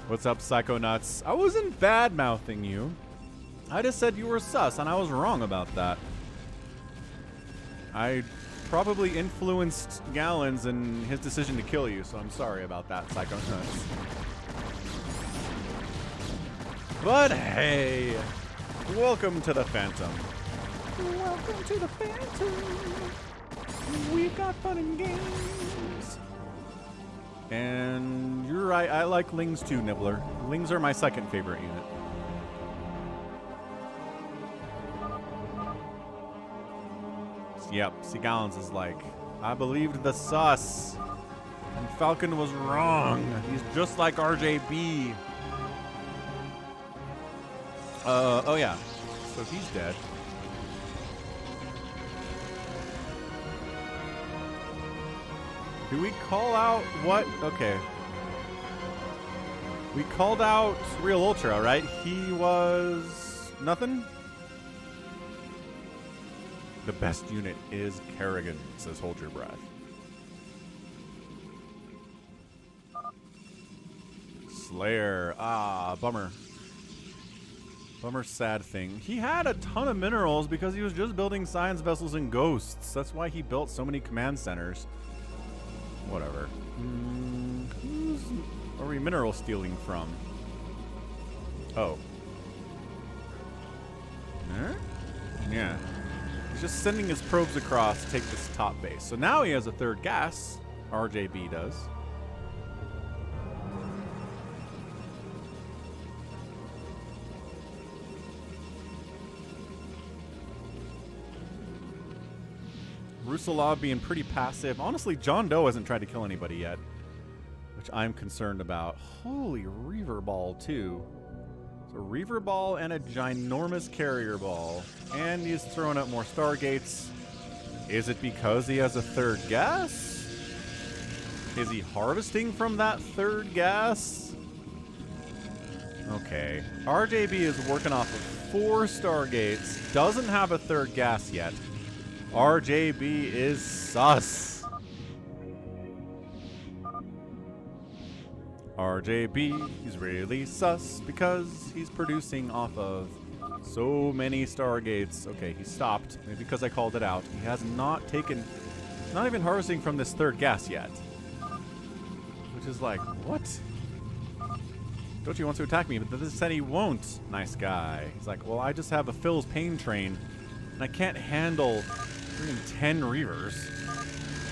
What's up, Psychonuts? I wasn't bad-mouthing you. I just said you were sus, and I was wrong about that. I probably influenced Gallons in his decision to kill you, so I'm sorry about that, Psychonuts. But hey, welcome to the Phantom. Welcome to the Phantom. We've got fun and games. And you're right, I like Lings too, Nibbler. Lings are my second favorite unit. Yep, see, Gallons is like, I believed the sus. And Falcon was wrong. He's just like RJB. Oh yeah. So he's dead. Do we call out what? Okay. We called out Realultra, right? He was nothing? The best unit is Kerrigan, says Hold Your Breath. Slayer. Ah, bummer. Bummer, sad thing. He had a ton of minerals because he was just building science vessels and ghosts. That's why he built so many command centers. Whatever. Who's are we mineral stealing from? Oh. Huh? Yeah. He's just sending his probes across to take this top base. So now he has a third gas. RJB does. Rusalov being pretty passive. Honestly, JohnDoe hasn't tried to kill anybody yet, which I'm concerned about. Holy Reaver Ball, too. So Reaver Ball and a ginormous Carrier Ball. And he's throwing up more Stargates. Is it because he has a third gas? Is he harvesting from that third gas? Okay. RJB is working off of 4 Stargates. Doesn't have a third gas yet. RJB is sus. RJB, he's really sus because he's producing off of so many Stargates. Okay, he stopped. Maybe because I called it out. He has not taken, not even harvesting from this third gas yet. Which is like, what? Dochi wants to attack me, but this said he won't. Nice guy. He's like, well, I just have a Phil's pain train, and I can't handle 10 Reavers.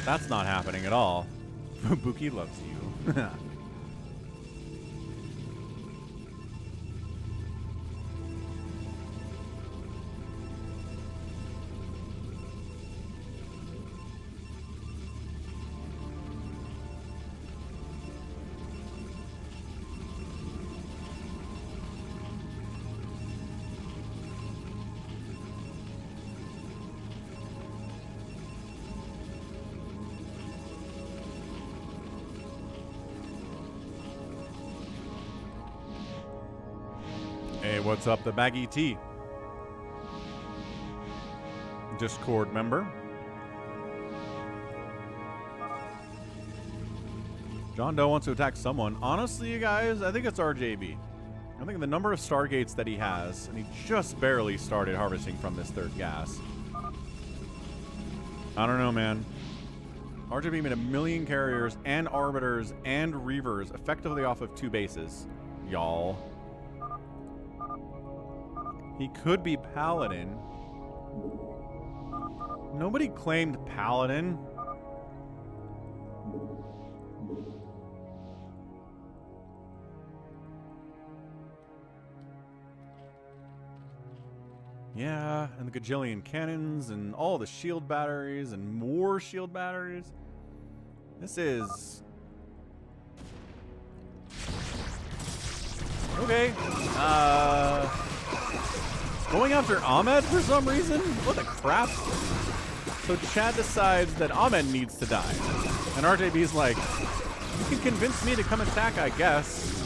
That's not happening at all. Buki loves you. Hey, what's up, the Baggy T? Discord member. JohnDoe wants to attack someone. Honestly, you guys, I think it's RJB. I think the number of Stargates that he has, and he just barely started harvesting from this third gas. I don't know, man. RJB made 1 million carriers and arbiters and reavers effectively off of 2 bases. Y'all. He could be Paladin. Nobody claimed Paladin. Yeah, and the gajillion cannons and all the shield batteries and more shield batteries. This is... Okay. Going after Ahmed for some reason? What the crap? So Chad decides that Ahmed needs to die. And RJB's like, you can convince me to come attack, I guess.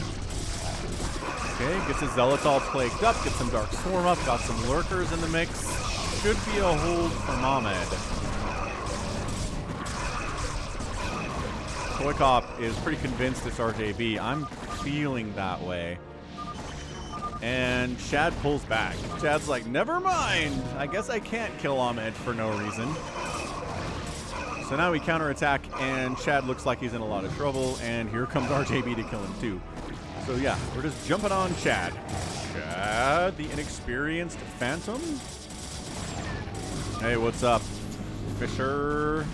Okay, gets his Zealots all plagued up, gets some Dark Swarm up, got some Lurkers in the mix. Should be a hold from Ahmed. ToyCop is pretty convinced it's RJB. I'm feeling that way. And Chad pulls back. Chad's like, never mind. I guess I can't kill Ahmed for no reason. So now we counterattack, and Chad looks like he's in a lot of trouble, and here comes RJB to kill him too. So yeah, we're just jumping on Chad. Chad, the inexperienced Phantom. Hey, what's up, Fisher?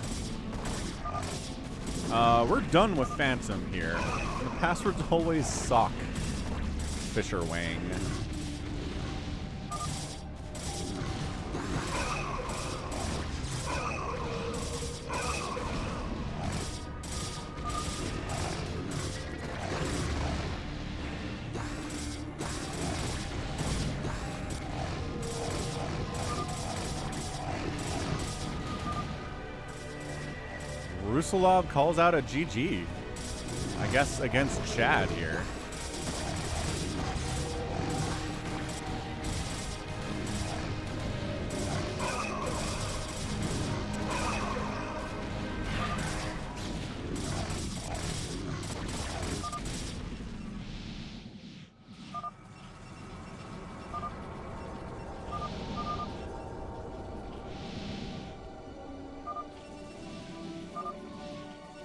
We're done with Phantom here. The passwords always suck. Fisher Wang. Rusalov calls out a GG. I guess against Chad here.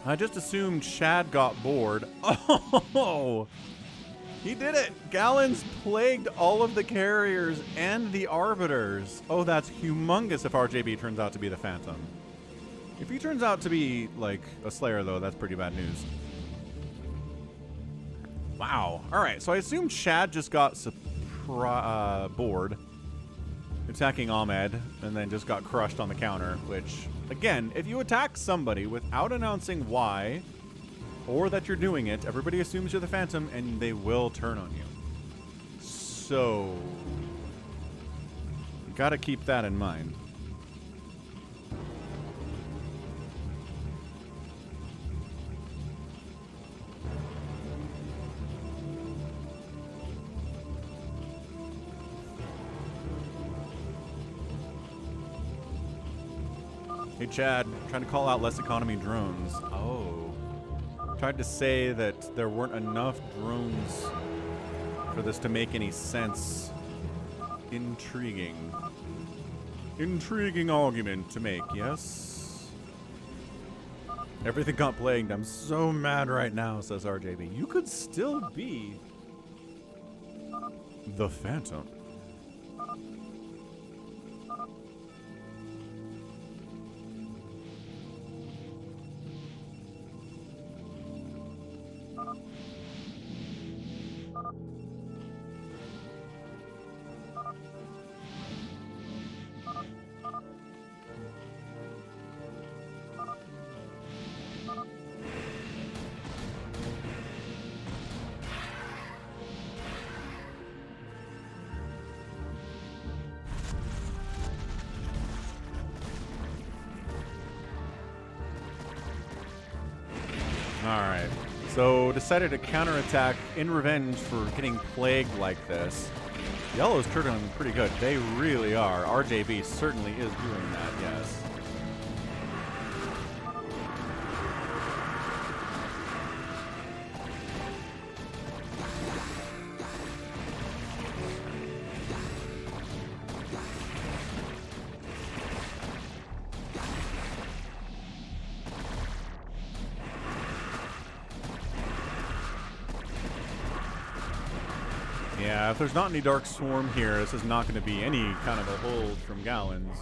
I just assumed Chad got bored. Oh, he did it. Gallons plagued all of the carriers and the arbiters. Oh, that's humongous if RJB turns out to be the Phantom. If he turns out to be, like, a Slayer, though, that's pretty bad news. Wow. All right, so I assumed Chad just got bored attacking Ahmed and then just got crushed on the counter, which... Again, if you attack somebody without announcing why or that you're doing it, everybody assumes you're the Phantom and they will turn on you. So, you gotta keep that in mind. Hey Chad, trying to call out less economy drones. Oh. Tried to say that there weren't enough drones for this to make any sense. Intriguing. Intriguing argument to make, yes? Everything got plagued. I'm so mad right now, says RJB. You could still be the Phantom. Alright. So, decided to counterattack in revenge for getting plagued like this. Yellow's turning pretty good. They really are. RJB certainly is doing that, yes. Yeah, if there's not any Dark Swarm here, this is not going to be any kind of a hold from Gallons.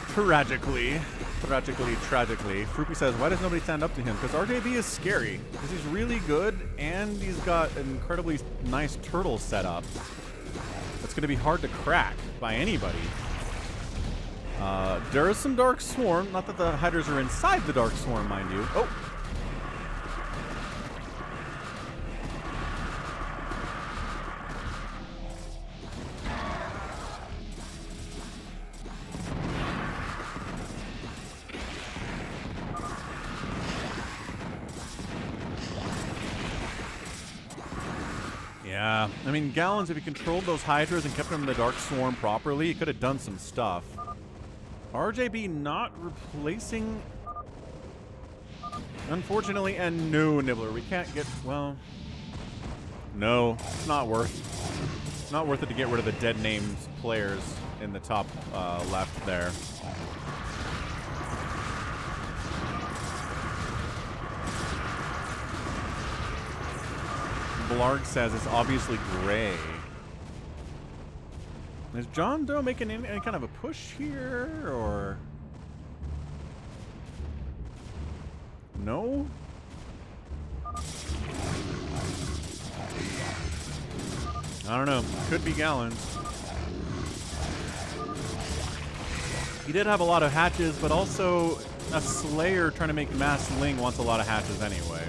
Tragically. Fruppy says, why does nobody stand up to him? Because RJB is scary. Because he's really good, and he's got an incredibly nice turtle set up. That's going to be hard to crack by anybody. There is some Dark Swarm. Not that the Hydras are inside the Dark Swarm, mind you. Oh! Yeah, I mean, Gallons, if he controlled those Hydras and kept them in the Dark Swarm properly, he could have done some stuff. RJB not replacing, unfortunately, and no, Nibbler. We can't get, well, no, it's not worth it to get rid of the dead named players in the top left there. Blarg says it's obviously gray. Is JohnDoe making any kind of a push here, or no? I don't know. Could be Gallons. He did have a lot of hatches, but also a Slayer trying to make Mass Ling wants a lot of hatches anyway.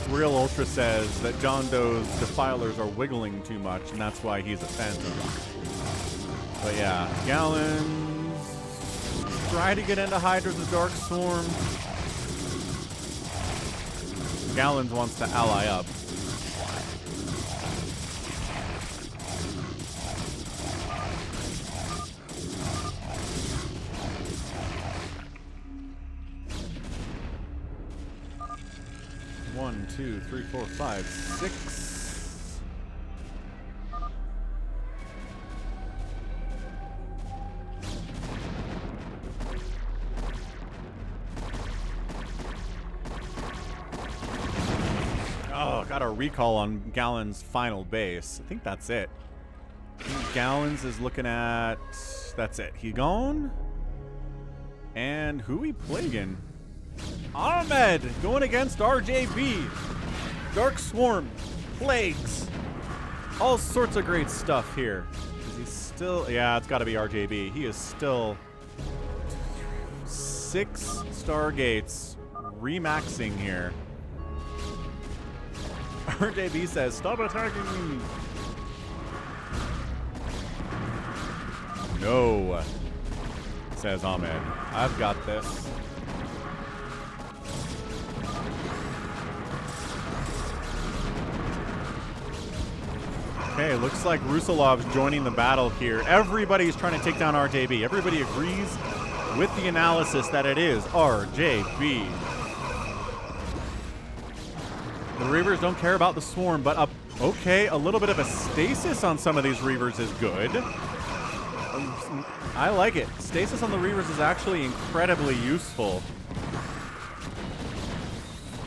Realultra says that JohnDoe's Defilers are wiggling too much, and that's why he's a Phantom. But yeah, Gallons try to get into Hydras with Dark Swarm. Gallons wants to ally up. One, two, three, four, five, six. Oh, got a recall on Gallons' final base. I think that's it. I think Gallons is looking at... That's it. He gone? And who we plaguing? Ahmed going against RJB. Dark Swarm, Plagues, all sorts of great stuff here. Is he still? Yeah, it's got to be RJB. He is still 6 Stargates remaxing here. RJB says, "Stop attacking me." No, says Ahmed. I've got this. Okay, looks like Rusalov's joining the battle here. Everybody's trying to take down RJB. Everybody agrees with the analysis that it is RJB. The Reavers don't care about the Swarm, but okay, a little bit of a stasis on some of these Reavers is good. I like it. Stasis on the Reavers is actually incredibly useful.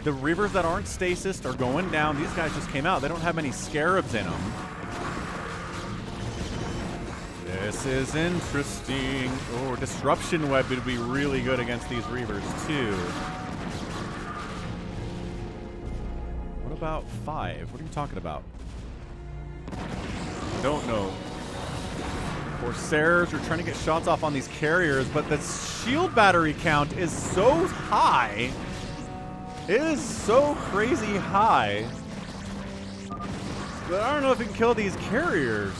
The Reavers that aren't stasis are going down. These guys just came out. They don't have many Scarabs in them. This is interesting. Oh, Disruption Web would be really good against these Reavers, too. What about 5? What are you talking about? Don't know. Corsairs are trying to get shots off on these carriers, but the shield battery count is so high It is so crazy high. But I don't know if it can kill these carriers.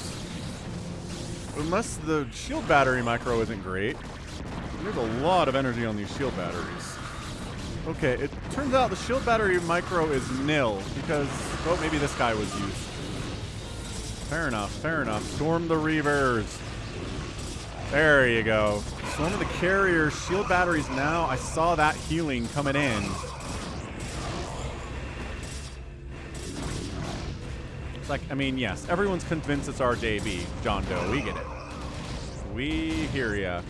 Unless the shield battery micro isn't great. There's a lot of energy on these shield batteries. Okay, it turns out the shield battery micro is nil because, oh, maybe this guy was used. Fair enough, fair enough. Storm the Reavers. There you go. Storm of the carriers, shield batteries now. I saw that healing coming in. It's like, I mean, yes, everyone's convinced it's RJB, JohnDoe. We get it. We hear ya.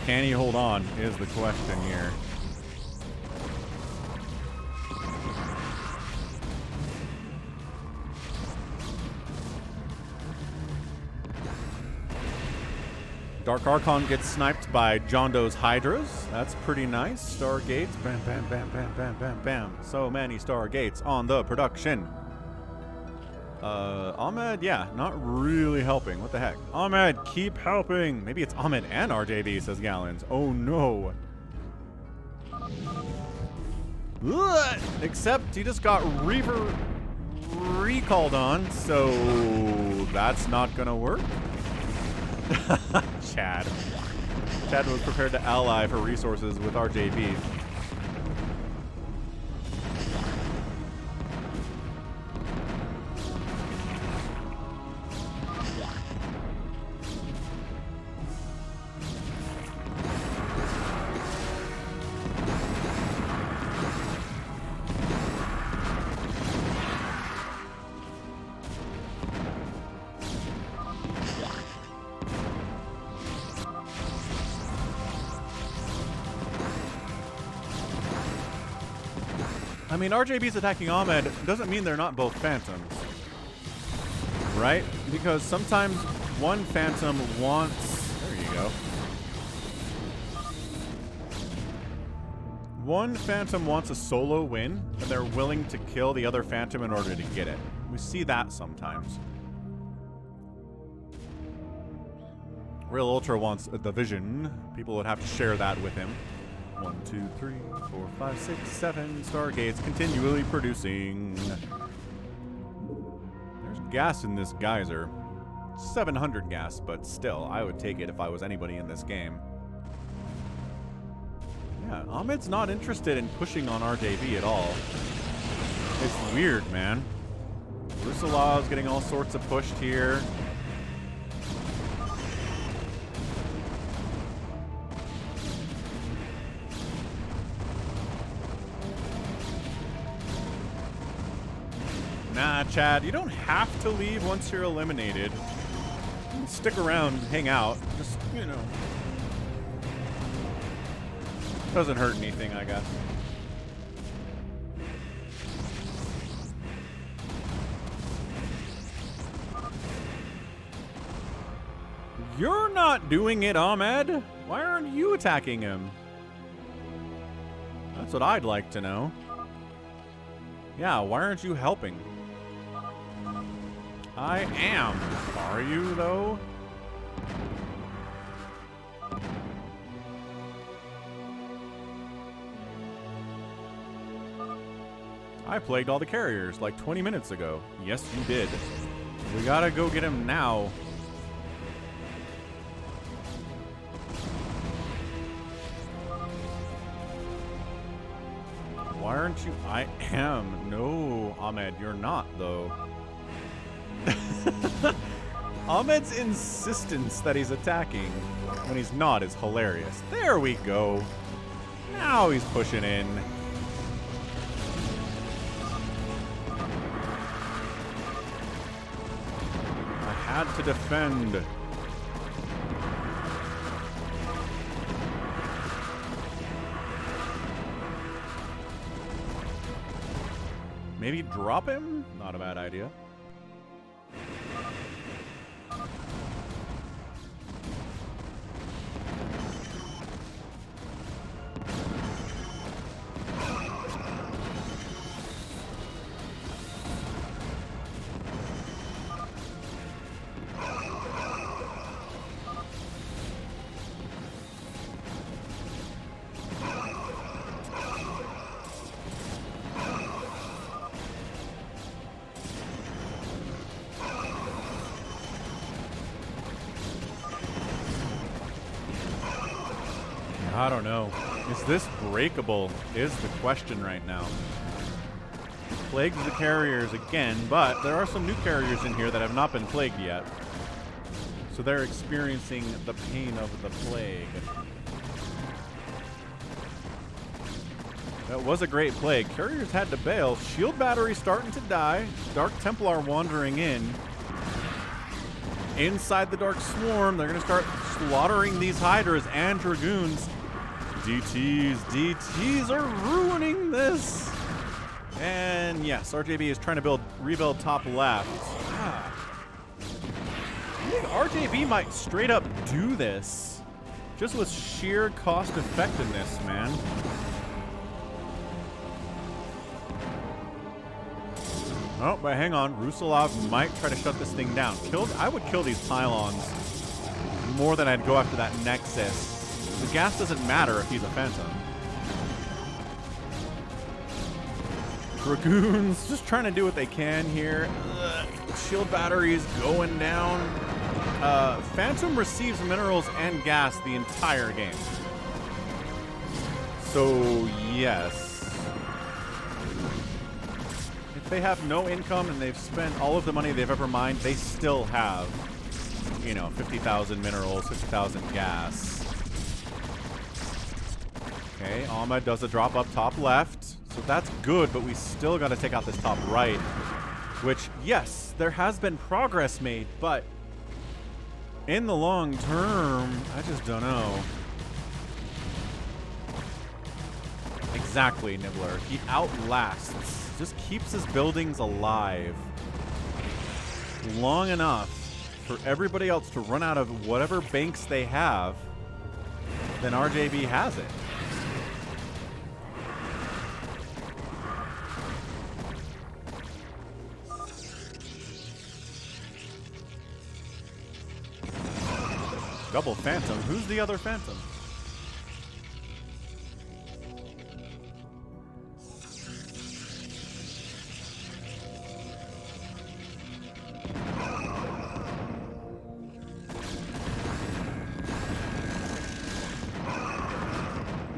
Can he hold on is the question here. Dark Archon gets sniped by JohnDoe's Hydras. That's pretty nice. Stargates. Bam, bam, bam, bam, bam, bam, bam. So many Stargates on the production. Ahmed, yeah, not really helping. What the heck? Ahmed, keep helping. Maybe it's Ahmed and RJB, says Gallons. Oh, no. Ugh! Except he just got Reaver recalled on, so that's not gonna work. Chad. Chad was prepared to ally for resources with RJB. I mean, RJB's attacking Ahmed doesn't mean they're not both Phantoms. Right? Because sometimes one Phantom wants... There you go. One Phantom wants a solo win, and they're willing to kill the other Phantom in order to get it. We see that sometimes. Realultra wants a division. People would have to share that with him. 1, 2, 3, 4, 5, 6, 7 Stargates continually producing. There's gas in this geyser. 700 gas, but still, I would take it if I was anybody in this game. Yeah, Ahmed's not interested in pushing on RJB at all. It's weird, man. Rusalov's getting all sorts of pushed here. Nah, Chad, you don't have to leave once you're eliminated. You can stick around, hang out. Just, you know. Doesn't hurt anything, I guess. You're not doing it, Ahmed. Why aren't you attacking him? That's what I'd like to know. Yeah, why aren't you helping? I am. Are you, though? I plagued all the carriers like 20 minutes ago. Yes, you did. We gotta go get him now. Why aren't you? I am. No, Ahmed, you're not, though. Ahmed's insistence that he's attacking when he's not is hilarious. There we go. Now he's pushing in. I had to defend. Maybe drop him? Not a bad idea. I don't know. Is this breakable is the question right now. Plagues the carriers again, but there are some new carriers in here that have not been plagued yet. So they're experiencing the pain of the plague. That was a great plague. Carriers had to bail. Shield battery starting to die. Dark Templar wandering in. Inside the Dark Swarm, they're going to start slaughtering these Hydras and Dragoons. DTs are ruining this. And yes, RJB is trying to rebuild top left. I think RJB might straight up do this. Just with sheer cost effectiveness, man. Oh, but hang on. Rusalov might try to shut this thing down. I would kill these pylons more than I'd go after that Nexus. The gas doesn't matter if he's a Phantom. Dragoons just trying to do what they can here. Shield batteries going down. Phantom receives minerals and gas the entire game. So, yes. If they have no income and they've spent all of the money they've ever mined, they still have, you know, 50,000 minerals, 50,000 gas. Okay, Ahmed does a drop up top left. So that's good, but we still got to take out this top right. Which, yes, there has been progress made, but in the long term, I just don't know. Exactly, Nibbler. He outlasts, just keeps his buildings alive long enough for everybody else to run out of whatever banks they have, then RJB has it. Double Phantom. Who's the other Phantom?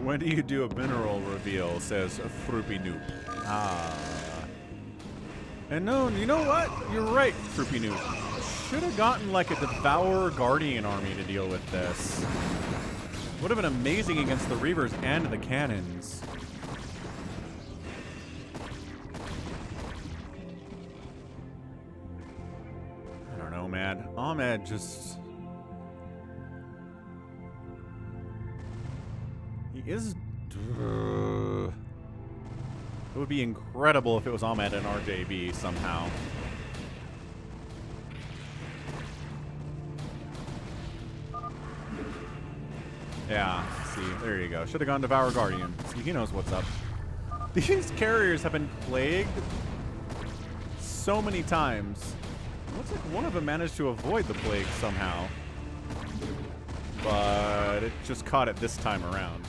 When do you do a mineral reveal? Says Froopy Noop. And no, you know what? You're right, Froopy Noop. Should have gotten like a Devourer Guardian army to deal with this. Would have been amazing against the Reavers and the cannons. I don't know, man. Ahmed just... He is... It would be incredible if it was Ahmed and RJB somehow. Yeah, see, there you go. Should have gone Devour Guardian. See, he knows what's up. These carriers have been plagued so many times. It looks like one of them managed to avoid the plague somehow. But it just caught it this time around.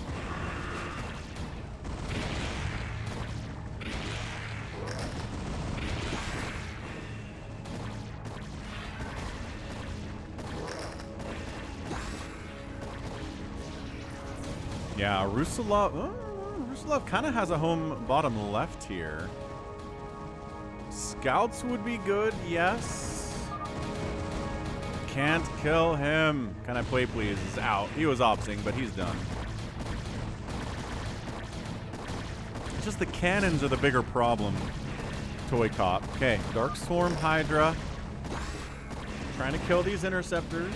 Yeah, Rusalov kind of has a home bottom left here. Scouts would be good, yes. Can't kill him. Can I play, please? Is out. He was opsing, but he's done. It's just the cannons are the bigger problem. ToyCop. Okay, Dark Swarm Hydra. Trying to kill these interceptors.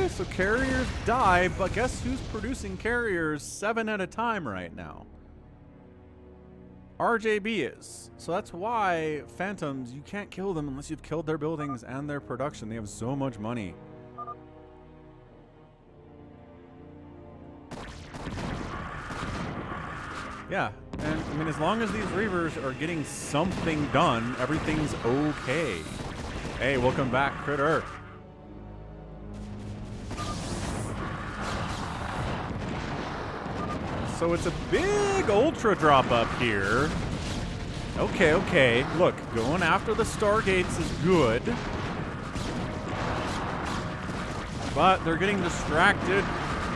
So carriers die, but guess who's producing carriers 7 at a time right now? RJB is. So that's why Phantoms, you can't kill them unless you've killed their buildings and their production. They have so much money. Yeah, and I mean, as long as these Reavers are getting something done, everything's okay. Hey, welcome back, Critter. So it's a big Ultra drop up here. Okay, okay. Look, going after the Stargates is good. But they're getting distracted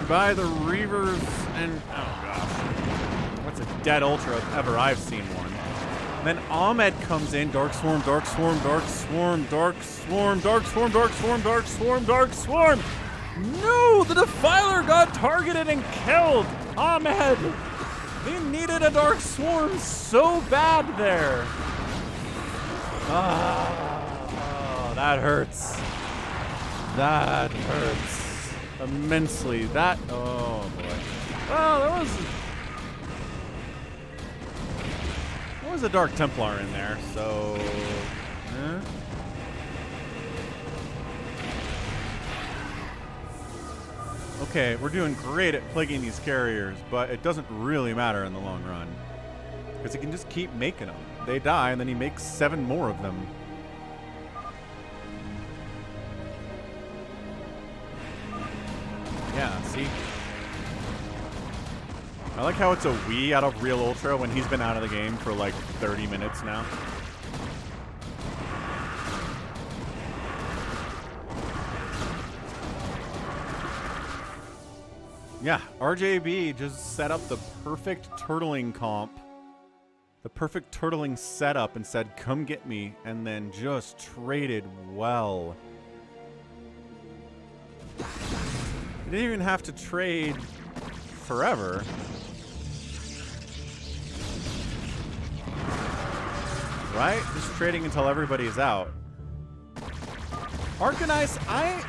by the Reavers and... oh, gosh. What's a dead Ultra if ever I've seen one? Then Ahmed comes in. Dark Swarm, Dark Swarm, Dark Swarm, Dark Swarm, Dark Swarm, Dark Swarm, Dark Swarm, Dark Swarm. No! The Defiler got targeted and killed! Ahmed! They needed a Dark Swarm so bad there. Oh, that hurts. That hurts immensely. That, oh boy. Well, there was a Dark Templar in there, so... Okay, we're doing great at plaguing these carriers, but it doesn't really matter in the long run. Because he can just keep making them. They die, and then he makes 7 more of them. Yeah, see? I like how it's a Wii out of Realultra when he's been out of the game for like 30 minutes now. Yeah, RJB just set up the perfect turtling comp. The perfect turtling setup and said, come get me, and then just traded well. You didn't even have to trade forever. Right? Just trading until everybody's out. Arcanice, I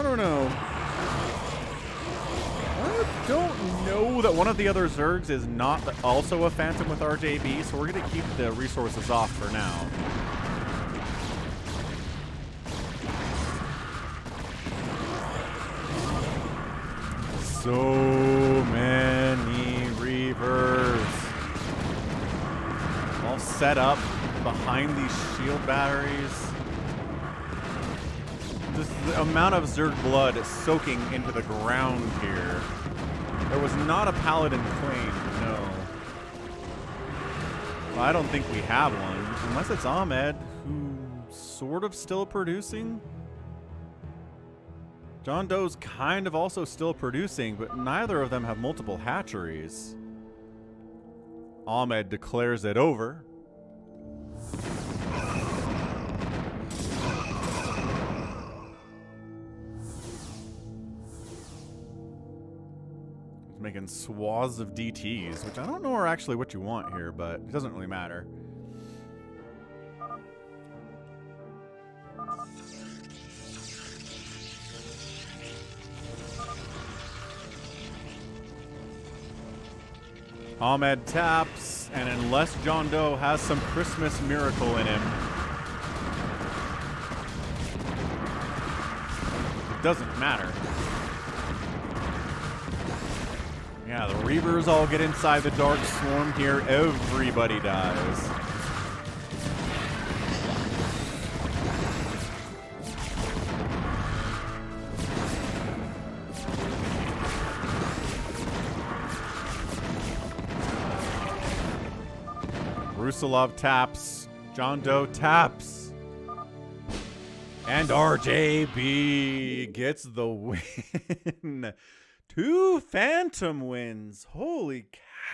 don't know. I don't know that one of the other Zergs is not also a Phantom with RJB, so we're going to keep the resources off for now. So many Reavers. All set up behind these shield batteries. Just the amount of Zerg blood is soaking into the ground here. There was not a Paladin claim, no. Well, I don't think we have one, unless it's Ahmed, who's sort of still producing. JohnDoe's kind of also still producing, but neither of them have multiple hatcheries. Ahmed declares it over. He's making swaths of DTs, which I don't know are actually what you want here, but it doesn't really matter. Ahmed taps, and unless JohnDoe has some Christmas miracle in him, it doesn't matter. Yeah, the Reavers all get inside the Dark Swarm here. Everybody dies. Rusalov taps. JohnDoe taps. And RJB gets the win. 2 Phantom wins. Holy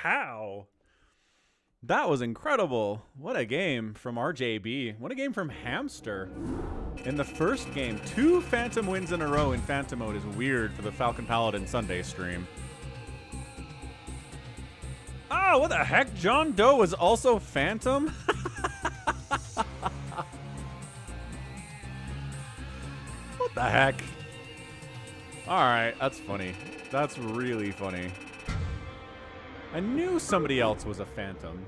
cow. That was incredible. What a game from RJB. What a game from Hamster. In the first game, 2 Phantom wins in a row in Phantom mode is weird for the Falcon Paladin Sunday stream. Oh, what the heck? JohnDoe was also Phantom? What the heck? Alright, that's funny. That's really funny. I knew somebody else was a Phantom.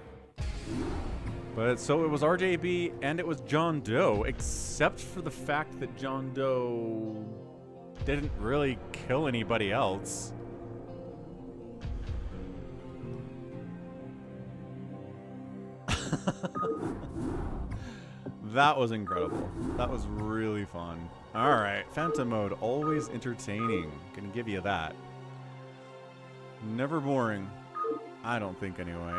But so it was RJB and it was JohnDoe, except for the fact that JohnDoe didn't really kill anybody else. That was incredible. That was really fun. Alright, Phantom mode, always entertaining. Gonna give you that. Never boring. I don't think, anyway.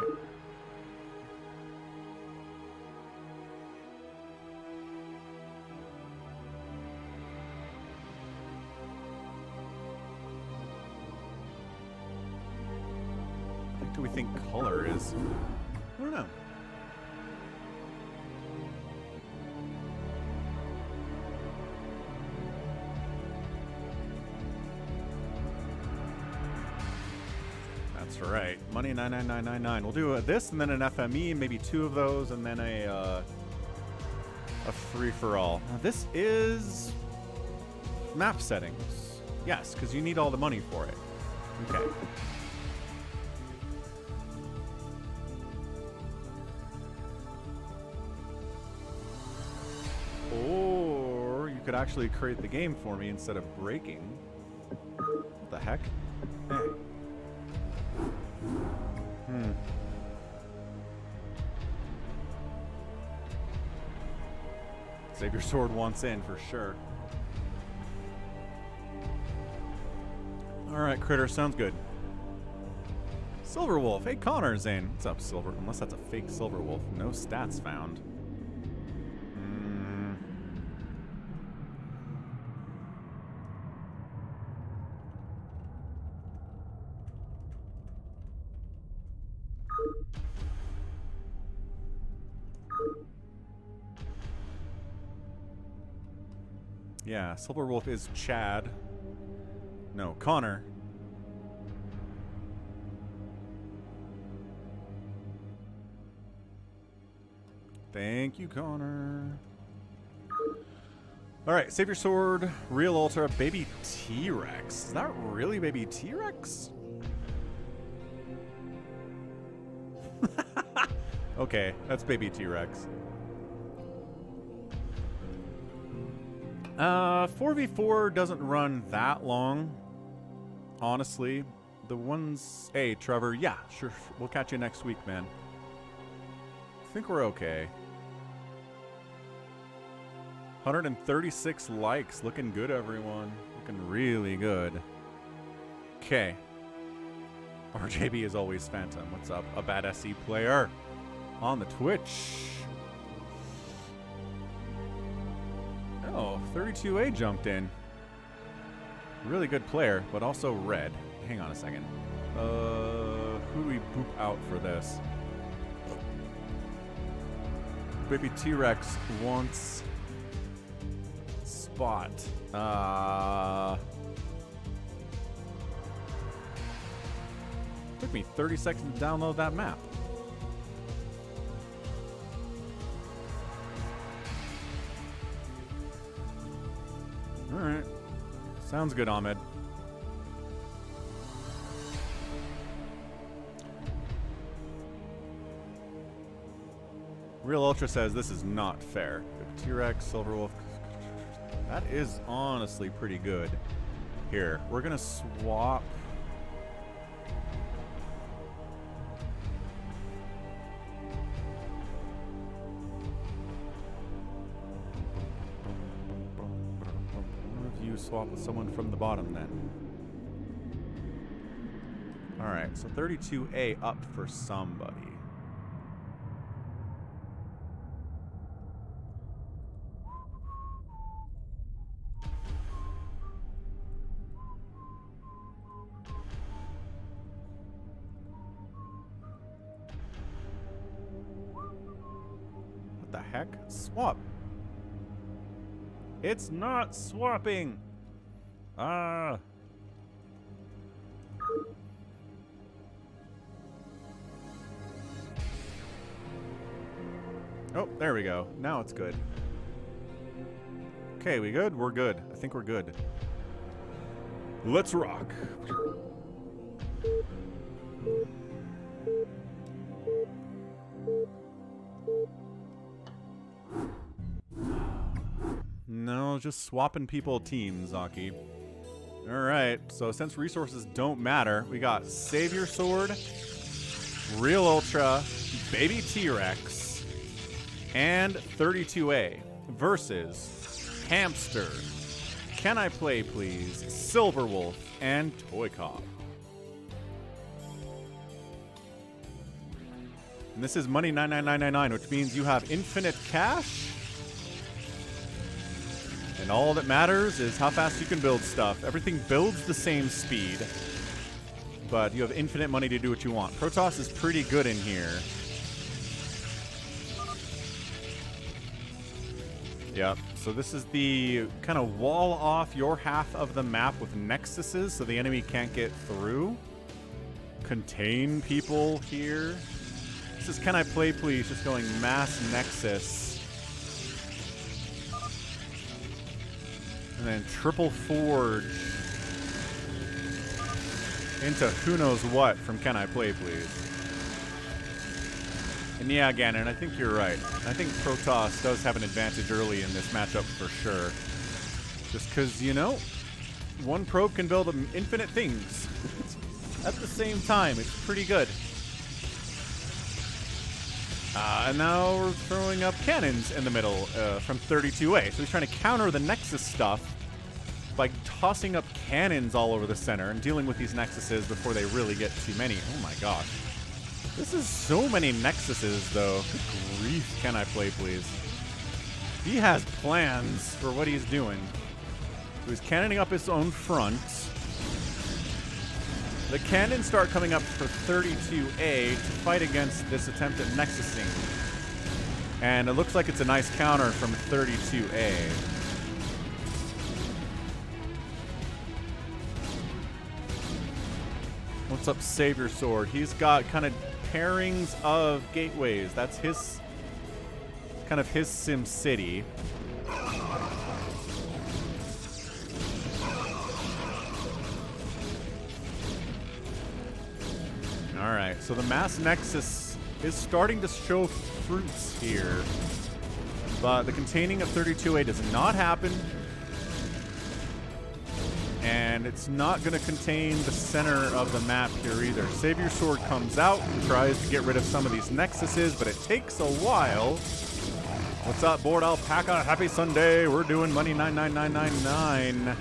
What do we think color is? I don't know. That's right. Money 99999. We'll do this and then an FME, maybe 2 of those, and then a free-for-all. Now this is map settings. Yes, because you need all the money for it. Okay. Or you could actually create the game for me instead of breaking. What the heck? Hey. SaviorSword wants in for sure. Alright, Critter, sounds good. SilverWolf. Hey, Connor Zane. What's up, Silver? Unless that's a fake SilverWolf. No stats found. Yeah, SilverWolf is Chad. No, Connor. Thank you, Connor. Alright, SaviorSword, Realultra, BabyTRex. Is that really BabyTRex? Okay, that's BabyTRex. 4v4 doesn't run that long, honestly. The ones... Hey, Trevor. Yeah, sure. We'll catch you next week, man. I think we're okay. 136 likes. Looking good, everyone. Looking really good. Okay. RJB is always Phantom. What's up? A bad SE player on the Twitch. Oh, 32A jumped in. Really good player, but also red. Hang on a second. Who do we boop out for this? BabyTRex wants spot. Took me 30 seconds to download that map. Alright. Sounds good, Ahmed. Realultra says this is not fair. T-Rex, SilverWolf. That is honestly pretty good. Here, we're gonna swap. Swap with someone from the bottom then. Alright, so 32A up for somebody. What the heck? Swap. It's not swapping. Ah. Oh, there we go. Now it's good. Okay, we good? We're good. I think we're good. Let's rock. No, just swapping people teams, Zaki. Alright, so since resources don't matter, we got SaviorSword, Realultra, BabyTRex, and 32A versus Hamster, Can I Play Please, Silverwolf, and ToyCop. And this is money 99999, which means you have infinite cash. And all that matters is how fast you can build stuff. Everything builds the same speed, but you have infinite money to do what you want. Protoss is pretty good in here. Yep, so this is the kind of wall off your half of the map with nexuses so the enemy can't get through. Contain people here. This is Can I Play Please, just going mass nexus. And then triple forge into who knows what from Can I Play Please. And yeah, Ganon, I think you're right. I think Protoss does have an advantage early in this matchup for sure. Just because, you know, one probe can build infinite things at the same time. It's pretty good. And now we're throwing up cannons in the middle from 32A. So he's trying to counter the Nexus stuff by tossing up cannons all over the center and dealing with these Nexuses before they really get too many. Oh my gosh. This is so many Nexuses, though. Good grief, Can I Play Please? He has plans for what he's doing. So he's cannoning up his own front. The cannons start coming up for 32A to fight against this attempt at nexusing. And it looks like it's a nice counter from 32A. What's up, SaviorSword? He's got kind of pairings of gateways. That's his kind of his Sim City. All right, so the mass nexus is starting to show fruits here, but the containing of 32A does not happen, and it's not going to contain the center of the map here either. SaviorSword comes out and tries to get rid of some of these nexuses, but it takes a while. What's up, Board Alpaca? Happy Sunday. We're doing money 99999.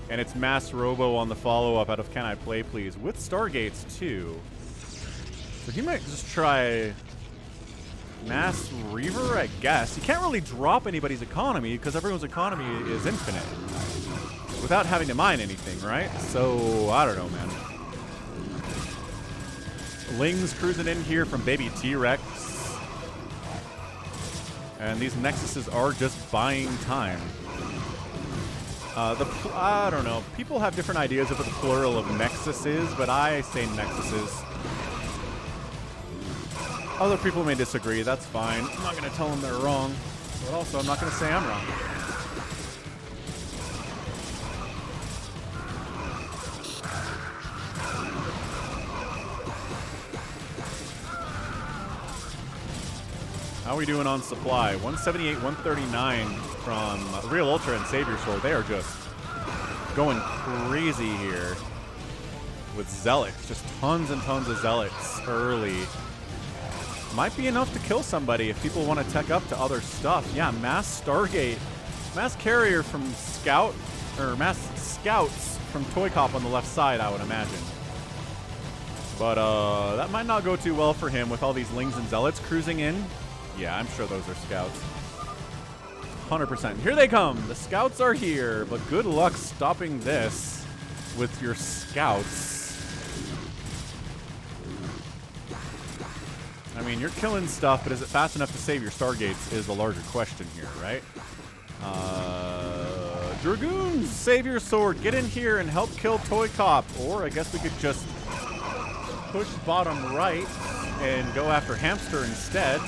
And it's Mass Robo on the follow-up out of Can I Play Please, with Stargates, too. So he might just try Mass Reaver, I guess. He can't really drop anybody's economy, because everyone's economy is infinite. Without having to mine anything, right? So, I don't know, man. Ling's cruising in here from BabyTRex. And these Nexuses are just buying time. I don't know. People have different ideas of what the plural of Nexus is, but I say Nexuses. Other people may disagree. That's fine. I'm not going to tell them they're wrong, but also I'm not going to say I'm wrong. How are we doing on supply? 178, 139 from Realultra and SaviorSword. They are just going crazy here with Zealots. Just tons and tons of Zealots early. Might be enough to kill somebody if people want to tech up to other stuff. Yeah, Mass Stargate. Mass Carrier from Scout, or Mass Scouts from ToyCop on the left side, I would imagine. But that might not go too well for him with all these Lings and Zealots cruising in. Yeah, I'm sure those are Scouts. 100%. Here they come. The Scouts are here, but good luck stopping this with your Scouts. I mean, you're killing stuff, but is it fast enough to save your Stargates is the larger question here, right? Dragoons, SaviorSword, get in here and help kill ToyCop. Or I guess we could just push bottom right and go after Hamster instead.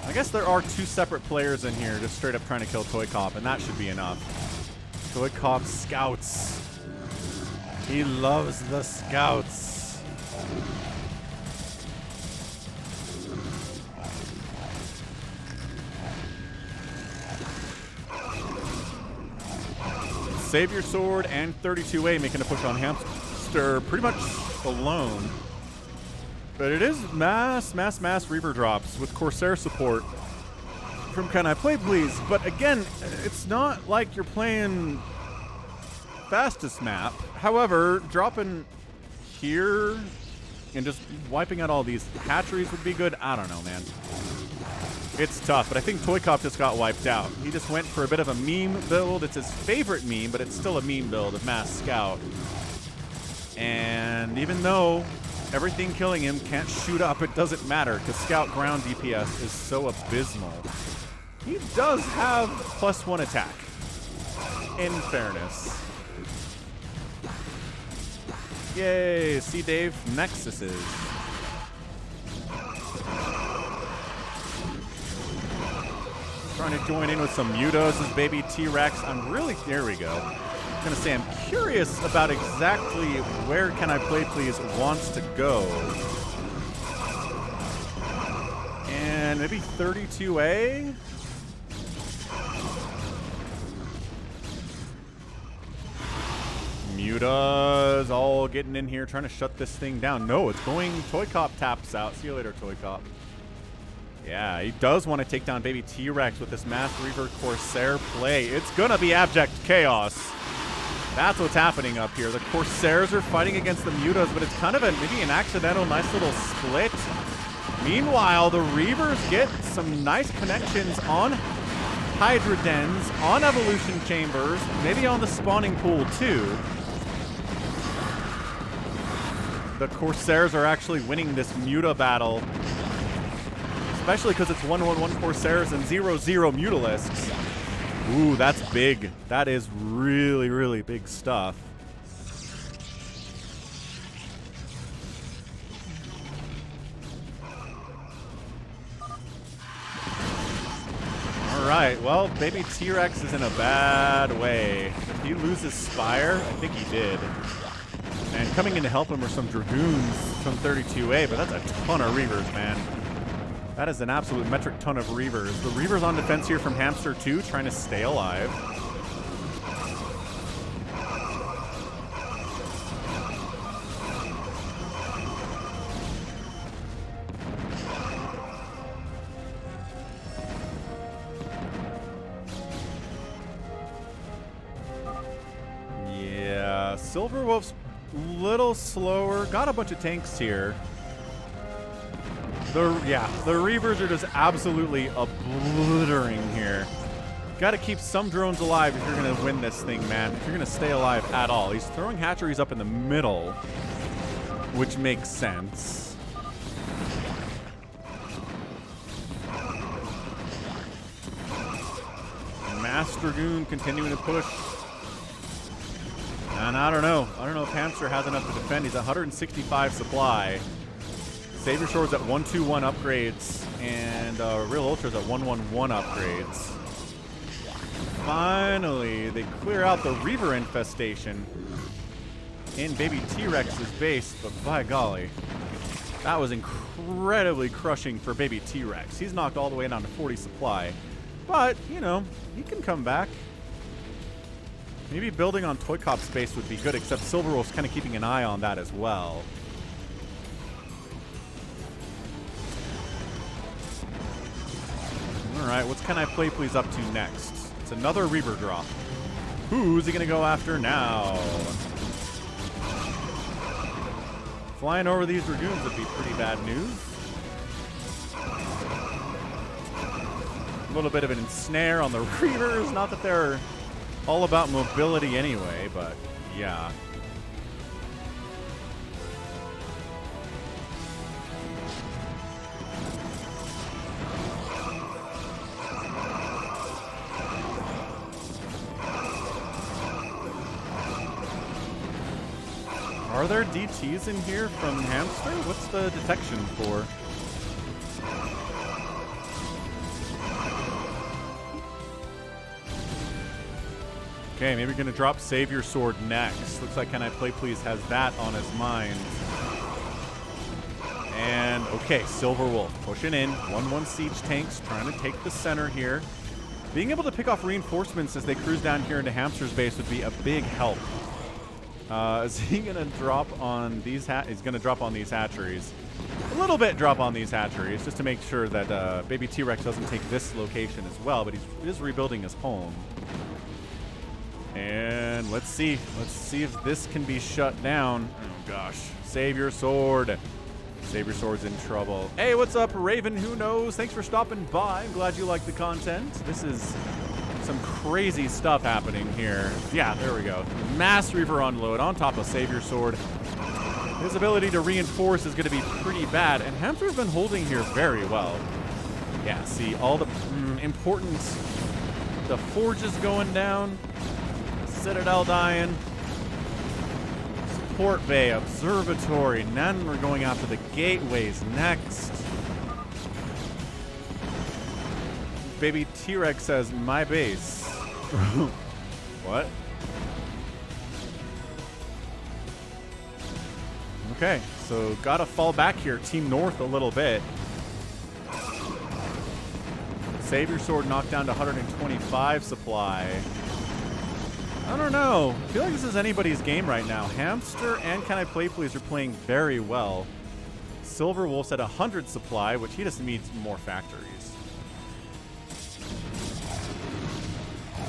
I guess there are two separate players in here just straight up trying to kill ToyCop, and that should be enough. ToyCop Scouts. He loves the Scouts. SaviorSword and 32A making a push on Hamster pretty much alone. But it is mass Reaver drops with Corsair support from CanIplayplz. But again, it's not like you're playing fastest map. However, dropping here and just wiping out all these hatcheries would be good. I don't know, man. It's tough, but I think ToyCop just got wiped out. He just went for a bit of a meme build. It's his favorite meme, but it's still a meme build of Mass Scout. And even though everything killing him can't shoot up, it doesn't matter, because Scout ground DPS is so abysmal. He does have +1 attack, in fairness. Yay, see Dave, Nexuses. Trying to join in with some Mutos as BabyTRex. I'm really, there we go. I'm gonna say I'm curious about exactly where CanIplayplz wants to go. And maybe 32A? Mutas all getting in here, trying to shut this thing down. No, it's going, ToyCop taps out. See you later, ToyCop. Yeah, he does want to take down BabyTRex with this Mass Reaver Corsair play. It's gonna be abject chaos. That's what's happening up here. The Corsairs are fighting against the Mutas, but it's kind of maybe an accidental nice little split. Meanwhile, the Reavers get some nice connections on Hydra Dens, on Evolution Chambers, maybe on the spawning pool too. The Corsairs are actually winning this Muta battle, especially because it's 1-1-1 Corsairs and 0-0 Mutalisks. Ooh, that's big. That is really, really big stuff. All right, well, BabyTRex is in a bad way. If he loses Spire, I think he did. And coming in to help him are some Dragoons from 32A, but that's a ton of Reavers, man. That is an absolute metric ton of Reavers. The Reavers on defense here from Hamster 2, trying to stay alive. Yeah, SilverWolf's a little slower. Got a bunch of tanks here. The Reavers are just absolutely obliterating here. Got to keep some drones alive if you're going to win this thing, man. If you're going to stay alive at all. He's throwing hatcheries up in the middle, which makes sense. Mass Dragoon continuing to push. And I don't know. I don't know if Hamster has enough to defend. He's 165 supply. SaviorSword's at 121 upgrades, and Realultra's at 111 upgrades. Finally, they clear out the Reaver infestation in BabyTRex's base, but by golly, that was incredibly crushing for BabyTRex. He's knocked all the way down to 40 supply, but, you know, he can come back. Maybe building on ToyCop's base would be good, except SilverWolf's kind of keeping an eye on that as well. Alright, what's CanIplayplz up to next? It's another Reaver drop. Who's he going to go after now? Flying over these Dragoons would be pretty bad news. A little bit of an ensnare on the Reavers. Not that they're all about mobility anyway, but yeah. Are there DTs in here from Hamster? What's the detection for? Okay, maybe we're going to drop SaviorSword next. Looks like CanIplayplz has that on his mind. And, okay, SilverWolf pushing in. 1-1 siege tanks, trying to take the center here. Being able to pick off reinforcements as they cruise down here into Hamster's base would be a big help. Is he gonna drop on these he's gonna drop on these hatcheries. A little bit drop on these hatcheries just to make sure that BabyTRex doesn't take this location as well, but he is rebuilding his home. And let's see if this can be shut down. Oh gosh, SaviorSword. SaviorSword's in trouble. Hey, what's up, Raven? Who knows? Thanks for stopping by. I'm glad you like the content. This is some crazy stuff happening here. Yeah, there we go. Mass Reaver unload on top of SaviorSword. His ability to reinforce is going to be pretty bad, and Hamster's been holding here very well. Yeah, see, all the important... The forges going down. Citadel dying. Support Bay, Observatory. Then we're going after the gateways next. BabyTRex says, my base. What? Okay, so gotta fall back here, Team North a little bit. SaviorSword knocked down to 125 supply. I don't know. I feel like this is anybody's game right now. Hamster and CanIplayplz are playing very well. SilverWolf's at 100 supply, which he just needs more factories.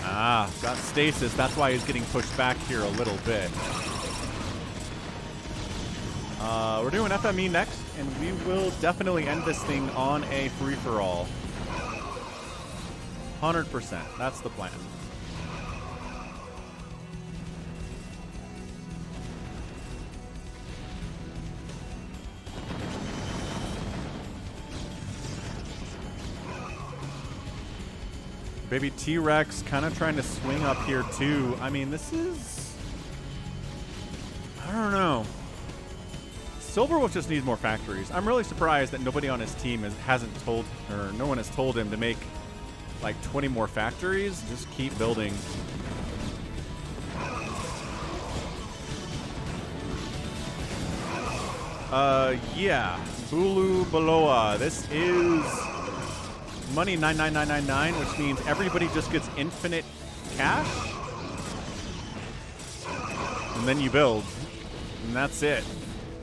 Ah, got stasis. That's why he's getting pushed back here a little bit. We're doing FME next, and we will definitely end this thing on a free-for-all. 100%. That's the plan. BabyTRex kind of trying to swing up here too. I mean, this is... I don't know. SilverWolf just needs more factories. I'm really surprised that nobody on his team hasn't told, or no one has told him to make like 20 more factories. Just keep building. Yeah. Bulu Baloa. This is money 99999, which means everybody just gets infinite cash. And then you build. And that's it.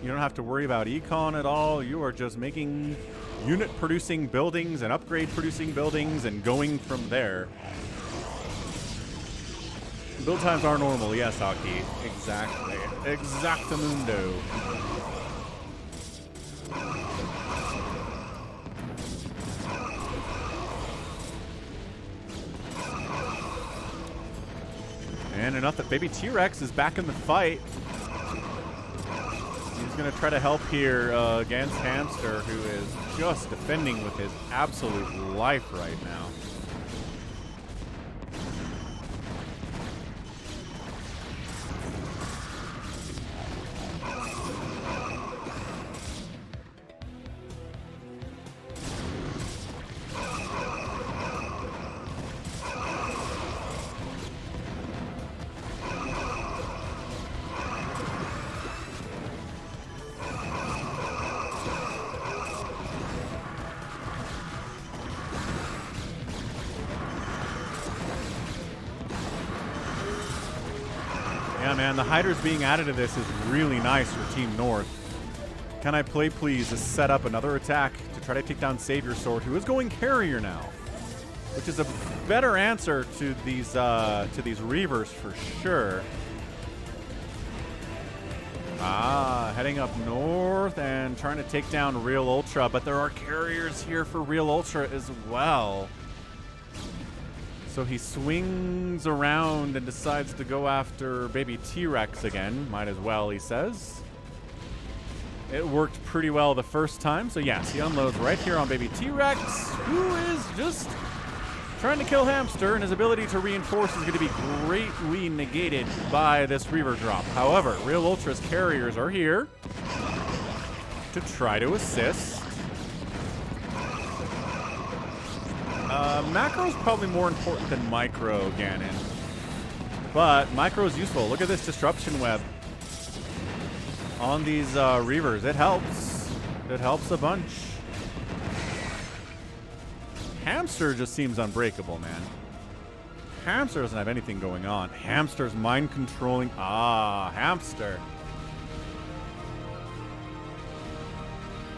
You don't have to worry about econ at all. You are just making unit-producing buildings and upgrade-producing buildings and going from there. Build times are normal, yes, Hockey. Exactly. Exactamundo. And enough that BabyTRex is back in the fight. He's going to try to help here against Hamster, who is just defending with his absolute life right now. Yeah, man, the hiders being added to this is really nice for Team North. CanIplayplz is set up another attack to try to take down SaviorSword, who is going carrier now, which is a better answer to these Reavers for sure. Ah, heading up north and trying to take down Realultra, but there are carriers here for Realultra as well. So he swings around and decides to go after BabyTRex again. Might as well, he says. It worked pretty well the first time. So yes, he unloads right here on BabyTRex, who is just trying to kill Hamster, and his ability to reinforce is going to be greatly negated by this Reaver drop. However, Realultra's carriers are here to try to assist. Macro is probably more important than micro, Ganon. But micro is useful. Look at this disruption web on these Reavers. It helps. It helps a bunch. Hamster just seems unbreakable, man. Hamster doesn't have anything going on. Hamster's mind controlling. Ah, Hamster.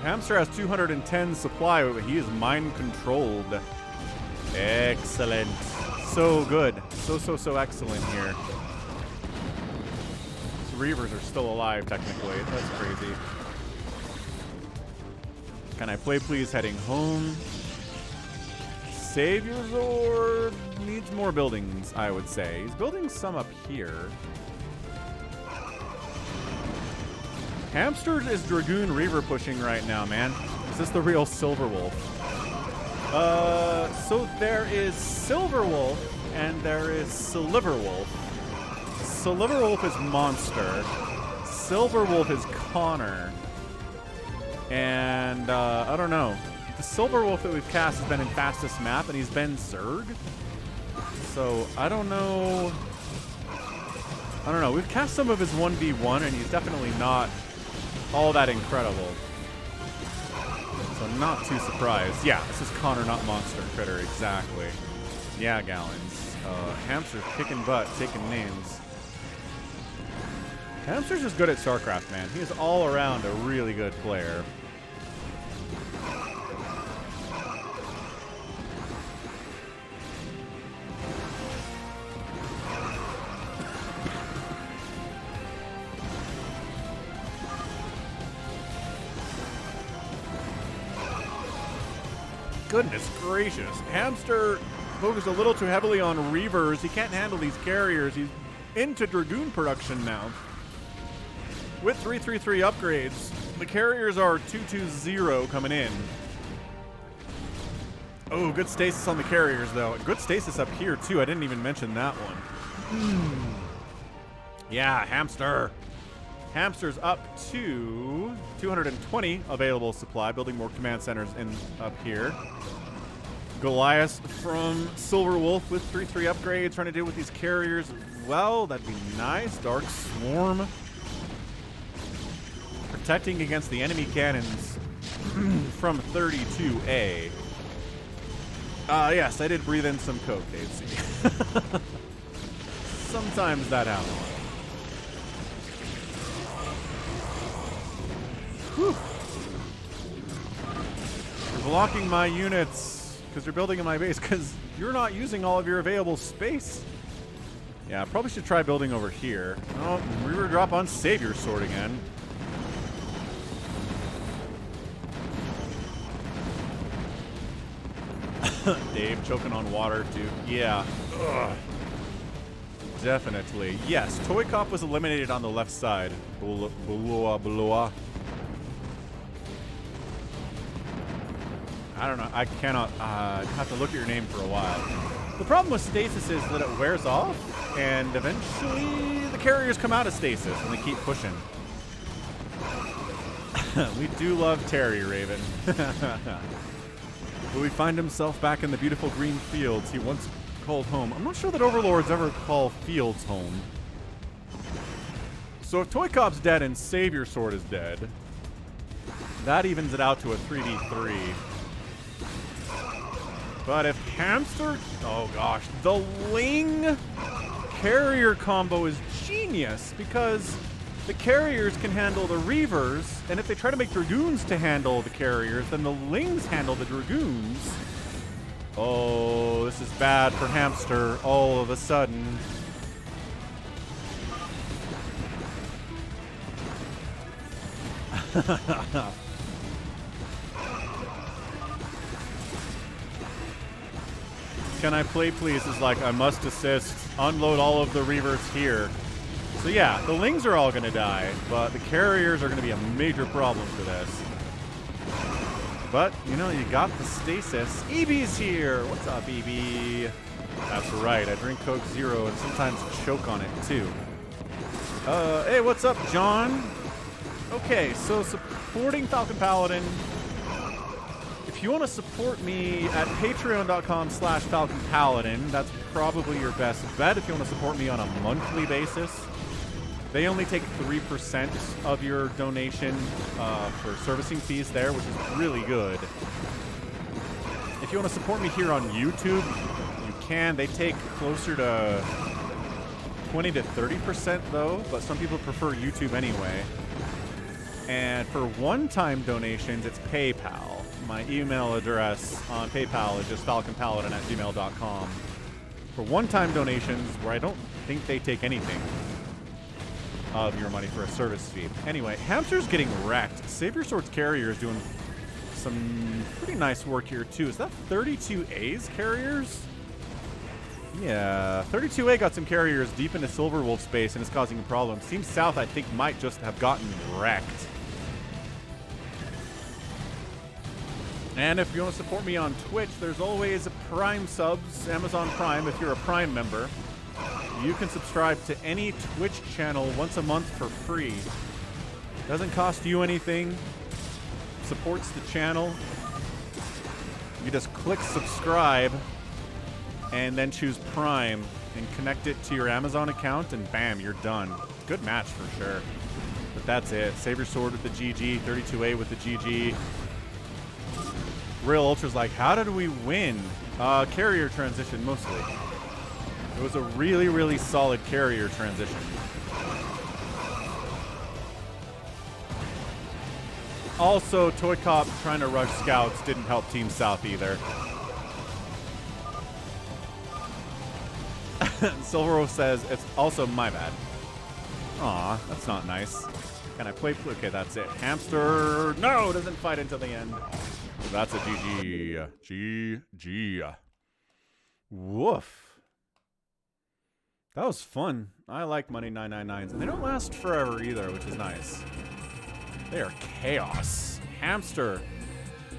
Hamster has 210 supply, but he is mind controlled. Excellent. So good. So excellent here. These Reavers are still alive, technically. That's crazy. Can I play, please? Heading home. SaviorSword needs more buildings, I would say. He's building some up here. Hamster is Dragoon Reaver pushing right now, man. Is this the real SilverWolf? So there is SilverWolf and there is Sliverwolf. Sliverwolf is Monster. SilverWolf is Connor. And, I don't know. The SilverWolf that we've cast has been in fastest map, and he's been Zerg. So, I don't know. We've cast some of his 1v1, and he's definitely not all that incredible. So, I'm not too surprised. Yeah, this is Connor, not Monster Critter, exactly. Yeah, Gallons. Hamster's kicking butt, taking names. Hamster's just good at StarCraft, man. He is all around a really good player. Goodness gracious. Hamster focused a little too heavily on Reavers. He can't handle these carriers. He's into Dragoon production now. With 333 upgrades, the carriers are 220 coming in. Oh, good stasis on the carriers, though. Good stasis up here, too. I didn't even mention that one. Yeah, Hamster. Hamster's up to 220 available supply, building more command centers in up here. Goliath from SilverWolf with 3-3 upgrades, trying to deal with these carriers. Well, that'd be nice. Dark Swarm. Protecting against the enemy cannons from 32A. Yes, I did breathe in some coke, KFC. Sometimes that happens. Whew. You're blocking my units because you're building in my base because you're not using all of your available space. Yeah, I probably should try building over here. Oh, Reaver drop on SaviorSword again. Dave choking on water, dude. Yeah. Ugh. Definitely. Yes, ToyCop was eliminated on the left side. Bulua. I don't know. I cannot. Have to look at your name for a while. The problem with stasis is that it wears off, and eventually the carriers come out of stasis and they keep pushing. We do love Terry, Raven. Will he find himself back in the beautiful green fields he once called home? I'm not sure that Overlords ever call fields home. So if ToyCop's dead and SaviorSword is dead, that evens it out to a 3v3. But if Hamster... Oh gosh. The Ling carrier combo is genius because the carriers can handle the Reavers, and if they try to make Dragoons to handle the carriers, then the Lings handle the Dragoons. Oh, this is bad for Hamster all of a sudden. Can I play, please? Is like, I must assist. Unload all of the Reavers here. So yeah, the Lings are all going to die, but the carriers are going to be a major problem for this. But, you know, you got the stasis. EB's here! What's up, EB? That's right, I drink Coke Zero and sometimes choke on it, too. Hey, what's up, John? Okay, so supporting Falcon Paladin. If you want to support me at patreon.com/FalconPaladin, that's probably your best bet if you want to support me on a monthly basis. They only take 3% of your donation for servicing fees there, which is really good. If you want to support me here on YouTube, you can. They take closer to 20 to 30% though, but some people prefer YouTube anyway. And for one-time donations, it's PayPal. My email address on PayPal is just falconpaladin@gmail.com. For one-time donations, where I don't think they take anything of your money for a service fee. Anyway, Hamster's getting wrecked. SaviorSword's carrier is doing some pretty nice work here too. Is that 32A's carriers? Yeah, 32A got some carriers deep into SilverWolf space and is causing problems. Team South, I think, might just have gotten wrecked. And if you want to support me on Twitch, there's always Prime subs, Amazon Prime, if you're a Prime member. You can subscribe to any Twitch channel once a month for free. Doesn't cost you anything. Supports the channel. You just click subscribe and then choose Prime and connect it to your Amazon account and bam, you're done. Good match for sure. But that's it. SaviorSword with the GG, 32A with the GG. Realultra's like, how did we win? Carrier transition mostly. It was a really, really solid carrier transition. Also, ToyCop trying to rush scouts didn't help Team South either. SilverWolf says, it's also my bad. Aw, that's not nice. Can I play? Okay, that's it. Hamster, no, doesn't fight until the end. That's a GG. GG. Woof. That was fun. I like Money 999s, and they don't last forever either, which is nice. They are chaos. Hamster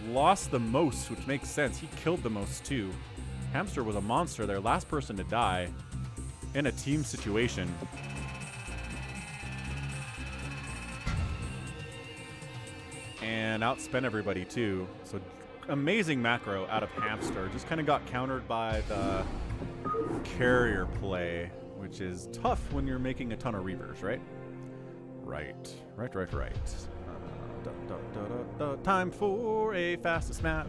lost the most, which makes sense. He killed the most too. Hamster was a monster, their last person to die in a team situation. And outspent everybody too. So amazing macro out of Hamster. Just kind of got countered by the carrier play, which is tough when you're making a ton of reavers, right? Right. Time for a fastest map.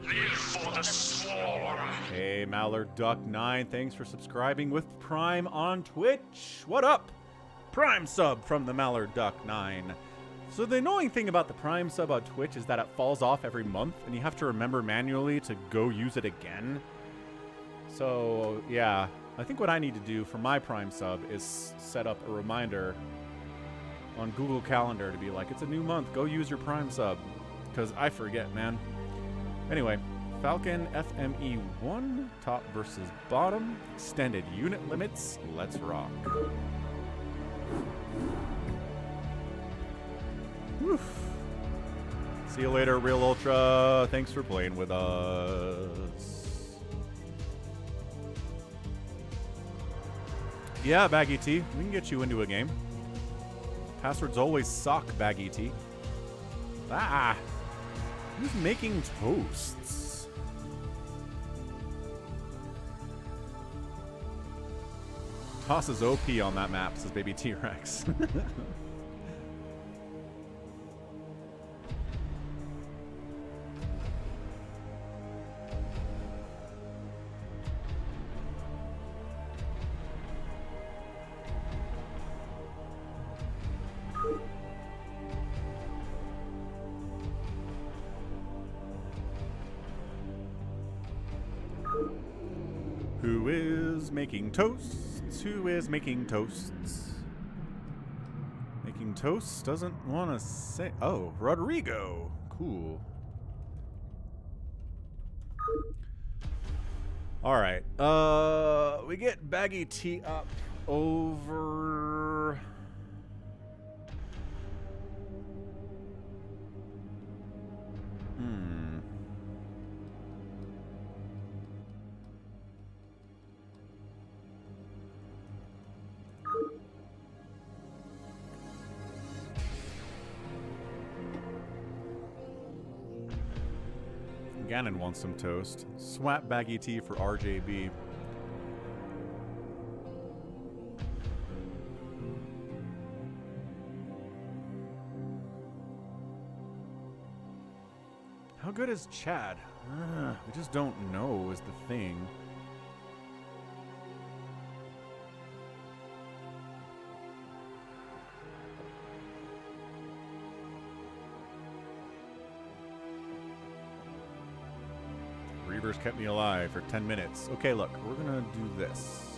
Live for the swarm. Hey, Mallard Duck 9, thanks for subscribing with Prime on Twitch. What up? Prime sub from the Mallard Duck 9. So the annoying thing about the Prime sub on Twitch is that it falls off every month, and you have to remember manually to go use it again. So, yeah, I think what I need to do for my Prime sub is set up a reminder on Google Calendar to be like, it's a new month, go use your Prime sub. Because I forget, man. Anyway, Falcon FME 1, top versus bottom, extended unit limits, let's rock. Woof. See you later, Realultra. Thanks for playing with us. Yeah, Baggy T, we can get you into a game. Passwords always suck, Baggy T. Ah! Who's making toasts? Toss is OP on that map, says BabyTRex. Who is making toasts? Who is making toasts? Making toasts doesn't want to say... Oh, Rodrigo. Cool. All right. We get Baggy T up over... Gannon wants some toast. Swap Baggy T for RJB. How good is Chad? We just don't know is the thing. Tigers kept me alive for 10 minutes. Okay, look, we're gonna do this.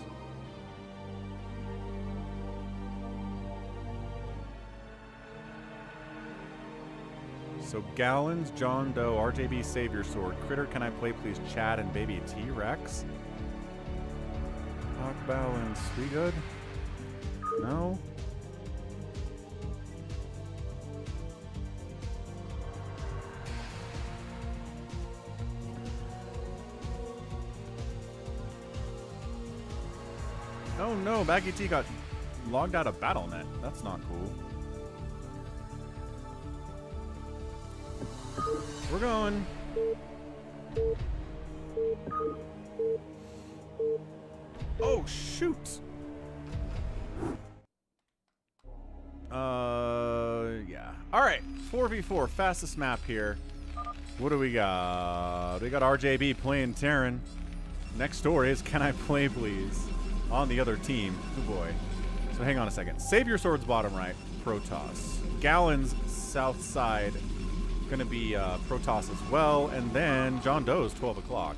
So Gallons, JohnDoe, RJB, SaviorSword, Critter, Can I Play Please, Chad, and BabyTRex. Talk balance, we good? No? Oh no, Baggy T got logged out of BattleNet. That's not cool. We're going. Oh, shoot. Yeah. All right, 4v4, fastest map here. What do we got? We got RJB playing TERRAN. Next door is Can I Play Please on the other team. Oh boy. So hang on a second. SaviorSword's bottom right, Protoss. Gallons south side, gonna be Protoss as well, and then JohnDoe's 12 o'clock.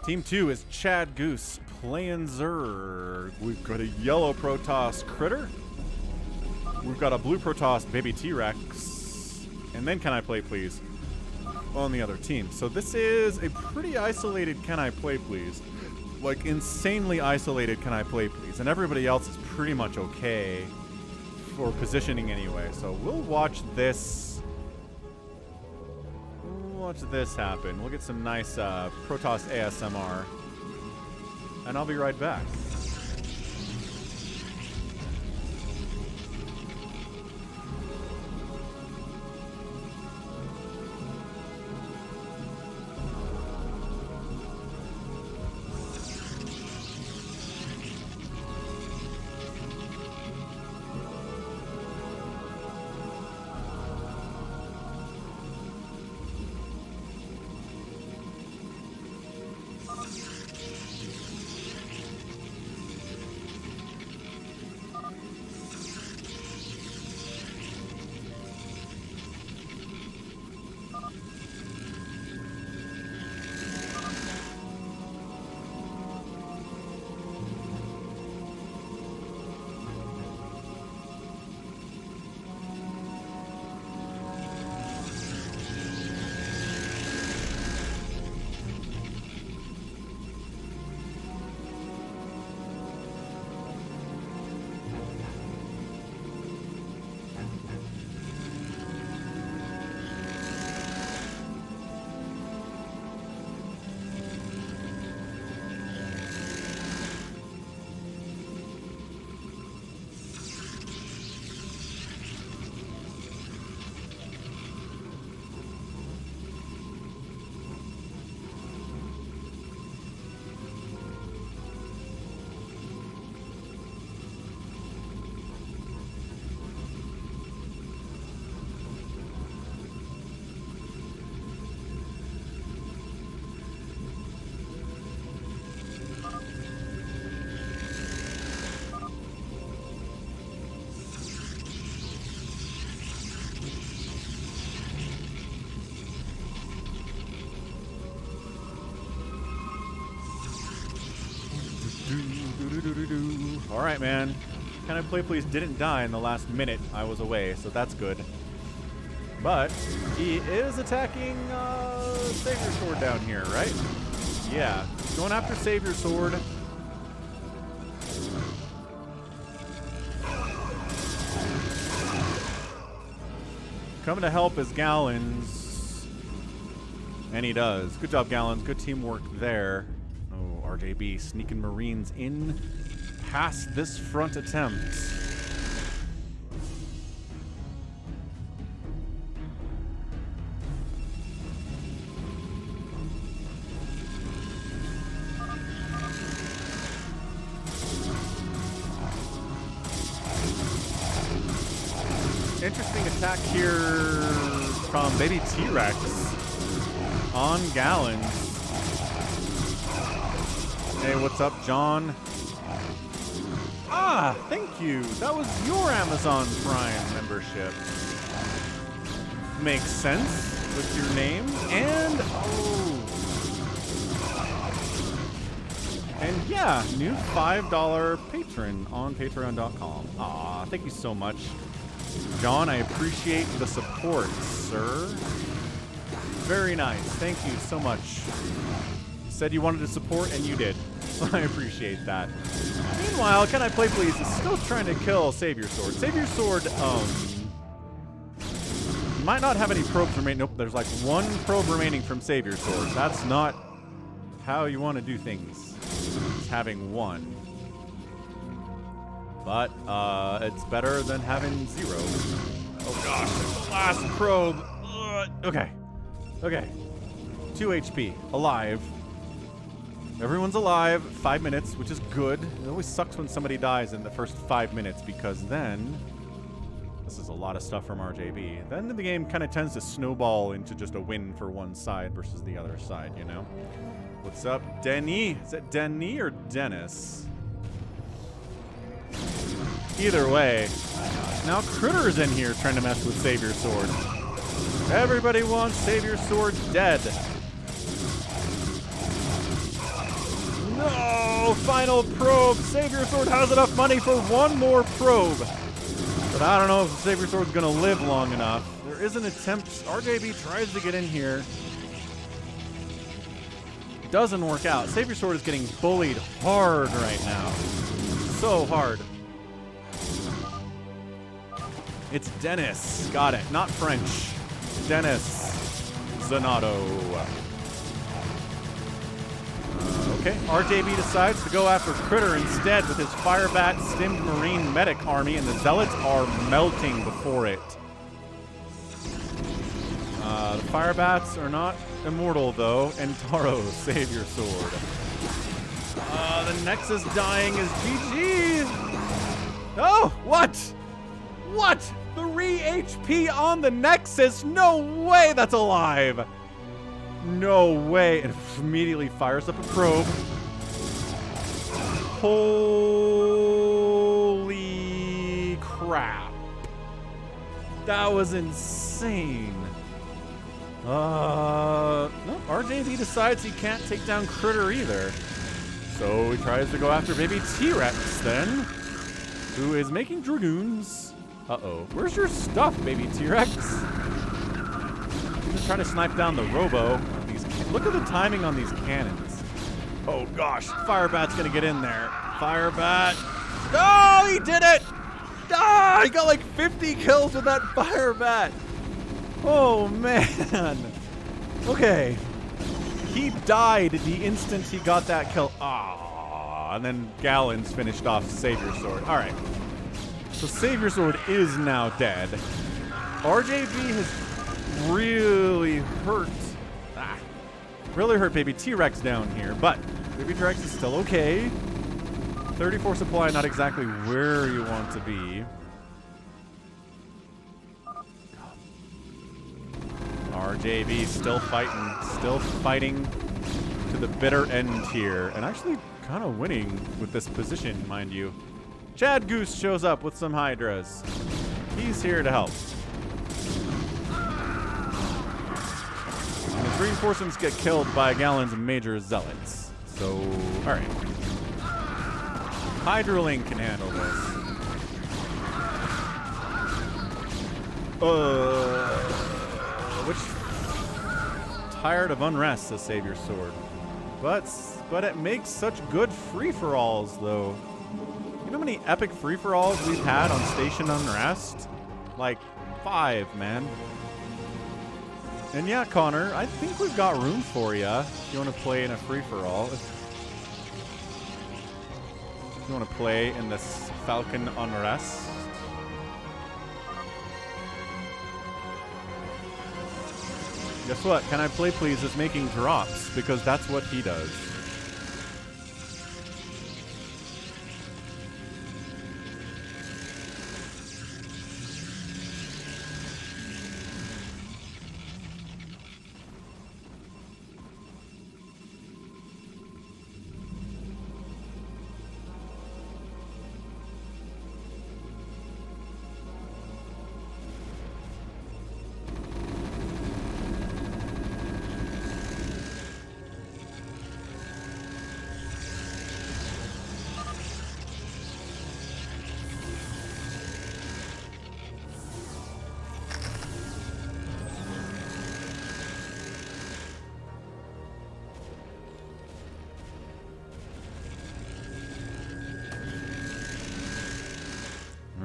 Team 2 is Chad Goose playing Zerg. We've got a yellow Protoss Critter. We've got a blue Protoss BabyTRex. And then Can I Play Please on the other team. So this is a pretty isolated Can I Play Please. Like insanely isolated Can I Play Please. And everybody else is pretty much okay for positioning anyway. So we'll watch this. Watch this happen. We'll get some nice Protoss ASMR. And I'll be right back. All right, man. Can I Play Please didn't die in the last minute I was away, so that's good. But he is attacking SaviorSword down here, right? Yeah, going after SaviorSword. Coming to help is Gallons. And he does. Good job, Gallons. Good teamwork there. Oh, RJB sneaking Marines in past this front attempt. Interesting attack here from BabyTRex on Gallons. Hey, what's up, John? Ah, thank you. That was your Amazon Prime membership. Makes sense with your name. And, oh, And yeah, new $5 patron on patreon.com. Aw, thank you so much. John, I appreciate the support, sir. Very nice. Thank you so much. You said you wanted to support, and you did. I appreciate that. Meanwhile, CanIplayplz is still trying to kill SaviorSword. SaviorSword, might not have any probes remaining. Nope, there's like one probe remaining from SaviorSword. That's not how you want to do things. Just having one. But, it's better than having 0. Oh gosh, the last probe. Okay. Okay. 2 HP. Alive. Everyone's alive. 5 minutes, which is good. It always sucks when somebody dies in the first 5 minutes because then... This is a lot of stuff from RJB. Then the game kind of tends to snowball into just a win for one side versus the other side, you know? What's up, Denny? Is it Denny or Dennis? Either way. Now Critter's in here trying to mess with SaviorSword. Everybody wants SaviorSword dead. No! Final probe! SaviorSword has enough money for one more probe. But I don't know if SaviorSword's gonna live long enough. There is an attempt. RJB tries to get in here. Doesn't work out. SaviorSword is getting bullied hard right now. So hard. It's Dennis. Got it. Not French. Dennis Zanato. Okay. RJB decides to go after Critter instead with his Firebat Stimmed Marine Medic army, and the Zealots are melting before it. The Firebats are not immortal, though, and Taro, SaviorSword. The Nexus dying is GG! Oh, what? What? 3 HP on the Nexus? No way that's alive! No way. It immediately fires up a probe. Holy crap. That was insane. No, RJB decides he can't take down Critter either. So he tries to go after BabyTRex then, who is making Dragoons. Uh-oh. Where's your stuff, BabyTRex? Just trying to snipe down the Robo. Look at the timing on these cannons. Oh gosh, Firebat's gonna get in there. Firebat. Oh, he did it! Ah, he got like 50 kills with that Firebat. Oh man. Okay. He died the instant he got that kill. Ah, and then Gallons finished off SaviorSword. All right. So SaviorSword is now dead. RJB has really hurt. Really hurt BabyTRex down here, but BabyTRex is still okay. 34 supply, not exactly where you want to be. RJB still fighting to the bitter end here, and actually kind of winning with this position, mind you. Chad Goose shows up with some Hydras. He's here to help. And his reinforcements get killed by Gallons and Major Zealots. So, alright. Hydralink can handle this. Which... Tired of Unrest, says SaviorSword. But it makes such good free-for-alls, though. You know how many epic free-for-alls we've had on Station Unrest? Like, 5, man. And yeah, Connor, I think we've got room for you if you want to play in a free-for-all. If you want to play in this Falcon Unrest. Guess what? CanIplayplz is making drops because that's what he does.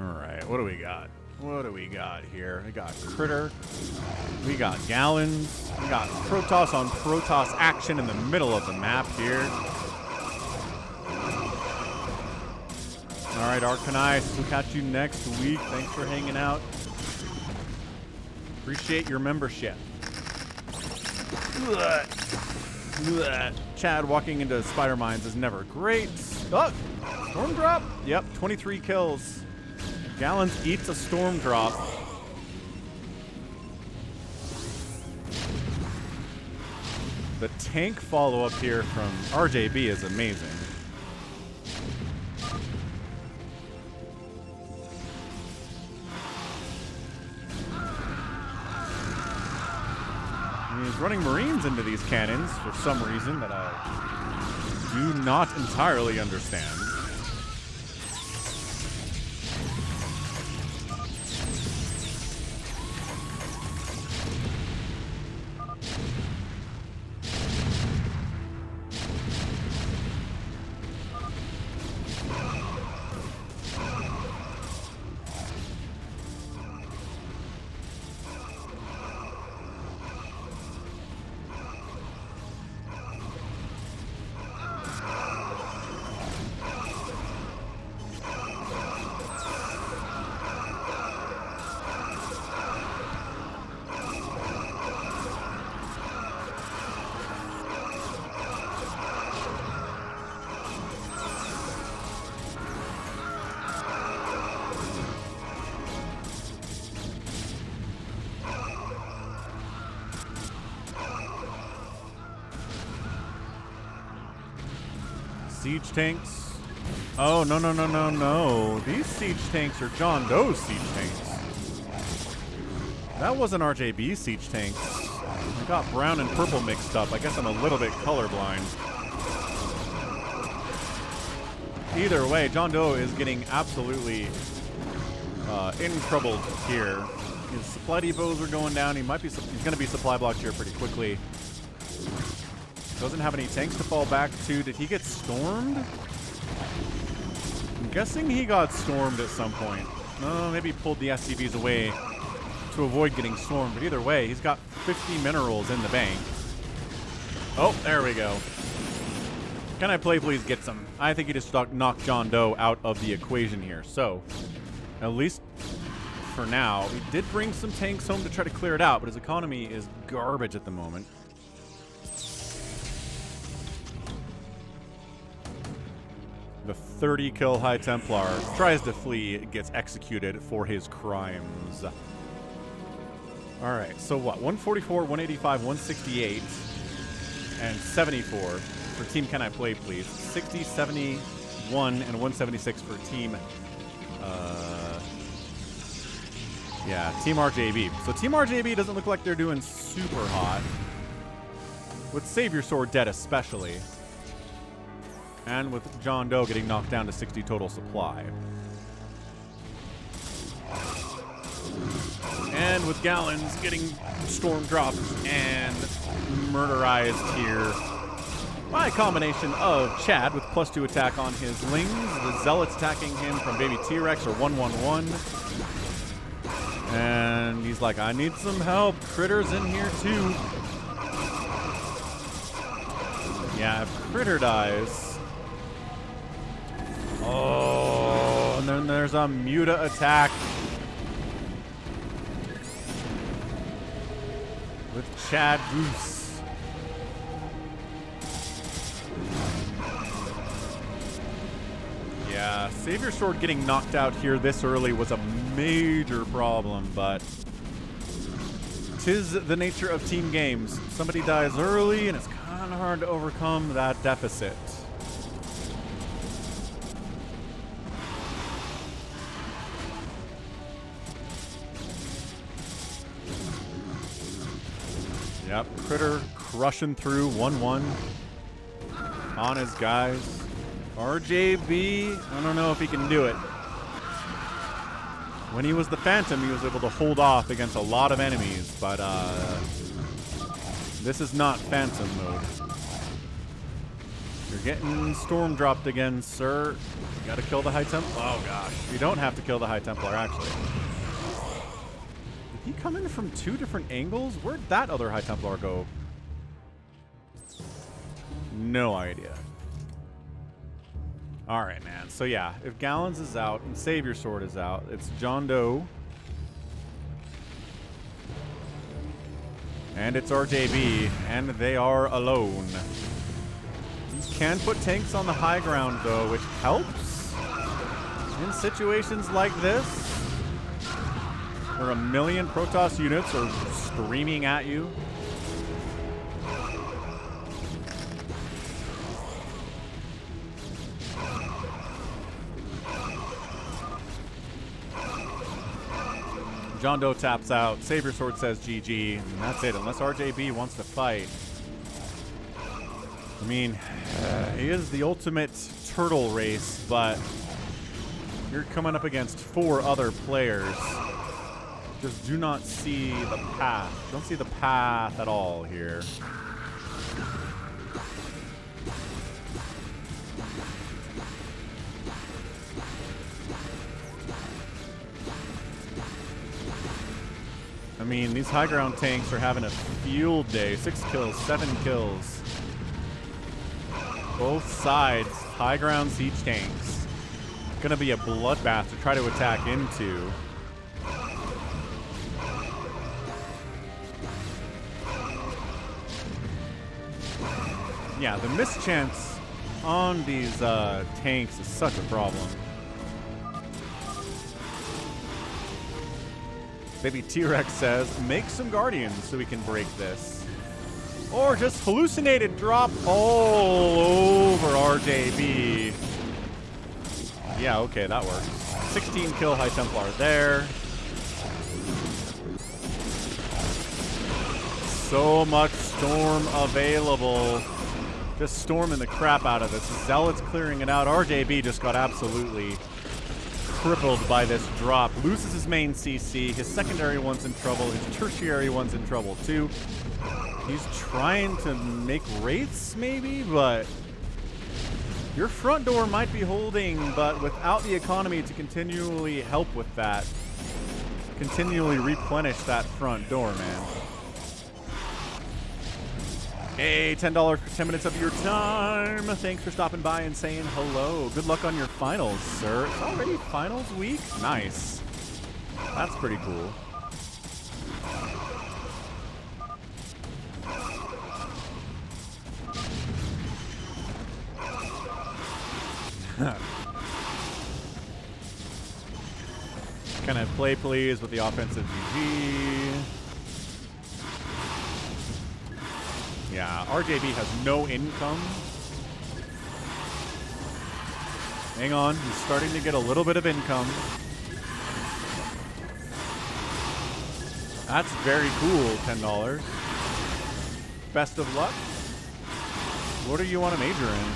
Alright, what do we got? What do we got here? We got Critter. We got Gallons. We got Protoss on Protoss action in the middle of the map here. Alright, Arcanice, we'll catch you next week. Thanks for hanging out. Appreciate your membership. Chad walking into spider mines is never great. Oh, storm drop? Yep, 23 kills. Gallons eats a storm drop. The tank follow-up here from RJB is amazing. He's running Marines into these cannons for some reason that I do not entirely understand. Siege tanks. Oh, no, no, no, no, no. These siege tanks are JohnDoe's siege tanks. That wasn't RJB's siege tanks. I got brown and purple mixed up. I guess I'm a little bit colorblind. Either way, JohnDoe is getting absolutely in trouble here. His supply depots are going down. He's going to be supply blocked here pretty quickly. Doesn't have any tanks to fall back to. Did he get stormed? I'm guessing he got stormed at some point. No, maybe he pulled the SCVs away to avoid getting stormed. But either way, he's got 50 minerals in the bank. Oh, there we go. Can I play please get some? I think he just knocked JohnDoe out of the equation here. So, at least for now, he did bring some tanks home to try to clear it out, but his economy is garbage at the moment. The 30-kill High Templar tries to flee, gets executed for his crimes. All right, so what? 144, 185, 168, and 74 for Team Can I Play Please. 60, 71, and 176 for Team... Team RJB. So Team RJB doesn't look like they're doing super hot. With SaviorSword dead especially. And with JohnDoe getting knocked down to 60 total supply. And with Gallons getting storm dropped and murderized here by a combination of Chad with +2 attack on his Lings, the Zealots attacking him from BabyTRex or 111. And he's like, I need some help. Critter's in here too. Yeah, if Critter dies... Oh, and then there's a Muta attack. With Chad Goose. Yeah, SaviorSword getting knocked out here this early was a major problem, but 'tis the nature of team games. Somebody dies early, and it's kind of hard to overcome that deficit. Yep, Critter crushing through 1-1 on his guys. RJB, I don't know if he can do it. When he was the Phantom, he was able to hold off against a lot of enemies, but this is not Phantom mode. You're getting storm dropped again, sir. You gotta kill the High Templar. Oh gosh. You don't have to kill the High Templar, actually. Did he come in from 2 different angles? Where'd that other High Templar go? No idea. Alright, man. So yeah, if Gallons is out and SaviorSword is out, it's JohnDoe. And it's RJB, and they are alone. You can put tanks on the high ground, though, which helps in situations like this, where a million Protoss units are screaming at you. JohnDoe taps out. SaviorSword says GG. And that's it, unless RJB wants to fight. I mean, he is the ultimate turtle race, but you're coming up against 4 other players. Just do not see the path. Don't see the path at all here. I mean, these high ground tanks are having a field day. 6 kills, 7 kills. Both sides, high ground siege tanks. Gonna be a bloodbath to try to attack into. Yeah, the mischance on these tanks is such a problem. BabyTRex says, make some Guardians so we can break this. Or just hallucinated drop all over RJB. Yeah, okay, that works. 16 kill High Templar there. So much storm available. Just storming the crap out of this. Zealot's clearing it out. RJB just got absolutely crippled by this drop. Loses his main CC. His secondary one's in trouble. His tertiary one's in trouble too. He's trying to make wraiths maybe, but your front door might be holding, but without the economy to continually help with that, continually replenish that front door, man. Hey, $10 for 10 minutes of your time. Thanks for stopping by and saying hello. Good luck on your finals, sir. It's already finals week? Nice. That's pretty cool. Can I play, please, with the offensive GG? Yeah, RJB has no income. Hang on, he's starting to get a little bit of income. That's very cool, $10. Best of luck. What do you want to major in?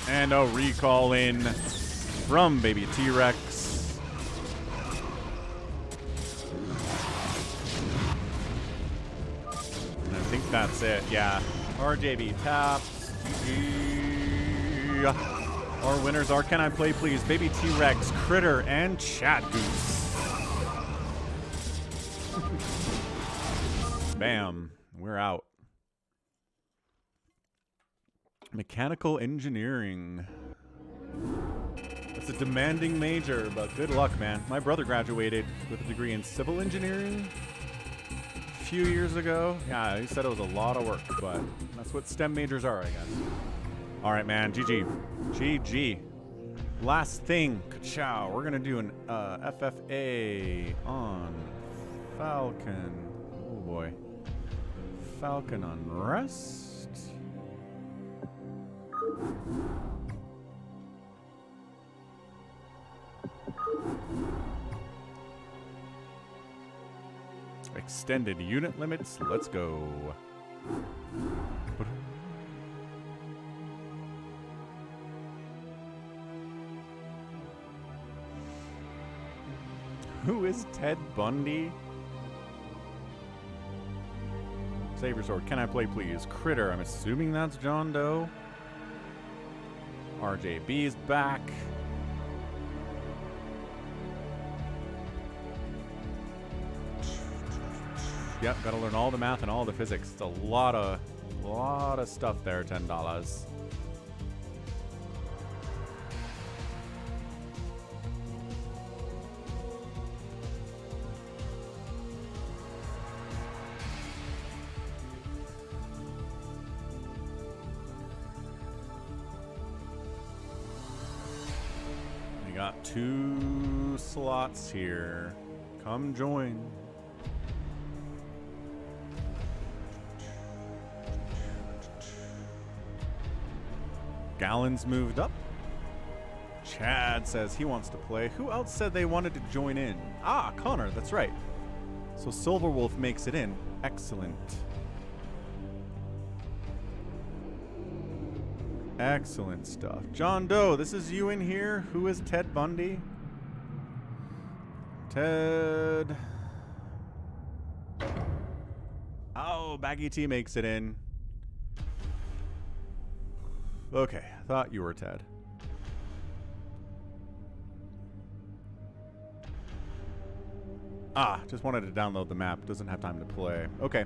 And a recall in from BabyTRex. And I think that's it. Yeah. RJB taps. GG. Our winners are Can I Play Please, BabyTRex, Critter, and Chat Goose. Bam. We're out. Mechanical engineering. It's a demanding major, but good luck, man. My brother graduated with a degree in civil engineering a few years ago. Yeah, he said it was a lot of work, but that's what STEM majors are, I guess. All right, man. GG. GG. Last thing. Ka-chow. We're going to do an FFA on Falcon. Oh, boy. Falcon Unrest. Extended unit limits. Let's go. is Ted Bundy? SaviorSword, can I play please? Critter, I'm assuming that's JohnDoe. RJB's back. Yep, gotta learn all the math and all the physics. It's a lot of stuff there, $10. We got 2 slots here. Come join. Gallons moved up. Chad says he wants to play. Who else said they wanted to join in? Ah, Connor, that's right. So SilverWolf makes it in. Excellent. Excellent stuff. JohnDoe, this is you in here. Who is Ted Bundy? Ted. Oh, Baggy T makes it in. Okay, thought you were Ted. Ah, just wanted to download the map. Doesn't have time to play. Okay,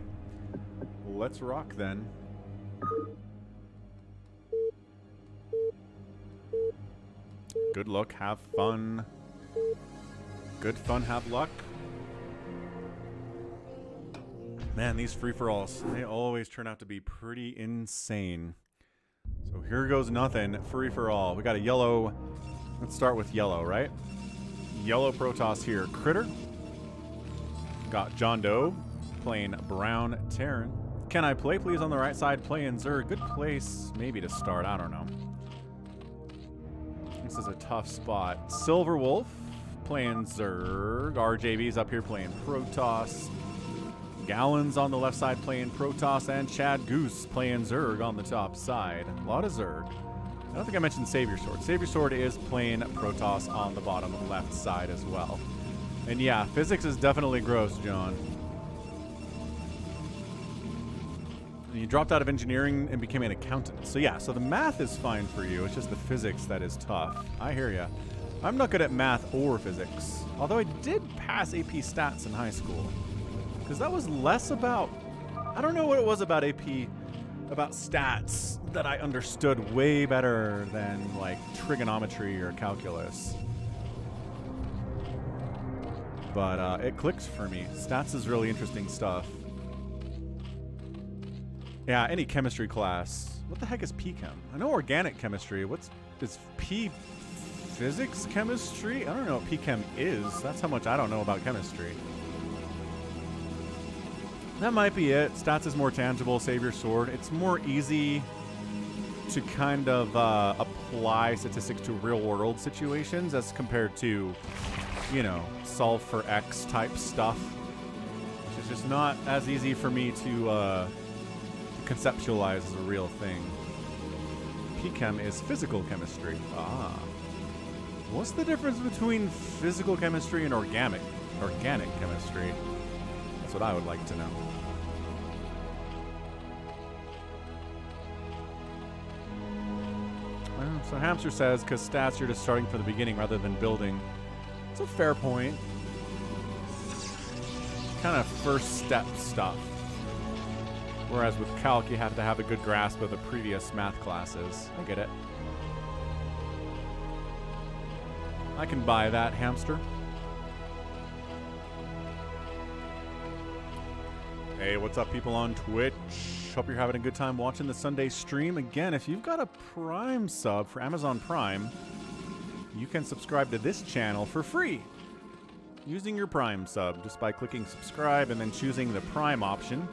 let's rock then. Good luck, have fun. Good fun, have luck. Man, these free-for-alls, they always turn out to be pretty insane. So here goes nothing. Free for all. We got a yellow. Let's start with yellow, right? Yellow Protoss here. Critter. Got JohnDoe playing brown TERRAN. Can I play please on the right side? Playing Zerg. Good place maybe to start. I don't know. This is a tough spot. SilverWolf playing Zerg. RJB's up here playing Protoss. Gallons on the left side playing Protoss, and Chad Goose playing Zerg on the top side. A lot of Zerg. I don't think I mentioned SaviorSword. SaviorSword is playing Protoss on the bottom left side as well. And yeah, physics is definitely gross, John. You dropped out of engineering and became an accountant. So yeah, so the math is fine for you. It's just the physics that is tough. I hear ya. I'm not good at math or physics. Although I did pass AP Stats in high school. Because that was less about, I don't know what it was about AP, about stats that I understood way better than like trigonometry or calculus. But it clicks for me. Stats is really interesting stuff. Yeah, any chemistry class. What the heck is P-Chem? I know organic chemistry. Is P physics chemistry? I don't know what P-Chem is. That's how much I don't know about chemistry. That might be it. Stats is more tangible. SaviorSword. It's more easy to kind of apply statistics to real-world situations as compared to, you know, solve for X type stuff. Which is just not as easy for me to conceptualize as a real thing. P-Chem is physical chemistry. Ah. What's the difference between physical chemistry and organic chemistry? That's what I would like to know. Well, so Hamster says, because stats, you're just starting from the beginning rather than building. It's a fair point. Kind of first step stuff. Whereas with Calc, you have to have a good grasp of the previous math classes. I get it. I can buy that, Hamster. Hey, what's up, people on Twitch? Hope you're having a good time watching the Sunday stream. Again, if you've got a Prime sub for Amazon Prime, you can subscribe to this channel for free using your Prime sub just by clicking subscribe and then choosing the Prime option.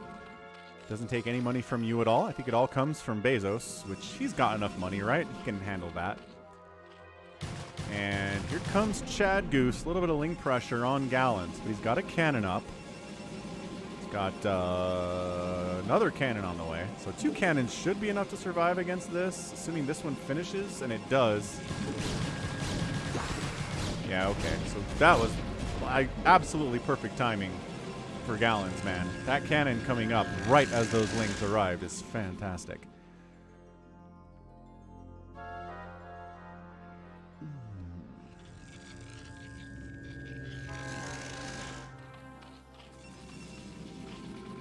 Doesn't take any money from you at all. I think it all comes from Bezos, which he's got enough money, right? He can handle that. And here comes Chad Goose. A little bit of link pressure on Gallons, but he's got a cannon up. Got another cannon on the way. So 2 cannons should be enough to survive against this, assuming this one finishes, and it does. Yeah, okay. So that was absolutely perfect timing for Gallons, man. That cannon coming up right as those lings arrived is fantastic.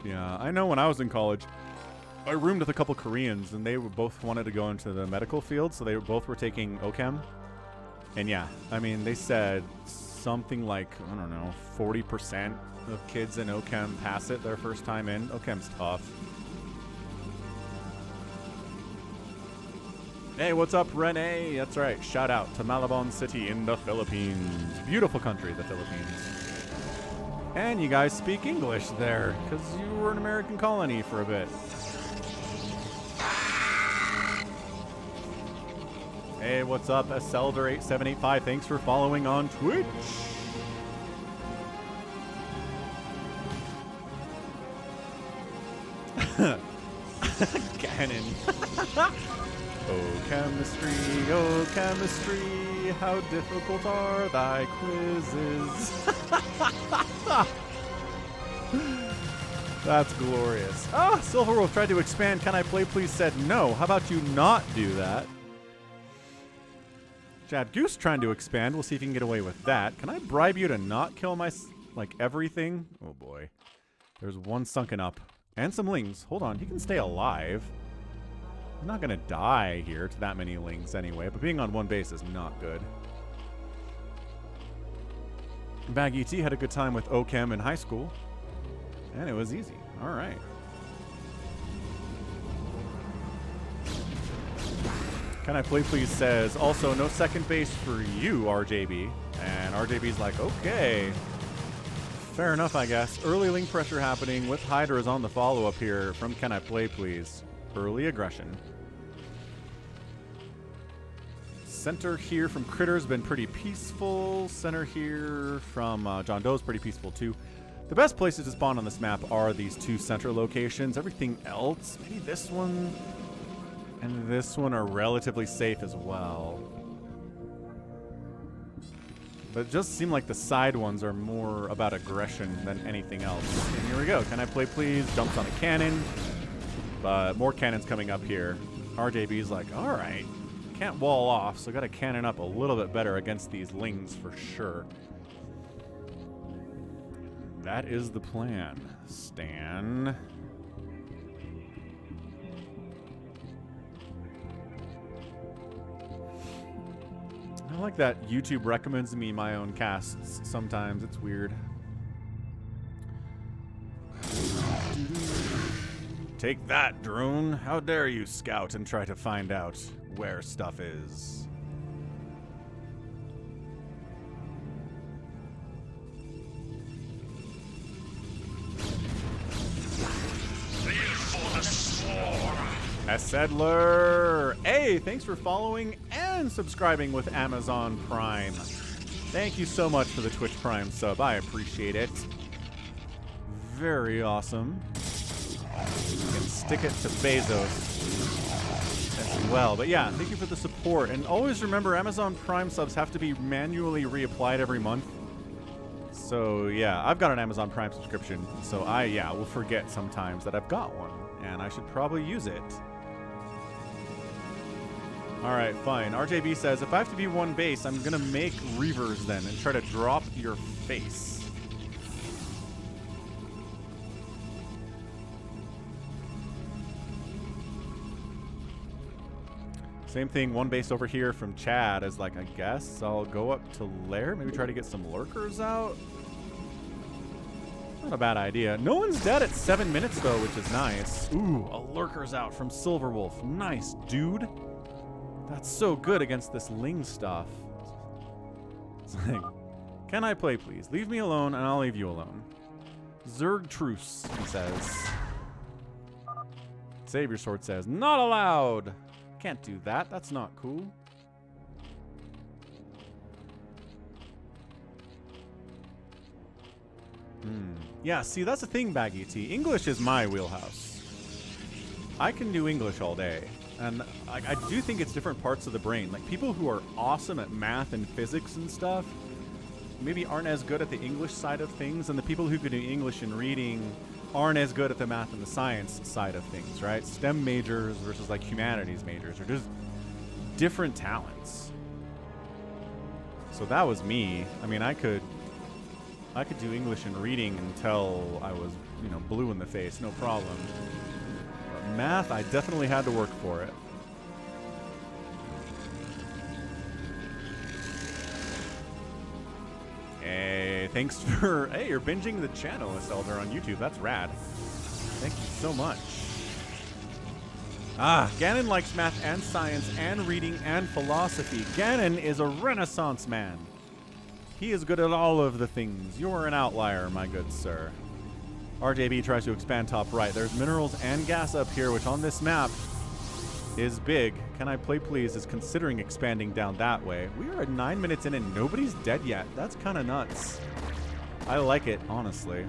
Yeah, I know when I was in college, I roomed with a couple Koreans, and they both wanted to go into the medical field, so they both were taking OChem. And yeah, I mean, they said something like, I don't know, 40% of kids in OChem pass it their first time in. OChem's tough. Hey, what's up, Renee? That's right, shout out to Malabon City in the Philippines. Beautiful country, the Philippines. And you guys speak English there, because you were an American colony for a bit. Hey, what's up, Selder8785? Thanks for following on Twitch. Cannon. Oh, chemistry, how difficult are thy quizzes? That's glorious. Ah, SilverWolf tried to expand. Can I play, please? Said no. How about you not do that? Chad Goose trying to expand. We'll see if you can get away with that. Can I bribe you to not kill my, like, everything? Oh, boy. There's one sunken up. And some lings. Hold on. He can stay alive. I'm not going to die here to that many lings anyway, but being on one base is not good. Baggy T had a good time with OChem in high school, and it was easy. All right. Can I play, please? Says, also, no second base for you, RJB. And RJB's like, okay. Fair enough, I guess. Early link pressure happening with Hydras on the follow-up here from Can I Play, Please? Early aggression. Center here from Critter's been pretty peaceful. Center here from JohnDoe's pretty peaceful too. The best places to spawn on this map are these two center locations. Everything else, maybe this one and this one are relatively safe as well. But it just seems like the side ones are more about aggression than anything else. And here we go. Can I play, please? Jumps on a cannon. But more cannons coming up here. RJB's like, all right, can't wall off, so got to cannon up a little bit better against these lings for sure. That is the plan, Stan. I like that YouTube recommends me my own casts sometimes. It's weird. Take that, drone. How dare you scout and try to find out where stuff is. For the swarm. Sedler. Hey, thanks for following and subscribing with Amazon Prime. Thank you so much for the Twitch Prime sub. I appreciate it. Very awesome. You can stick it to Bezos as well. But yeah, thank you for the support. And always remember, Amazon Prime subs have to be manually reapplied every month. So yeah, I've got an Amazon Prime subscription. So I will forget sometimes that I've got one. And I should probably use it. Alright, fine. RJB says, if I have to be one base, I'm going to make Reavers then and try to drop your face. Same thing, one base over here from Chad is like, I guess I'll go up to Lair, maybe try to get some lurkers out. Not a bad idea. No one's dead at 7 minutes though, which is nice. Ooh, a lurker's out from SilverWolf. Nice, dude. That's so good against this Ling stuff. It's like, can I play, please? Leave me alone and I'll leave you alone. Zerg truce, he says. SaviorSword says, not allowed. Can't do that. That's not cool. Yeah, see, that's the thing, Baggy T. English is my wheelhouse. I can do English all day. And I do think it's different parts of the brain. Like, people who are awesome at math and physics and stuff, maybe aren't as good at the English side of things, and the people who can do English and reading aren't as good at the math and the science side of things, right? STEM majors versus like humanities majors are just different talents. So that was me. I mean, I could do English and reading until I was, you know, blue in the face, no problem. But math, I definitely had to work for it. Hey, thanks for... Hey, you're binging the channel, Elder, on YouTube. That's rad. Thank you so much. Ah, Ganon likes math and science and reading and philosophy. Ganon is a Renaissance man. He is good at all of the things. You're an outlier, my good sir. RJB tries to expand top right. There's minerals and gas up here, which on this map is big. Can I play please is considering expanding down that way. We are at 9 minutes in and nobody's dead yet. That's kind of nuts. I like it, honestly.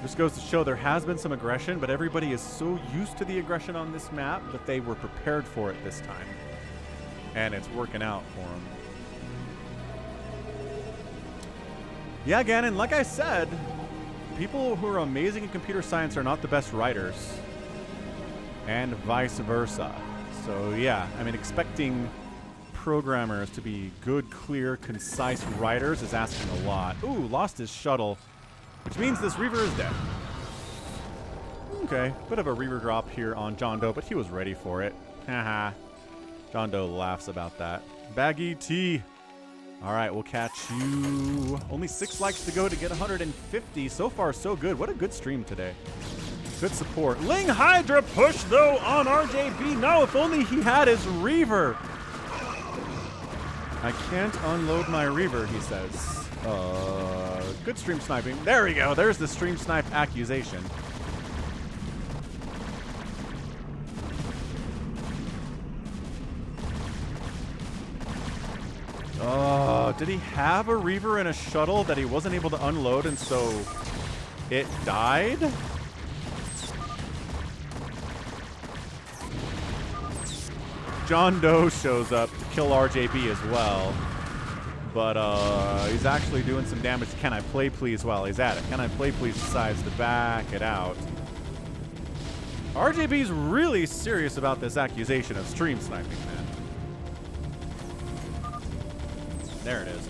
This goes to show there has been some aggression, but everybody is so used to the aggression on this map that they were prepared for it this time. And it's working out for them. Yeah, Ganon, like I said, people who are amazing in computer science are not the best writers. And vice versa. So yeah, I mean, expecting programmers to be good, clear, concise writers is asking a lot. Ooh, lost his shuttle, which means this Reaver is dead. Okay, bit of a Reaver drop here on JohnDoe, but he was ready for it. Haha. JohnDoe laughs about that. Baggy T. All right, we'll catch you. Only 6 likes to go to get 150. So far, so good. What a good stream today. Good support. Ling Hydra push, though, on RJB. No, if only he had his Reaver. I can't unload my Reaver, he says. Good stream sniping. There we go. There's the stream snipe accusation. Did he have a Reaver and a shuttle that he wasn't able to unload and so it died? JohnDoe shows up to kill RJB as well. But he's actually doing some damage. Can I play please while he's at it? Can I play please decides to back it out. RJB's really serious about this accusation of stream sniping, man. There it is.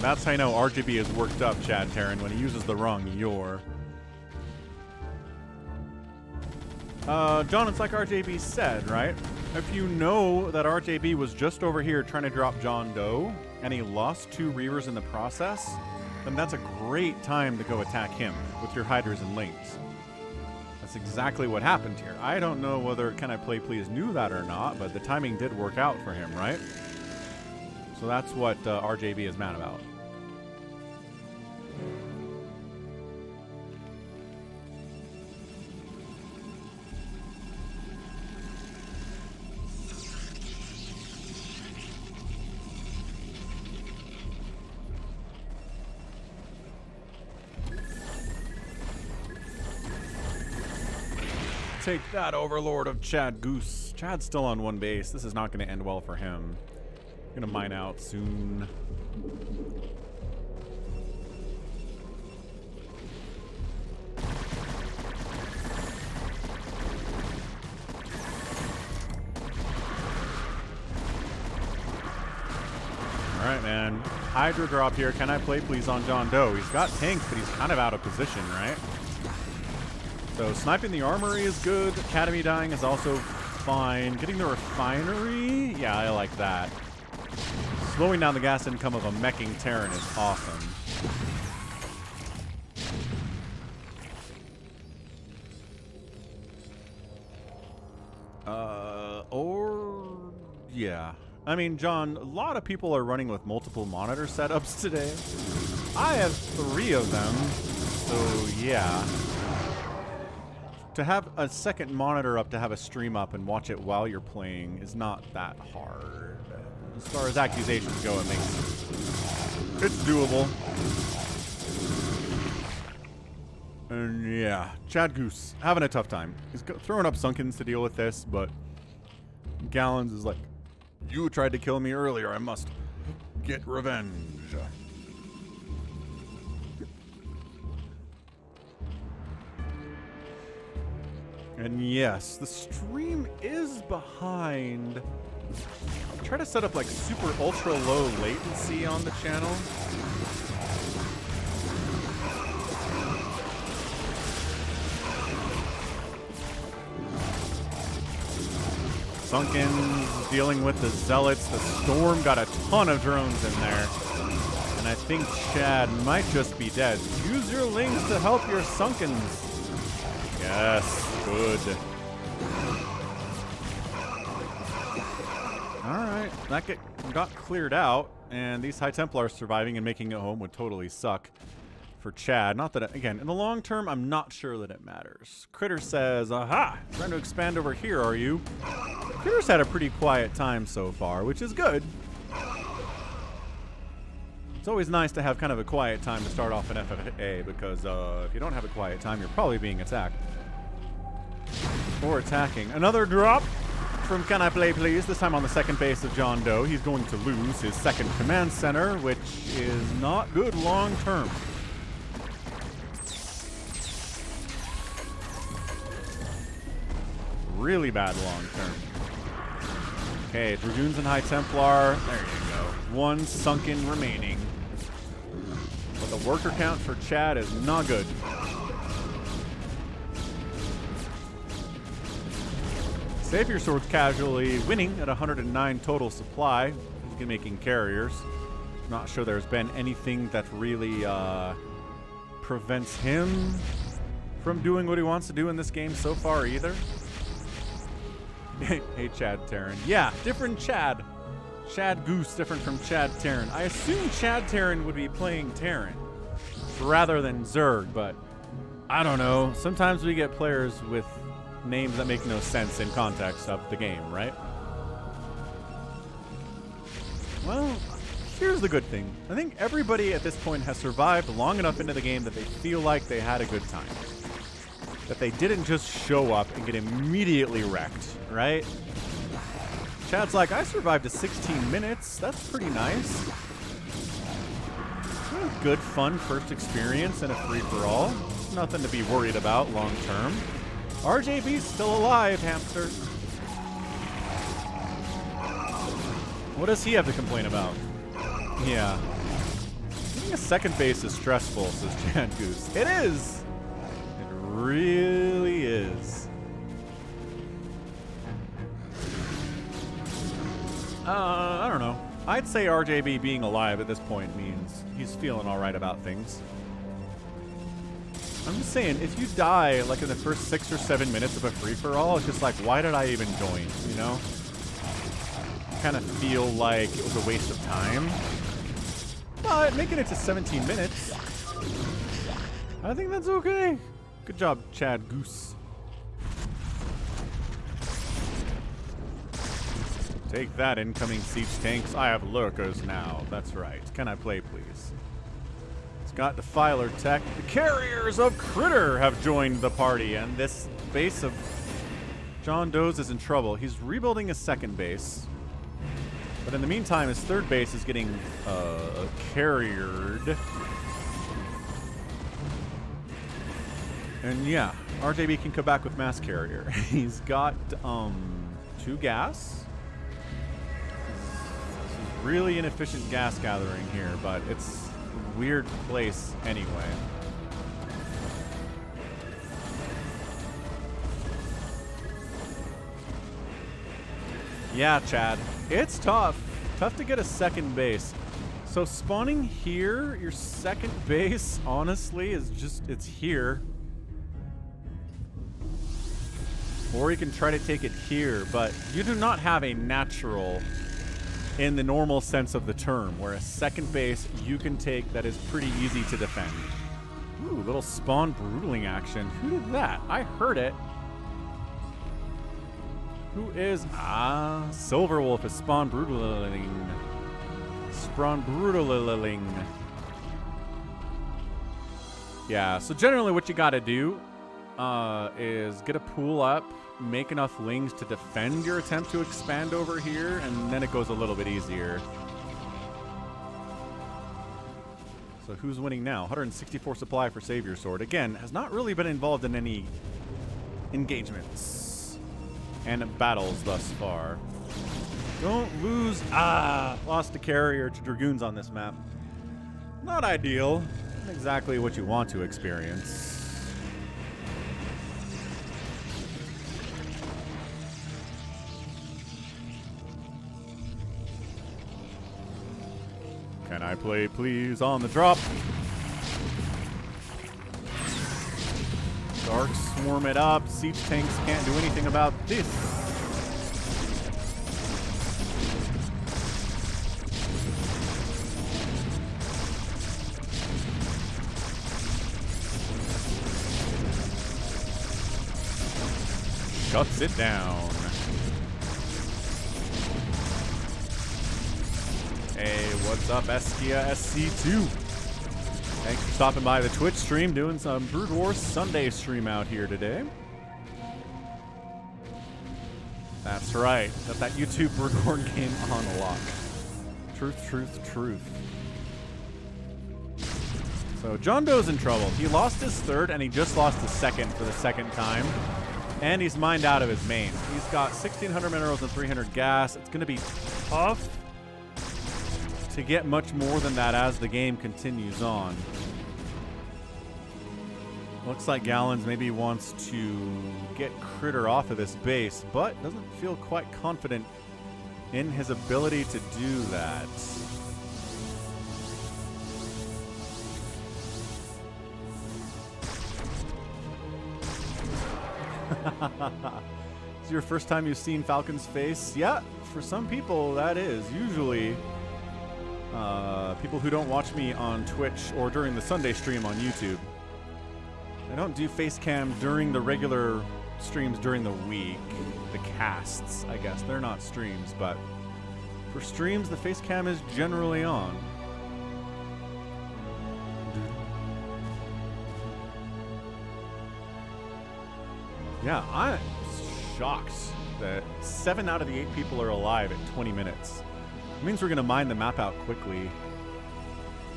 That's how you know RGB is worked up, Chad Terran, when he uses the wrong your. John, it's like RJB said, right? If you know that RJB was just over here trying to drop JohnDoe, and he lost 2 Reavers in the process, then that's a great time to go attack him with your Hydras and Lings. That's exactly what happened here. I don't know whether Can I Play Please knew that or not, but the timing did work out for him, right? So that's what RJB is mad about. Take that, Overlord of Chad Goose. Chad's still on 1 base. This is not going to end well for him. Gonna mine out soon. Alright, man. Hydra drop here. Can I play please on JohnDoe? He's got tanks, but he's kind of out of position, right? So sniping the armory is good. Academy dying is also fine. Getting the refinery? Yeah, I like that. slowing down the gas income of a meching Terran is awesome. Yeah. I mean, John, a lot of people are running with multiple monitor setups today. I have 3 of them, so yeah. To have a second monitor up to have a stream up and watch it while you're playing is not that hard. As far as accusations go, it's doable. And yeah, Chad Goose, having a tough time. He's throwing up Sunkens to deal with this, but Gallons is like, you tried to kill me earlier, I must get revenge. And yes, the stream is behind. Try to set up like super ultra low latency on the channel. Sunkens dealing with the Zealots. The Storm got a ton of drones in there. And I think Chad might just be dead. Use your lings to help your Sunkens. Yes, good. Alright, that got cleared out. And these High Templars surviving and making it home would totally suck for Chad. Not that, again, in the long term, I'm not sure that it matters. Critter says, aha, trying to expand over here, are you? Critter's had a pretty quiet time so far, which is good. It's always nice to have kind of a quiet time to start off an FFA, because if you don't have a quiet time, you're probably being attacked. Or attacking. Another drop from CanIplayplz, this time on the second base of JohnDoe. He's going to lose his second command center, which is not good long term. Really bad long term. Okay, Dragoons and High Templar. There you go. 1 sunken remaining. But the worker count for Chad is not good. SaviorSword casually winning at 109 total supply. He's making carriers. Not sure there's been anything that really prevents him from doing what he wants to do in this game so far either. Hey, Chad TERRAN. Yeah, different Chad. Chad Goose, different from Chad TERRAN. I assume Chad TERRAN would be playing TERRAN rather than Zerg, but I don't know. Sometimes we get players with names that make no sense in context of the game, right? Well, here's the good thing. I think everybody at this point has survived long enough into the game that they feel like they had a good time. That they didn't just show up and get immediately wrecked, right? Chad's like, I survived to 16 minutes. That's pretty nice. Good, fun first experience in a free-for-all. Nothing to be worried about long term. RJB's still alive, hamster. What does he have to complain about? Yeah. Getting a second base is stressful, says Chad Goose. It is! Really is. I don't know. I'd say RJB being alive at this point means he's feeling alright about things. I'm just saying, if you die like in the first 6 or 7 minutes of a free-for-all, it's just like, why did I even join, you know? Kind of feel like it was a waste of time. But making it to 17 minutes, I think that's okay. Good job, Chad Goose. Take that, incoming siege tanks. I have lurkers now. That's right. Can I play, please? It's got Defiler tech. The carriers of Critter have joined the party, and this base of JohnDoe's is in trouble. He's rebuilding his second base. But in the meantime, his third base is getting carriered. And yeah, RJB can come back with mass carrier. He's got 2 gas. This is really inefficient gas gathering here, but it's a weird place anyway. Yeah, Chad. It's tough. Tough to get a second base. So spawning here, your second base, honestly, is just, it's here. Or you can try to take it here, but you do not have a natural in the normal sense of the term, where a second base you can take that is pretty easy to defend. Ooh, little spawn brutaling action. Who did that? I heard it. Who is... Ah, SilverWolf is spawn brutaling. Spawn brutaling. Yeah, so generally what you gotta do is get a pool up, make enough lings to defend your attempt to expand over here, and then it goes a little bit easier. So who's winning now? 164 supply for SaviorSword. Again, has not really been involved in any engagements and battles thus far. Don't lose. Ah, lost a carrier to Dragoons on this map. Not ideal. Not exactly what you want to experience. Can I play, please, on the drop? Dark swarm it up. Siege tanks can't do anything about this. Shuts it down. Hey, what's up, Eskia SC2? Thanks for stopping by the Twitch stream, doing some Brood Wars Sunday stream out here today. That's right. Got that YouTube Broodborn game on lock. Truth, truth, truth. So JohnDoe's in trouble. He lost his third, and he just lost his second for the second time. And he's mined out of his main. He's got 1,600 minerals and 300 gas. It's going to be tough to get much more than that as the game continues on. Looks like Gallons maybe wants to get Critter off of this base, but doesn't feel quite confident in his ability to do that. Is it your first time you've seen Falcon's face? Yeah, for some people that is. Usually people who don't watch me on Twitch or during the Sunday stream on YouTube. I don't do face cam during the regular streams during the week. The casts, I guess. They're not streams, but for streams, the face cam is generally on. Yeah, I'm shocked that 7 out of the 8 people are alive at 20 minutes. It means we're going to mine the map out quickly.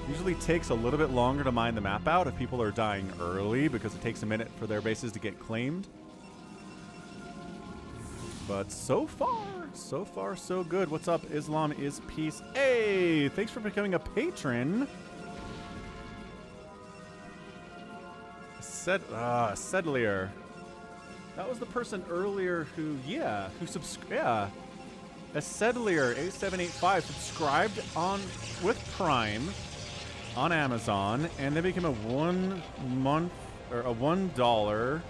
Usually takes a little bit longer to mine the map out if people are dying early because it takes a minute for their bases to get claimed. But so far, so good. What's up, Islam is peace. Hey, thanks for becoming a patron. Sedlier. That was the person earlier who, subscribed. A Sedlier 8785 subscribed with Prime on Amazon, and they became a $1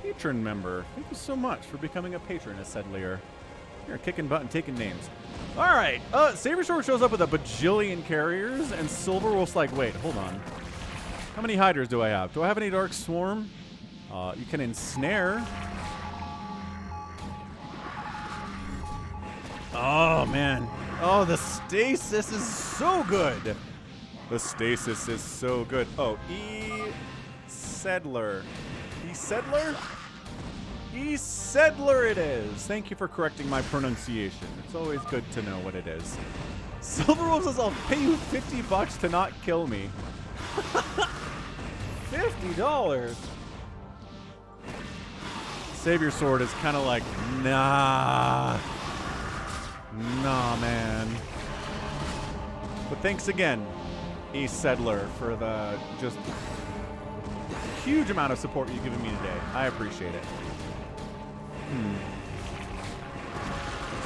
patron member. Thank you so much for becoming a patron, a Sedlier. You're kicking butt and taking names. All right, SaviorSword shows up with a bajillion carriers, and SilverWolf's like, wait, hold on. How many hiders do I have? Do I have any Dark Swarm? You can ensnare. Oh, man. Oh, the stasis is so good. The stasis is so good. Oh, E-Settler. E-Settler? E-Settler it is. Thank you for correcting my pronunciation. It's always good to know what it is. SilverWolf says, I'll pay you $50 to not kill me. $50? SaviorSword is kind of like, nah. Nah, man. But thanks again, E-Settler, for the just huge amount of support you've given me today. I appreciate it.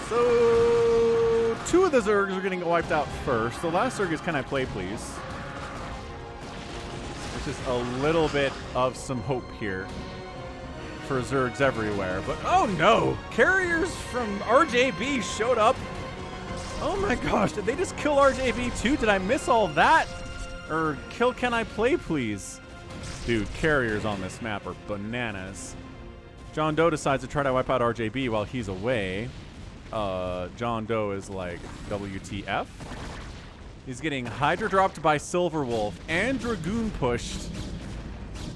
So, 2 of the Zergs are getting wiped out first. The last Zerg is Can I Play Please? There's just a little bit of some hope here for Zergs everywhere. But oh no! Carriers from RJB showed up. Oh my gosh, did they just kill RJB too? Did I miss all that? Or kill Can I Play Please? Dude, carriers on this map are bananas. JohnDoe decides to try to wipe out RJB while he's away. JohnDoe is like, WTF? He's getting Hydra dropped by SilverWolf and Dragoon pushed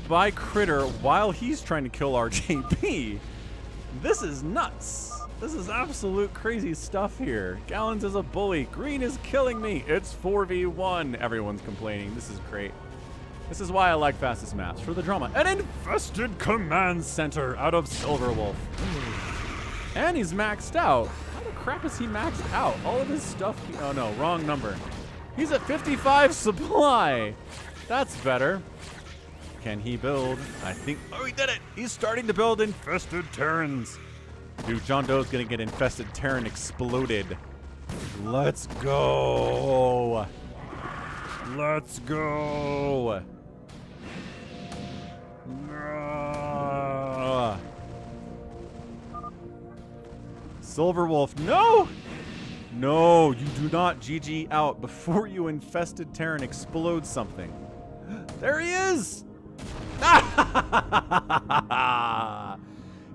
by Critter while he's trying to kill RJB. This is nuts. This is absolute crazy stuff here. Gallons is a bully. Green is killing me. It's 4v1. Everyone's complaining. This is great. This is why I like fastest maps, for the drama. An infested command center out of SilverWolf. And he's maxed out. How the crap is he maxed out? All of his stuff, oh no, wrong number. He's at 55 supply. That's better. Can he build? I think, oh, he did it. He's starting to build infested Terrans. Dude, JohnDoe's gonna get infested Terran exploded. Let's go. Let's go. SilverWolf, no! No, you do not GG out before you infested Terran explode something. There he is!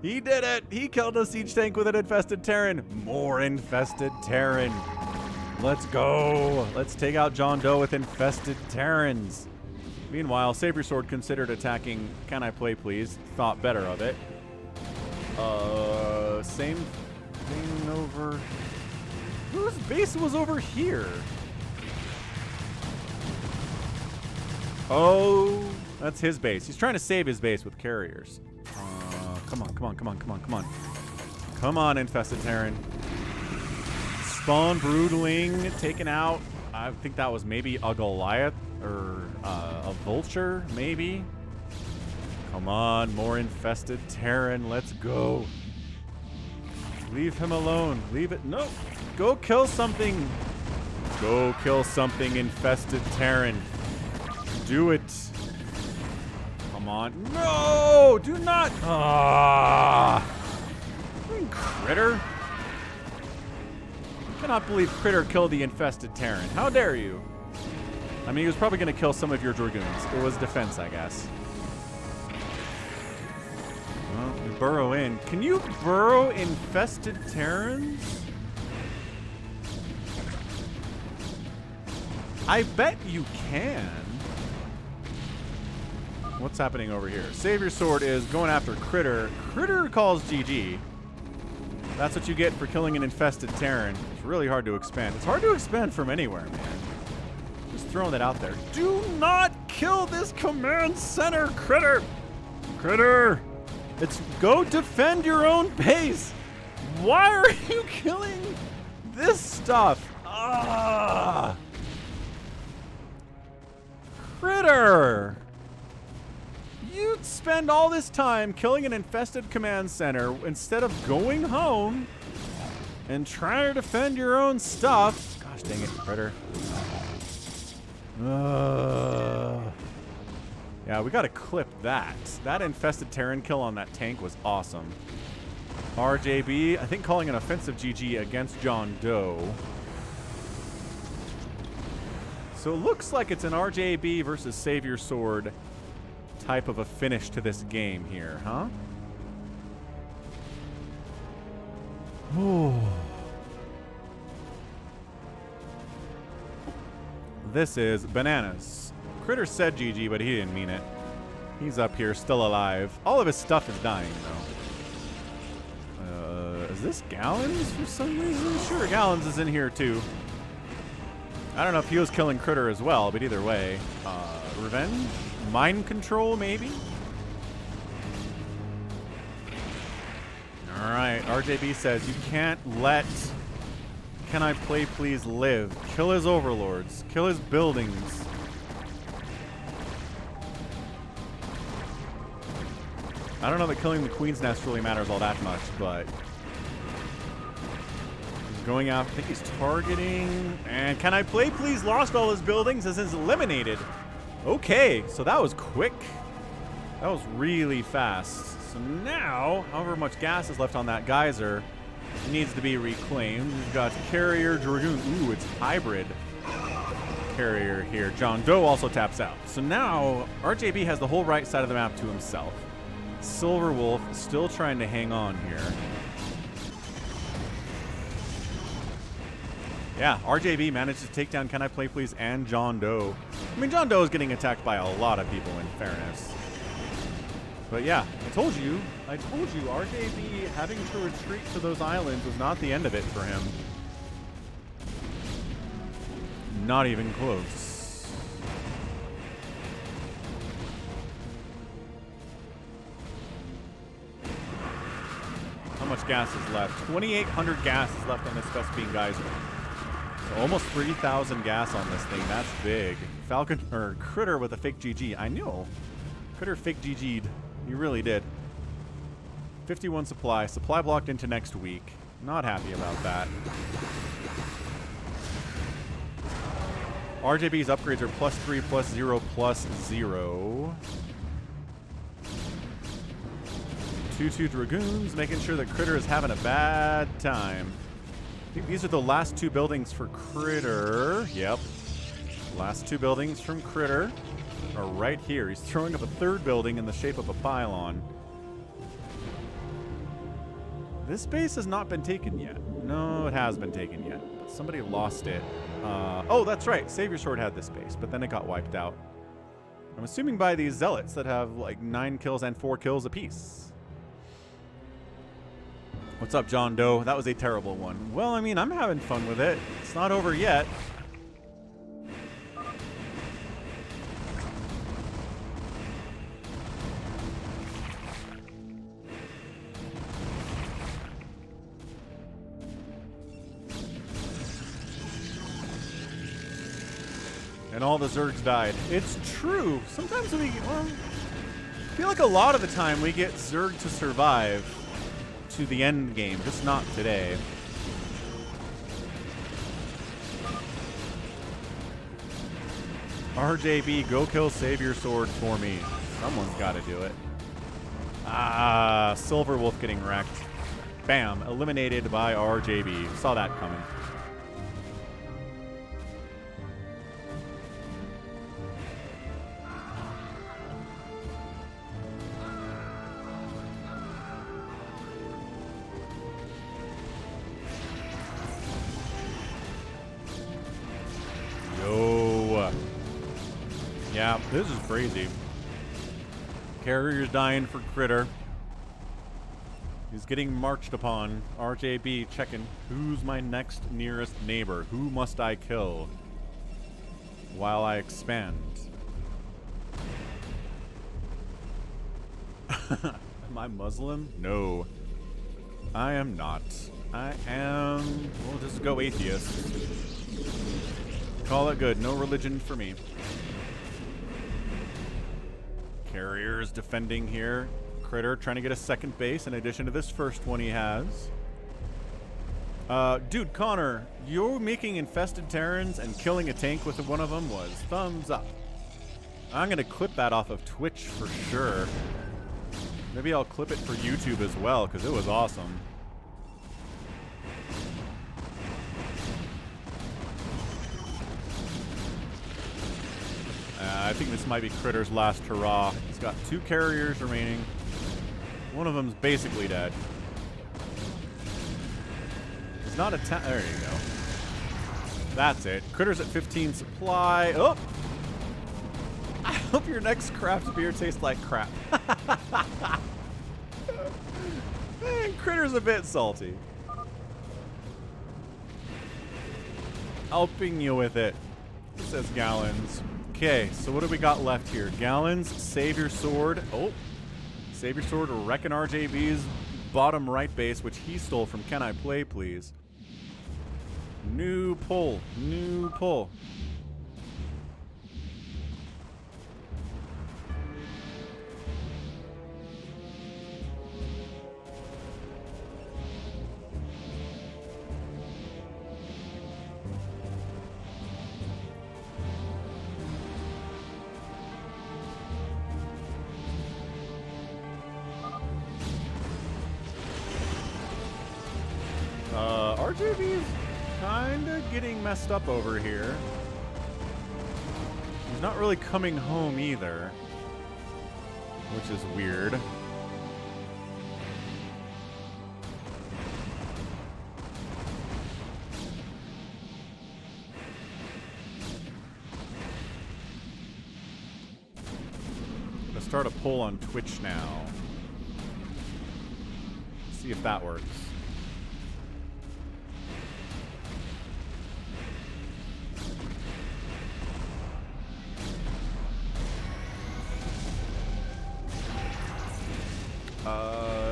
He did it! He killed a siege tank with an infested Terran. More infested Terran. Let's go. Let's take out JohnDoe with infested Terrans. Meanwhile, SaviorSword considered attacking Can I Play Please. Thought better of it. Same thing over... Whose base was over here? Oh, that's his base. He's trying to save his base with carriers. Come on, come on, come on, come on, come on. Come on, infested Terran. Spawn Broodling taken out. I think that was maybe a Goliath or a Vulture, maybe. Come on, more infested Terran. Let's go. Leave him alone. Leave it. No. Go kill something. Go kill something, infested Terran. Do it. Come on. No! Do not. Ah! Critter. I cannot believe Critter killed the infested Terran. How dare you? I mean, he was probably going to kill some of your Dragoons. It was defense, I guess. Well, we burrow in. Can you burrow infested Terrans? I bet you can. What's happening over here? SaviorSword is going after Critter. Critter calls GG. That's what you get for killing an infested Terran. It's really hard to expand. It's hard to expand from anywhere, man. Just throwing that out there. Do not kill this command center, Critter! Critter! It's go defend your own base! Why are you killing this stuff? Ah! Critter! You spend all this time killing an infested command center instead of going home and trying to defend your own stuff. Gosh dang it, Critter. Yeah, we gotta clip that. That infested Terran kill on that tank was awesome. RJB, I think calling an offensive GG against JohnDoe. So it looks like it's an RJB versus SaviorSword type of a finish to this game here, huh? Oh. This is bananas. Critter said GG, but he didn't mean it. He's up here, still alive. All of his stuff is dying, though. Is this Gallons for some reason? Sure, Gallons is in here, too. I don't know if he was killing Critter as well, but either way. Revenge? Mind control, maybe? Alright, RJB says, you can't let Can I Play Please live. Kill his overlords. Kill his buildings. I don't know that killing the Queen's Nest really matters all that much, but Going out. I think he's targeting. And can I play please? Lost all his buildings as is eliminated. Okay, so that was quick. That was really fast. So now, however much gas is left on that geyser, it needs to be reclaimed. We've got carrier, Dragoon. Ooh, it's hybrid carrier here. JohnDoe also taps out. So now, RJB has the whole right side of the map to himself. SilverWolf still trying to hang on here. Yeah, RJB managed to take down Can I Play Please and JohnDoe. I mean, JohnDoe is getting attacked by a lot of people, in fairness. But yeah, I told you, RJB having to retreat to those islands was not the end of it for him. Not even close. How much gas is left? 2,800 gas is left on this Vespine geyser. So almost 3,000 gas on this thing. That's big. Falcon or Critter with a fake GG. I know. Critter fake GG'd. He really did. 51 supply. Supply blocked into next week. Not happy about that. RJB's upgrades are +3, +0, +0. 2-2 Dragoons, making sure that Critter is having a bad time. I think these are the last two buildings for Critter. Yep. Last two buildings from Critter are right here. He's throwing up a third building in the shape of a pylon. This base has not been taken yet. No, it has been taken yet. But somebody lost it. Oh, that's right. SaviorSword had this base, but then it got wiped out. I'm assuming by these zealots that have like 9 kills and 4 kills apiece. What's up, JohnDoe? That was a terrible one. Well, I mean, I'm having fun with it. It's not over yet. And all the Zergs died. It's true. Sometimes we, well, I feel like a lot of the time we get Zerg to survive to the end game, just not today. RJB, go kill SaviorSword for me. Someone's got to do it. Ah, SilverWolf getting wrecked. Bam, eliminated by RJB. Saw that coming. Yeah, this is crazy. Carrier's dying for Critter. He's getting marched upon. RJB checking. Who's my next nearest neighbor? Who must I kill while I expand? Am I Muslim? No. I am not. I am... We'll just go atheist. Call it good. No religion for me. Carrier's defending here. Critter trying to get a second base in addition to this first one he has. Dude, Connor, you're making infested Terrans and killing a tank with one of them was thumbs up. I'm going to clip that off of Twitch for sure. Maybe I'll clip it for YouTube as well because it was awesome. I think this might be Critter's last hurrah. He's got 2 carriers remaining. One of them's basically dead. It's not a there you go. That's it. Critter's at 15 supply. Oh! I hope your next craft beer tastes like crap. Man, Critter's a bit salty. I'll ping you with it. It says Gallons. Okay, so what do we got left here? Gallons, SaviorSword. Oh, SaviorSword wrecking RJB's bottom right base, which he stole from Can I Play Please. New pull. New pull. RJB's kind of getting messed up over here. He's not really coming home either, which is weird. Start a poll on Twitch now. See if that works.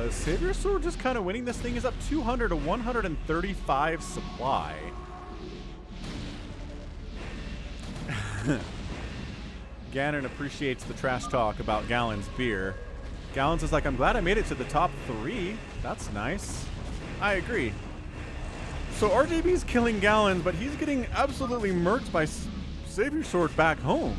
SaviorSword just kind of winning this thing. Is up 200 to 135 supply. Gannon appreciates the trash talk about Gallons beer. Gallons is like, I'm glad I made it to the top 3. That's nice. I agree. So RJB's killing Gallons, but he's getting absolutely murked by SaviorSword back home.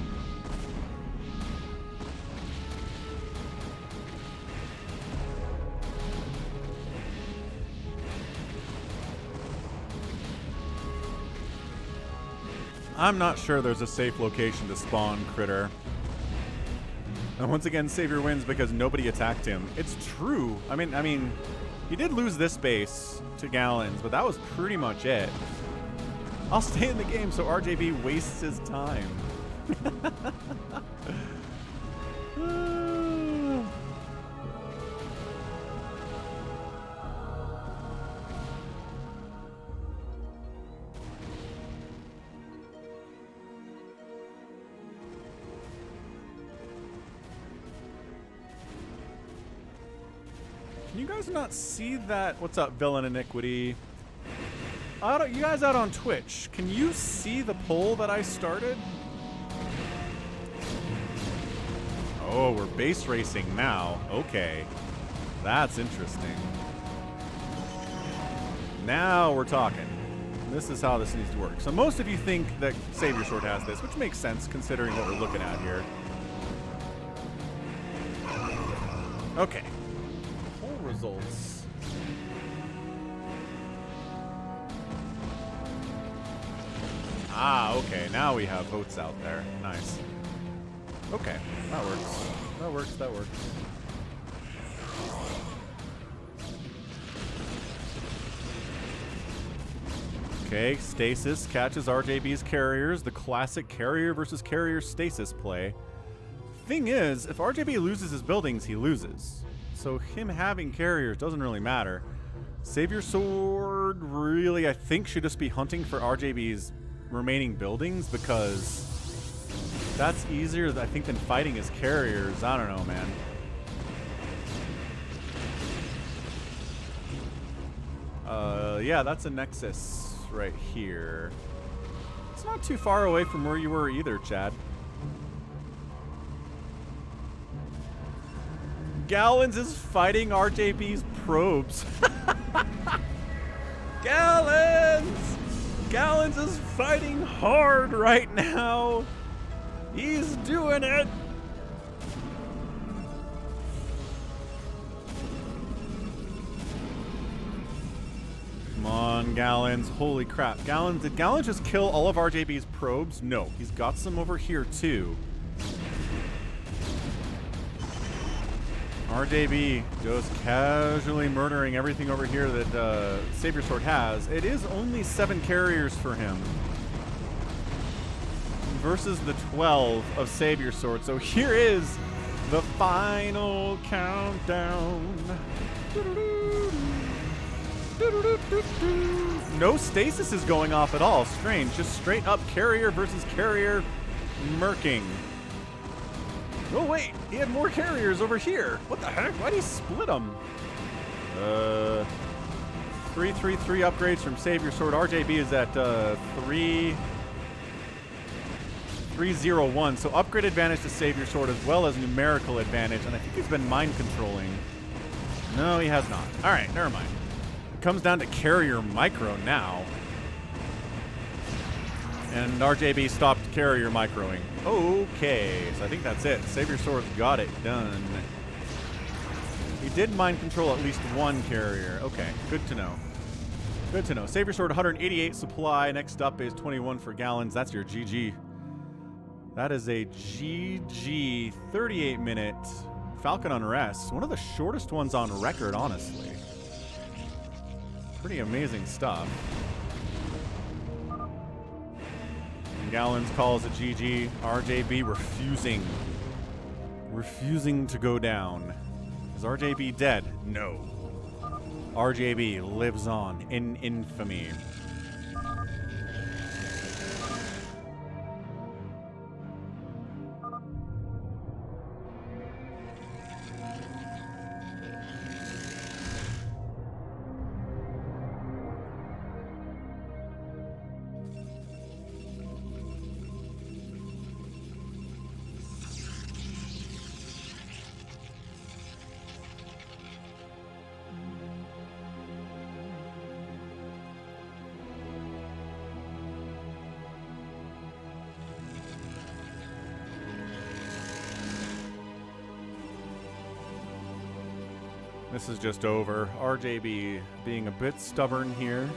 I'm not sure there's a safe location to spawn Critter. And once again, Savior wins because nobody attacked him. It's true. I mean, he did lose this base to Gallons, but that was pretty much it. I'll stay in the game so RJB wastes his time. Can you guys not see that? What's up, Villain Iniquity? You guys out on Twitch, can you see the poll that I started? Oh, we're base racing now. Okay. That's interesting. Now we're talking. This is how this needs to work. So most of you think that SaviorSword has this, which makes sense considering what we're looking at here. Okay. Results. Ah, okay. Now we have votes out there. Nice. Okay. That works. That works. That works. Okay. Stasis catches RJB's carriers. The classic carrier versus carrier stasis play. Thing is, if RJB loses his buildings, he loses. So him having carriers doesn't really matter. SaviorSword really, I think, should just be hunting for RJB's remaining buildings because that's easier, I think, than fighting his carriers. I don't know, man. Yeah, that's a Nexus right here. It's not too far away from where you were either, Chad. Gallons is fighting RJB's probes. Gallons! Gallons is fighting hard right now. He's doing it. Come on, Gallons. Holy crap. Gallons, did Gallons just kill all of RJB's probes? No, he's got some over here too. RJB just casually murdering everything over here that SaviorSword has. It is only 7 carriers for him versus the 12 of SaviorSword. So here is the final countdown. No stasis is going off at all. Strange. Just straight up carrier versus carrier murking. Oh, wait. He had more carriers over here. What the heck? Why'd he split them? 333 upgrades from SaviorSword. RJB is at 301. So upgrade advantage to SaviorSword as well as numerical advantage. And I think he's been mind controlling. No, he has not. All right, never mind. It comes down to carrier micro now. And RJB stopped carrier microing. Okay, so I think that's it. SaviorSword's got it done. He did mind control at least one carrier. Okay, good to know. Good to know. SaviorSword 188 supply. Next up is 21 for Gallons. That's your GG. That is a GG 38-minute Falcon Unrest. One of the shortest ones on record, honestly. Pretty amazing stuff. And Gallons calls it GG. RJB refusing to go down. Is RJB dead? No. RJB lives on in infamy. This is just over. RJB being a bit stubborn here.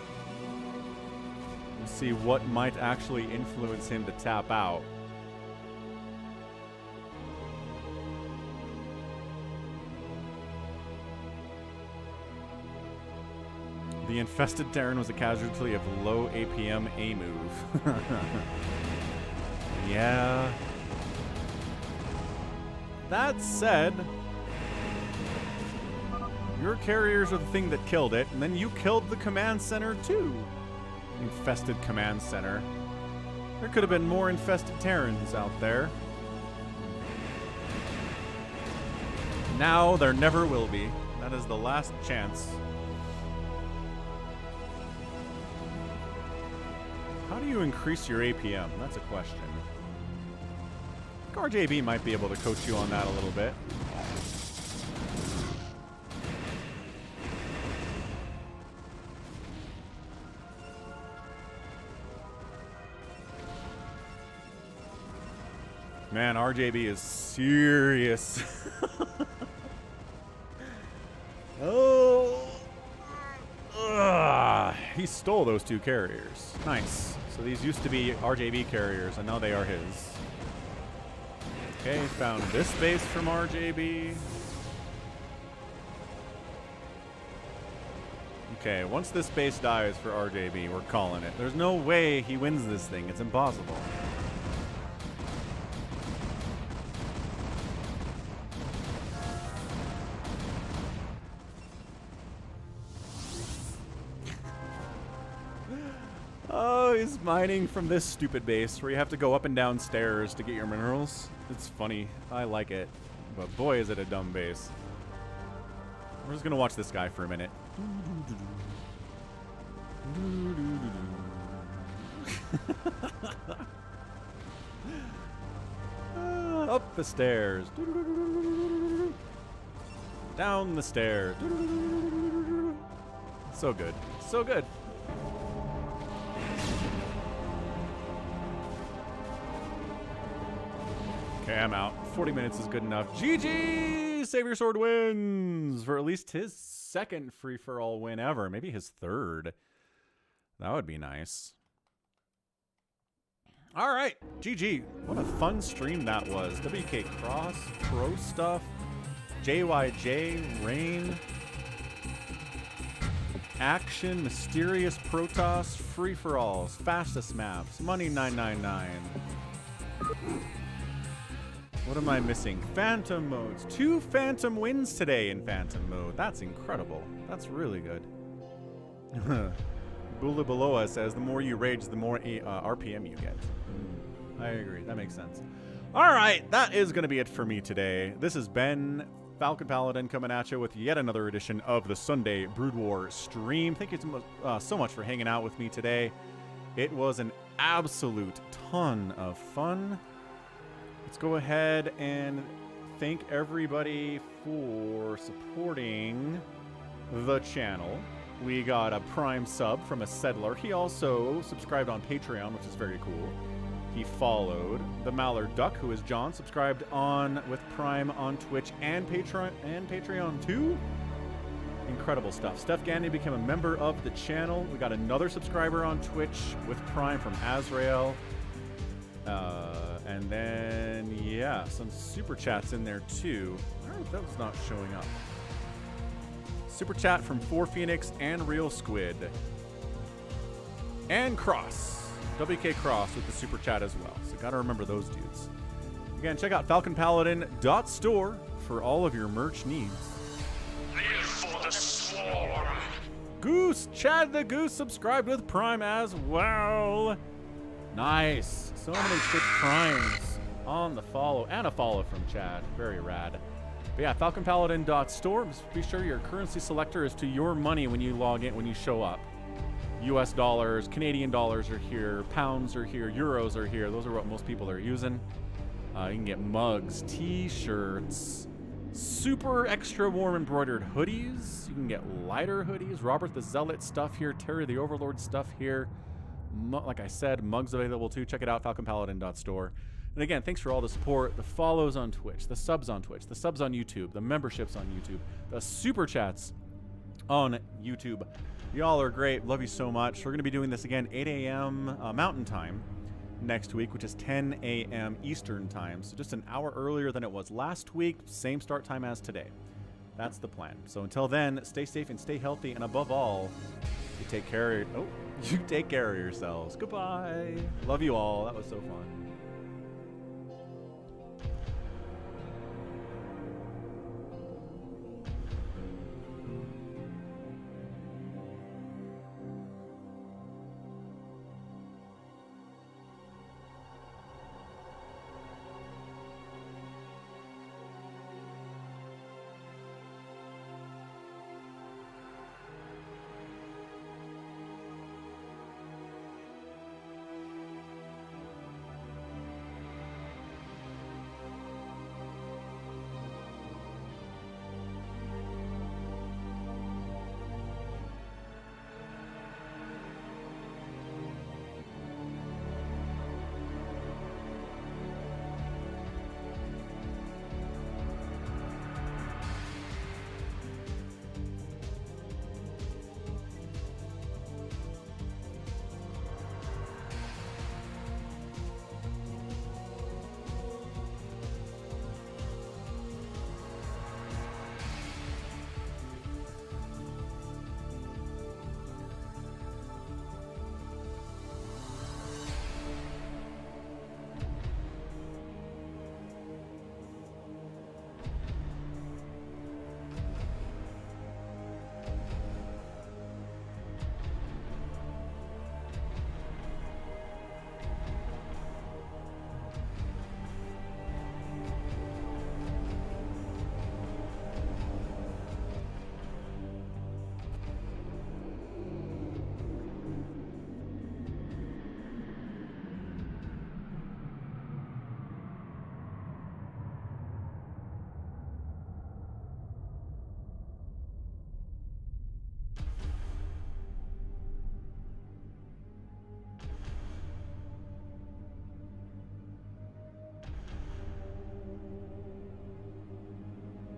We'll see what might actually influence him to tap out. The infested TERRAN was a casualty of low APM A move. Yeah. That said, your carriers are the thing that killed it, and then you killed the command center too. Infested command center. There could have been more infested TERRANs out there. Now there never will be. That is the last chance. How do you increase your APM? That's a question. I think RJB might be able to coach you on that a little bit. Man, RJB is serious. Oh. He stole those two carriers. Nice. So these used to be RJB carriers, and now they are his. Okay, found this base from RJB. Okay, once this base dies for RJB, we're calling it. There's no way he wins this thing. It's impossible. Oh, he's mining from this stupid base where you have to go up and down stairs to get your minerals. It's funny. I like it. But boy, is it a dumb base. We're just going to watch this guy for a minute. Up the stairs. Down the stairs. So good. So good. Okay, I'm out. 40 minutes is good enough. GG! SaviorSword wins for at least his second free-for-all win ever. Maybe his third. That would be nice. All right, GG. What a fun stream that was. Wk'Cross, Pro Stuff, JyJ, Rain, Action, Mysterious Protoss, Free-for-alls, Fastest Maps, Money 999. What am I missing? Phantom modes. 2 Phantom wins today in Phantom mode. That's incredible. That's really good. Bula Beloa says the more you rage, the more RPM you get. I agree. That makes sense. All right. That is going to be it for me today. This has been Falcon Paladin coming at you with yet another edition of the Sunday Brood War stream. Thank you so much for hanging out with me today. It was an absolute ton of fun. Let's go ahead and thank everybody for supporting the channel. We got a Prime sub from a Settler. He also subscribed on Patreon, which is very cool. He followed the Mallard Duck, who is John, subscribed on with Prime on Twitch and Patreon too. incredible stuff. Steph Gandy became a member of the channel. We got another subscriber on Twitch with Prime from Azrael. And then, yeah, some super chats in there too. I don't know if that was not showing up. Super chat from 4Phoenix and Real Squid. And Cross. Wk'Cross with the super chat as well. So gotta remember those dudes. Again, check out falconpaladin.store for all of your merch needs. Live for the swarm. Goose, Chad the Goose subscribed with Prime as well. Nice. So many Twitch Primes on the follow and a follow from Chad. Very rad. But yeah, falconpaladin.store. Just be sure your currency selector is to your money when you log in, when you show up. US dollars, Canadian dollars are here, pounds are here, euros are here. Those are what most people are using. You can get mugs, t-shirts, super extra warm embroidered hoodies. You can get lighter hoodies, Robert the Zealot stuff here, Terry the Overlord stuff here. Like I said, mugs available too. Check it out, falconpaladin.store. And again, thanks for all the support, the follows on Twitch, the subs on Twitch, the subs on YouTube, the memberships on YouTube, the super chats on YouTube. Y'all are great. Love you so much. We're going to be doing this again 8 a.m. Mountain Time next week, which is 10 a.m. Eastern Time. So just an hour earlier than it was last week. Same start time as today. That's the plan. So until then, stay safe and stay healthy. And above all, you take care of yourselves. Goodbye. Love you all. That was so fun.